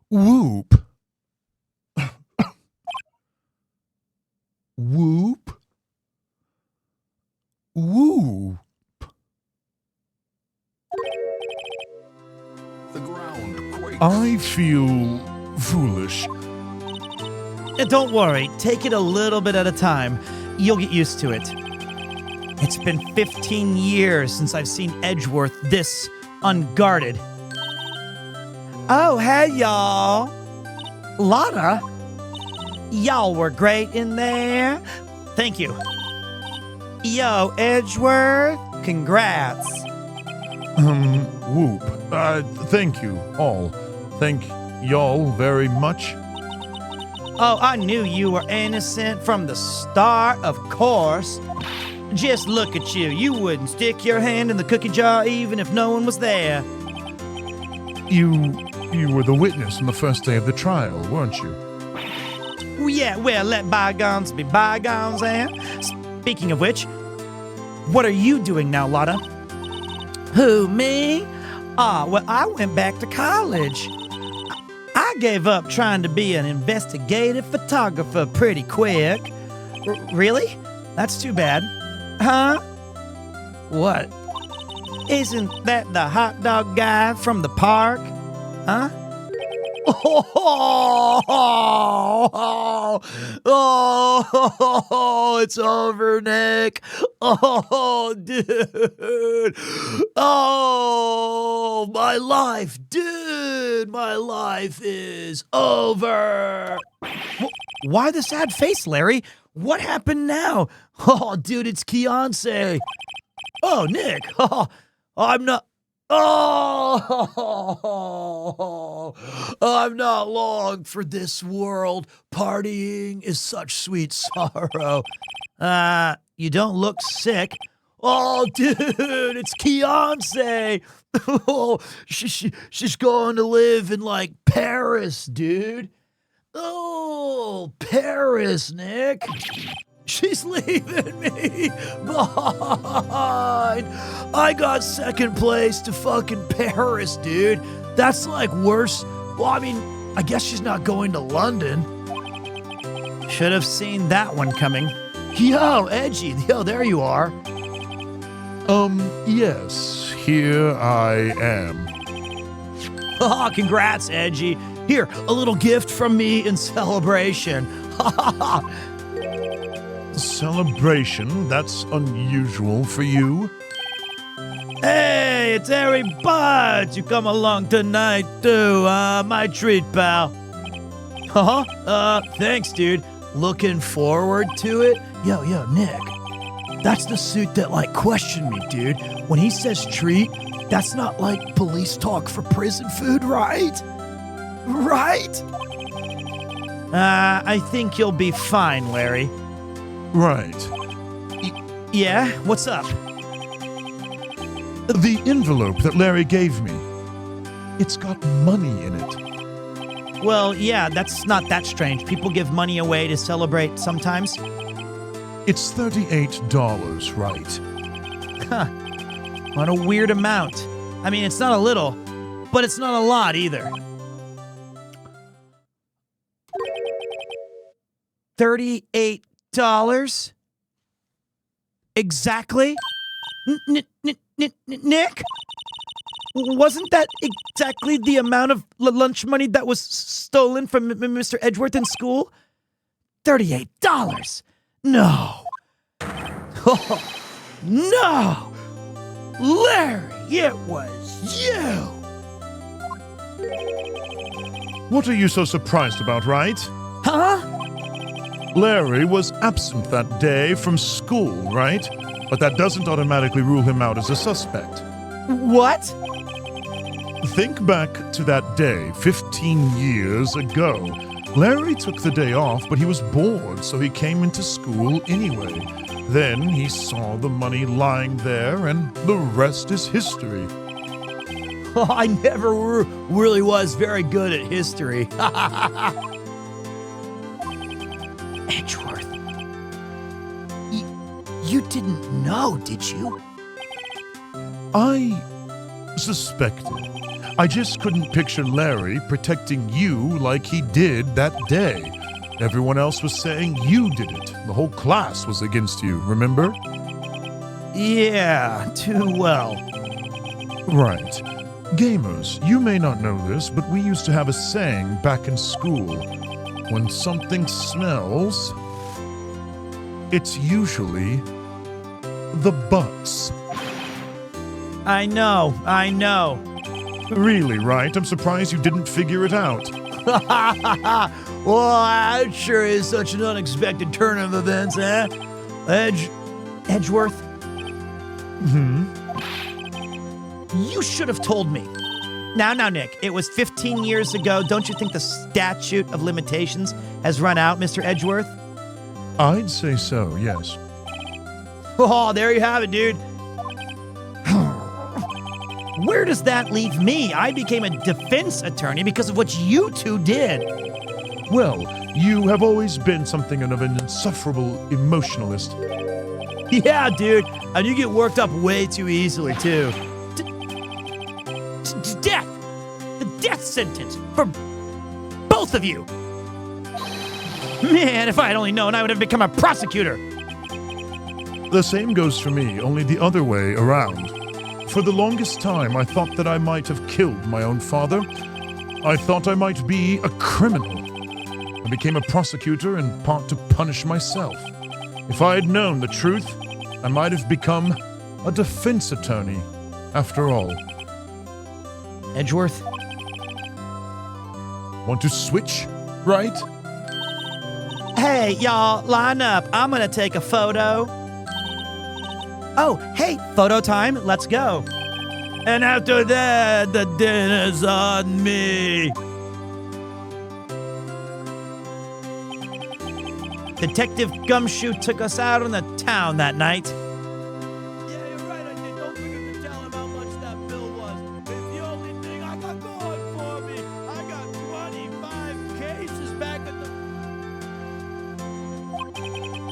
Whoop. Whoop. Whoop. The ground quakes. I feel foolish. And don't worry, take it a little bit at a time. You'll get used to it. It's been 15 years since I've seen Edgeworth this unguarded. Oh, hey, y'all. Lotta, y'all were great in there. Thank you. Yo, Edgeworth, congrats. Whoop. Thank you all. Thank y'all very much. Oh, I knew you were innocent from the start, of course. Just look at you. You wouldn't stick your hand in the cookie jar even if no one was there. You were the witness on the first day of the trial, weren't you? Yeah, well, let bygones be bygones, eh? Speaking of which, what are you doing now, Lotta? Who, me? Well, I went back to college. I gave up trying to be an investigative photographer pretty quick. Really? That's too bad. Huh? What? Isn't that the hot dog guy from the park? Huh? Oh, it's over, Nick. Oh, dude. Oh, my life, dude. My life is over. Why the sad face, Larry? What happened now? Oh, dude, it's Keonce. Oh, Nick. Oh, I'm not. Oh, I'm not long for this world. Partying is such sweet sorrow. You don't look sick. Oh, dude, it's Keonce. Oh, she's going to live in, like, Paris, dude. Oh, Paris, Nick. She's leaving me behind. I got second place to fucking Paris, dude. That's like worse. Well, I mean, I guess she's not going to London. Should have seen that one coming. Yo, Edgy. Yo, there you are. Yes, here I am. Oh, congrats, Edgy. Here, a little gift from me in celebration. Celebration? That's unusual for you. Hey, it's Harry Butts. You come along tonight, too. My treat, pal. Thanks, dude. Looking forward to it? Yo, Nick. That's the suit that, like, questioned me, dude. When he says treat, that's not, like, police talk for prison food, right? Right? I think you'll be fine, Larry. Right. Yeah? What's up? The envelope that Larry gave me. It's got money in it. Well, yeah, that's not that strange. People give money away to celebrate sometimes. It's $38, right? Huh. What a weird amount. I mean, it's not a little, but it's not a lot either. $38? Exactly? Nick? Wasn't that exactly the amount of lunch money that was stolen from Mr. Edgeworth in school? $38. No. Oh, no. Larry, it was you. What are you so surprised about, Wright? Huh? Larry was absent that day from school, right? But that doesn't automatically rule him out as a suspect. What? Think back to that day 15 years ago. Larry took the day off, but he was bored, so he came into school anyway. Then he saw the money lying there, and the rest is history. I never really was very good at history. Edgeworth, you didn't know, did you? I suspected. I just couldn't picture Larry protecting you like he did that day. Everyone else was saying you did it. The whole class was against you, remember? Yeah, too well. Right. Gamers, you may not know this, but we used to have a saying back in school. When something smells, it's usually the butts. I know. Really, right? I'm surprised you didn't figure it out. Well, that sure is such an unexpected turn of events, eh? Edgeworth? You should have told me. Now, Nick, it was 15 years ago. Don't you think the statute of limitations has run out, Mr. Edgeworth? I'd say so, yes. Oh, there you have it, dude. Where does that leave me? I became a defense attorney because of what you two did. Well, you have always been something of an insufferable emotionalist. Yeah, dude. And you get worked up way too easily, too. Death! The death sentence for both of you! Man, if I had only known, I would have become a prosecutor. The same goes for me, only the other way around. For the longest time, I thought that I might have killed my own father. I thought I might be a criminal. I became a prosecutor in part to punish myself. If I had known the truth, I might have become a defense attorney, after all. Edgeworth? Want to switch, right? Hey, y'all, line up. I'm gonna take a photo. Oh, hey, photo time. Let's go. And after that, the dinner's on me. Detective Gumshoe took us out on the town that night. Yeah, you're right, I did. Don't forget to tell him how much that bill was. It's the only thing I got going for me. I got 25 cases back at the...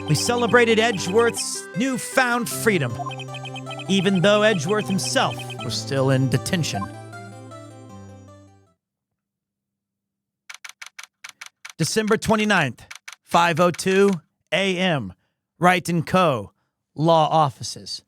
We celebrated Edgeworth's newfound freedom, even though Edgeworth himself was still in detention. December 29th. 5:02 a.m. Wright & Co. Law Offices.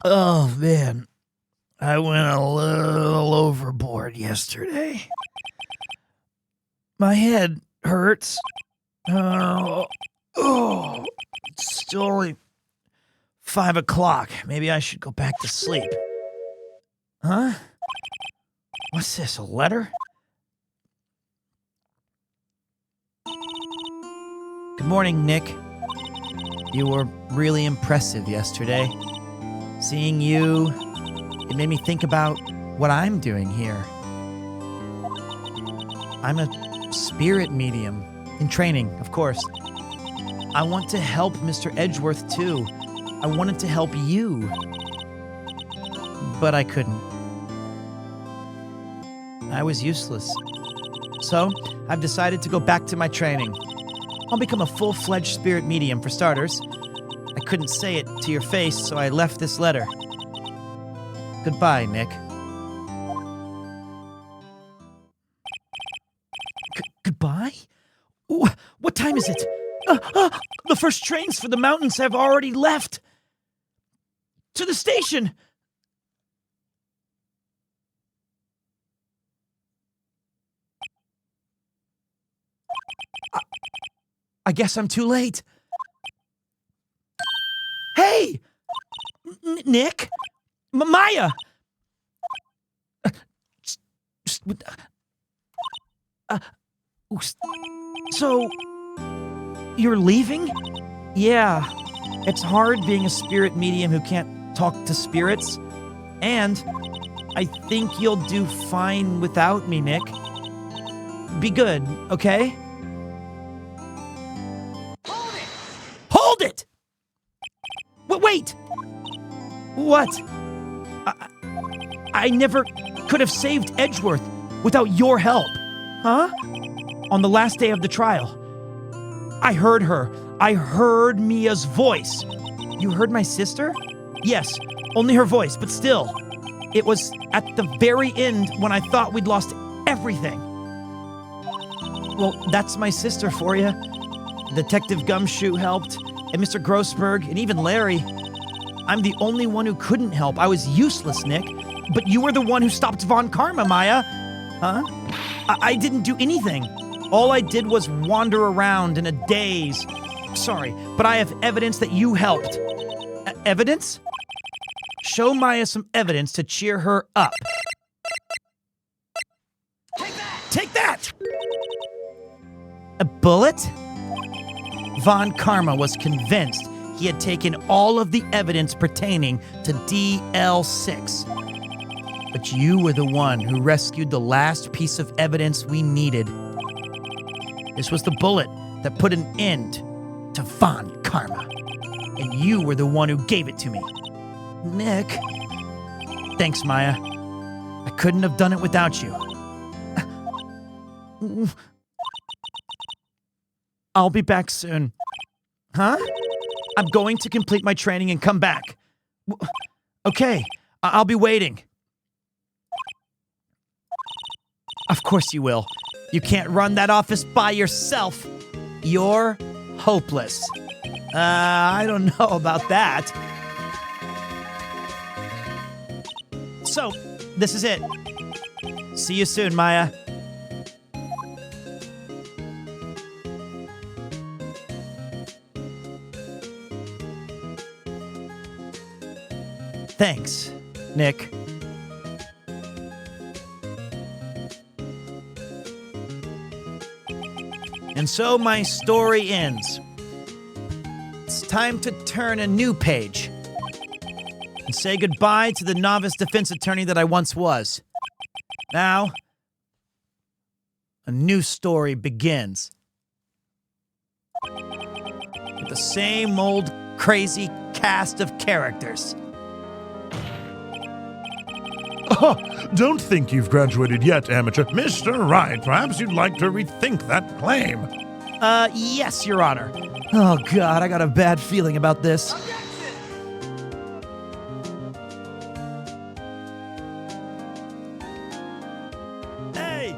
Oh, man. I went a little overboard yesterday. My head hurts. It's still only 5 o'clock. Maybe I should go back to sleep. Huh? What's this, a letter? Good morning, Nick. You were really impressive yesterday. Seeing you, it made me think about what I'm doing here. I'm a spirit medium, in training, of course. I want to help Mr. Edgeworth, too. I wanted to help you. But I couldn't. I was useless. So, I've decided to go back to my training. I'll become a full-fledged spirit medium, for starters. I couldn't say it to your face, so I left this letter. Goodbye, Nick. Goodbye? What time is it? The first trains for the mountains have already left. To the station. I guess I'm too late. Hey! Nick? Maya! So, you're leaving? Yeah, it's hard being a spirit medium who can't talk to spirits, and I think you'll do fine without me, Nick. Be good, okay? Hold it! Wait! What? I never could have saved Edgeworth without your help. Huh? On the last day of the trial, I heard her. I heard Mia's voice. You heard my sister? Yes, only her voice, but still. It was at the very end when I thought we'd lost everything. Well, that's my sister for you. Detective Gumshoe helped, and Mr. Grossberg, and even Larry. I'm the only one who couldn't help. I was useless, Nick. But you were the one who stopped Von Karma, Maya. Huh? I didn't do anything. All I did was wander around in a daze. Sorry, but I have evidence that you helped. Evidence? Show Maya some evidence to cheer her up. Take that! Take that! A bullet? Von Karma was convinced he had taken all of the evidence pertaining to DL6. But you were the one who rescued the last piece of evidence we needed. This was the bullet that put an end to Von Karma. And you were the one who gave it to me. Nick. Thanks, Maya. I couldn't have done it without you. I'll be back soon. Huh? I'm going to complete my training and come back. Okay, I'll be waiting. Of course you will. You can't run that office by yourself. You're hopeless. I don't know about that. So, this is it. See you soon, Maya. Thanks, Nick. And so my story ends. It's time to turn a new page and say goodbye to the novice defense attorney that I once was. Now, a new story begins. With the same old crazy cast of characters. Oh, don't think you've graduated yet, amateur. Mr. Wright, perhaps you'd like to rethink that claim. Yes, Your Honor. Oh, God, I got a bad feeling about this. Hey!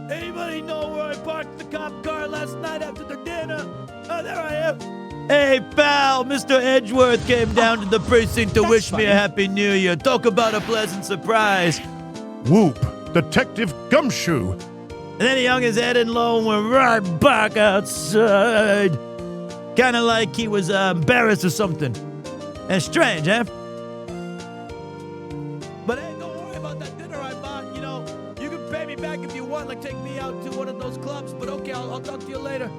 Anybody know where I parked the cop car last night after the dinner? Oh, there I am. Hey, pal, Mr. Edgeworth came down to the precinct to wish me a Happy New Year. Talk about a pleasant surprise. Whoop, Detective Gumshoe. And then he hung his head in low and went right back outside. Kind of like he was embarrassed or something. And strange, eh? But hey, don't worry about that dinner I bought. You know, you can pay me back if you want, like take me out to one of those clubs. But okay, I'll talk to you later.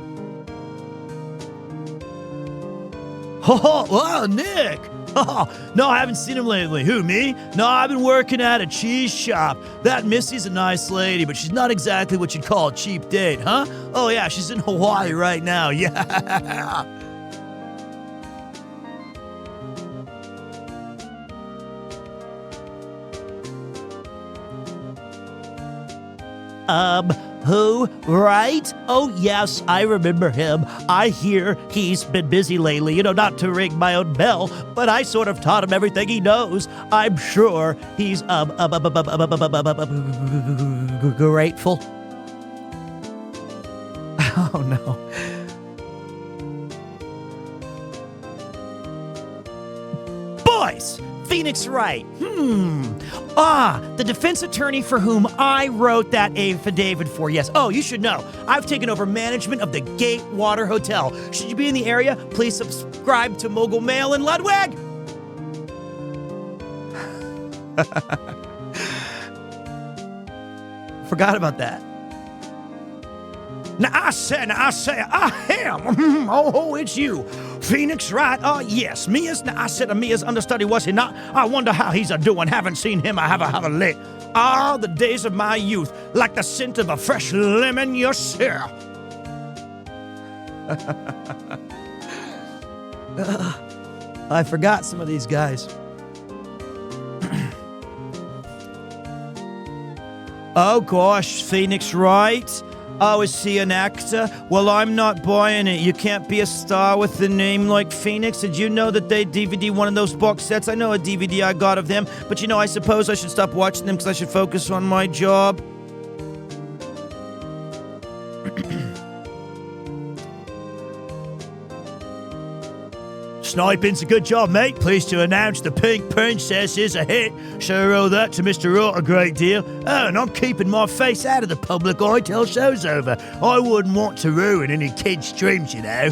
Oh, Nick. Oh, no, I haven't seen him lately. Who, me? No, I've been working at a cheese shop. That Missy's a nice lady, but she's not exactly what you'd call a cheap date, huh? Oh, yeah, she's in Hawaii right now. Yeah. Who? Wright? Oh, yes, I remember him. I hear he's been busy lately, you know, not to ring my own bell, but I sort of taught him everything he knows. I'm sure he's, grateful. Oh, no. Boys! Phoenix Wright. The defense attorney for whom I wrote that affidavit for. Yes. Oh, you should know. I've taken over management of the Gatewater Hotel. Should you be in the area, please subscribe to Mogul Mail in Ludwig. Forgot about that. Now I say, I am. Oh, it's you. Phoenix Wright? Oh, yes. Mia's. I said Mia's understudy, was he not? I wonder how he's a-doing. Haven't seen him. I have a lit. All the days of my youth, like the scent of a fresh lemon yourself. I forgot some of these guys. Oh, gosh, Phoenix Wright. Oh, is he an actor? Well, I'm not buying it. You can't be a star with a name like Phoenix. Did you know that they DVD one of those box sets? I know a DVD I got of them, but I suppose I should stop watching them because I should focus on my job. Sniping's a good job, mate. Pleased to announce the Pink Princess is a hit. Sure owe that to Mr. Wright a great deal. Oh, and I'm keeping my face out of the public eye till show's over. I wouldn't want to ruin any kids' dreams, you know.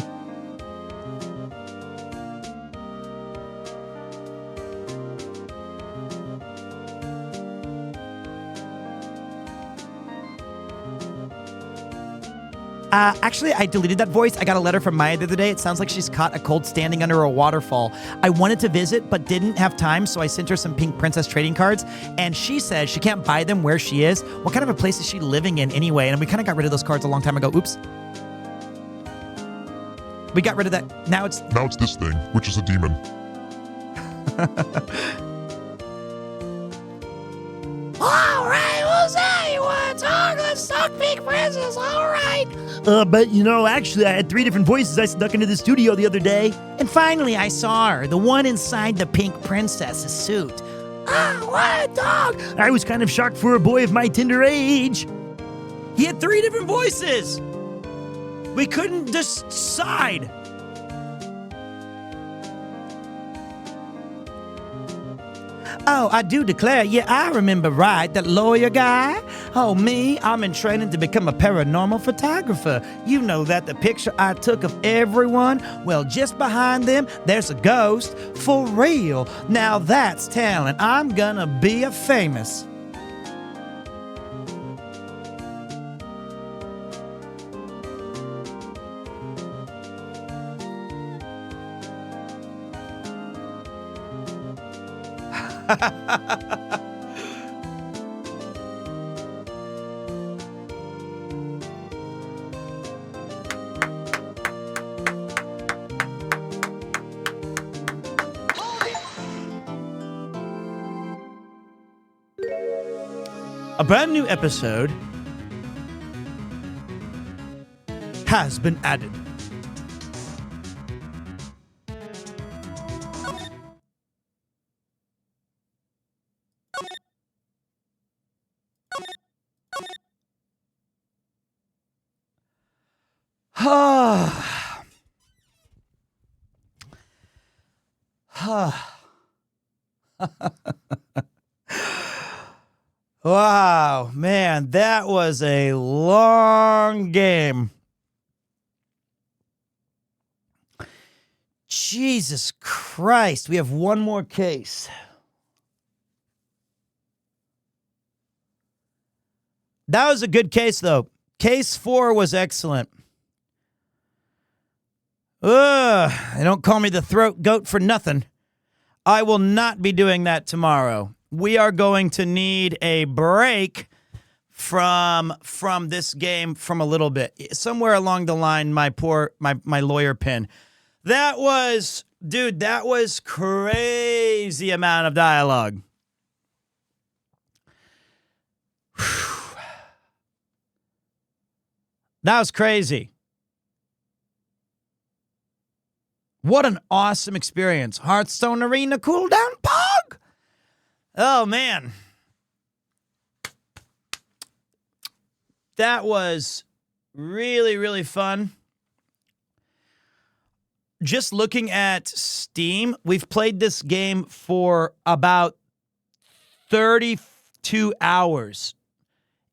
Actually, I deleted that voice. I got a letter from Maya the other day. It sounds like she's caught a cold standing under a waterfall. I wanted to visit, but didn't have time, so I sent her some Pink Princess trading cards, and she says she can't buy them where she is. What kind of a place is she living in anyway? And we kind of got rid of those cards a long time ago. Oops. We got rid of that. Now it's this thing, which is a demon. All right, we'll say you want to talk. Let's talk Pink Princess. All right. But actually, I had 3 different voices I snuck into the studio the other day. And finally, I saw her, the one inside the Pink Princess's suit. Ah, what a dog! I was kind of shocked for a boy of my tender age. He had 3 different voices. We couldn't decide. Oh, I do declare, yeah, I remember Wright, that lawyer guy. Oh, me, I'm in training to become a paranormal photographer. You know that the picture I took of everyone, well, just behind them, there's a ghost. For real. Now that's talent. I'm gonna be a famous. A brand new episode has been added. Wow, man, that was a long game. Jesus Christ, we have one more case. That was a good case, though. Case 4 was excellent. They don't call me the throat goat for nothing. I will not be doing that tomorrow. We are going to need a break from this game from a little bit. Somewhere along the line, my lawyer pen. That was crazy amount of dialogue. Whew. That was crazy. What an awesome experience. Hearthstone Arena cooldown pog. Oh, man. That was really, really fun. Just looking at Steam, we've played this game for about 32 hours.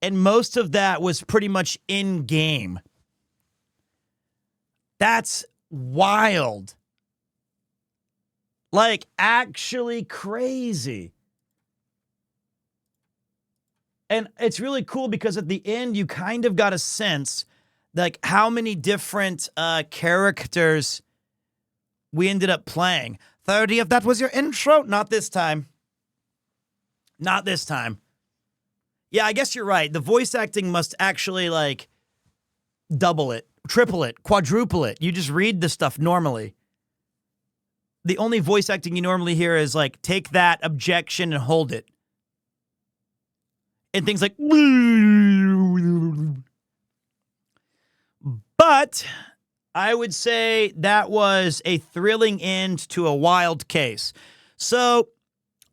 And most of that was pretty much in-game. That's wild. Like, actually crazy. And it's really cool because at the end, you kind of got a sense, like, how many different characters we ended up playing. 30, if that was your intro? Not this time. Not this time. Yeah, I guess you're right. The voice acting must actually, like, double it, triple it, quadruple it. You just read the stuff normally. The only voice acting you normally hear is, like, take that objection and hold it. And things like... But I would say that was a thrilling end to a wild case. So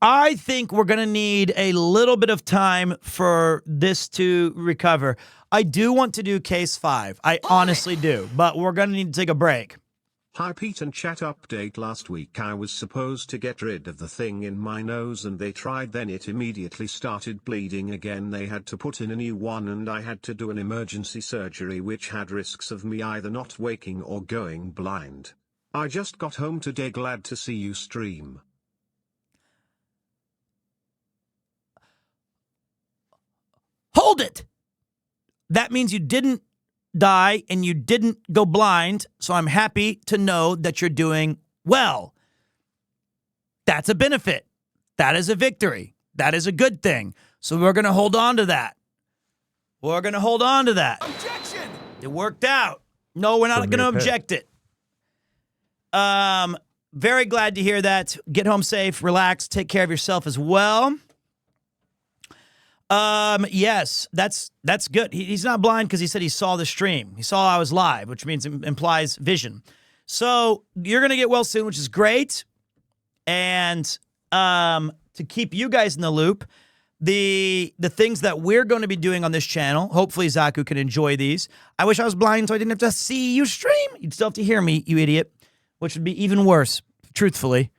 I think we're going to need a little bit of time for this to recover. I do want to do case 5. I honestly do. But we're going to need to take a break. Hi Pete and chat update. Last week I was supposed to get rid of the thing in my nose and they tried, then it immediately started bleeding again. They had to put in a new one and I had to do an emergency surgery which had risks of me either not waking or going blind. I just got home today, glad to see you stream. Hold it! That means you didn't die and you didn't go blind, so I'm happy to know that you're doing well. That's a benefit. That is a victory. That is a good thing. So we're going to hold on to that. We're going to hold on to that. Objection! It worked out. No, we're not going to object it. Very glad to hear that. Get home safe, relax, take care of yourself as well. Yes, that's good. He's not blind because he said he saw the stream. He saw I was live, which means implies vision. So you're going to get well soon, which is great. And to keep you guys in the loop, the things that we're going to be doing on this channel, hopefully Zaku can enjoy these. I wish I was blind so I didn't have to see you stream. You'd still have to hear me, you idiot, which would be even worse, truthfully.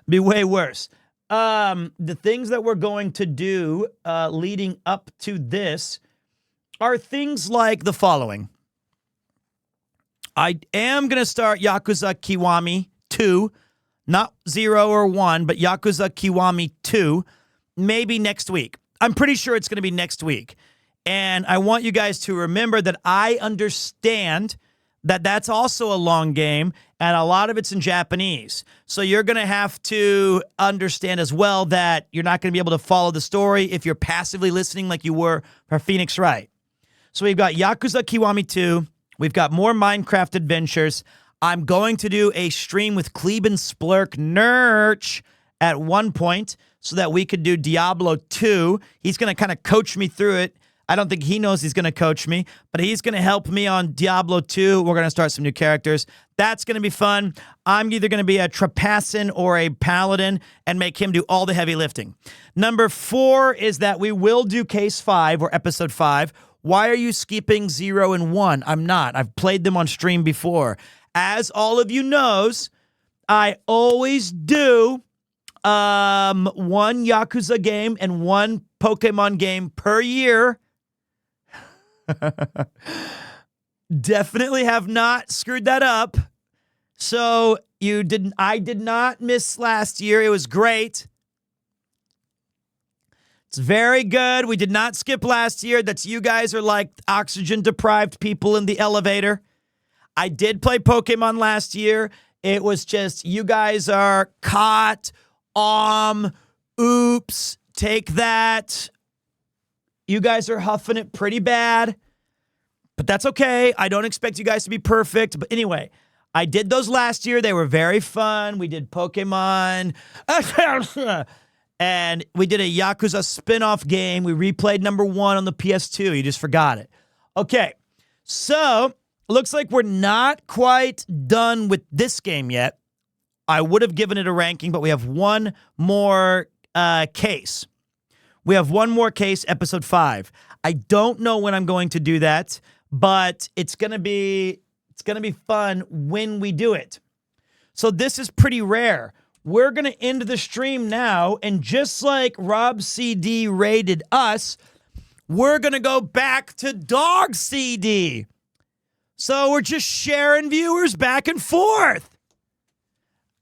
Be way worse. The things that we're going to do leading up to this are things like the following. I am going to start Yakuza Kiwami 2, not 0 or 1, but Yakuza Kiwami 2, maybe next week. I'm pretty sure it's going to be next week. And I want you guys to remember that I understand that that's also a long game, and a lot of it's in Japanese. So you're going to have to understand as well that you're not going to be able to follow the story if you're passively listening like you were for Phoenix Wright. So we've got Yakuza Kiwami 2. We've got more Minecraft adventures. I'm going to do a stream with Kleben Splurk Nurch at one point so that we could do Diablo 2. He's going to kind of coach me through it. I don't think he knows he's going to coach me, but he's going to help me on Diablo 2. We're going to start some new characters. That's going to be fun. I'm either going to be a Trapassin or a Paladin and make him do all the heavy lifting. Number 4 is that we will do Case 5 or Episode 5. Why are you skipping 0 and 1? I'm not. I've played them on stream before. As all of you knows, I always do one Yakuza game and one Pokemon game per year. Definitely have not screwed that up. So I did not miss last year. It was great. It's very good. We did not skip last year. That's you guys are like oxygen deprived people in the elevator. I did play Pokemon last year. It was just you guys are caught. Oops, take that. You guys are huffing it pretty bad, but that's okay. I don't expect you guys to be perfect. But anyway, I did those last year. They were very fun. We did Pokemon. And we did a Yakuza spin-off game. We replayed number 1 on the PS2. You just forgot it. Okay, so looks like we're not quite done with this game yet. I would have given it a ranking, but we have one more case. We have one more case, Episode 5. I don't know when I'm going to do that, but it's gonna be fun when we do it. So this is pretty rare. We're gonna end the stream now, and just like Rob CD rated us, we're gonna go back to Dog CD. So we're just sharing viewers back and forth.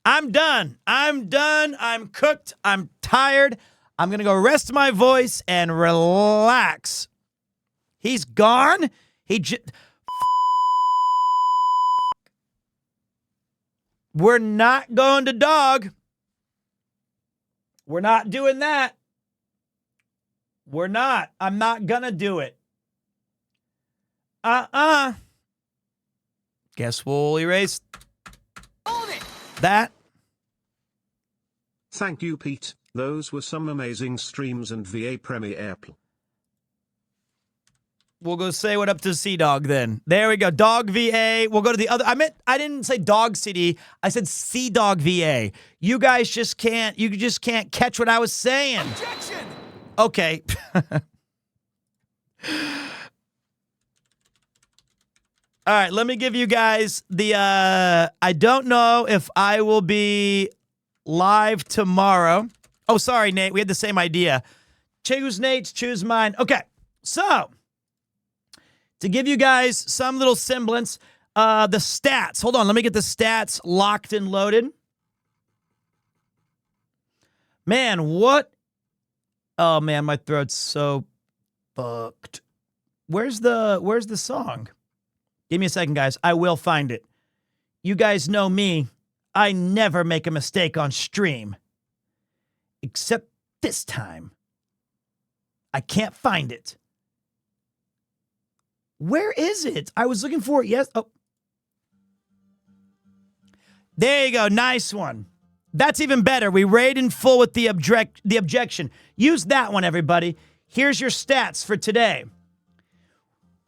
I'm done. I'm cooked. I'm tired. I'm going to go rest my voice and relax. He's gone. We're not going to dog. We're not doing that. We're not. I'm not going to do it. Guess we'll erase that. Thank you, Pete. Those were some amazing streams and VA PremierTwo. We'll go say what up to C-Dog then. There we go. Dog VA. We'll go to the other. I didn't say Dog CD. I said C-Dog VA. You guys just can't catch what I was saying. Objection! Okay. All right, let me give you guys the, I don't know if I will be live tomorrow. Oh, sorry, Nate. We had the same idea. Choose Nate's, choose mine. Okay, so to give you guys some little semblance, the stats. Hold on, let me get the stats locked and loaded. Man, what? Oh, man, my throat's so fucked. Where's the song? Give me a second, guys. I will find it. You guys know me. I never make a mistake on stream. Except this time. I can't find it. Where is it? I was looking for it. Yes. Oh. There you go. Nice one. That's even better. We raid in full with the objection. Use that one, everybody. Here's your stats for today.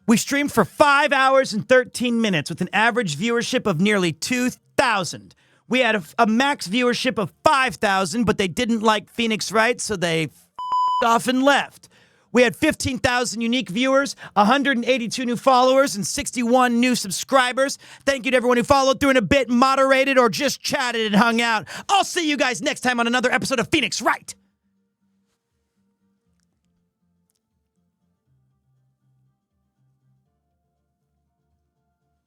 We streamed for 5 hours and 13 minutes with an average viewership of nearly 2,000. We had a max viewership of 5,000, but they didn't like Phoenix Wright, so they f***ed off and left. We had 15,000 unique viewers, 182 new followers, and 61 new subscribers. Thank you to everyone who followed through in a bit, moderated, or just chatted and hung out. I'll see you guys next time on another episode of Phoenix Wright.